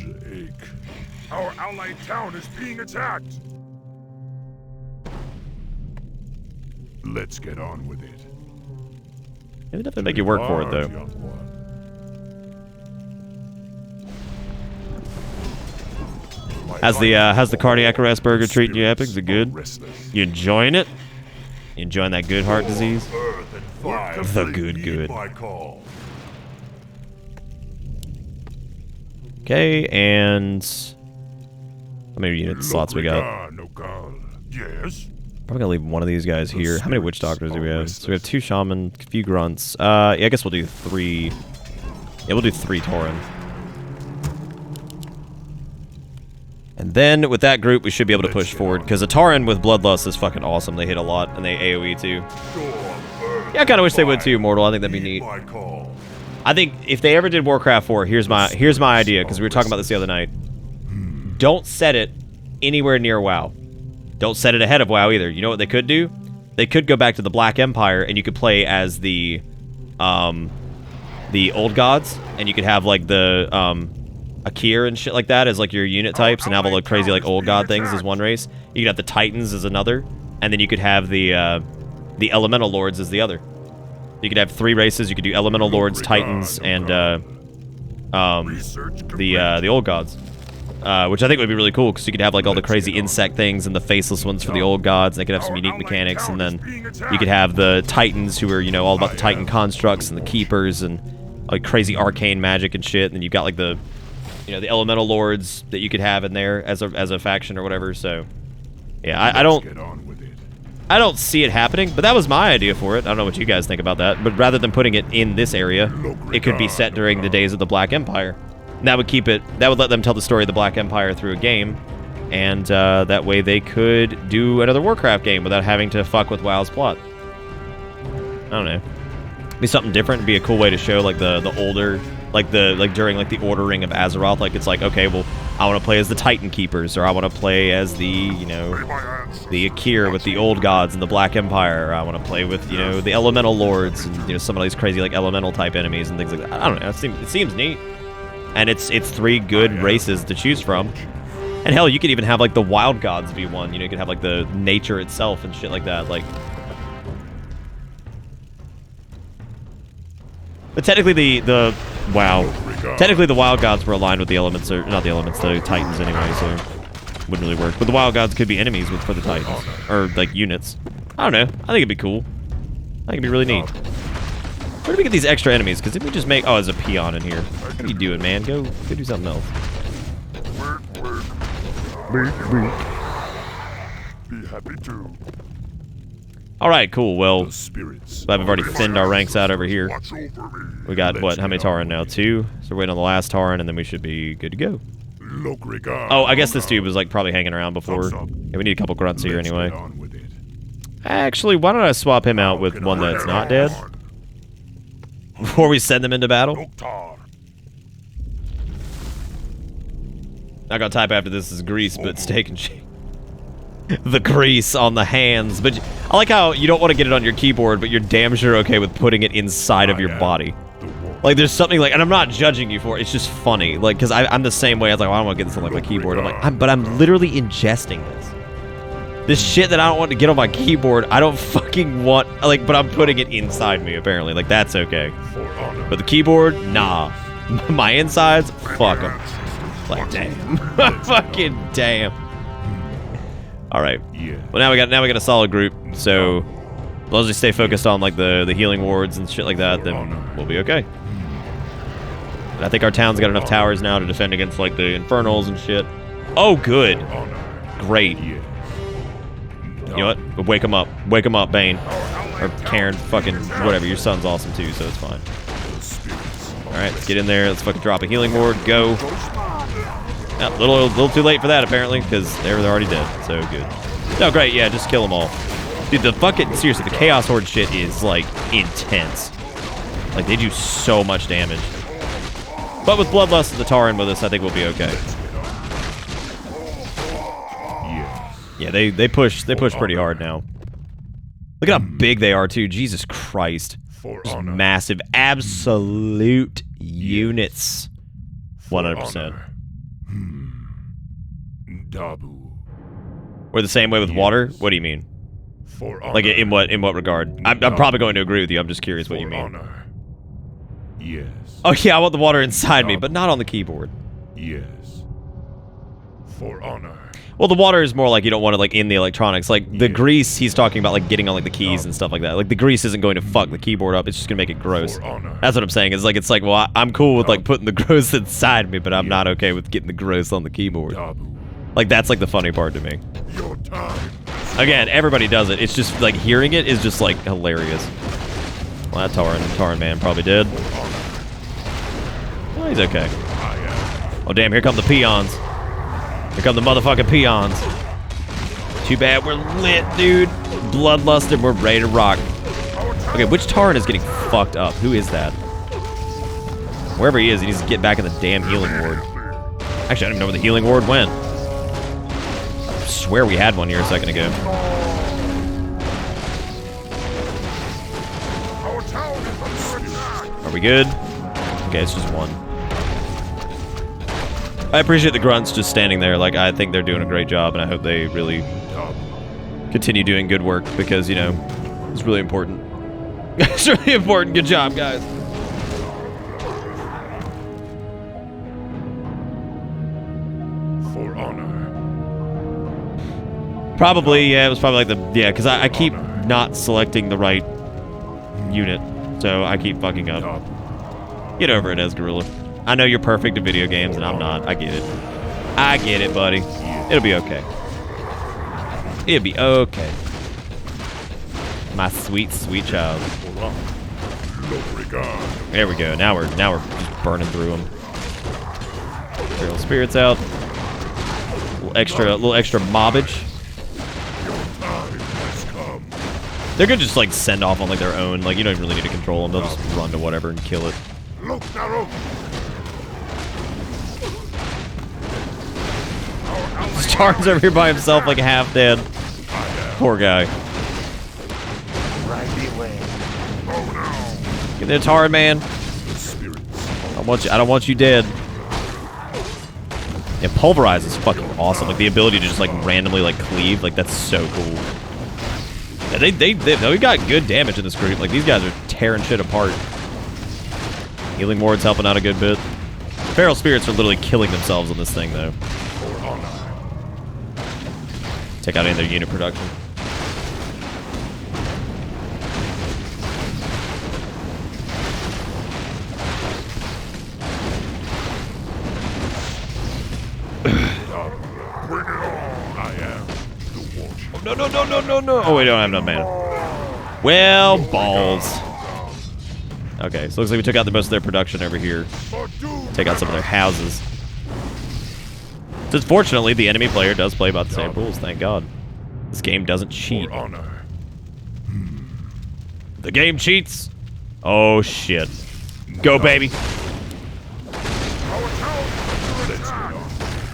Our allied town is being attacked. Let's get on with it. It'll definitely make you work for it, though. How's the cardiac arrest burger treating you, Epic? Is it good? You enjoying it? You enjoying that good heart disease? The good. Okay, and how many unit slots we got? Yes. Probably gonna leave one of these guys here. How many witch doctors do we have? So we have 2 shaman, a few grunts. Yeah, I guess we'll do 3. Yeah, we'll do 3 Tauren. And then with that group, we should be able to push forward because a Tauren with Bloodlust is fucking awesome. They hit a lot and they AoE too. Yeah, I kind of wish they would too, Mortal. I think that'd be neat. I think if they ever did Warcraft 4, here's my idea because we were talking about this the other night. Don't set it anywhere near WoW. Don't set it ahead of WoW either. You know what they could do? They could go back to the Black Empire and you could play as the old gods, and you could have like the Akir and shit like that as like your unit types, and have all the crazy like old god things as one race. You could have the Titans as another, and then you could have the Elemental Lords as the other. You could have 3 races. You could do Elemental Lords, Titans, and the old gods. Which I think would be really cool, because you could have like all the crazy insect things and the faceless ones for the old gods. And they could have some unique mechanics, and then you could have the Titans, who are, you know, all about the Titan constructs and the keepers and like crazy arcane magic and shit. And then you've got like the, you know, the Elemental Lords that you could have in there as a faction or whatever. So yeah, I don't see it happening, but that was my idea for it. I don't know what you guys think about that, but rather than putting it in this area, it could be set during the days of the Black Empire. And that would keep it, that would let them tell the story of the Black Empire through a game, and that way they could do another Warcraft game without having to fuck with WoW's plot. I don't know. Be something different. It'd be a cool way to show like the older, like during like the Ordering of Azeroth. Like it's like, okay, well, I want to play as the Titan Keepers, or I want to play as the, you know, the Akir with the old gods and the Black Empire. Or I want to play with, you know, the Elemental Lords and, you know, some of these crazy like elemental type enemies and things like that. I don't know. It seems neat. And it's 3 good races to choose from. And hell, you could even have like the wild gods be one. You know, you could have like the nature itself and shit like that. Like, but technically the wild gods were aligned with the elements, or not the elements, the Titans anyway, so wouldn't really work. But the wild gods could be enemies for the Titans, or like units. I don't know. I think it'd be cool. I think it'd be really neat. Where do we get these extra enemies? Because if we just make... Oh, there's a peon in here. What are you doing, man? Go do something else. Be happy to. Alright, cool. Well, glad we've already thinned our ranks out over here. We got, what, how many Tauren now? 2? So we're waiting on the last Tauren, and then we should be good to go. Oh, I guess this dude was like probably hanging around before. Yeah, we need a couple grunts here anyway. Actually, why don't I swap him out with one that's not dead? Before we send them into battle? Not gonna type after this is grease, but steak and shake. The grease on the hands. But I like how you don't want to get it on your keyboard, but you're damn sure okay with putting it inside of your body. Like, there's something like, and I'm not judging you for it, it's just funny. Like, because I'm the same way. I was like, well, I don't want to get this on like my keyboard. I'm like, but I'm literally ingesting this. This shit that I don't want to get on my keyboard, I don't fucking want, like, but I'm putting it inside me, apparently. Like, that's okay. But the keyboard, nah. My insides, fuck them. Like, damn. Fucking damn. Alright. Well, now we got a solid group, so as long as we stay focused on, like, the healing wards and shit like that, then we'll be okay. And I think our town's got enough towers now to defend against, like, the infernals and shit. Oh, good. Great. You know what? Wake him up. Wake him up, Bane. Or Karen, fucking whatever. Your son's awesome too, so it's fine. Alright, let's get in there. Let's fucking drop a healing ward. Go. Yeah, a little too late for that, apparently, because they're already dead. So good. No, great. Yeah, just kill them all. Dude, the fucking... Seriously, the Chaos Horde shit is, like, intense. Like, they do so much damage. But with Bloodlust and the Tauren with us, I think we'll be okay. Yeah, they push pretty hard now. Look at how big they are too. Jesus Christ. Just massive, absolute units. 100%. We're the same way with water? What do you mean? Like in what regard? I'm probably going to agree with you. I'm just curious what you mean. Yes. Oh yeah, I want the water inside me, but not on the keyboard. Yes. For honor. Well, the water is more like you don't want it like in the electronics. Like the grease, he's talking about like getting on like the keys and stuff like that. Like the grease isn't going to fuck the keyboard up. It's just gonna make it gross. That's what I'm saying. It's like well, I'm cool with like putting the gross inside me, but I'm not okay with getting the gross on the keyboard. Like that's like the funny part to me. Your time Again, everybody does it. It's just, like, hearing it is just, like, hilarious. Well, that Tauren man probably did. Well, he's okay. Oh, damn, here come the peons. Here come the motherfucking peons. Too bad we're lit, dude. Bloodlust and we're ready to rock. Okay, which Tauren is getting fucked up? Who is that? Wherever he is, he needs to get back in the damn healing ward. Actually, I don't even know where the healing ward went. I swear we had one here a second ago. Are we good? Okay, it's just one. I appreciate the grunts just standing there. Like, I think they're doing a great job, and I hope they really continue doing good work because, you know, it's really important. It's really important. Good job, guys. For honor. Probably, yeah, it was probably like the, yeah, because I keep not selecting the right unit, so I keep fucking up. Get over it, Esgarilla. I know you're perfect at video games, and I'm not. I get it. I get it, buddy. It'll be okay. It'll be okay. My sweet, sweet child. There we go. Now we're just burning through them. Feral spirits out. A little extra mobbage. They're gonna just like send off on like their own. Like you don't even really need to control them. They'll just run to whatever and kill it. Star's over here by himself, like half dead. Poor guy. Get there, Tauren man. I don't want you dead. Yeah, pulverize is fucking awesome. Like the ability to just like randomly like cleave, like that's so cool. Yeah, we got good damage in this group. Like these guys are tearing shit apart. Healing ward's helping out a good bit. Feral spirits are literally killing themselves on this thing though. Take out any of their unit production. No. Oh, wait, I don't have enough mana. Well, balls. Okay, so it looks like we took out the most of their production over here. Take out some of their houses. Since fortunately, the enemy player does play about the same rules, thank God. This game doesn't cheat. The game cheats. Oh, shit. Go, baby.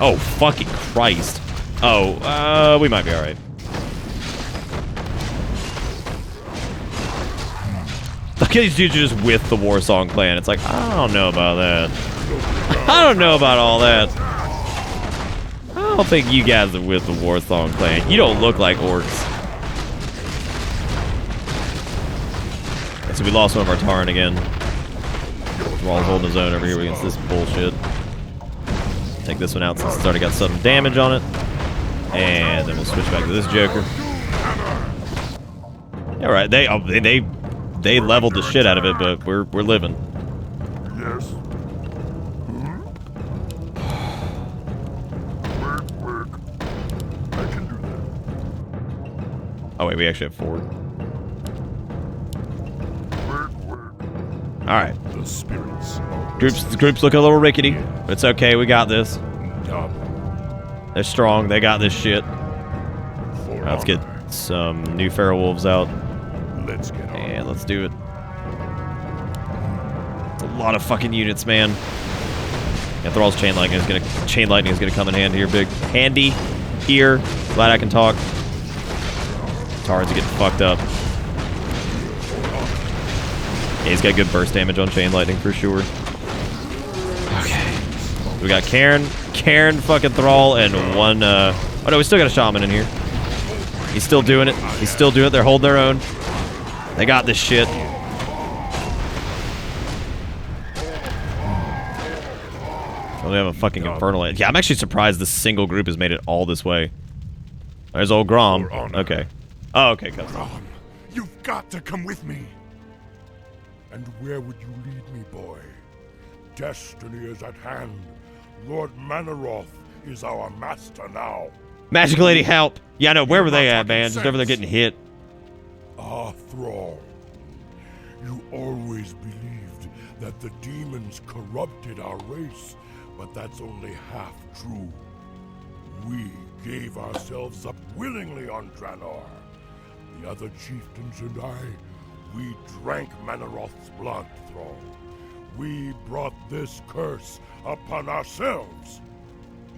Oh, fucking Christ. Oh, we might be alright. Look at these dudes are just with the Warsong clan. It's like, I don't know about that. I don't know about all that. I don't think you guys are with the Warsong clan. You don't look like orcs. So we lost one of our Tauren again. Thrall's holding his own over here against this bullshit. Take this one out since it's already got sudden damage on it. And then we'll switch back to this Joker. Alright, they leveled the shit out of it, but we're living. Yes. Work. I can do that. Oh wait, we actually have 4. Work. Alright. The spirits. Groups look a little rickety, but it's okay, we got this. They're strong, they got this shit. Right, let's get some new feral wolves out. Let's get on. And let's do it. It's a lot of fucking units, man. Yeah, Thrall's chain lightning is gonna come in handy here. Glad I can talk. Tauren's getting fucked up. Yeah, he's got good burst damage on chain lightning for sure. Okay. We got Cairn fucking Thrall, and one oh no, we still got a shaman in here. He's still doing it. They're holding their own. They got this shit. Oh, they have a fucking infernal. Yeah, I'm actually surprised this single group has made it all this way. There's old Grom. Okay. Oh, okay, custom. You've got to come with me. And where would you lead me, boy? Destiny is at hand. Lord Manaroth is our master now. Magic Lady, help! Yeah, I know. Where were they at, man? Just over there getting hit. Ah, Thrall. You always believed that the demons corrupted our race, but that's only half true. We gave ourselves up willingly on Draenor. The other chieftains and I, we drank Manaroth's blood, Thrall. We brought this curse upon ourselves.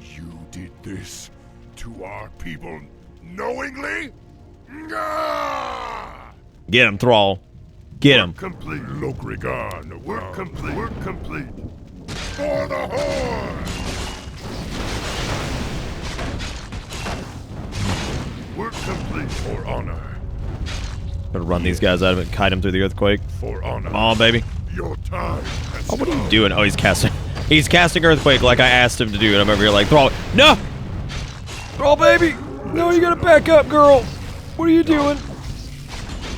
You did this to our people knowingly? Get him, Thrall. Get him. Complete, Lokrigan. Work complete. Work complete. For the Horde! Work complete for honor. Gotta run these guys out of it and kite them through the earthquake. For honor. Come on, baby. Your time has Oh, what are you doing? Oh, he's casting. He's casting earthquake like I asked him to do, and I'm over here like, Thrall. No! Thrall, baby! No, you gotta back up, girl. What are you doing?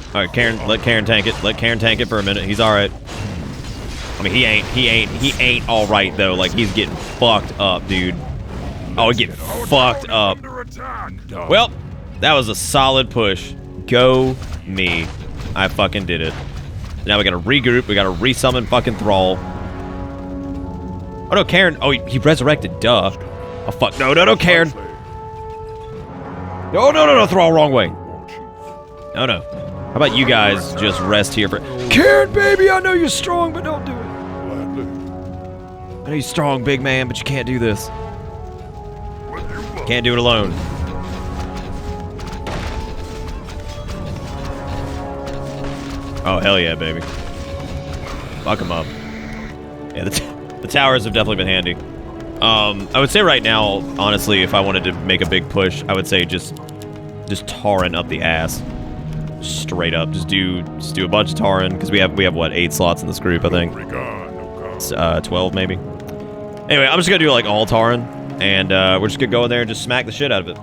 All right, Karen. Let Karen tank it. Let Karen tank it for a minute. He's all right. I mean, he ain't all right though. Like he's getting fucked up, dude. Oh, he's getting fucked up. Well, that was a solid push. Go me. I fucking did it. Now we gotta regroup. We gotta resummon fucking Thrall. Oh no, Karen. Oh, he resurrected. Duh. Oh fuck. No, Karen. No, Thrall, wrong way. No. How about you guys just rest here for... Karen, baby, I know you're strong, but don't do it. I know you're strong, big man, but you can't do this. Can't do it alone. Oh, hell yeah, baby. Fuck him up. Yeah, the towers have definitely been handy. I would say right now, honestly, if I wanted to make a big push, I would say just tarring up the ass. Straight up, just do a bunch of Tauren, because we have what, 8 slots in this group, I think. 12 maybe. Anyway, I'm just gonna do like all Tauren, and we're just gonna go in there and just smack the shit out of it.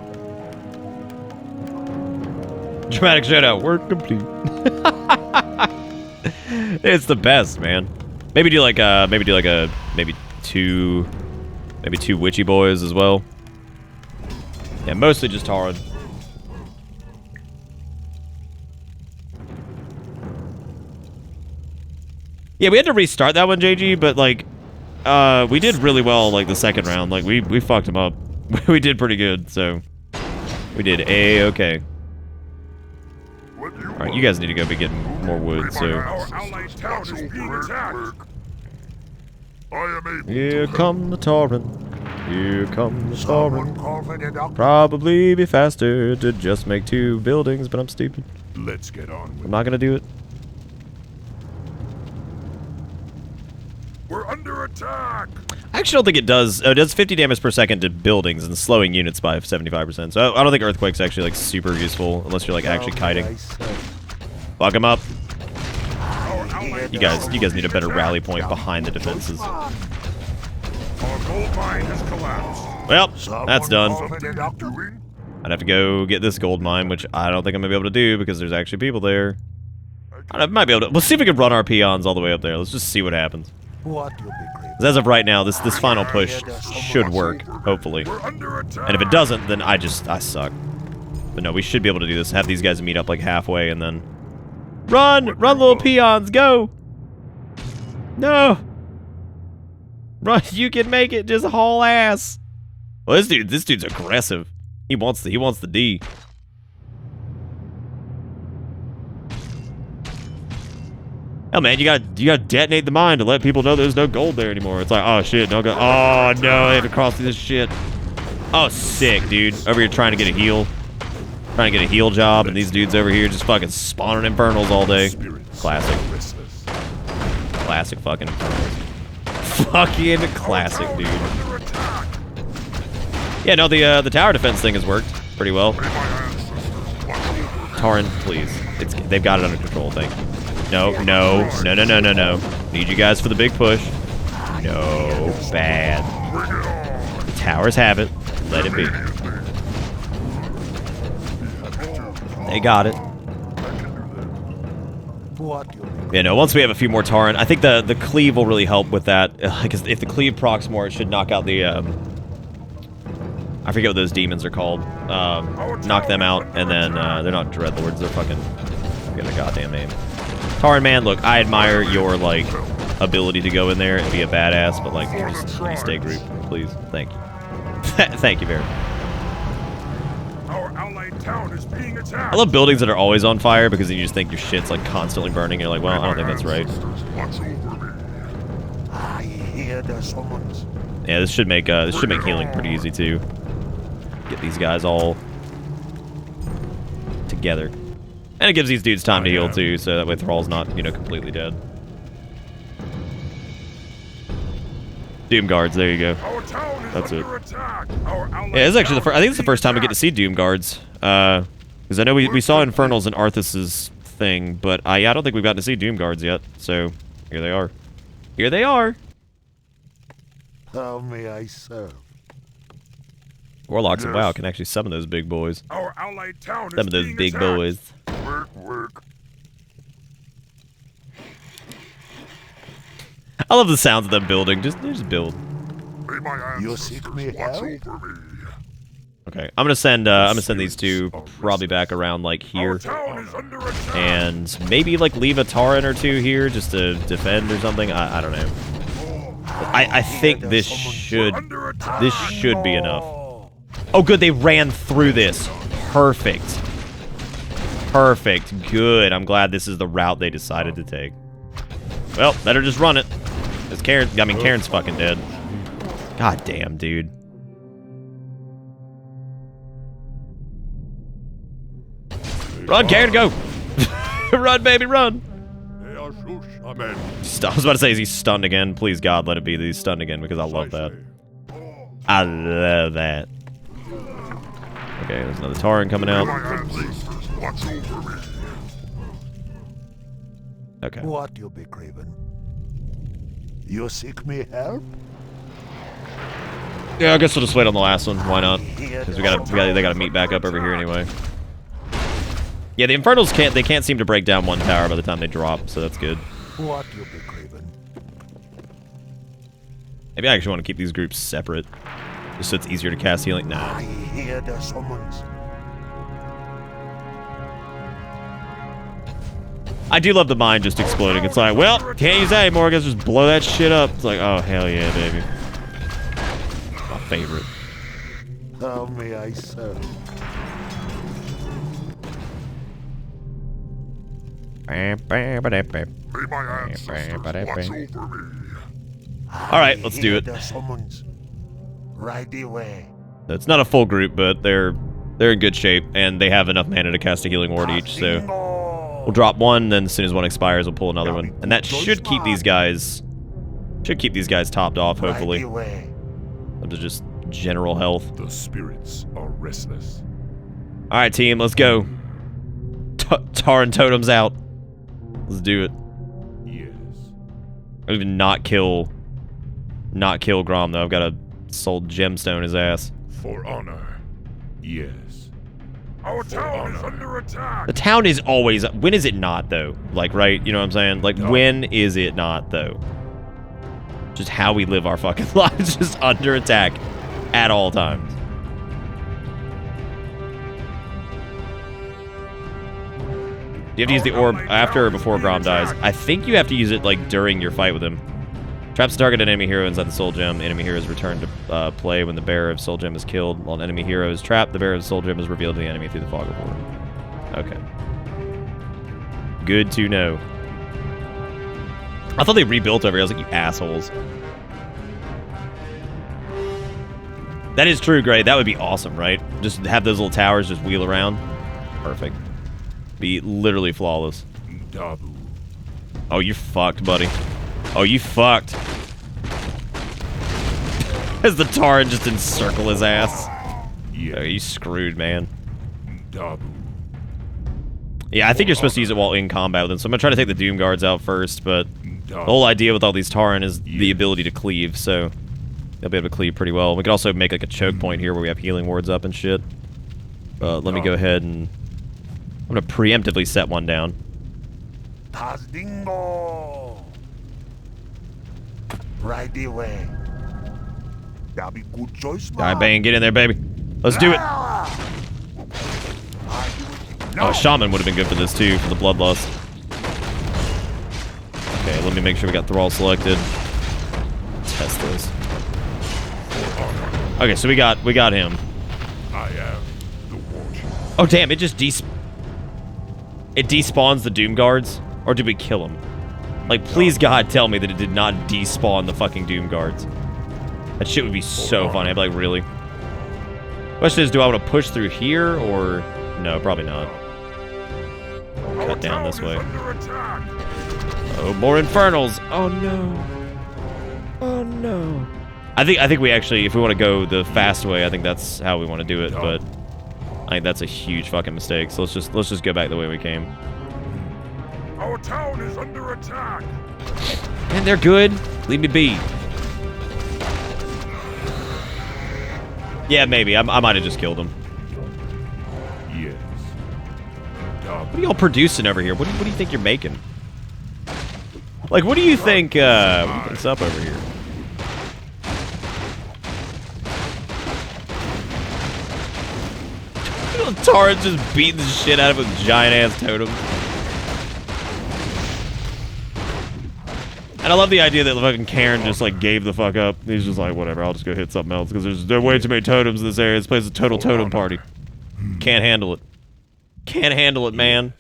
Dramatic shoutout, work complete. It's the best, man. Maybe do like two witchy boys as well. Yeah, mostly just Tauren. Yeah, we had to restart that one, JG, but like, we did really well like the second round. Like we fucked him up. We did pretty good, so we did A-okay. All right, you guys need to go be getting more wood. So here come the Tauren. Here come the Tauren. Probably be faster to just make 2 buildings, but I'm stupid. Let's get on. I'm not gonna do it. We're under attack! I actually don't think it does. Oh, it does 50 damage per second to buildings and slowing units by 75%. So I don't think Earthquake's actually like super useful unless you're like actually kiting. Fuck him up. You guys need a better rally point behind the defenses. Our gold mine has collapsed. Well, that's done. I'd have to go get this gold mine, which I don't think I'm gonna be able to do because there's actually people there. I might be able to. Let's see if we can run our peons all the way up there. Let's just see what happens. As of right now, this final push should work, hopefully. And if it doesn't, then I suck. But no, we should be able to do this. Have these guys meet up like halfway and then... Run! Run, little peons! Go! No! Run! You can make it! Just haul ass! Well, this dude's aggressive. He wants the D. Hell, man, you gotta detonate the mine to let people know there's no gold there anymore. It's like, oh shit, no gold. Oh no, they have to cross through this shit. Oh, sick, dude. Over here trying to get a heal. Trying to get a heal job, and these dudes over here just fucking spawning infernals all day. Classic. Classic fucking infernals. Fucking classic, dude. Yeah, no, the tower defense thing has worked pretty well. Tauren, please. They've got it under control, thank you. No. Need you guys for the big push. No, bad. The towers have it. Let it be. They got it. Yeah, no, once we have a few more Tauren, I think the cleave will really help with that. Because if the cleave procs more, it should knock out the I forget what those demons are called. Knock them out, and then they're not dreadlords. They're fucking. I forget the goddamn name. Taran, man, look, I admire your like ability to go in there and be a badass, but like, just stay group, please. Thank you. Thank you very much. Our allied town is being attacked. I love buildings that are always on fire because then you just think your shit's like constantly burning. You're like, well, I don't think that's right. I hear the summons. Yeah, this should make healing pretty easy too. Get these guys all together, and it gives these dudes time to heal too, so that way Thrall's not, you know, completely dead. Doom guards, there you go. That's it. Yeah, this is actually I think it's the first time we get to see Doom guards. Because I know we saw Infernals in Arthas's thing, but I don't think we've gotten to see Doom guards yet. So here they are. Here they are. How may I serve? Warlocks and WoW can actually summon those big boys. Our allied town Some of those big boys. Work. I love the sounds of them building. Just build. You seek me help? Okay, I'm gonna send these two probably back around like here, and maybe like leave a Taran or two here just to defend or something. I don't know. I think this should be enough. Oh, good, they ran through this. Perfect. Perfect. Good. I'm glad this is the route they decided to take. Well, better just run it. Cause Karen's fucking dead. God damn, dude. Run, Karen, go! Run, baby, run! I was about to say, is he stunned again? Please, God, let it be that he's stunned again, because I love that. I love that. Okay, there's another Taran coming out. Okay. What you be craving? You seek me help? Yeah, I guess we'll just wait on the last one. Why not? Because they gotta meet back up over here anyway. Yeah, the Infernals can't seem to break down one tower by the time they drop, so that's good. What you be craving? Maybe I actually want to keep these groups separate, just so it's easier to cast healing. Nah. I hear the summons. I do love the mine just exploding. It's like, well, can't use that anymore. I guess just blow that shit up. It's like, oh hell yeah, baby. My favorite. How may I serve? Alright, let's do it. Right away. It's not a full group, but they're in good shape, and they have enough mana to cast a healing ward each, so we'll drop one, then as soon as one expires, we'll pull another one. And that should keep these guys topped off, hopefully. Up to just general health. The spirits are restless. Alright, team, let's go. Taran totems out. Let's do it. Yes. I don't even not kill Grom, though. I've got a soul gemstone his ass. For honor. Yes. Our town is under attack. The town is always... When is it not, though? Like, right? You know what I'm saying? Like, when is it not, though? Just how we live our fucking lives. Just under attack at all times. You have to use the orb after or before Grom dies. I think you have to use it, like, during your fight with him. Traps the target enemy hero inside the soul gem. Enemy hero is returned to play when the bearer of soul gem is killed. While an enemy hero is trapped, the bearer of soul gem is revealed to the enemy through the fog of war. Okay. Good to know. I thought they rebuilt over here. I was like, you assholes. That is true, Gray. That would be awesome, right? Just have those little towers just wheel around. Perfect. Be literally flawless. Oh, you're fucked, buddy. Oh, you fucked. As the Taran just encircle his ass. Yeah. Oh, you screwed, man. Yeah, I think you're supposed to use it while in combat with them, so I'm going to try to take the Doom Guards out first, but the whole idea with all these Taran is the ability to cleave, so they'll be able to cleave pretty well. We could also make like a choke point here where we have healing wards up and shit. Let me go ahead and... I'm going to preemptively set one down. Right away. That'll be good choice, man. Alright, Bane, get in there, baby. Let's do it. Oh, Shaman would have been good for this too, for the Bloodlust. Okay, let me make sure we got Thrall selected. Test this. Okay, so we got him. I am the Watcher. Oh damn! It just it despawns the Doom Guards, or did we kill him? Like, please God, tell me that it did not despawn the fucking Doom Guards. That shit would be so funny. I'd be like, really? Question is, do I want to push through here, or no? Probably not. Cut down this way. Oh, more Infernals! Oh no! Oh no! I think we actually, if we want to go the fast way, I think that's how we want to do it. But I think that's a huge fucking mistake. So let's just go back the way we came. Our town is under attack. And they're good. Leave me be. Yeah, maybe. I might have just killed him. Yes. What are y'all producing over here? What do you think you're making? Like, what do you think? What's up over here? Taran's just beating the shit out of him with giant-ass totems. And I love the idea that fucking Karen just, like, gave the fuck up. He's just like, whatever, I'll just go hit something else, because there are way too many totems in this area. This place is a total totem party. Can't handle it. Can't handle it, man.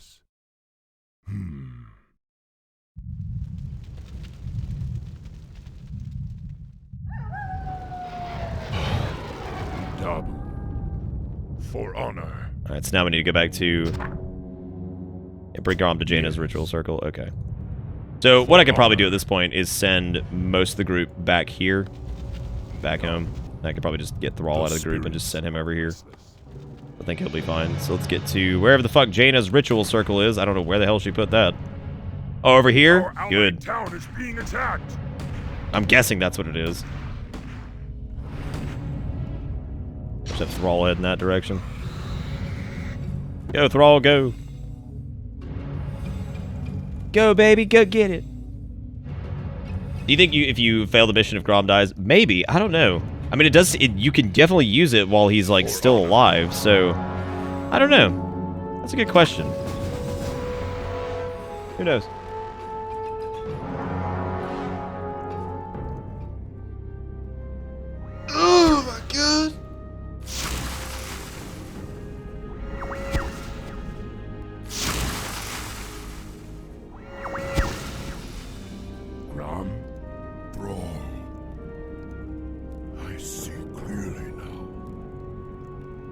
Dabu. For honor. Alright, so now we need to go back to... bring Grom to Jaina's ritual circle. Okay. So, what I could probably do at this point is send most of the group back here. Back home. I could probably just get Thrall out of the group and just send him over here. I think he'll be fine. So let's get to wherever the fuck Jaina's ritual circle is. I don't know where the hell she put that. Oh, over here? Good. Town is being attacked. I'm guessing that's what it is. Just have Thrall head in that direction. Go, Thrall, go. Go, baby, go get it. Do you think if you fail the mission, if Grom dies? Maybe. I don't know. I mean, you can definitely use it while he's, like, still alive, so... I don't know. That's a good question. Who knows? Oh my god! Grom, Thrall. I see clearly now.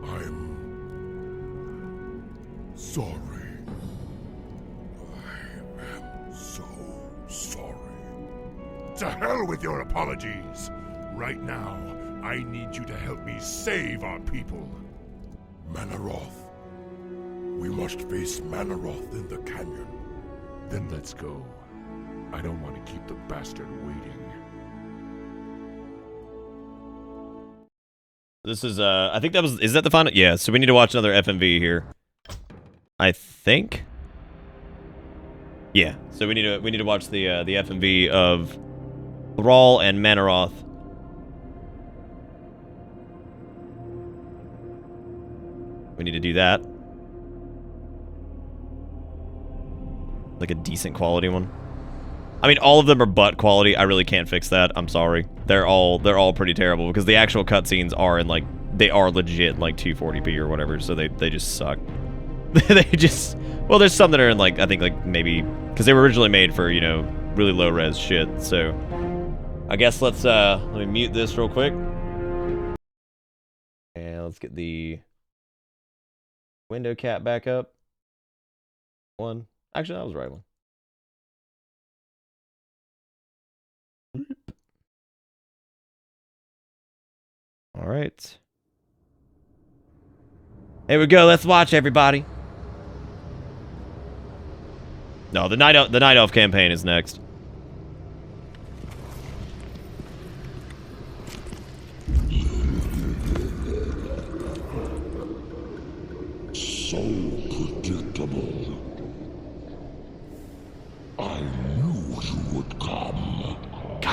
I'm sorry. I am so sorry. To hell with your apologies. Right now, I need you to help me save our people. Manaroth. We must face Manaroth in the canyon. Then let's go. I don't want to keep the bastard waiting. This is, I think that was, is that the final? Yeah, so we need to watch another FMV here. I think? Yeah, so we need to watch the FMV of Thrall and Manaroth. We need to do that. Like a decent quality one. I mean, all of them are butt quality. I really can't fix that. I'm sorry. They're all pretty terrible because the actual cutscenes are in like, they are legit like 240p or whatever, so they just suck. They just, well, there's some that are in like, I think like maybe, because they were originally made for, you know, really low res shit, so. I guess let me mute this real quick. And let's get the window cap back up. One. Actually, that was the right one. All right. Here we go. Let's watch, everybody. No, the Night Elf campaign is next. So predictable. I knew you would come.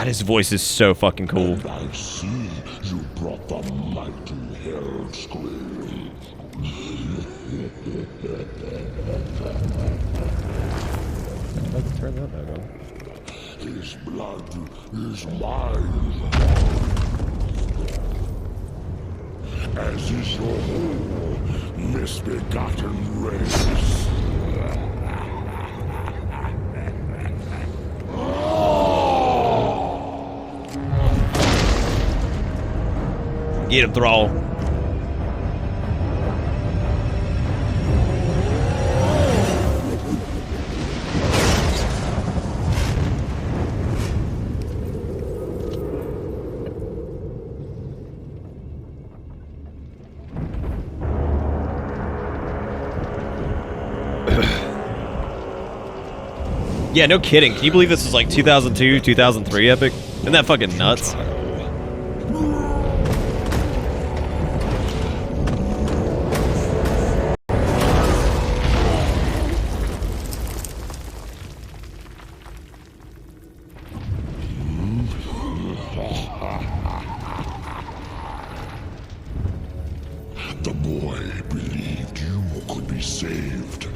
God, his voice is so fucking cool. And I see you brought the mighty hell scream. Let's turn that back on. His blood is mine. As is your whole misbegotten race. Get him, Thrall. Yeah, no kidding. Can you believe this is like 2002, 2003 epic? Isn't that fucking nuts? The boy believed you could be saved,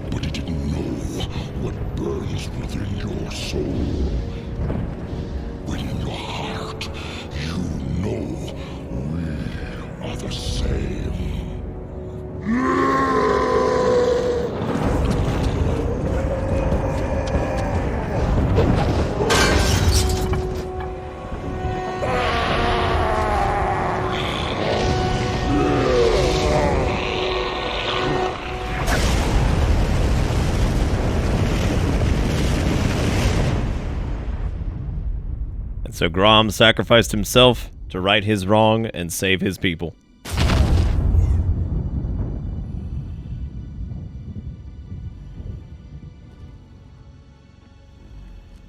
but he didn't know what burns within your soul. Within your heart, you know we are the same. So Grom sacrificed himself to right his wrong and save his people.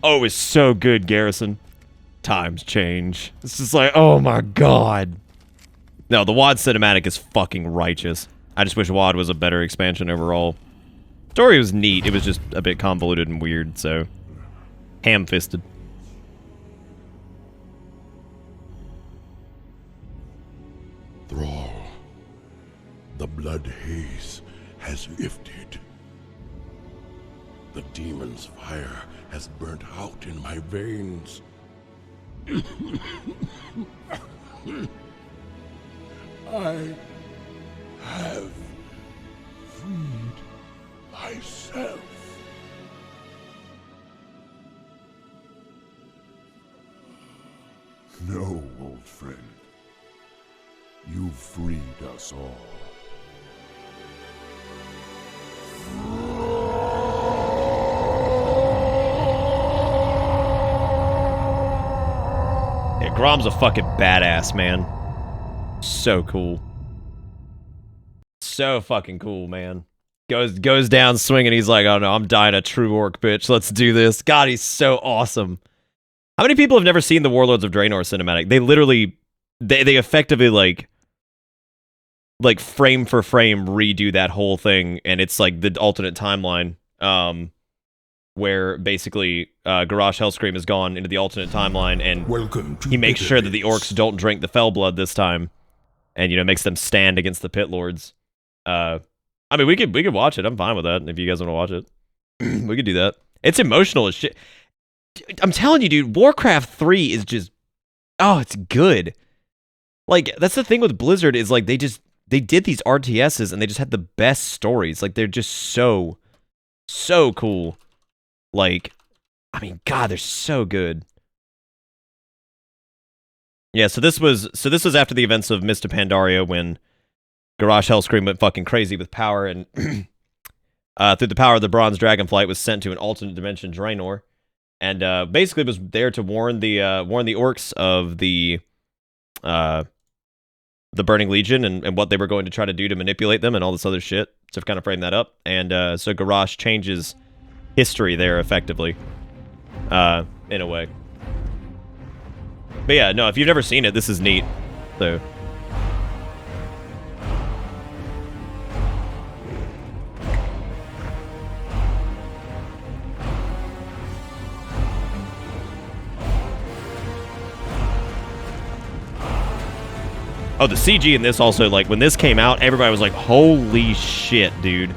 Oh, it's so good, Garrison. Times change. It's just like, oh my god. No, the WOD cinematic is fucking righteous. I just wish WOD was a better expansion overall. Story was neat, it was just a bit convoluted and weird, so... ham-fisted. Thrall, the blood haze has lifted. The demon's fire has burnt out in my veins. I have freed myself. No, old friend. You freed us all. Yeah, Grom's a fucking badass, man. So cool. So fucking cool, man. Goes down swinging. He's like, oh no, I'm dying a true orc, bitch. Let's do this. God, he's so awesome. How many people have never seen the Warlords of Draenor cinematic? They literally, they effectively like frame for frame redo that whole thing, and it's like the alternate timeline, where basically Garrosh Hellscream has gone into the alternate timeline, and he makes sure that the orcs don't drink the Fellblood this time, and you know makes them stand against the Pit Lords. I mean, we could watch it. I'm fine with that. If you guys want to watch it, we could do that. It's emotional as shit. I'm telling you, dude. Warcraft 3 is just, oh, it's good. Like that's the thing with Blizzard is like they did these RTSs and they just had the best stories. Like they're just so cool. Like, I mean, God, they're so good. Yeah, so this was after the events of Mist of Pandaria when Garrosh Hellscream went fucking crazy with power, and through the power of the Bronze Dragonflight was sent to an alternate dimension, Draenor, and basically was there to warn the orcs of the Burning Legion and what they were going to try to do to manipulate them and all this other shit to kind of frame that up. And so Garrosh changes history there effectively, in a way. But yeah, no, if you've never seen it, this is neat. So. Oh, the CG in this also, like, when this came out, everybody was like, holy shit, dude.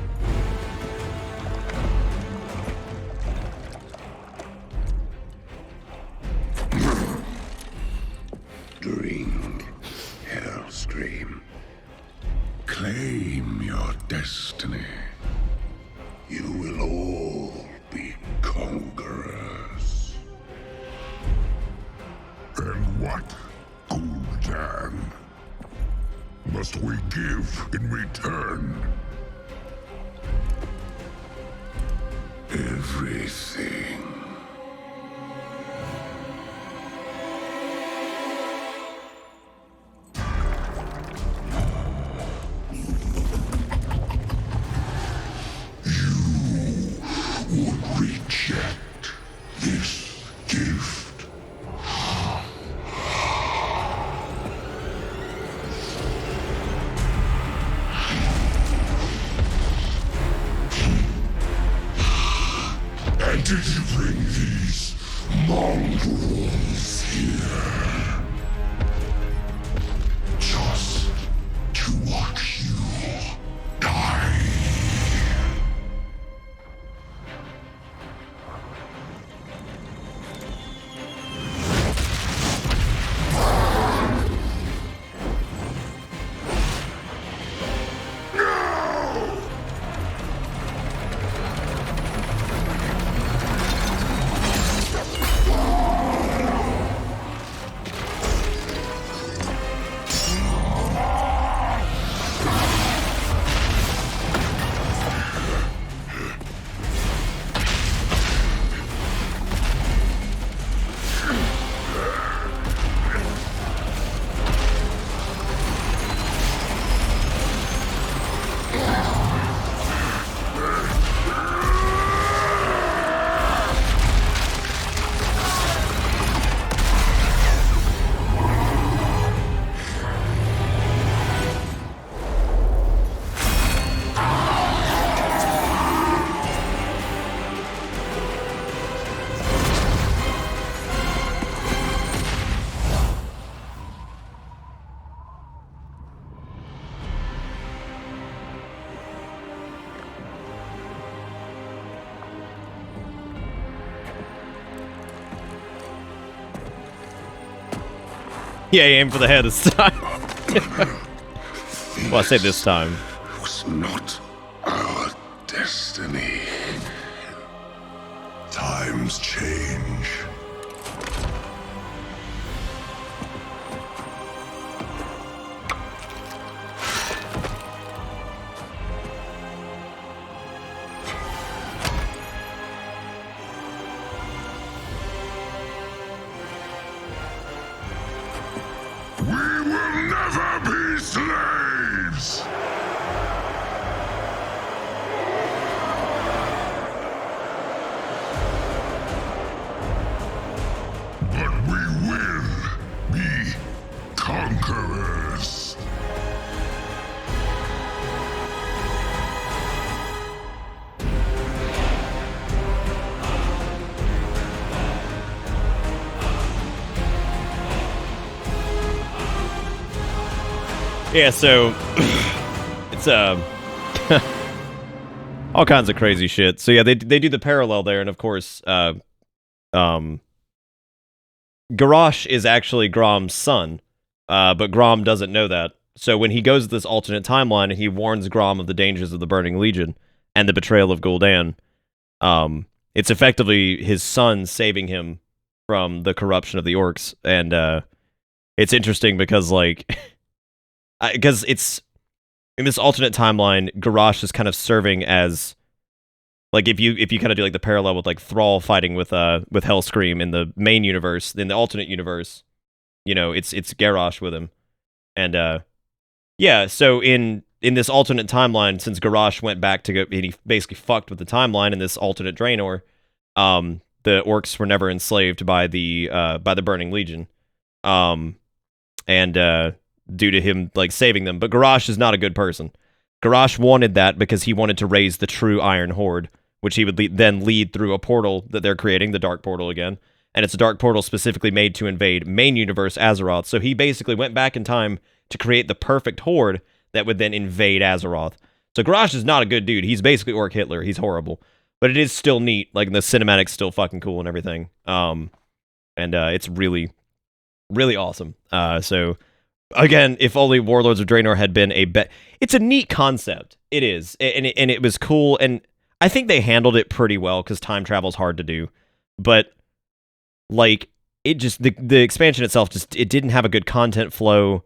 Drink, Hellscream. Claim your destiny. You will all be conquerors. And what, Gul'dan, must we give in return? Everything. Would reject this gift. And did you bring these mongrels here? Just to watch you die. Yeah, he aimed for the head this time. Well, I say this time. It was not our destiny. Times change. We will never be slaves! But we will be conquerors. Yeah, so it's all kinds of crazy shit. So yeah, they do the parallel there, and of course, Garrosh is actually Grom's son, but Grom doesn't know that. So when he goes to this alternate timeline, he warns Grom of the dangers of the Burning Legion and the betrayal of Gul'dan. It's effectively his son saving him from the corruption of the orcs, and it's interesting because like. Because it's in this alternate timeline, Garrosh is kind of serving as like if you kind of do like the parallel with like Thrall fighting with Hellscream in the main universe, in the alternate universe, you know, it's Garrosh with him, and yeah. So in this alternate timeline, since Garrosh went back to go, and he basically fucked with the timeline in this alternate Draenor, the orcs were never enslaved by the Burning Legion, and due to him like saving them. But Garrosh is not a good person. Garrosh wanted that because he wanted to raise the true Iron Horde, which he would then lead through a portal that they're creating, the Dark Portal again. And it's a Dark Portal specifically made to invade main universe Azeroth. So he basically went back in time, to create the perfect horde that would then invade Azeroth. So Garrosh is not a good dude. He's basically Orc Hitler. He's horrible. But it is still neat. Like, the cinematic's still fucking cool and everything. It's really, really awesome. So, again, if only Warlords of Draenor had been a bet. It's a neat concept. It is. And it was cool. And I think they handled it pretty well because time travel's hard to do. But, like, it just, the expansion itself it didn't have a good content flow.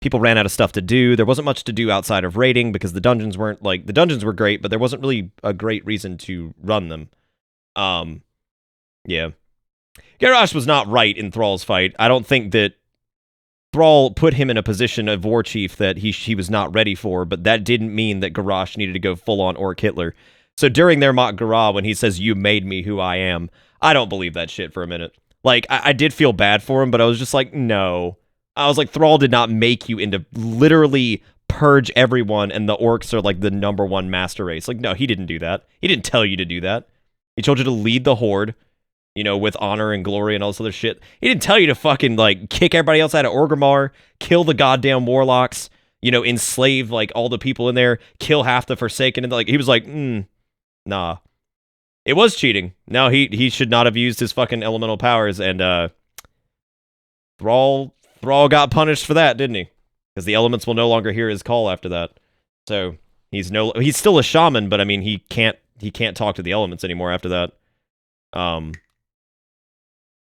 People ran out of stuff to do. There wasn't much to do outside of raiding because the dungeons weren't, like, the dungeons were great, but there wasn't really a great reason to run them. Yeah. Garrosh was not right in Thrall's fight. I don't think that Thrall put him in a position of war chief that he was not ready for, but that didn't mean that Garrosh needed to go full-on Orc Hitler. So during their Mot Garra, when he says, "You made me who I am," I don't believe that shit for a minute. Like, I did feel bad for him, but I was just like, no. I was like, Thrall did not make you into literally purge everyone, and the orcs are like the #1 master race. Like, no, he didn't do that. He didn't tell you to do that. He told you to lead the horde, you know, with honor and glory and all this other shit. He didn't tell you to fucking, like, kick everybody else out of Orgrimmar, kill the goddamn warlocks, you know, enslave, like, all the people in there, kill half the Forsaken, and, like, he was like, nah. It was cheating. No, he should not have used his fucking elemental powers, and, Thrall got punished for that, didn't he? Because the elements will no longer hear his call after that. So he's still a shaman, but I mean he can't talk to the elements anymore after that.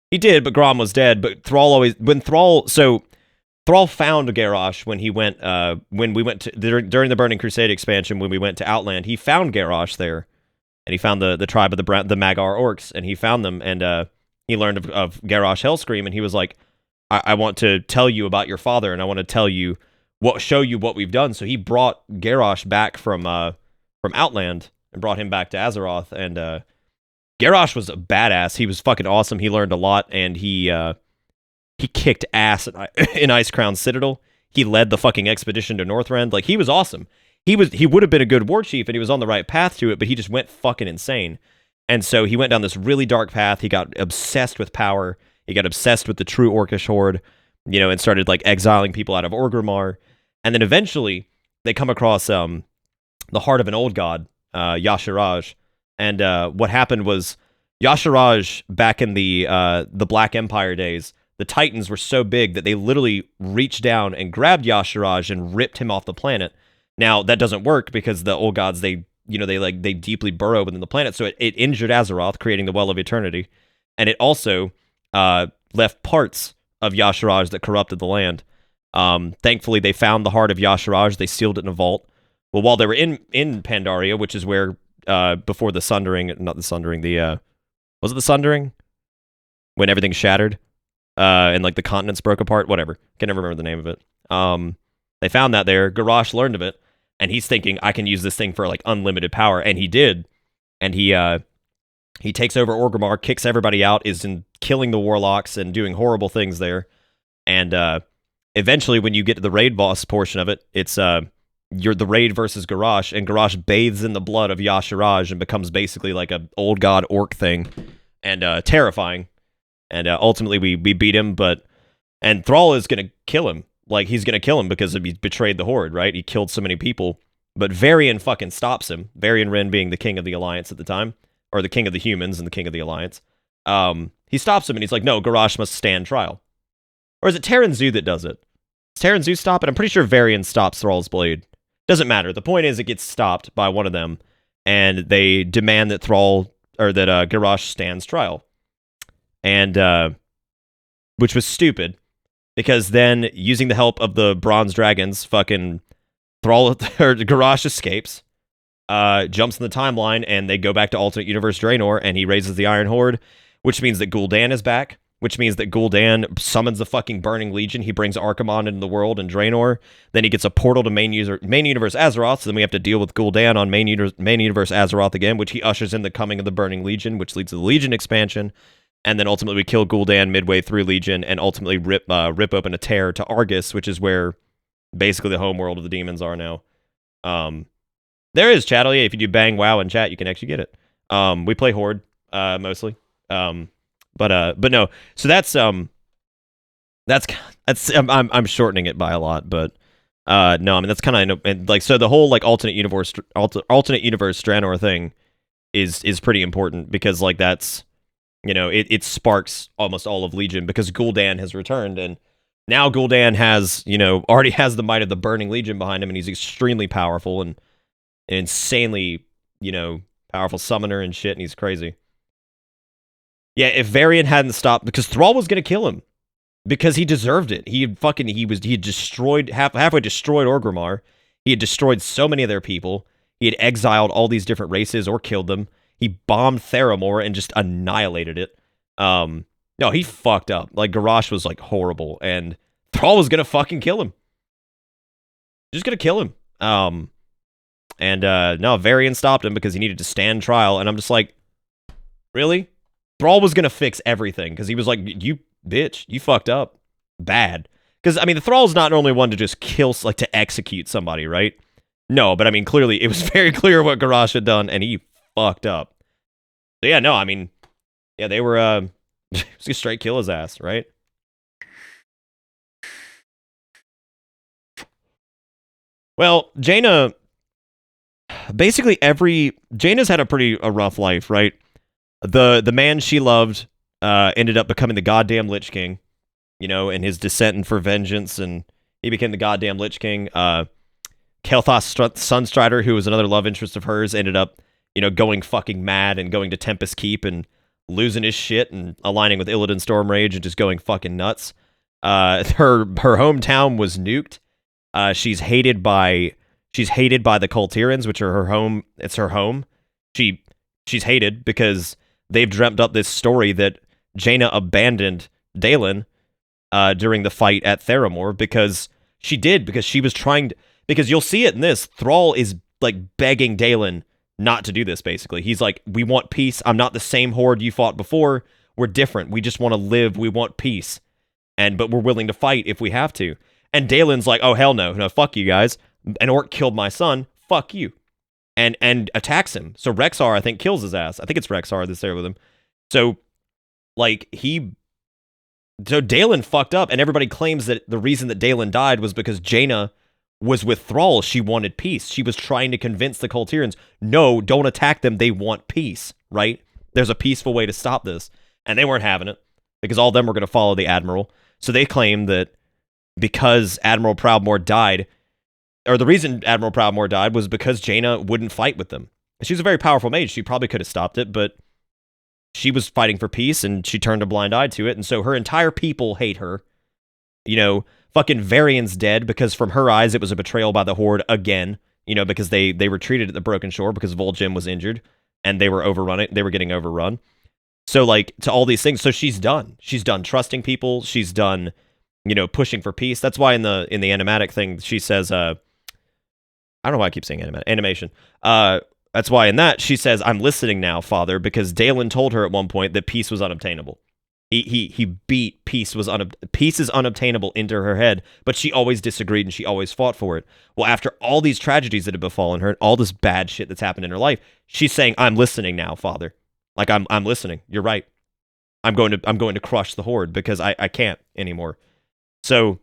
He did, but Grom was dead. But Thrall found Garrosh when we went to during the Burning Crusade expansion when we went to Outland. He found Garrosh there, and he found the tribe of the Magar orcs, and he found them, and he learned of Garrosh Hellscream, and he was like, I want to tell you about your father, and I want to show you what we've done. So he brought Garrosh back from Outland and brought him back to Azeroth. And Garrosh was a badass. He was fucking awesome. He learned a lot, and he kicked ass in Icecrown Citadel. He led the fucking expedition to Northrend. Like, he was awesome. He would have been a good war chief, and he was on the right path to it, but he just went fucking insane. And so he went down this really dark path. He got obsessed with power. He got obsessed with the true Orcish horde, you know, and started, like, exiling people out of Orgrimmar. And then eventually, they come across the heart of an old god, Yasharaj. And what happened was, Yasharaj, back in the Black Empire days, the Titans were so big that they literally reached down and grabbed Yasharaj and ripped him off the planet. Now, that doesn't work because the old gods, they deeply burrow within the planet, so it injured Azeroth, creating the Well of Eternity. And it also left parts of Yasharaj that corrupted the land. Thankfully, they found the heart of Yasharaj. They sealed it in a vault. Well, while they were in Pandaria, which is where, before the Sundering, not the Sundering, was it the Sundering? When everything shattered, and, like, the continents broke apart? Whatever. Can never remember the name of it. They found that there. Garrosh learned of it, and he's thinking, I can use this thing for, like, unlimited power, and he did. And he takes over Orgrimmar, kicks everybody out, is killing the warlocks and doing horrible things there. And eventually, when you get to the raid boss portion of it, it's you're the raid versus Garrosh, and Garrosh bathes in the blood of Yasharaj and becomes basically like a old god orc thing, and terrifying. And ultimately, we beat him, and Thrall is gonna kill him. Like, he's gonna kill him because he betrayed the horde, right? He killed so many people. But Varian fucking stops him. Varian Wrynn being the king of the Alliance at the time, or the king of the humans and the king of the Alliance. He stops him and he's like, no, Garrosh must stand trial. Or is it Terran Zoo that does it? Does Terran Zoo stop it? I'm pretty sure Varian stops Thrall's blade. Doesn't matter. The point is it gets stopped by one of them, and they demand that Garrosh stands trial. And, which was stupid, because then, using the help of the Bronze Dragons, fucking Garrosh escapes, jumps in the timeline, and they go back to alternate universe Draenor, and he raises the Iron Horde, which means that Gul'dan is back, which means that Gul'dan summons the fucking Burning Legion. He brings Archimonde into the world in Draenor. Then he gets a portal to main universe Azeroth, so then we have to deal with Gul'dan on main universe Azeroth again, which he ushers in the coming of the Burning Legion, which leads to the Legion expansion. And then ultimately we kill Gul'dan midway through Legion, and ultimately rip open a tear to Argus, which is where basically the home world of the demons are now. There is chat. Yeah, if you do bang wow in chat, you can actually get it. We play Horde mostly. But no. So that's That's I'm shortening it by a lot, but no, I mean that's kind of like so the whole like alternate universe Stranor thing is pretty important because like that's it sparks almost all of Legion because Gul'dan has returned and now Gul'dan has already has the might of the Burning Legion behind him and he's extremely powerful and insanely powerful summoner and shit and he's crazy. Yeah, if Varian hadn't stopped because Thrall was gonna kill him. Because he deserved it. He had destroyed halfway destroyed Orgrimmar. He had destroyed so many of their people. He had exiled all these different races or killed them. He bombed Theramore and just annihilated it. No, he fucked up. Like Garrosh was like horrible, and Thrall was gonna fucking kill him. Just gonna kill him. No, Varian stopped him because he needed to stand trial, and I'm just like, really? Thrall was gonna fix everything because he was like, you. Bitch, you fucked up. Bad. Because, I mean, the Thrall's not only one to just kill, like, to execute somebody, right? No, but, I mean, clearly, it was very clear what Garrosh had done, and he fucked up. So, yeah, no, I mean, yeah, they were, just straight kill his ass, right? Well, Jaina, basically Jaina's had a rough life, right? The man she loved, ended up becoming the goddamn Lich King, in his descent for vengeance, and he became the goddamn Lich King. Kael'thas Sunstrider, who was another love interest of hers, ended up, going fucking mad and going to Tempest Keep and losing his shit and aligning with Illidan Stormrage and just going fucking nuts. Her hometown was nuked. She's hated by the Kultirans, which are her home. It's her home. She's hated because they've dreamt up this story that Jaina abandoned Dalen during the fight at Theramore because she was trying to, because you'll see it in this, Thrall is like begging Dalen not to do this basically. He's like, we want peace. I'm not the same horde you fought before. We're different. We just want to live. We want peace. But we're willing to fight if we have to. And Dalen's like, oh hell no, fuck you guys. An orc killed my son. Fuck you. And attacks him. So Rexxar, I think, kills his ass. I think it's Rexxar that's there with him. So Dalen fucked up, and everybody claims that the reason that Dalen died was because Jaina was with Thrall. She wanted peace. She was trying to convince the Kultirans, no, don't attack them. They want peace, right? There's a peaceful way to stop this. And they weren't having it because all of them were going to follow the Admiral. So they claim that because Admiral Proudmoore died, or the reason Admiral Proudmoore died was because Jaina wouldn't fight with them. She was a very powerful mage. She probably could have stopped it, but she was fighting for peace, and she turned a blind eye to it, and so her entire people hate her. Fucking Varian's dead, because from her eyes, it was a betrayal by the Horde again, because they retreated at the Broken Shore because Vol'jin was injured, and they were getting overrun. So, to all these things, so she's done. She's done trusting people, she's done, pushing for peace. That's why in the animatic thing, she says, I don't know why I keep saying animation. That's why in that, she says, I'm listening now, Father, because Dalen told her at one point that peace was unobtainable. He beat peace is unobtainable into her head, but she always disagreed and she always fought for it. Well, after all these tragedies that have befallen her, and all this bad shit that's happened in her life, she's saying, I'm listening now, Father. I'm listening. You're right. I'm going to crush the Horde because I can't anymore. So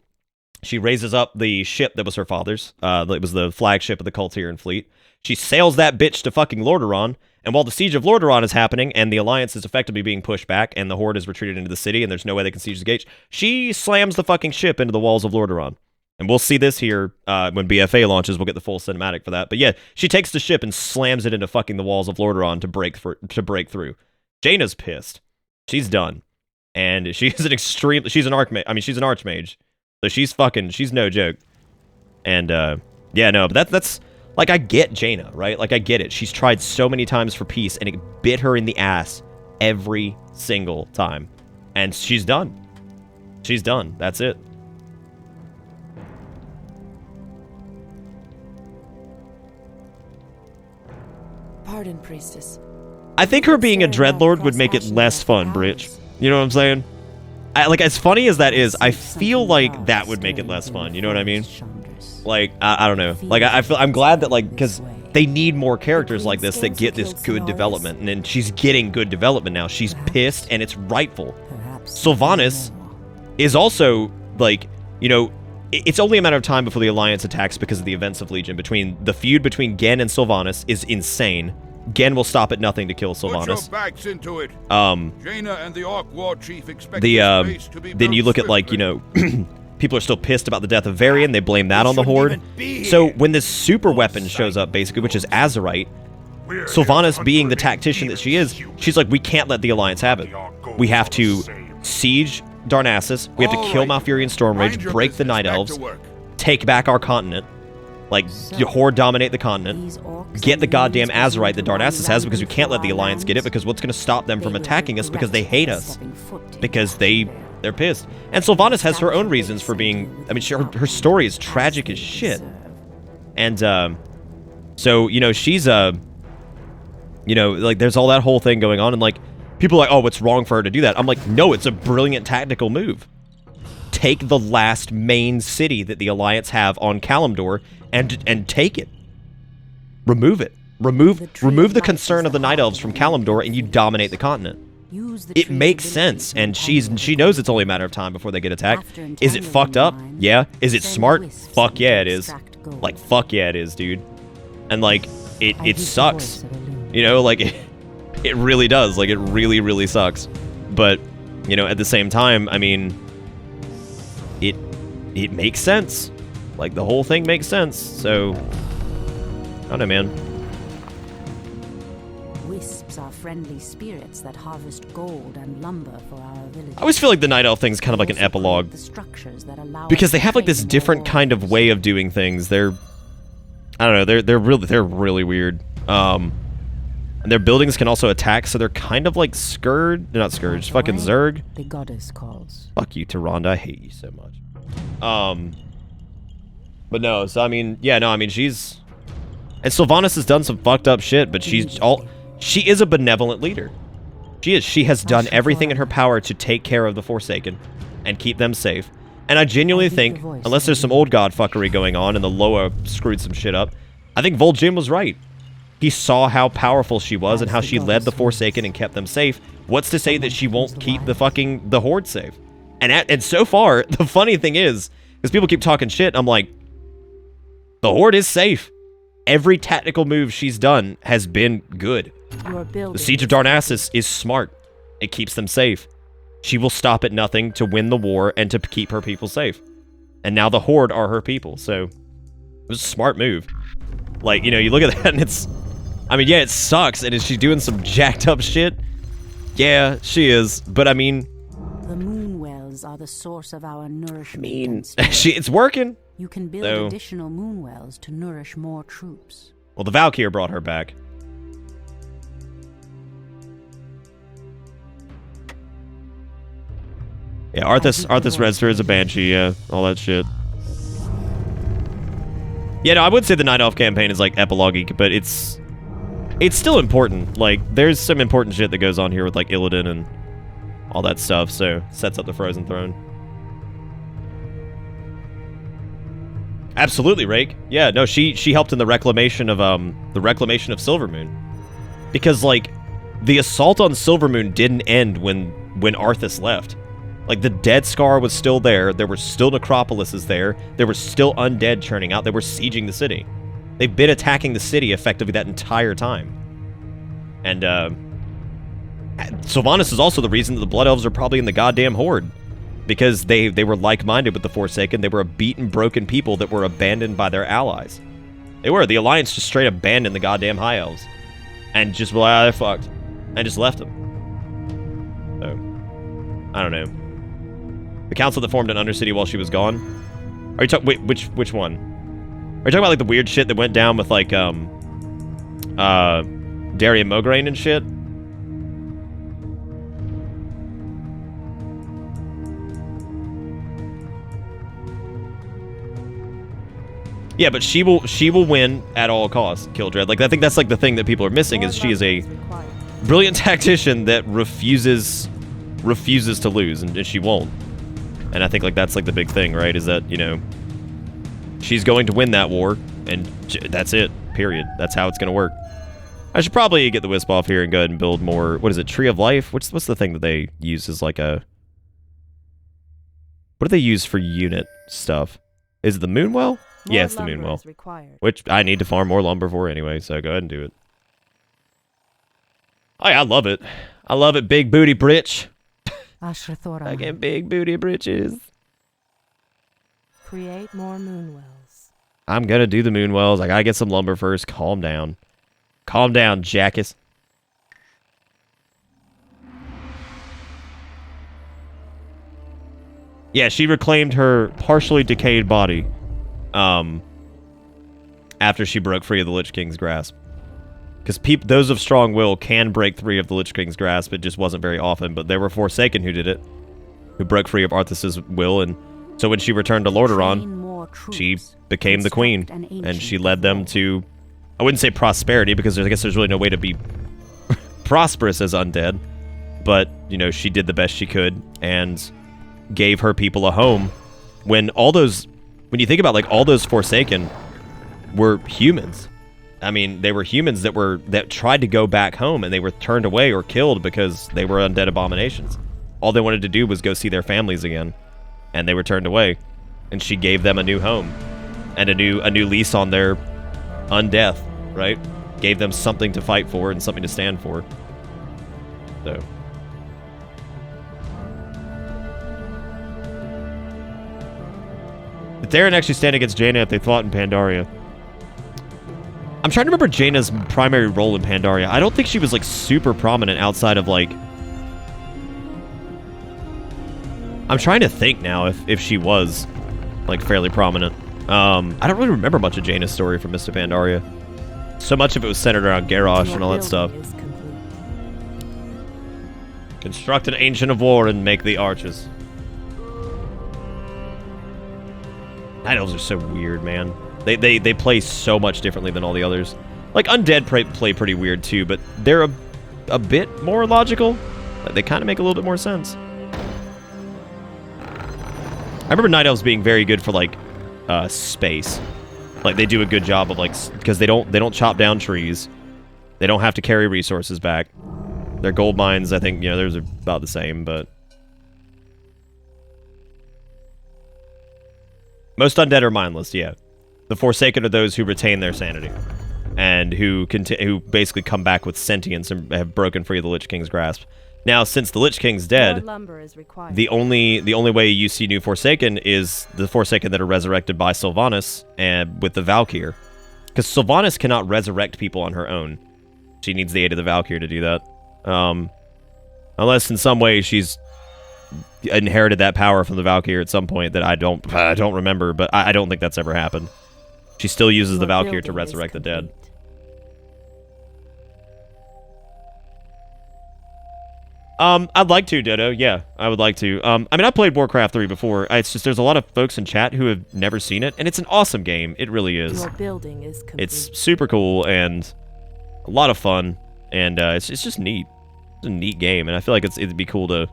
she raises up the ship that was her father's. It was the flagship of the Kultiran fleet. She sails that bitch to fucking Lordaeron, and while the siege of Lordaeron is happening, and the Alliance is effectively being pushed back, and the Horde is retreated into the city, and there's no way they can siege the gates, she slams the fucking ship into the walls of Lordaeron. And we'll see this here when BFA launches. We'll get the full cinematic for that. But yeah, she takes the ship and slams it into fucking the walls of Lordaeron to break through. Jaina's pissed. She's done. And she's an archmage. I mean, she's an archmage. So she's no joke. And yeah, no, but that's I get Jaina, right? I get it. She's tried so many times for peace, and it bit her in the ass every single time. And she's done. She's done. That's it. Pardon, priestess. I think her being a dreadlord would make it less fun, Britch. You know what I'm saying? As funny as that is, I feel like that would make it less fun. You know what I mean? I don't know. I'm glad that, because they need more characters like this that get this good development. And then she's getting good development now. She's pissed, and it's rightful. Sylvanas is also, like, you know, it's only a matter of time before the Alliance attacks because of the events of Legion. The feud between Gen and Sylvanas is insane. Gen will stop at nothing to kill Sylvanas. Put your backs into it. Jaina and the Orc War Chief expect this base to be then you look at, like, you know, people are still pissed about the death of Varian. They blame that on the Horde. So when this super weapon shows up, basically, which is Azerite, Sylvanas, being the tactician that she is, she's like, we can't let the Alliance have it. We have to siege Darnassus. We have to kill Malfurion Stormrage, break the Night Elves, take back our continent, like, Horde dominate the continent, get the goddamn Azerite that Darnassus has, because we can't let the Alliance get it, because what's going to stop them from attacking us? Because they hate us. Because they're pissed. And Sylvanas has her own reasons for being... I mean, her story is tragic as shit. And, so, you know, she's, you know, like, there's all that whole thing going on, and, like, people are like, oh, what's wrong for her to do that? I'm like, no, it's a brilliant tactical move. Take the last main city that the Alliance have on Kalimdor and take it. Remove it. Remove the concern of the Night Elves from Kalimdor, and you dominate the continent. It makes sense, and she knows it's only a matter of time before they get attacked. Is it fucked up? Yeah. Is it smart? Fuck yeah, it is. Like, fuck yeah, it is, dude. And, like, it sucks. You know, like, it really does. Like, it really, really sucks. But, you know, at the same time, I mean, it makes sense. Like, the whole thing makes sense. So, I don't know, man. Wisps are friendly spirits that harvest gold and lumber for our village. I always feel like the Night Elf thing's kind of like an epilogue. Because they have, like, this different kind of way of doing things. They're, I don't know, they're really weird. And their buildings can also attack, so they're kind of like Scourge. They're not Scourge, fucking Zerg. The goddess calls. Fuck you, Tyrande. I hate you so much. But no, so I mean, yeah, no, I mean, she's... And Sylvanas has done some fucked up shit, but she is a benevolent leader. She is. She has done everything in her power to take care of the Forsaken and keep them safe. And I genuinely think, unless there's some old god fuckery going on and the Loa screwed some shit up, I think Vol'jin was right. He saw how powerful she was and how she led the Forsaken and kept them safe. What's to say that she won't keep the Horde safe? And so far, the funny thing is, because people keep talking shit, I'm like, the Horde is safe. Every tactical move she's done has been good. The Siege of Darnassus is smart. It keeps them safe. She will stop at nothing to win the war and to keep her people safe. And now the Horde are her people, so it was a smart move. Like, you know, you look at that and it's... I mean, yeah, it sucks, and is she doing some jacked up shit? Yeah, she is, but I mean... The moon wells are the source of our nourishment. I mean, it's working. You can build additional moon wells to nourish more troops. Well, the Valkyr brought her back. Yeah, Arthas Redster is a Banshee, yeah, all that shit. Yeah, no, I would say the Night Elf campaign is, like, epilogue-y, but it's still important. Like, there's some important shit that goes on here with, like, Illidan and all that stuff, so sets up the Frozen Throne. Absolutely, Rake. Yeah, no, she helped in the reclamation of Silvermoon. Because, like, the assault on Silvermoon didn't end when Arthas left. Like, the Dead Scar was still there. There were still necropolises there. There were still undead churning out. They were sieging the city. They've been attacking the city effectively that entire time. And, Sylvanas is also the reason that the Blood Elves are probably in the goddamn Horde. Because they were like-minded with the Forsaken. They were a beaten, broken people that were abandoned by their allies. They were. The Alliance just straight abandoned the goddamn High Elves. And just, well, they're fucked. And just left them. So, I don't know. The council that formed an Undercity while she was gone? Are you talking... Wait, which one? Are you talking about, like, the weird shit that went down with, like, Darian Mograine and shit? Yeah, but she will win at all costs, Kildred. Like, I think that's, like, the thing that people are missing, is she is a brilliant tactician that refuses to lose, and she won't. And I think, like, that's, like, the big thing, right? Is that, you know, she's going to win that war, and that's it. Period. That's how it's going to work. I should probably get the Wisp off here and go ahead and build more... What is it? Tree of Life? What's the thing that they use as, like, a... What do they use for unit stuff? Is it the Moonwell? Yeah, it's the Moonwell. Which I need to farm more lumber for anyway, so go ahead and do it. Oh yeah, I love it. I love it, big booty britch. Again, big booty britches. Create more moonwells. I'm gonna do the Moonwells. I gotta get some lumber first. Calm down. Calm down, jackass. Yeah, she reclaimed her partially decayed body after she broke free of the Lich King's grasp. Because those of strong will can break free of the Lich King's grasp. It just wasn't very often, but there were Forsaken who did it, who broke free of Arthas's will, and so when she returned to Lordaeron, she became the queen, and she led them to, I wouldn't say prosperity, because I guess there's really no way to be prosperous as undead, but, you know, she did the best she could, and gave her people a home. When you think about, like, all those Forsaken were humans. I mean, they were humans that tried to go back home, and they were turned away or killed because they were undead abominations. All they wanted to do was go see their families again, and they were turned away. And she gave them a new home and a new lease on their undeath, right? Gave them something to fight for and something to stand for. So. Did Darren actually stand against Jaina if they fought in Pandaria? I'm trying to remember Jaina's primary role in Pandaria. I don't think she was, like, super prominent outside of, like... I'm trying to think now if she was, like, fairly prominent. I don't really remember much of Jaina's story from Mr. Pandaria. So much of it was centered around Garrosh and all that stuff. Construct an Ancient of War and make the arches. Night Elves are so weird, man. They play so much differently than all the others. Like, Undead play pretty weird too, but they're a bit more logical. They kind of make a little bit more sense. I remember Night Elves being very good for, like, space. Like, they do a good job of, like, because they don't chop down trees. They don't have to carry resources back. Their gold mines, I think, you know, theirs are about the same, but... Most undead are mindless, yeah. The Forsaken are those who retain their sanity. And who basically come back with sentience and have broken free of the Lich King's grasp. Now, since the Lich King's dead, the only way you see new Forsaken is the Forsaken that are resurrected by Sylvanas and with the Valkyr. Because Sylvanas cannot resurrect people on her own. She needs the aid of the Valkyr to do that. Unless in some way she's inherited that power from the Valkyr at some point that I don't remember, but I don't think that's ever happened. She still uses the Valkyr to resurrect the dead. I'd like to, Dodo. Yeah, I would like to. I mean, I played Warcraft 3 before. It's just there's a lot of folks in chat who have never seen it, and it's an awesome game. It really is. Your building is complete. It's super cool and a lot of fun, and it's just neat. It's a neat game, and I feel like it'd be cool to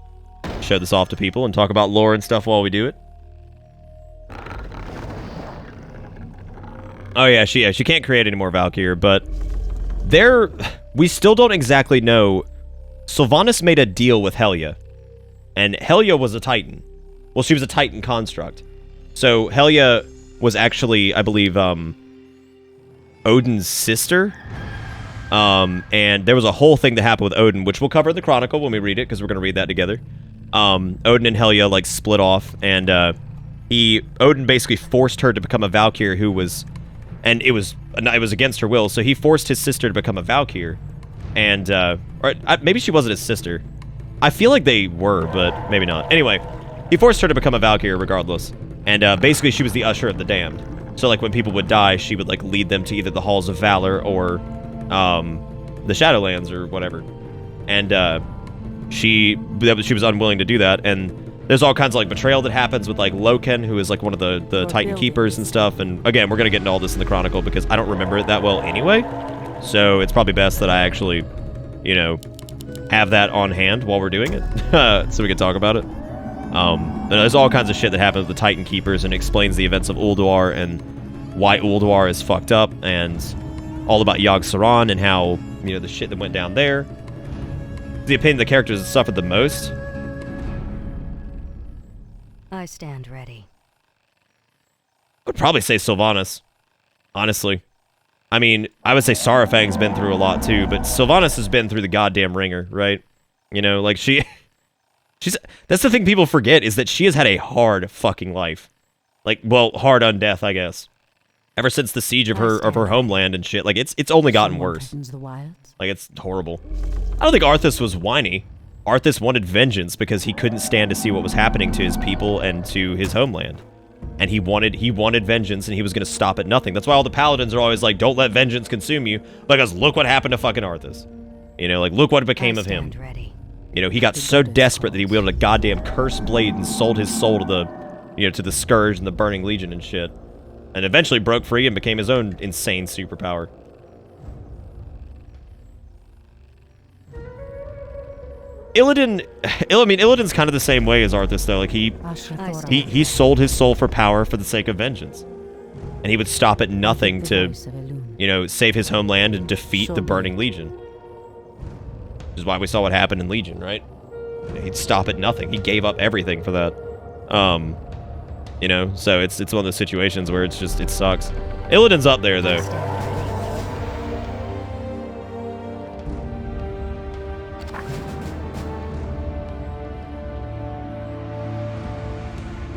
show this off to people and talk about lore and stuff while we do it. Oh yeah, she can't create any more Valkyr, but we still don't exactly know. Sylvanas made a deal with Helya, and Helya was a Titan. Well, she was a Titan construct. So Helya was actually, I believe, Odin's sister. And there was a whole thing that happened with Odin, which we'll cover in the Chronicle when we read it, because we're going to read that together. Odin and Helya, like, split off, and Odin basically forced her to become a Valkyr who was... And it was against her will, so he forced his sister to become a Valkyr. And, maybe she wasn't his sister. I feel like they were, but maybe not. Anyway, he forced her to become a Valkyr regardless. And, basically she was the Usher of the Damned. So, like, when people would die, she would, like, lead them to either the Halls of Valor or, the Shadowlands or whatever. And, she was unwilling to do that, and there's all kinds of, like, betrayal that happens with, like, Loken, who is, like, one of the Titan Keepers and stuff. And, again, we're going to get into all this in the Chronicle because I don't remember it that well anyway. So it's probably best that I actually, you know, have that on hand while we're doing it. So we can talk about it. There's all kinds of shit that happens with the Titan Keepers and explains the events of Ulduar and why Ulduar is fucked up and all about Yogg-Saron and how, you know, the shit that went down there. The opinion of the characters that suffered the most. I stand ready. I would probably say Sylvanas, honestly. I mean, I would say Sarafang's been through a lot too, but Sylvanas has been through the goddamn ringer, right? You know, like she's that's the thing people forget, is that she has had a hard fucking life. Like, well, hard on death, I guess. Ever since the siege of her homeland and shit, like it's only gotten worse. Like, it's horrible. I don't think Arthas was whiny. Arthas wanted vengeance because he couldn't stand to see what was happening to his people and to his homeland. And he wanted vengeance, and he was going to stop at nothing. That's why all the paladins are always like, don't let vengeance consume you. Because look what happened to fucking Arthas. You know, like, look what became of him. You know, he got so desperate that he wielded a goddamn cursed blade and sold his soul to the, you know, to the Scourge and the Burning Legion and shit. And eventually broke free and became his own insane superpower. Illidan's kind of the same way as Arthas, though. Like, he sold his soul for power for the sake of vengeance. And he would stop at nothing to, you know, save his homeland and defeat the Burning Legion. Which is why we saw what happened in Legion, right? He'd stop at nothing. He gave up everything for that. You know, so it's one of those situations where it's just, it sucks. Illidan's up there, though.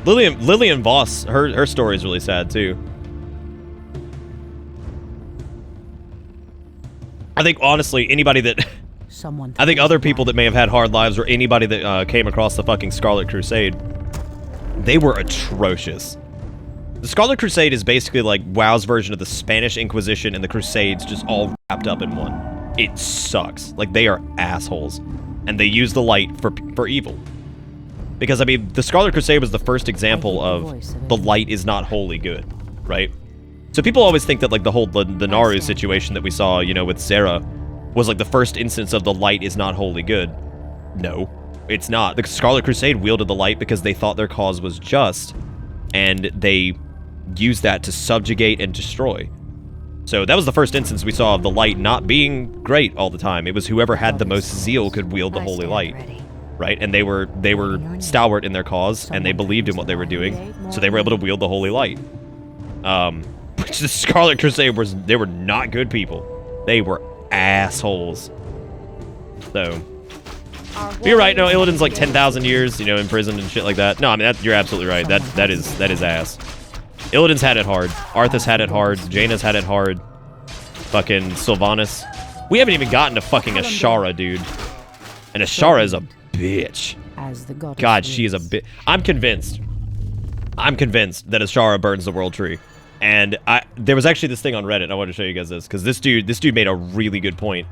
Lillian Voss, her story is really sad too. I think honestly, anybody that I think other people that may have had hard lives, or anybody that came across the fucking Scarlet Crusade, they were atrocious. The Scarlet Crusade is basically like WoW's version of the Spanish Inquisition and the Crusades just all wrapped up in one. It sucks. Like, they are assholes, and they use the light for evil. Because, I mean, the Scarlet Crusade was the first example of the light is not wholly good, right? So people always think that, like, the whole the Naru situation that we saw, you know, with Zera was, like, the first instance of the light is not wholly good. No, it's not. The Scarlet Crusade wielded the light because they thought their cause was just, and they used that to subjugate and destroy. So that was the first instance we saw of the light not being great all the time. It was whoever had the most zeal could wield the holy light. Right, and they were stalwart in their cause, and they believed in what they were doing, so they were able to wield the holy light. Which the Scarlet Crusade they were not good people. They were assholes. So, you're right. No, Illidan's like 10,000 years, you know, imprisoned and shit like that. No, I mean you're absolutely right. That is ass. Illidan's had it hard. Arthas had it hard. Jaina's had it hard. Fucking Sylvanas. We haven't even gotten to fucking Ashara, dude. And Ashara is a bitch. God, she is a bit. I'm convinced that Ashara burns the world tree. And there was actually this thing on Reddit. I want to show you guys this, because this dude made a really good point.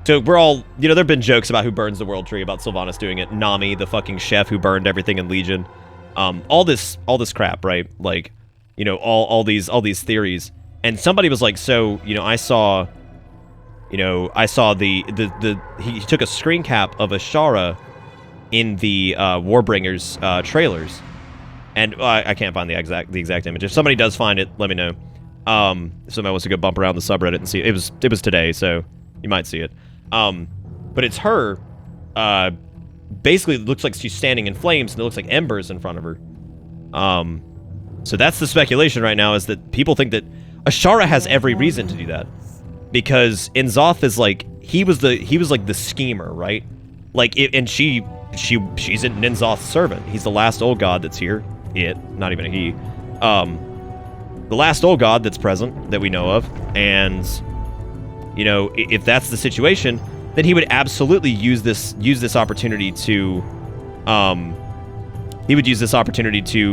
So we're all, you know, there've been jokes about who burns the world tree, about Sylvanas doing it, Nami, the fucking chef who burned everything in Legion, all this crap, right? Like, you know, all these theories. And somebody was like, so, you know, I saw the he took a screen cap of Ashara in the Warbringers trailers, and I can't find the exact image. If somebody does find it, let me know. If somebody wants to go bump around the subreddit and see it. It was today, so you might see it. But it's her. Basically, it looks like she's standing in flames, and it looks like embers in front of her. So that's the speculation right now, is that people think that Ashara has every reason to do that, because Inzoth is like he was like the schemer, right? Like, and she's Ninzoth's servant. He's the last old god that's here. Not even a he. The last old god that's present that we know of, and you know, if that's the situation, then he would absolutely use this opportunity to,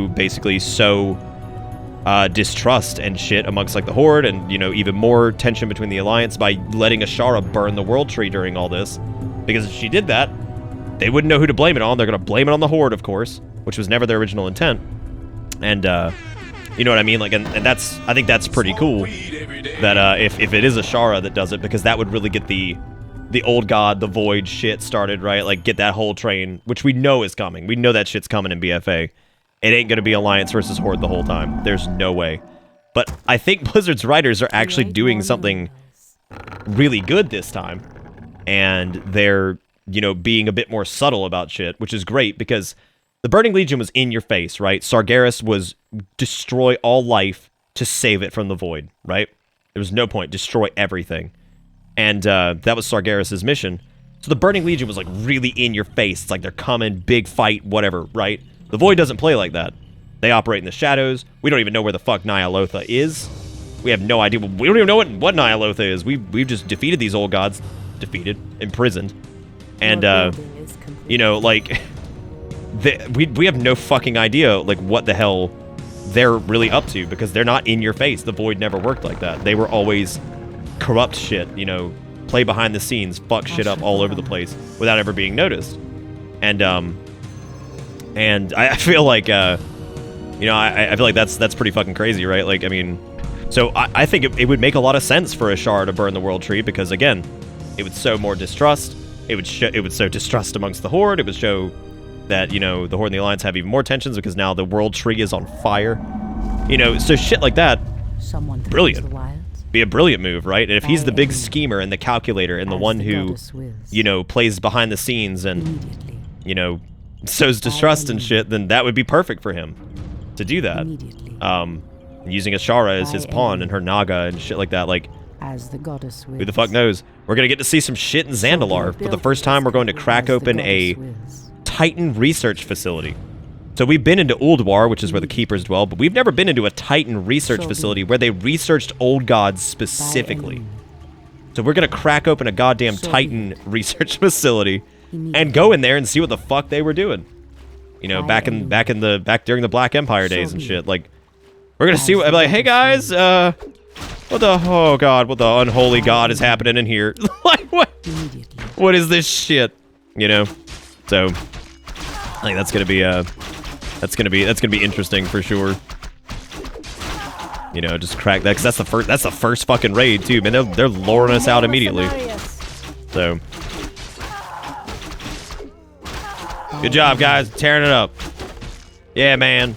basically sow distrust and shit amongst like the Horde, and you know, even more tension between the Alliance by letting Ashara burn the world tree during all this. Because if she did that, they wouldn't know who to blame it on. They're gonna blame it on the Horde, of course, which was never their original intent. And you know what I mean? Like, and I think that's pretty cool. That if it is Ashara that does it, because that would really get the old god, the void shit started, right? Like, get that whole train, which we know is coming. We know that shit's coming in BFA. It ain't gonna be Alliance versus Horde the whole time. There's no way. But I think Blizzard's writers are actually doing something really good this time. And they're, you know, being a bit more subtle about shit, which is great, because The Burning Legion was in your face, right? Sargeras was destroy all life to save it from the void, right? There was no point. Destroy everything. And that was Sargeras' mission. So the Burning Legion was like really in your face. It's like they're coming, big fight, whatever, right? The Void doesn't play like that. They operate in the shadows. We don't even know where the fuck Nyalotha is. We have no idea. We don't even know what Nyalotha is. We've just defeated these old gods. Defeated. Imprisoned. And, you know, like, we have no fucking idea, like, what the hell they're really up to, because they're not in your face. The Void never worked like that. They were always corrupt shit, you know, play behind the scenes, fuck shit up all over the place without ever being noticed. And I feel like, you know, I feel like that's pretty fucking crazy, right? Like, I mean, so I think it would make a lot of sense for Ashara to burn the World Tree, because again, it would sow more distrust. It would sow distrust amongst the Horde. It would show that, you know, the Horde and the Alliance have even more tensions because now the World Tree is on fire. You know, so shit like that. Brilliant. Be a brilliant move, right? And if he's the big schemer and the calculator and the one who, you know, plays behind the scenes and, you know, sows distrust and shit, then that would be perfect for him to do that. Using Ashara as his pawn and her Naga and shit like that, like, as the goddess wills. Who the fuck knows? We're gonna get to see some shit in Zandalar. For the first time, we're going to crack open a Titan research facility. So we've been into Ulduar, which is where the Keepers dwell, but we've never been into a Titan research facility where they researched old gods specifically. So we're gonna crack open a goddamn Titan research facility and go in there and see what the fuck they were doing. You know, back during the Black Empire days and shit. Like, we're gonna see what, like, hey guys, what the, oh god, what the unholy god is happening in here? Like, what is this shit? You know? So, I think that's gonna be, that's gonna be interesting for sure. You know, just crack that, because that's the first fucking raid too, man. They're luring us out immediately. So, good job, guys, tearing it up. Yeah, man.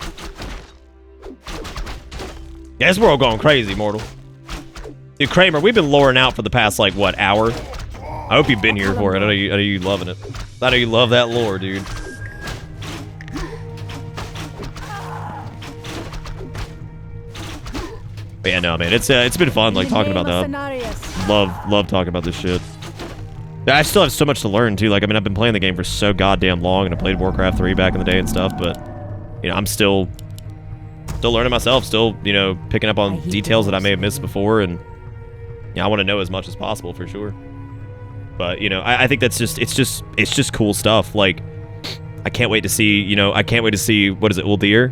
Yeah, this world going crazy, mortal. Dude, Kramer, we've been luring out for the past, like, what, hour? I hope you've been here for it. I know you loving it. I know you love that lore, dude. But yeah, no, man, it's been fun, like, talking about that. Love talking about this shit. I still have so much to learn, too. Like, I mean, I've been playing the game for so goddamn long, and I played Warcraft 3 back in the day and stuff, but, you know, I'm still learning myself, still, you know, picking up on details that I may have missed before, and, yeah, I want to know as much as possible, for sure. But, you know, I think that's just, it's just cool stuff. Like, I can't wait to see, you know, what is it, Uldir?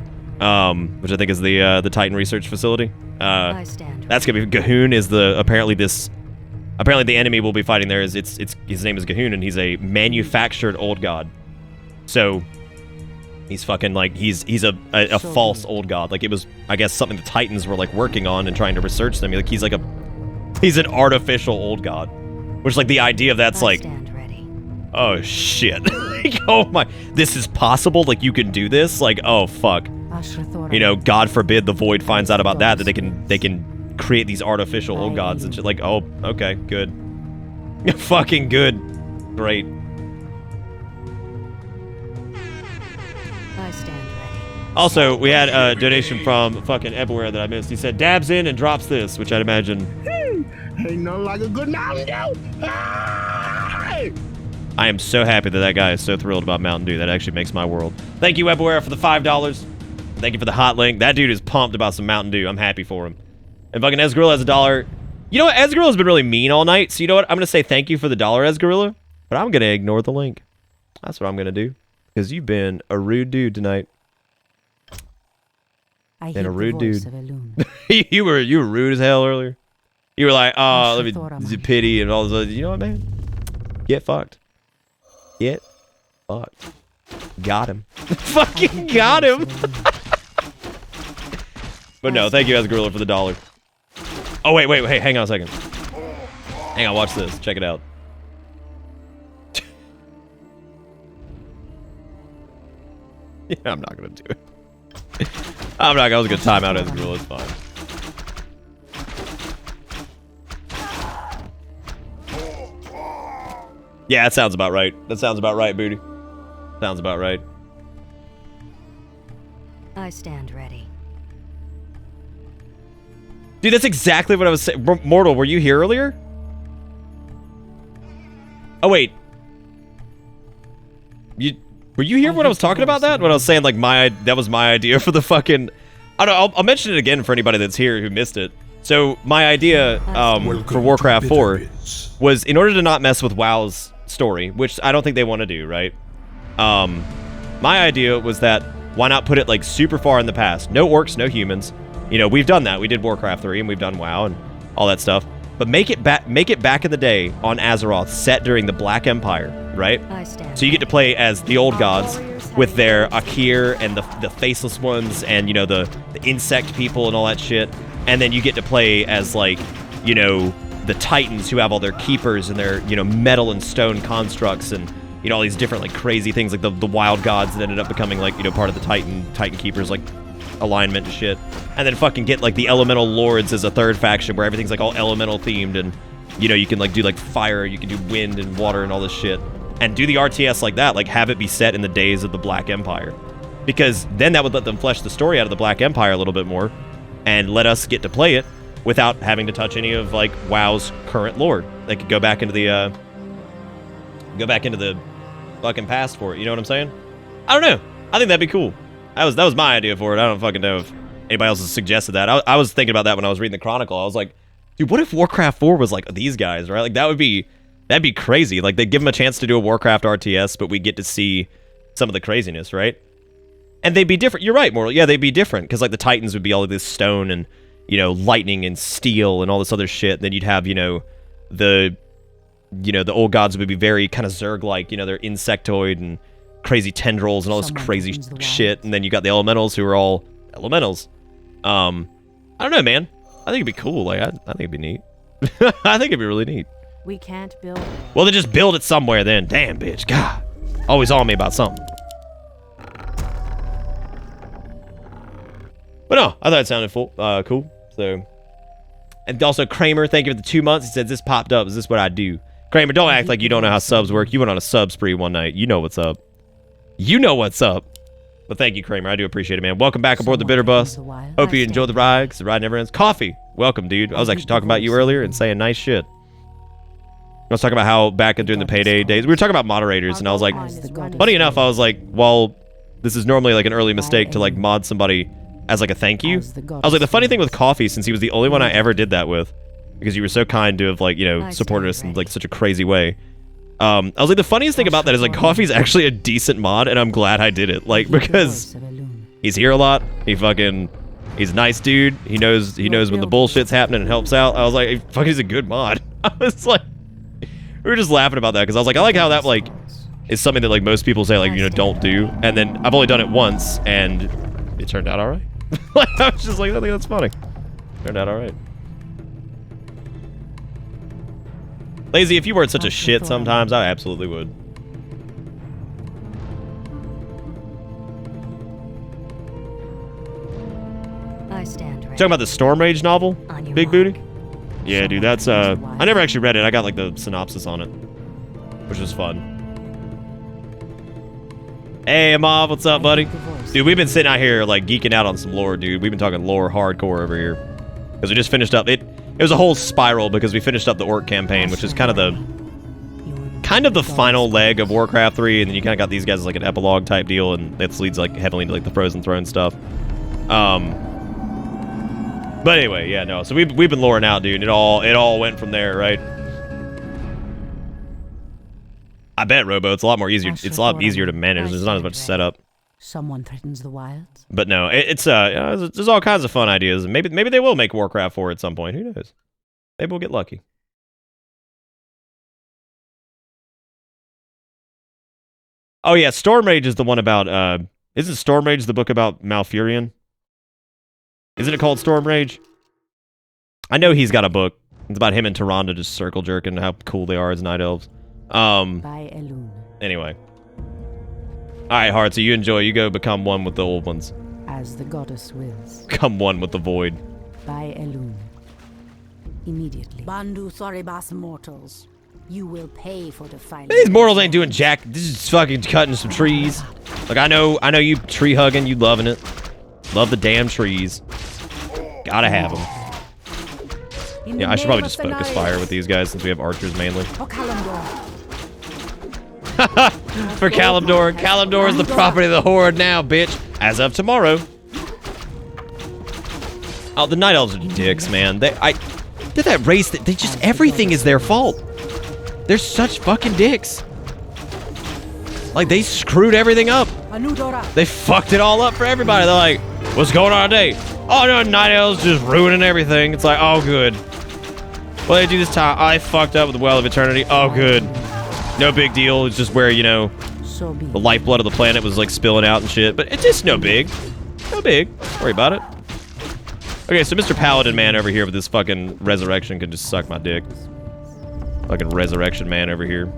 Which I think is the Titan research facility. That's gonna be, Gahoon is apparently the enemy we'll be fighting there is, his name is Gahoon, and he's a manufactured old god. So, he's fucking, like, he's a false old god. Like, it was, I guess, something the Titans were, like, working on and trying to research them. Like, he's an artificial old god. Which, like, the idea of that's like, oh, shit. Like, oh my, this is possible? Like, you can do this? Like, oh, fuck. You know, God forbid the Void finds out about that they can create these artificial old gods and shit. Like, oh, okay, good. Fucking good. Great. Also, we had a donation from fucking everywhere that I missed. He said, dabs in and drops this, which I'd imagine. Ain't nothing like a good Mountain Dew. Hey! I am so happy that guy is so thrilled about Mountain Dew. That actually makes my world. Thank you, Webware, for the $5. Thank you for the hot link. That dude is pumped about some Mountain Dew. I'm happy for him. And fucking Ezgorilla has $1. You know what? Ezgorilla's been really mean all night. So you know what? I'm going to say thank you for the $1, Ezgorilla. But I'm going to ignore the link. That's what I'm going to do. Because you've been a rude dude tonight. And a rude dude. you were rude as hell earlier. You were like, oh, let me pity and all this other. You know what, man? Get fucked. Get fucked. Got him. Fucking got him. But no, thank you, Ezgorilla, for the $1. Oh, wait, hey, hang on a second. Hang on, watch this. Check it out. Yeah, I'm not gonna do it. I was gonna time out Ezgorilla, it's fine. Yeah, that sounds about right. That sounds about right, Booty. Sounds about right. I stand ready. Dude, that's exactly what I was saying. Mortal, were you here earlier? Oh, wait. Were you here when I was talking about that? When I was saying, like, that was my idea for the fucking... I don't know, I'll mention it again for anybody that's here who missed it. So, my idea for Warcraft 4 was, in order to not mess with WoW's story, which I don't think they want to do, right? My idea was that, why not put it, like, super far in the past? No orcs, no humans. You know, we've done that. We did Warcraft 3, and we've done WoW and all that stuff. But make it back in the day on Azeroth, set during the Black Empire, right? So you get to play as the old gods with their Akir and the faceless ones and, you know, the insect people and all that shit. And then you get to play as, like, you know, the Titans who have all their keepers and their, you know, metal and stone constructs and, you know, all these different, like, crazy things, like the wild gods that ended up becoming, like, you know, part of the Titan keepers, like, alignment and shit. And then fucking get, like, the elemental lords as a third faction where everything's, like, all elemental themed and, you know, you can, like, do, like, fire, you can do wind and water and all this shit. And do the RTS like that, like, have it be set in the days of the Black Empire. Because then that would let them flesh the story out of the Black Empire a little bit more and let us get to play it without having to touch any of, like, WoW's current lore. They could go back into the fucking past for it, you know what I'm saying? I don't know. I think that'd be cool. That was my idea for it. I don't fucking know if anybody else has suggested that. I was thinking about that when I was reading the Chronicle. I was like, dude, what if Warcraft 4 was like these guys, right? Like, that'd be crazy. Like, they'd give them a chance to do a Warcraft RTS, but we get to see some of the craziness, right? And they'd be different. You're right, Mortal. Yeah, they'd be different, because, like, the Titans would be all of this stone and, you know, lightning and steel and all this other shit. And then you'd have, you know, the old gods would be very kind of Zerg-like, you know, they're insectoid and crazy tendrils and all this crazy shit. And then you got the elementals who are all elementals. I don't know, man. I think it'd be cool. Like, I think it'd be neat. I think it'd be really neat. We can't build. Well, then just build it somewhere then. Damn, bitch. God. Always on me about something. But no, I thought it sounded cool. So, and also Kramer, thank you for the 2 months. He said, this popped up. Is this what I do? Kramer, don't act like you don't know how subs work. You went on a sub spree one night. You know what's up. You know what's up. But thank you, Kramer. I do appreciate it, man. Welcome back aboard the Bitter Bus. Hope you enjoy the ride, because the ride never ends. Coffee. Welcome, dude. I was actually talking about you earlier and saying nice shit. I was talking about how back during the payday days, we were talking about moderators, and I was like, funny enough, I was like, well, this is normally like an early mistake to like mod somebody as like a thank you. I was like, the funny thing with Coffee, since he was the only one I ever did that with, because you were so kind to have, like, you know, supported us in like such a crazy way. I was like, the funniest thing about that is like Coffee's actually a decent mod, and I'm glad I did it, like, because he's here a lot. He's a nice dude. He knows when the bullshit's happening and helps out. I was like, fuck, he's a good mod. I was like, we were just laughing about that because I was like, I like how that like is something that like most people say, like, you know, don't do, and then I've only done it once and it turned out all right. Like, I was just like, I think that's funny. Turned out all right. Lazy, if you weren't such a shit sometimes, I absolutely would. I stand ready. Talking about the Storm Rage novel, Big Booty? Yeah, dude, that's, I never actually read it. I got, like, the synopsis on it, which was fun. Hey, Amav, what's up, buddy? Dude, we've been sitting out here, like, geeking out on some lore, dude. We've been talking lore hardcore over here. Because we just finished up, it was a whole spiral because we finished up the Orc campaign, which is kind of the final leg of Warcraft 3, and then you kind of got these guys as, like, an epilogue type deal, and it leads, like, heavily into, like, the Frozen Throne stuff. But anyway, yeah, no. So we've been loring out, dude. It all went from there, right? I bet, Robo. It's a lot more easier. It's a lot easier to manage. There's not as much setup. Someone threatens the wilds. But no, there's all kinds of fun ideas. Maybe they will make Warcraft 4 at some point. Who knows? Maybe we'll get lucky. Oh yeah, Storm Rage is the one about. Isn't Storm Rage the book about Malfurion? Isn't it called Storm Rage? I know he's got a book. It's about him and Tyrande just circle jerking, how cool they are as night elves. Anyway. Alright, Heart, so you enjoy. You go become one with the old ones. As the goddess wills. Become one with the void. By Elune. Immediately. Bandu Thoribas mortals. You will pay for the final. These mortals ain't doing jack. This is fucking cutting some trees. Like, I know you tree hugging, you loving it. Love the damn trees. Gotta have them. Yeah, I should probably just focus fire with these guys since we have archers mainly. For Kalimdor. Kalimdor is the property of the Horde now, bitch. As of tomorrow. Oh, the Night Elves are dicks, man. Did that race that they just everything is their fault. They're such fucking dicks. Like they screwed everything up. They fucked it all up for everybody. They're like, what's going on today? Oh no, Night Elves just ruining everything. It's like, oh good. What did I do this time? I fucked up with the Well of Eternity. Oh good. No big deal. It's just where, you know, the lifeblood of the planet was like spilling out and shit. But it's just no big. No big. Don't worry about it. Okay, so Mr. Paladin Man over here with this fucking resurrection can just suck my dick. Fucking resurrection man over here.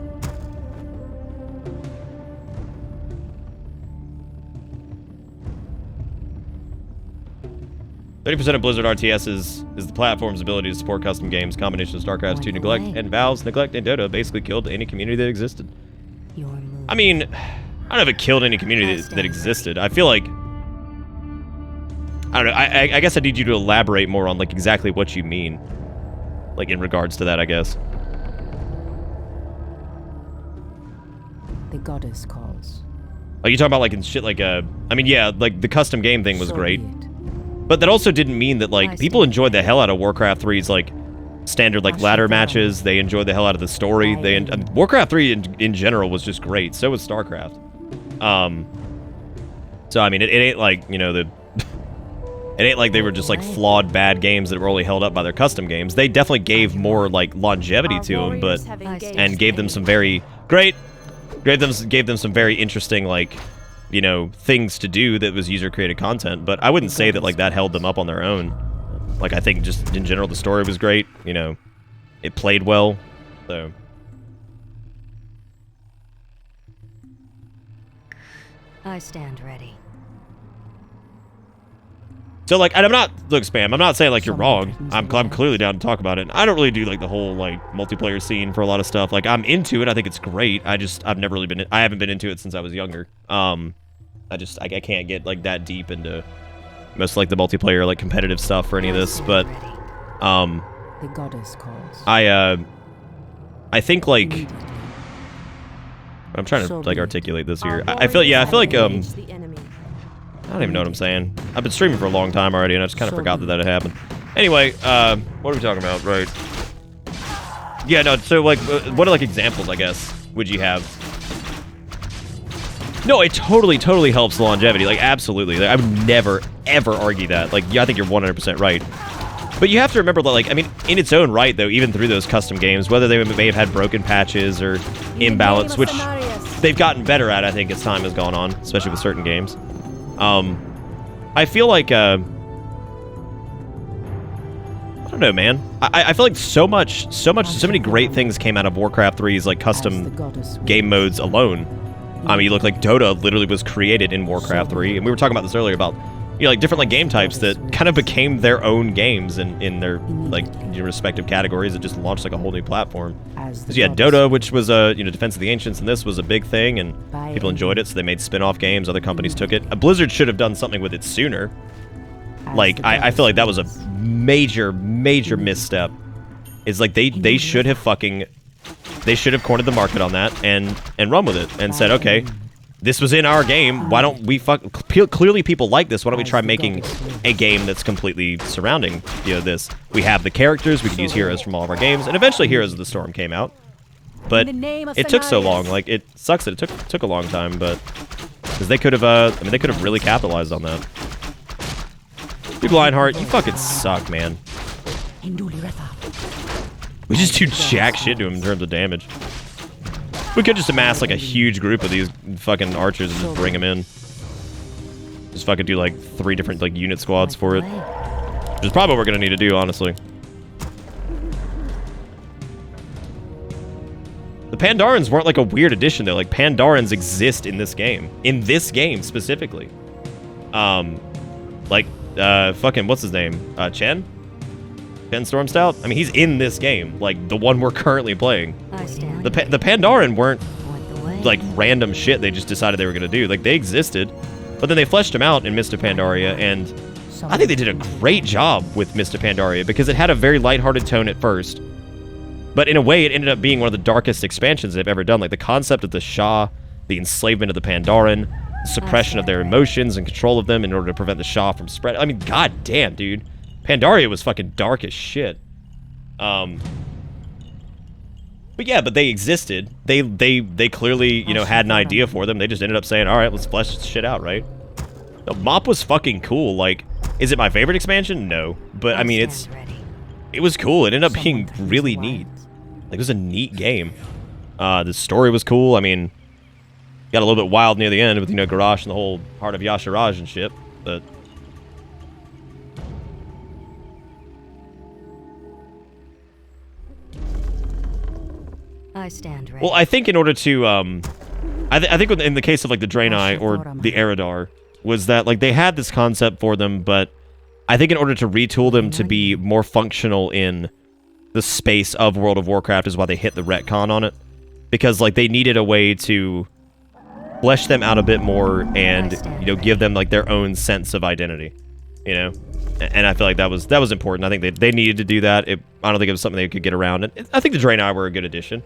%% of Blizzard RTS is the platform's ability to support custom games. Combination of StarCraft 2 neglect and Valve's neglect and Dota basically killed any community that existed. I mean, I don't know if it killed any community that existed. I feel like, I don't know, I guess I need you to elaborate more on like exactly what you mean. Like in regards to that, I guess. The goddess calls. Like you talking about like in shit like I mean yeah, like the custom game thing was great. But that also didn't mean that, like, people enjoyed the hell out of Warcraft 3's, like, standard, like, ladder matches. They enjoyed the hell out of the story. Warcraft 3 in general was just great. So was StarCraft. So, I mean, it ain't like, you know, it ain't like they were just, like, flawed bad games that were only held up by their custom games. They definitely gave more, like, longevity to them, but... And gave them some very... Great! Gave them some very interesting, like... you know, things to do that was user-created content, but I wouldn't say that, like, that held them up on their own. Like, I think just, in general, the story was great, you know, it played well, so... I stand ready. So, like, and I'm not, look, Spam, I'm not saying, like, you're wrong. I'm clearly down to talk about it. I don't really do, like, the whole, like, multiplayer scene for a lot of stuff. Like, I'm into it. I think it's great. I've never really been, I haven't been into it since I was younger. I can't get, like, that deep into most, like, the multiplayer, like, competitive stuff for any of this, but, The goddess calls. I think, like, I'm trying to, like, articulate this here. I feel like, I don't even know what I'm saying. I've been streaming for a long time already, and I just kind of forgot that had happened. Anyway, what are we talking about? Right. Yeah, no, so, like, what are, like, examples, I guess, would you have? No, it totally helps longevity. Like, absolutely. Like, I would never, ever argue that. Like, yeah, I think you're 100% right. But you have to remember that, like, I mean, in its own right, though, even through those custom games, whether they may have had broken patches or imbalance, which they've gotten better at, I think, as time has gone on, especially with certain games. I feel like, I don't know, man. I feel like so many great things came out of Warcraft 3's, like, custom game modes alone. I mean, you look like Dota literally was created in Warcraft 3, and we were talking about this earlier about, you know, like, different, like, game types that kind of became their own games in their, like, respective categories. It just launched, like, a whole new platform. Because you had Dota, which was, you know, Defense of the Ancients, and this was a big thing, and people enjoyed it, so they made spin-off games. Other companies took it. Blizzard should have done something with it sooner. Like, I feel like that was a major misstep. It's like, they should have fucking... They should have cornered the market on that and run with it and said, okay, this was in our game. Why don't we clearly people like this. Why don't we try making a game that's completely surrounding, you know, this? We have the characters. We can use heroes from all of our games. And eventually Heroes of the Storm came out. But it took so long. Like, it sucks that it took a long time, but because they could have, I mean, they could have really capitalized on that. Dude, Lionheart, you fucking suck, man. We just do jack shit to him in terms of damage. We could just amass, like, a huge group of these fucking archers and just bring them in. Just fucking do, like, 3 different, like, unit squads for it. Which is probably what we're gonna need to do, honestly. The Pandorans weren't, like, a weird addition, though. Like, Pandorans exist in this game. In this game, specifically. Like, fucking, what's his name? Chen? Chen Stormstout? I mean, he's in this game. Like, the one we're currently playing. The Pandoran weren't, like, random shit they just decided they were gonna do. Like, they existed. But then they fleshed him out in Mist of Pandaria, and I think they did a great job with Mist of Pandaria because it had a very lighthearted tone at first. But in a way, it ended up being one of the darkest expansions they've ever done. Like the concept of the Shah, the enslavement of the Pandaren, the suppression of their emotions and control of them in order to prevent the Shah from spread. I mean, goddamn, dude. Pandaria was fucking dark as shit. But yeah, but they existed. They clearly, you know, had an idea for them. They just ended up saying, all right, let's flesh this shit out, right? No, Mop was fucking cool. Like, is it my favorite expansion? No. But, I mean, it was cool. It ended up being really neat. Like, it was a neat game. The story was cool. I mean, got a little bit wild near the end with, you know, Garrosh and the whole Heart of Yasharaj and shit. But I stand ready. well, I think in order to, I think in the case of, like, the Draenei or the Eridar, was that, like, they had this concept for them, but I think in order to retool them to be more functional in the space of World of Warcraft is why they hit the retcon on it. Because, like, they needed a way to flesh them out a bit more and, you know, give them, like, their own sense of identity, you know? And I feel like that was important. I think they needed to do that. I don't think it was something they could get around. And I think the Draenei were a good addition.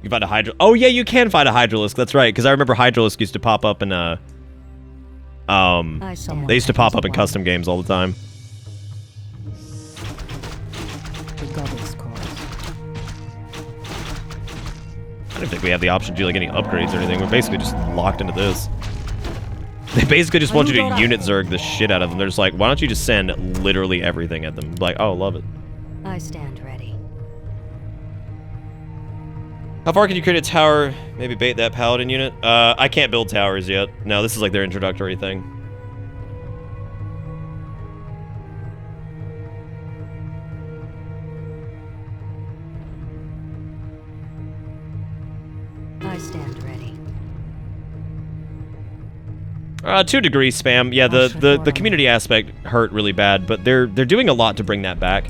You find a Hydra... Oh, yeah, you can find a Hydralisk. That's right, because I remember Hydralisk used to pop up in, they used to pop up in custom games all the time. I don't think we have the option to do, like, any upgrades or anything. We're basically just locked into this. They basically just want you to unit Zerg the shit out of them. They're just like, why don't you just send literally everything at them? Like, oh, love it. I stand ready. How far can you create a tower? Maybe bait that paladin unit? I can't build towers yet. No, this is like their introductory thing. I stand ready. 2 degrees spam. Yeah, the community aspect hurt really bad, but they're doing a lot to bring that back.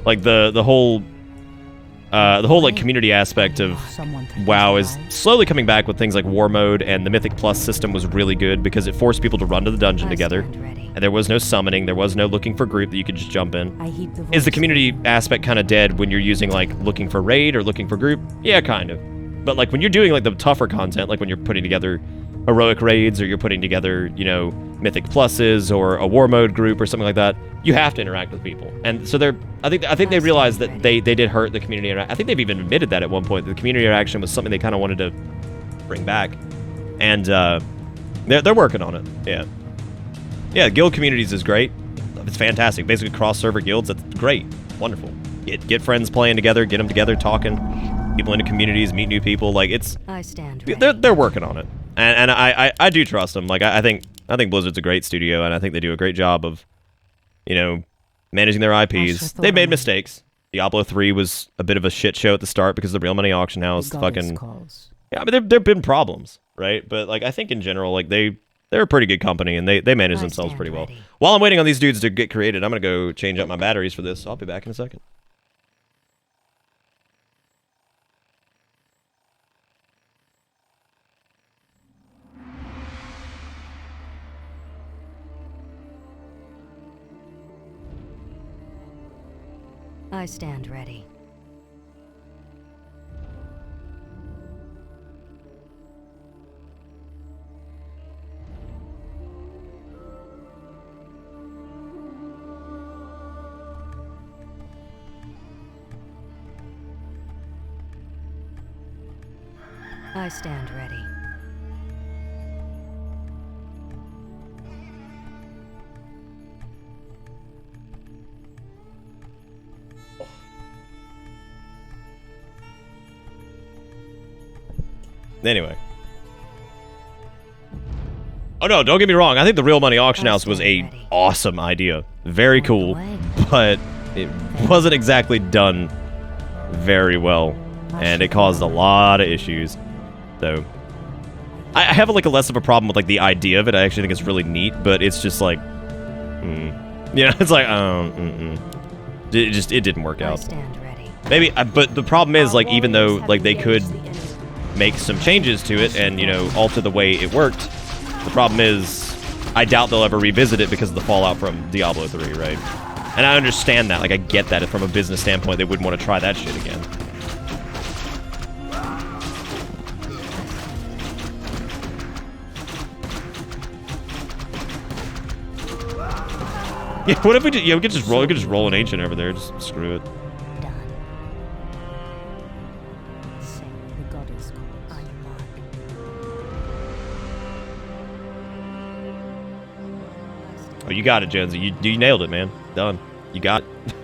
Like the whole like community aspect of WoW is slowly coming back with things like War Mode, and the Mythic Plus system was really good because it forced people to run to the dungeon together. And there was no summoning, there was no looking for group that you could just jump in. Is the community aspect kind of dead when you're using like looking for raid or looking for group? Yeah, kind of. But like when you're doing like the tougher content, like when you're putting together heroic raids or you're putting together, you know, Mythic Pluses or a War Mode group or something like that, you have to interact with people. And so I think they realized that they did hurt the community. I think they've even admitted that at one point. The community interaction was something they kind of wanted to bring back. And they're working on it. Yeah. Yeah, guild communities is great. It's fantastic. Basically cross-server guilds, that's great. Wonderful. Get friends playing together, get them together, talking. People into communities, meet new people. Like, it's... I stand ready. They're working on it. And I do trust them. Like, I think Blizzard's a great studio, and I think they do a great job of, you know, managing their IPs. They've made mistakes. Diablo 3 was a bit of a shit show at the start because the Real Money Auction House fucking... Yeah, I mean, there've been problems, right? But, like, I think in general, like, they're a pretty good company, and they manage themselves pretty well. While I'm waiting on these dudes to get created, I'm going to go change up my batteries for this. So I'll be back in a second. I stand ready. I stand ready. Anyway. Oh no, don't get me wrong. I think the Real Money Auction House was a awesome idea. Very cool. But it wasn't exactly done very well. And it caused a lot of issues. So I have like a less of a problem with like the idea of it. I actually think it's really neat, but it's just like yeah, it's like it didn't work out. Maybe but the problem is like even though like they could make some changes to it and, you know, alter the way it worked. The problem is, I doubt they'll ever revisit it because of the fallout from Diablo 3, right? And I understand that. Like, I get that from a business standpoint, they wouldn't want to try that shit again. Yeah, what if we we could just roll an ancient over there, just screw it. Oh, you got it, Jonesy. You nailed it, man. Done. You got it.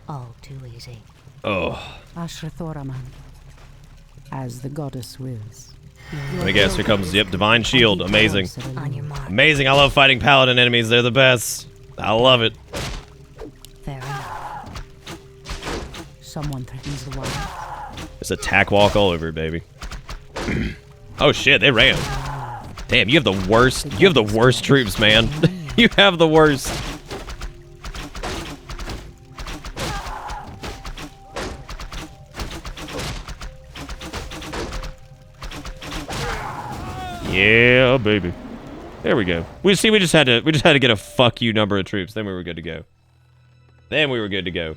All too easy. Oh. Ashrathoraman, as the goddess wills. I guess here comes, yep, Divine Shield. Amazing. Amazing. I love fighting Paladin enemies. They're the best. I love it. Fair enough. Someone threatens the wild. Just attack walk all over it, baby. Oh shit, they ran. Damn, you have the worst. You have the worst troops, man. You have the worst. Yeah, baby. There we go. We just had to get a fuck you number of troops. Then we were good to go. Then we were good to go.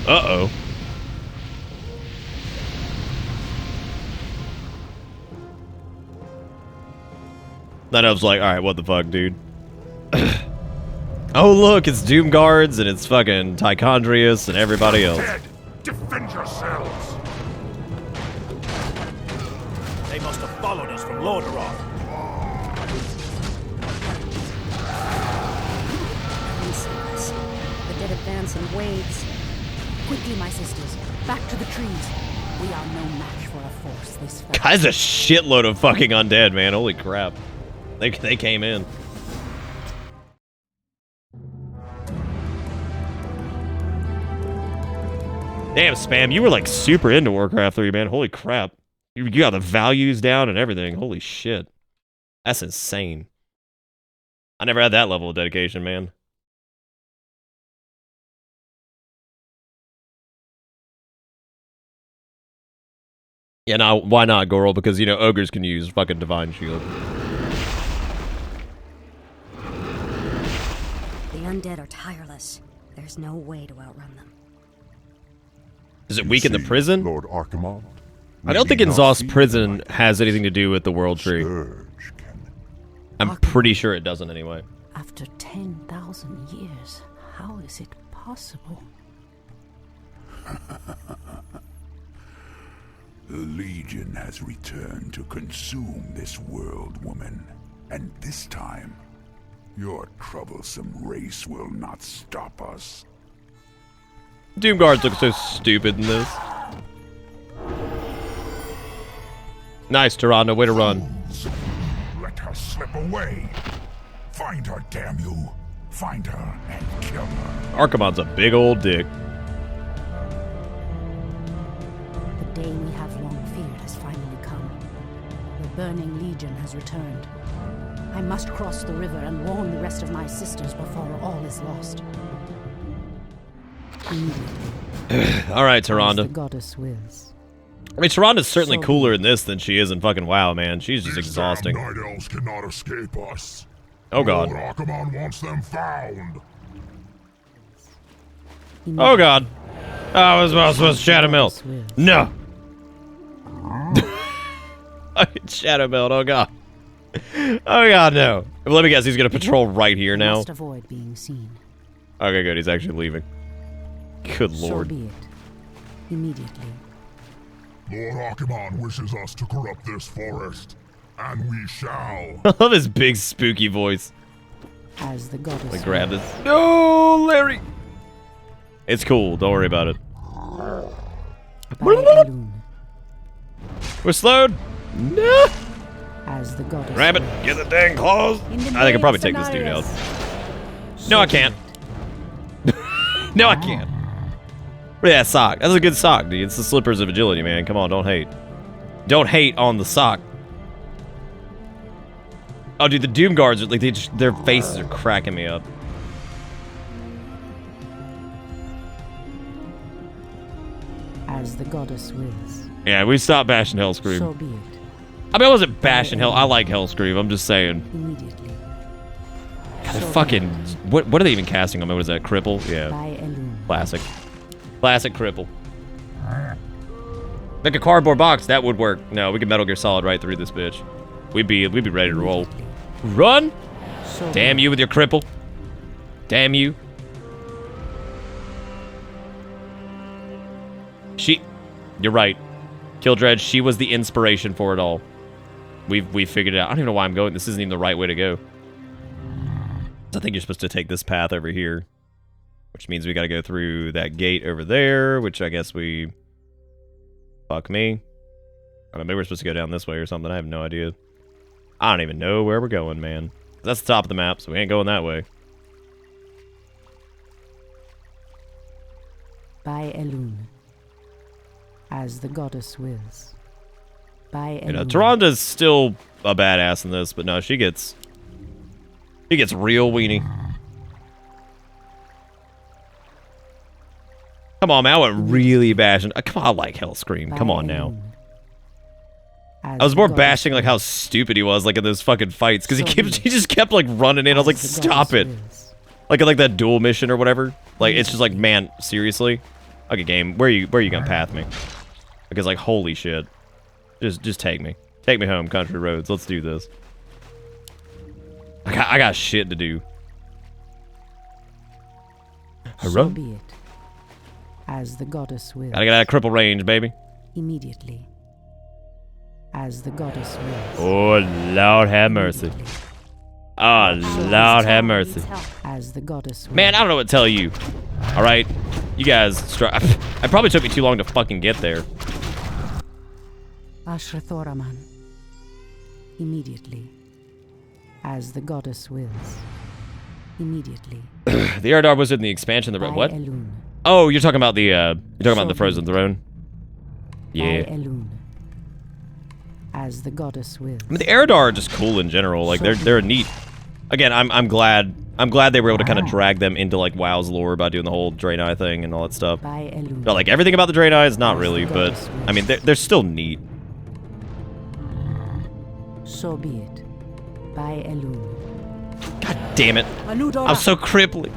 Uh-oh. That elf's like, alright, what the fuck, dude? Oh, look, it's Doom Guards, and it's fucking Tichondrius, and everybody else. Dead. Defend yourselves! They must have followed us from Lordaeron. The dead advance in waves. Quickly, my sisters, back to the trees. We are no match for a force this fast. Guy's a shitload of fucking undead, man. Holy crap. They came in. Damn, Spam, you were like super into Warcraft 3, man. Holy crap. You got the values down and everything. Holy shit. That's insane. I never had that level of dedication, man. Yeah, now why not, Goral? Because, you know, ogres can use fucking Divine Shield. The undead are tireless. There's no way to outrun them. Does it weaken the prison? Lord Archimonde, I don't think Inzos prison has anything to do with the World Tree. I'm pretty sure it doesn't anyway. After 10,000 years, how is it possible? The Legion has returned to consume this world, woman. And this time, your troublesome race will not stop us. Doom Guards look so stupid in this. Nice, Tyrande. Way to run. Let her slip away. Find her, damn you. Find her and kill her. Archimonde's a big old dick. The day we have long feared has finally come. The Burning Legion has returned. I must cross the river and warn the rest of my sisters before all is lost. All right, Tyrande. The goddess wills. I mean, Tyrande's certainly cooler in this than she is in fucking WoW, man. She's just exhausting. Night elves cannot escape us. Oh god. Lord Archimonde wants them found. Oh god. I was supposed to Shadow Melt. No. Shadow Melt. Oh god. Oh god, no. Let me guess. He's gonna patrol right here now. Must avoid being seen. Okay, good. He's actually leaving. Good lord. So be it. Immediately. Lord Archimonde wishes us to corrupt this forest, and we shall. I love his big spooky voice. As the goddess. Like, grab this. No, Larry. It's cool. Don't worry about it. We're slowed. No. As the goddess. Grab it. Get the dang claws. I think I can probably take this dude out. No, I can't. No, I can't. Yeah, sock. That's a good sock, dude. It's the slippers of agility, man. Come on, don't hate. Don't hate on the sock. Oh, dude, the Doom Guards are like their faces are cracking me up. As the goddess wills. Yeah, we stopped bashing Hellscream. So be it. I mean, I wasn't bashing Hell. I like Hellscream. I'm just saying. Immediately. God, they're fucking. What are they even casting on me? What is that? Cripple? Yeah. Classic. Classic cripple. Like a cardboard box. That would work. No, we could Metal Gear Solid right through this bitch. We'd be ready to roll. Run! Damn you with your cripple. Damn you. You're right. Kildred, she was the inspiration for it all. We figured it out. I don't even know why I'm going. This isn't even the right way to go. I think you're supposed to take this path over here. Which means we gotta go through that gate over there, which I guess we... Fuck me. I don't know, maybe we're supposed to go down this way or something. I have no idea. I don't even know where we're going, man. That's the top of the map, so we ain't going that way. By Elune. As the goddess wills. By Elune. You know, Taranda's still a badass in this, but no, she gets real weenie. Come on, man, I went really bashing. Come on, I like Hellscream. Come on now. I was more bashing like how stupid he was, like in those fucking fights, because he just kept like running in. I was like, stop it. Like that duel mission or whatever. Like it's just like, man, seriously. Okay, game, where are you gonna path me? Because like, holy shit, just take me home, country roads. Let's do this. I got shit to do. So be it. As the goddess wills. Gotta get out of cripple range, baby. Immediately. As the goddess wills. Oh, Lord have mercy. Oh, Lord have mercy. As the goddess wills. Man, I don't know what to tell you. All right, you guys. It probably took me too long to fucking get there. Ashrathoraman. Immediately. As the goddess wills. Immediately. The Eridar was in the expansion. What? Elune. Oh, you're talking about the Frozen Throne. Yeah. As the goddess wills. I mean, the Eridar are just cool in general. Like they're neat. Again, I'm glad they were able to kind of drag them into like WoW's lore by doing the whole Draenei thing and all that stuff. But like everything about the Draenei is not really, but I mean they're still neat. So be it. By Elune. God damn it! I'm so crippling.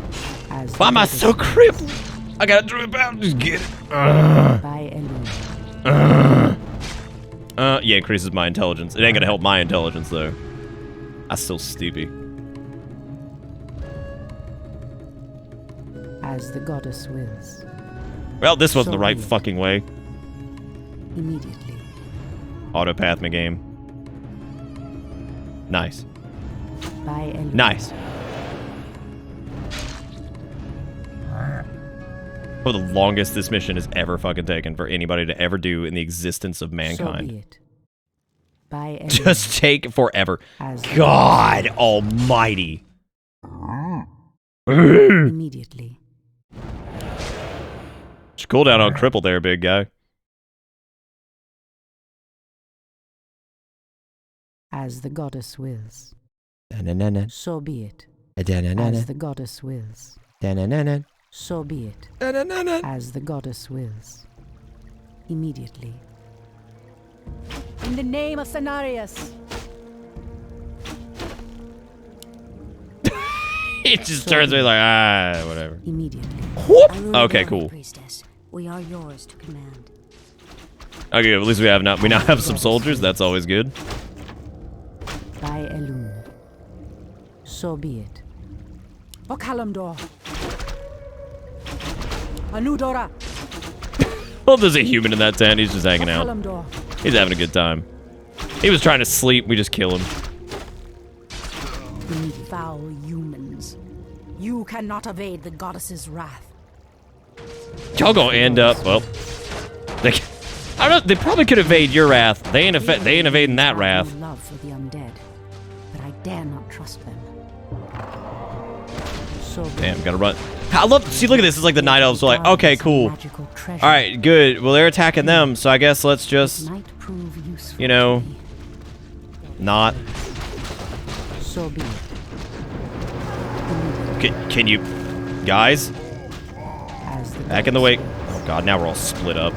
Why am I so crippling? I gotta drip out and just get it. By Elune. Yeah, increases my intelligence. It ain't gonna help my intelligence though. I'm still stupid. As the goddess wills. Well, this wasn't the right fucking way. Immediately. Autopath my game. Nice. By Elune. Nice. For the longest this mission has ever fucking taken for anybody to ever do in the existence of mankind. So be it. By Elune. Just take forever. God almighty. Immediately. Just cool down on cripple there, big guy. As the goddess wills. Da-na-na-na. So be it. Da-na-na-na. As the goddess wills. Da-na-na-na. So be it. Da-na-na-na. As the goddess wills. Immediately. In the name of Cenarius. It just turns me like, whatever. Immediately. Okay, cool. Priestess, we are yours to command. Okay, at least we now have some soldiers. That's always good. By Elune. So be it. O Kalimdor. Anudora. Well, there's a human in that tent. He's just hanging out. Kalimdor. He's having a good time. He was trying to sleep. We just kill him. Foul humans. You cannot evade the goddess's wrath. Y'all gonna end up, well, I don't know, they probably could evade your wrath. They ain't evading that wrath. Love for the undead, but I dare not trust them. So damn, gotta run. I love. See, look at this. It's like the night elves are like, okay, cool. All right, good. Well, they're attacking them, so I guess let's just, you know, not. So be it. Can you, guys? Back in the wake. Oh God, now we're all split up.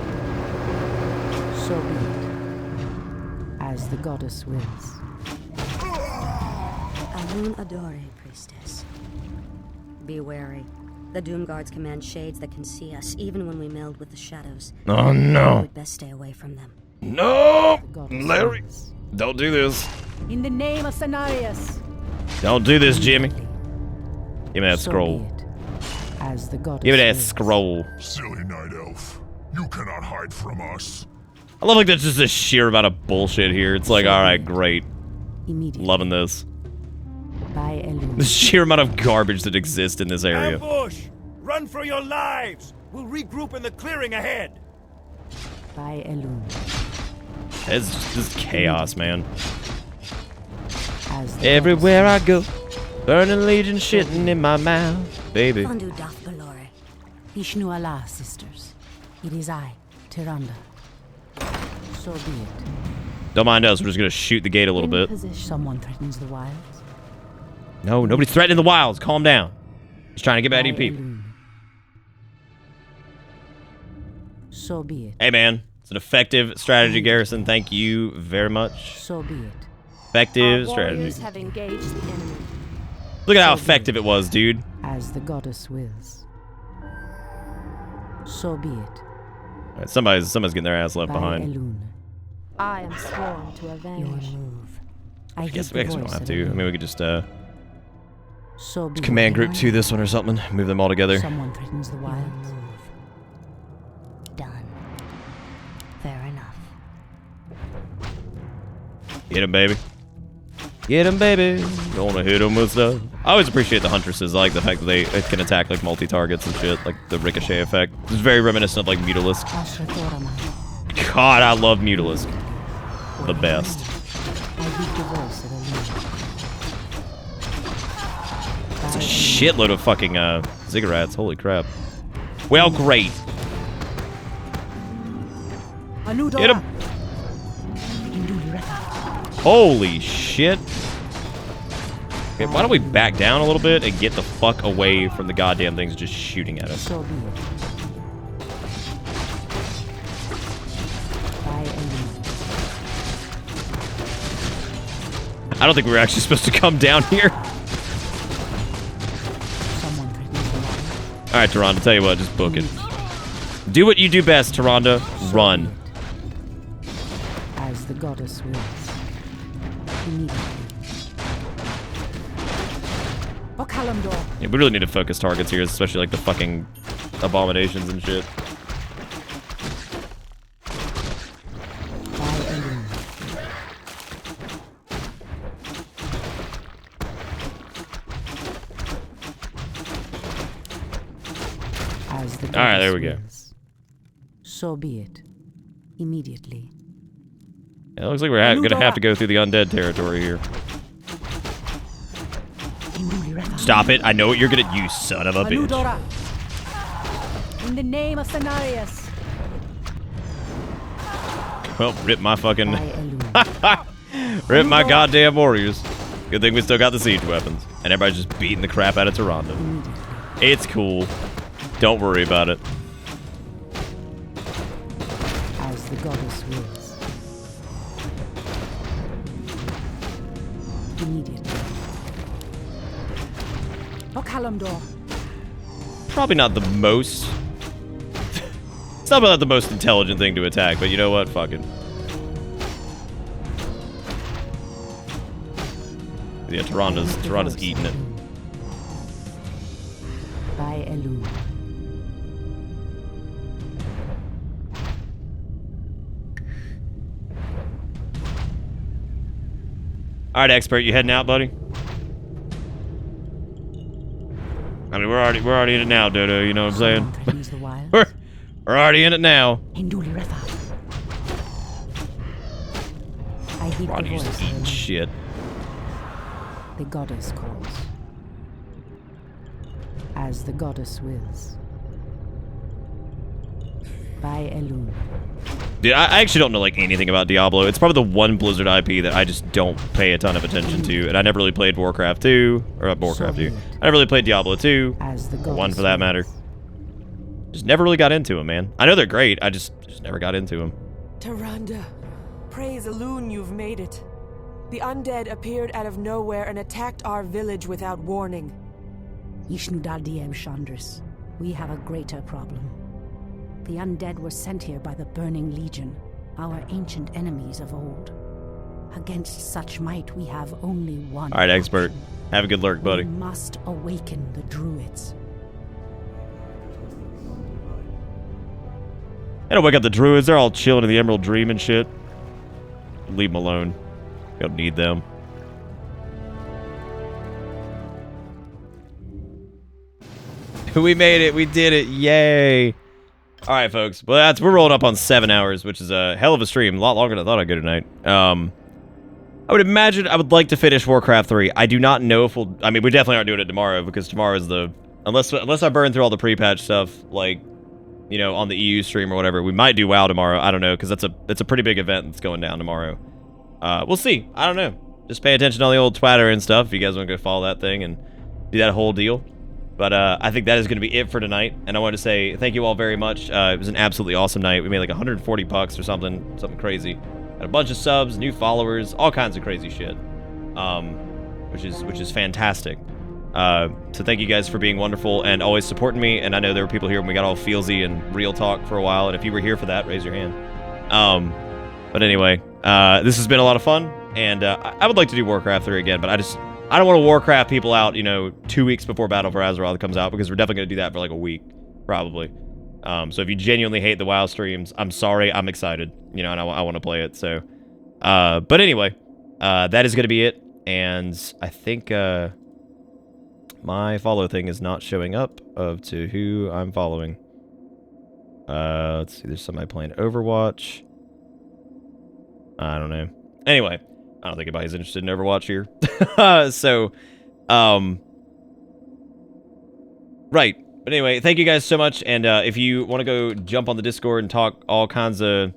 So be it. As the goddess wills. Alun Adore, priestess. Be wary. The Doom Guards command shades that can see us, even when we meld with the shadows. Oh no. We'd best stay away from them. No, Larry. Don't do this. In the name of Cenarius. Don't do this, Jimmy. Give me that scroll. As the goddess Give me that wills. scroll. Silly night elf. You cannot hide from us. I love like there's just a sheer amount of bullshit here. It's like, all right, great. Loving this. By Elun. The sheer amount of garbage that exists in this area. Ambush! Run for your lives! We'll regroup in the clearing ahead. By Elun. This is chaos, man. As the Everywhere I go, burning legion shitting in my mouth, baby. Fondu doth Belore. Ishnu Allah, sisters. It is I, Tyrande. So be it. Don't mind us. We're just gonna shoot the gate a little bit. Someone threatens the wilds. No, nobody's threatening the wilds. Calm down. Just trying to get back to you people. So be it. Hey, man. It's an effective strategy, Garrison. Thank you very much. So be it. Effective Our strategy. warriors have engaged the enemy. Look at how effective it was, dude. As the goddess wills. So be it. All right, somebody's getting their ass left By behind. Elun. I am sworn to avenge. Your move. I guess we don't have to. I mean, we could just So be command it. group 2 this one or something. Move them all together. Someone threatens the wilds. Done. Fair enough. Get him, baby. Get him, baby. Don't wanna hit him with stuff. I always appreciate the huntresses. I like the fact that they can attack like multi-targets and shit, like the ricochet effect. It's very reminiscent of like Mutalisk. God, I love Mutalisk. The best. It's a shitload of fucking ziggurats. Holy crap. Well, great. Get him. Holy shit. Okay, why don't we back down a little bit and get the fuck away from the goddamn things just shooting at us? So be it. By Elun. I don't think we were actually supposed to come down here. Someone threatens the wilds. Alright, Tyrande, tell you what, just book it. Do what you do best, Tyrande. Run. As the goddess wills. Immediately. Okalamdor. Yeah, we really need to focus targets here, especially like the fucking abominations and shit. By Elun. As the Alright, there we goddess go. wills. So be it. Immediately. Yeah, it looks like we're gonna have to go through the undead territory here. Stop it. I know what you're gonna... You son of a bitch. Aludora. In the name of Cenarius. Well, rip my fucking... rip my goddamn warriors. Good thing we still got the siege weapons. And everybody's just beating the crap out of Tyrande. It's cool. Don't worry about it. As the goddess wills. Immediately. Okalamdor. Probably not the most... It's not about the most intelligent thing to attack, but you know what? Fuck it. Yeah, Tyrande's eating it. By Elun. Alright, expert, you heading out, buddy? I mean, we're already in it now, Dodo, you know what I'm saying? we're already in it now. I heed the Ronnie's voice eating of shit. the goddess calls. As As the goddess wills. By Elune. Dude, I actually don't know like anything about Diablo. It's probably the one Blizzard IP that I just don't pay a ton of attention to, and I never really played Warcraft 2, or Warcraft 2. I never really played Diablo 2, or 1 for that matter. Just never really got into them, man. I know they're great, I just never got into them. Tyrande, praise Elune you've made it. The undead appeared out of nowhere and attacked our village without warning. Ishnudaldiem Chandris, we have a greater problem. The undead were sent here by the Burning Legion, our ancient enemies of old. Against such might, we have only one. All right, expert. Have a good lurk, buddy. We must awaken the druids. I don't wake up the druids. They're all chilling in the Emerald Dream and shit. Leave them alone. We don't need them. We made it. We did it. Yay. All right, folks. Well, we're rolling up on 7 hours, which is a hell of a stream. A lot longer than I thought I'd go tonight. I would imagine I would like to finish Warcraft 3. I do not know if we'll... I mean, we definitely aren't doing it tomorrow, because tomorrow is the... Unless I burn through all the pre-patch stuff, like, you know, on the EU stream or whatever. We might do WoW tomorrow. I don't know, because it's a pretty big event that's going down tomorrow. We'll see. I don't know. Just pay attention to all the old Twitter and stuff if you guys want to go follow that thing and do that whole deal. But I think that is going to be it for tonight. And I want to say thank you all very much. It was an absolutely awesome night. We made like $140 or something crazy. Got a bunch of subs, new followers, all kinds of crazy shit, which is fantastic. So thank you guys for being wonderful and always supporting me. And I know there were people here when we got all feelsy and real talk for a while. And if you were here for that, raise your hand. But anyway, this has been a lot of fun. And I would like to do Warcraft 3 again, but I don't want to Warcraft people out, you know, 2 weeks before Battle for Azeroth comes out, because we're definitely going to do that for like a week, probably. So if you genuinely hate the WoW streams, I'm sorry, I'm excited, you know, and I want to play it, so. But anyway, that is going to be it, and I think my follow thing is not showing up to who I'm following. Let's see, there's somebody playing Overwatch. I don't know. Anyway. I don't think anybody's interested in Overwatch here. So, right. But anyway, thank you guys so much. And if you want to go jump on the Discord and talk all kinds of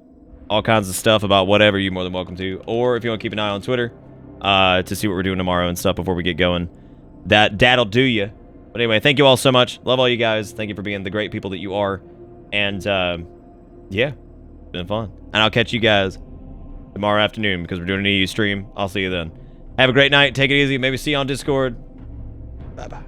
stuff about whatever, you're more than welcome to. Or if you want to keep an eye on Twitter to see what we're doing tomorrow and stuff before we get going, that'll do you. But anyway, thank you all so much. Love all you guys. Thank you for being the great people that you are. And yeah, been fun. And I'll catch you guys tomorrow afternoon, because we're doing an EU stream. I'll see you then. Have a great night. Take it easy. Maybe see you on Discord. Bye-bye.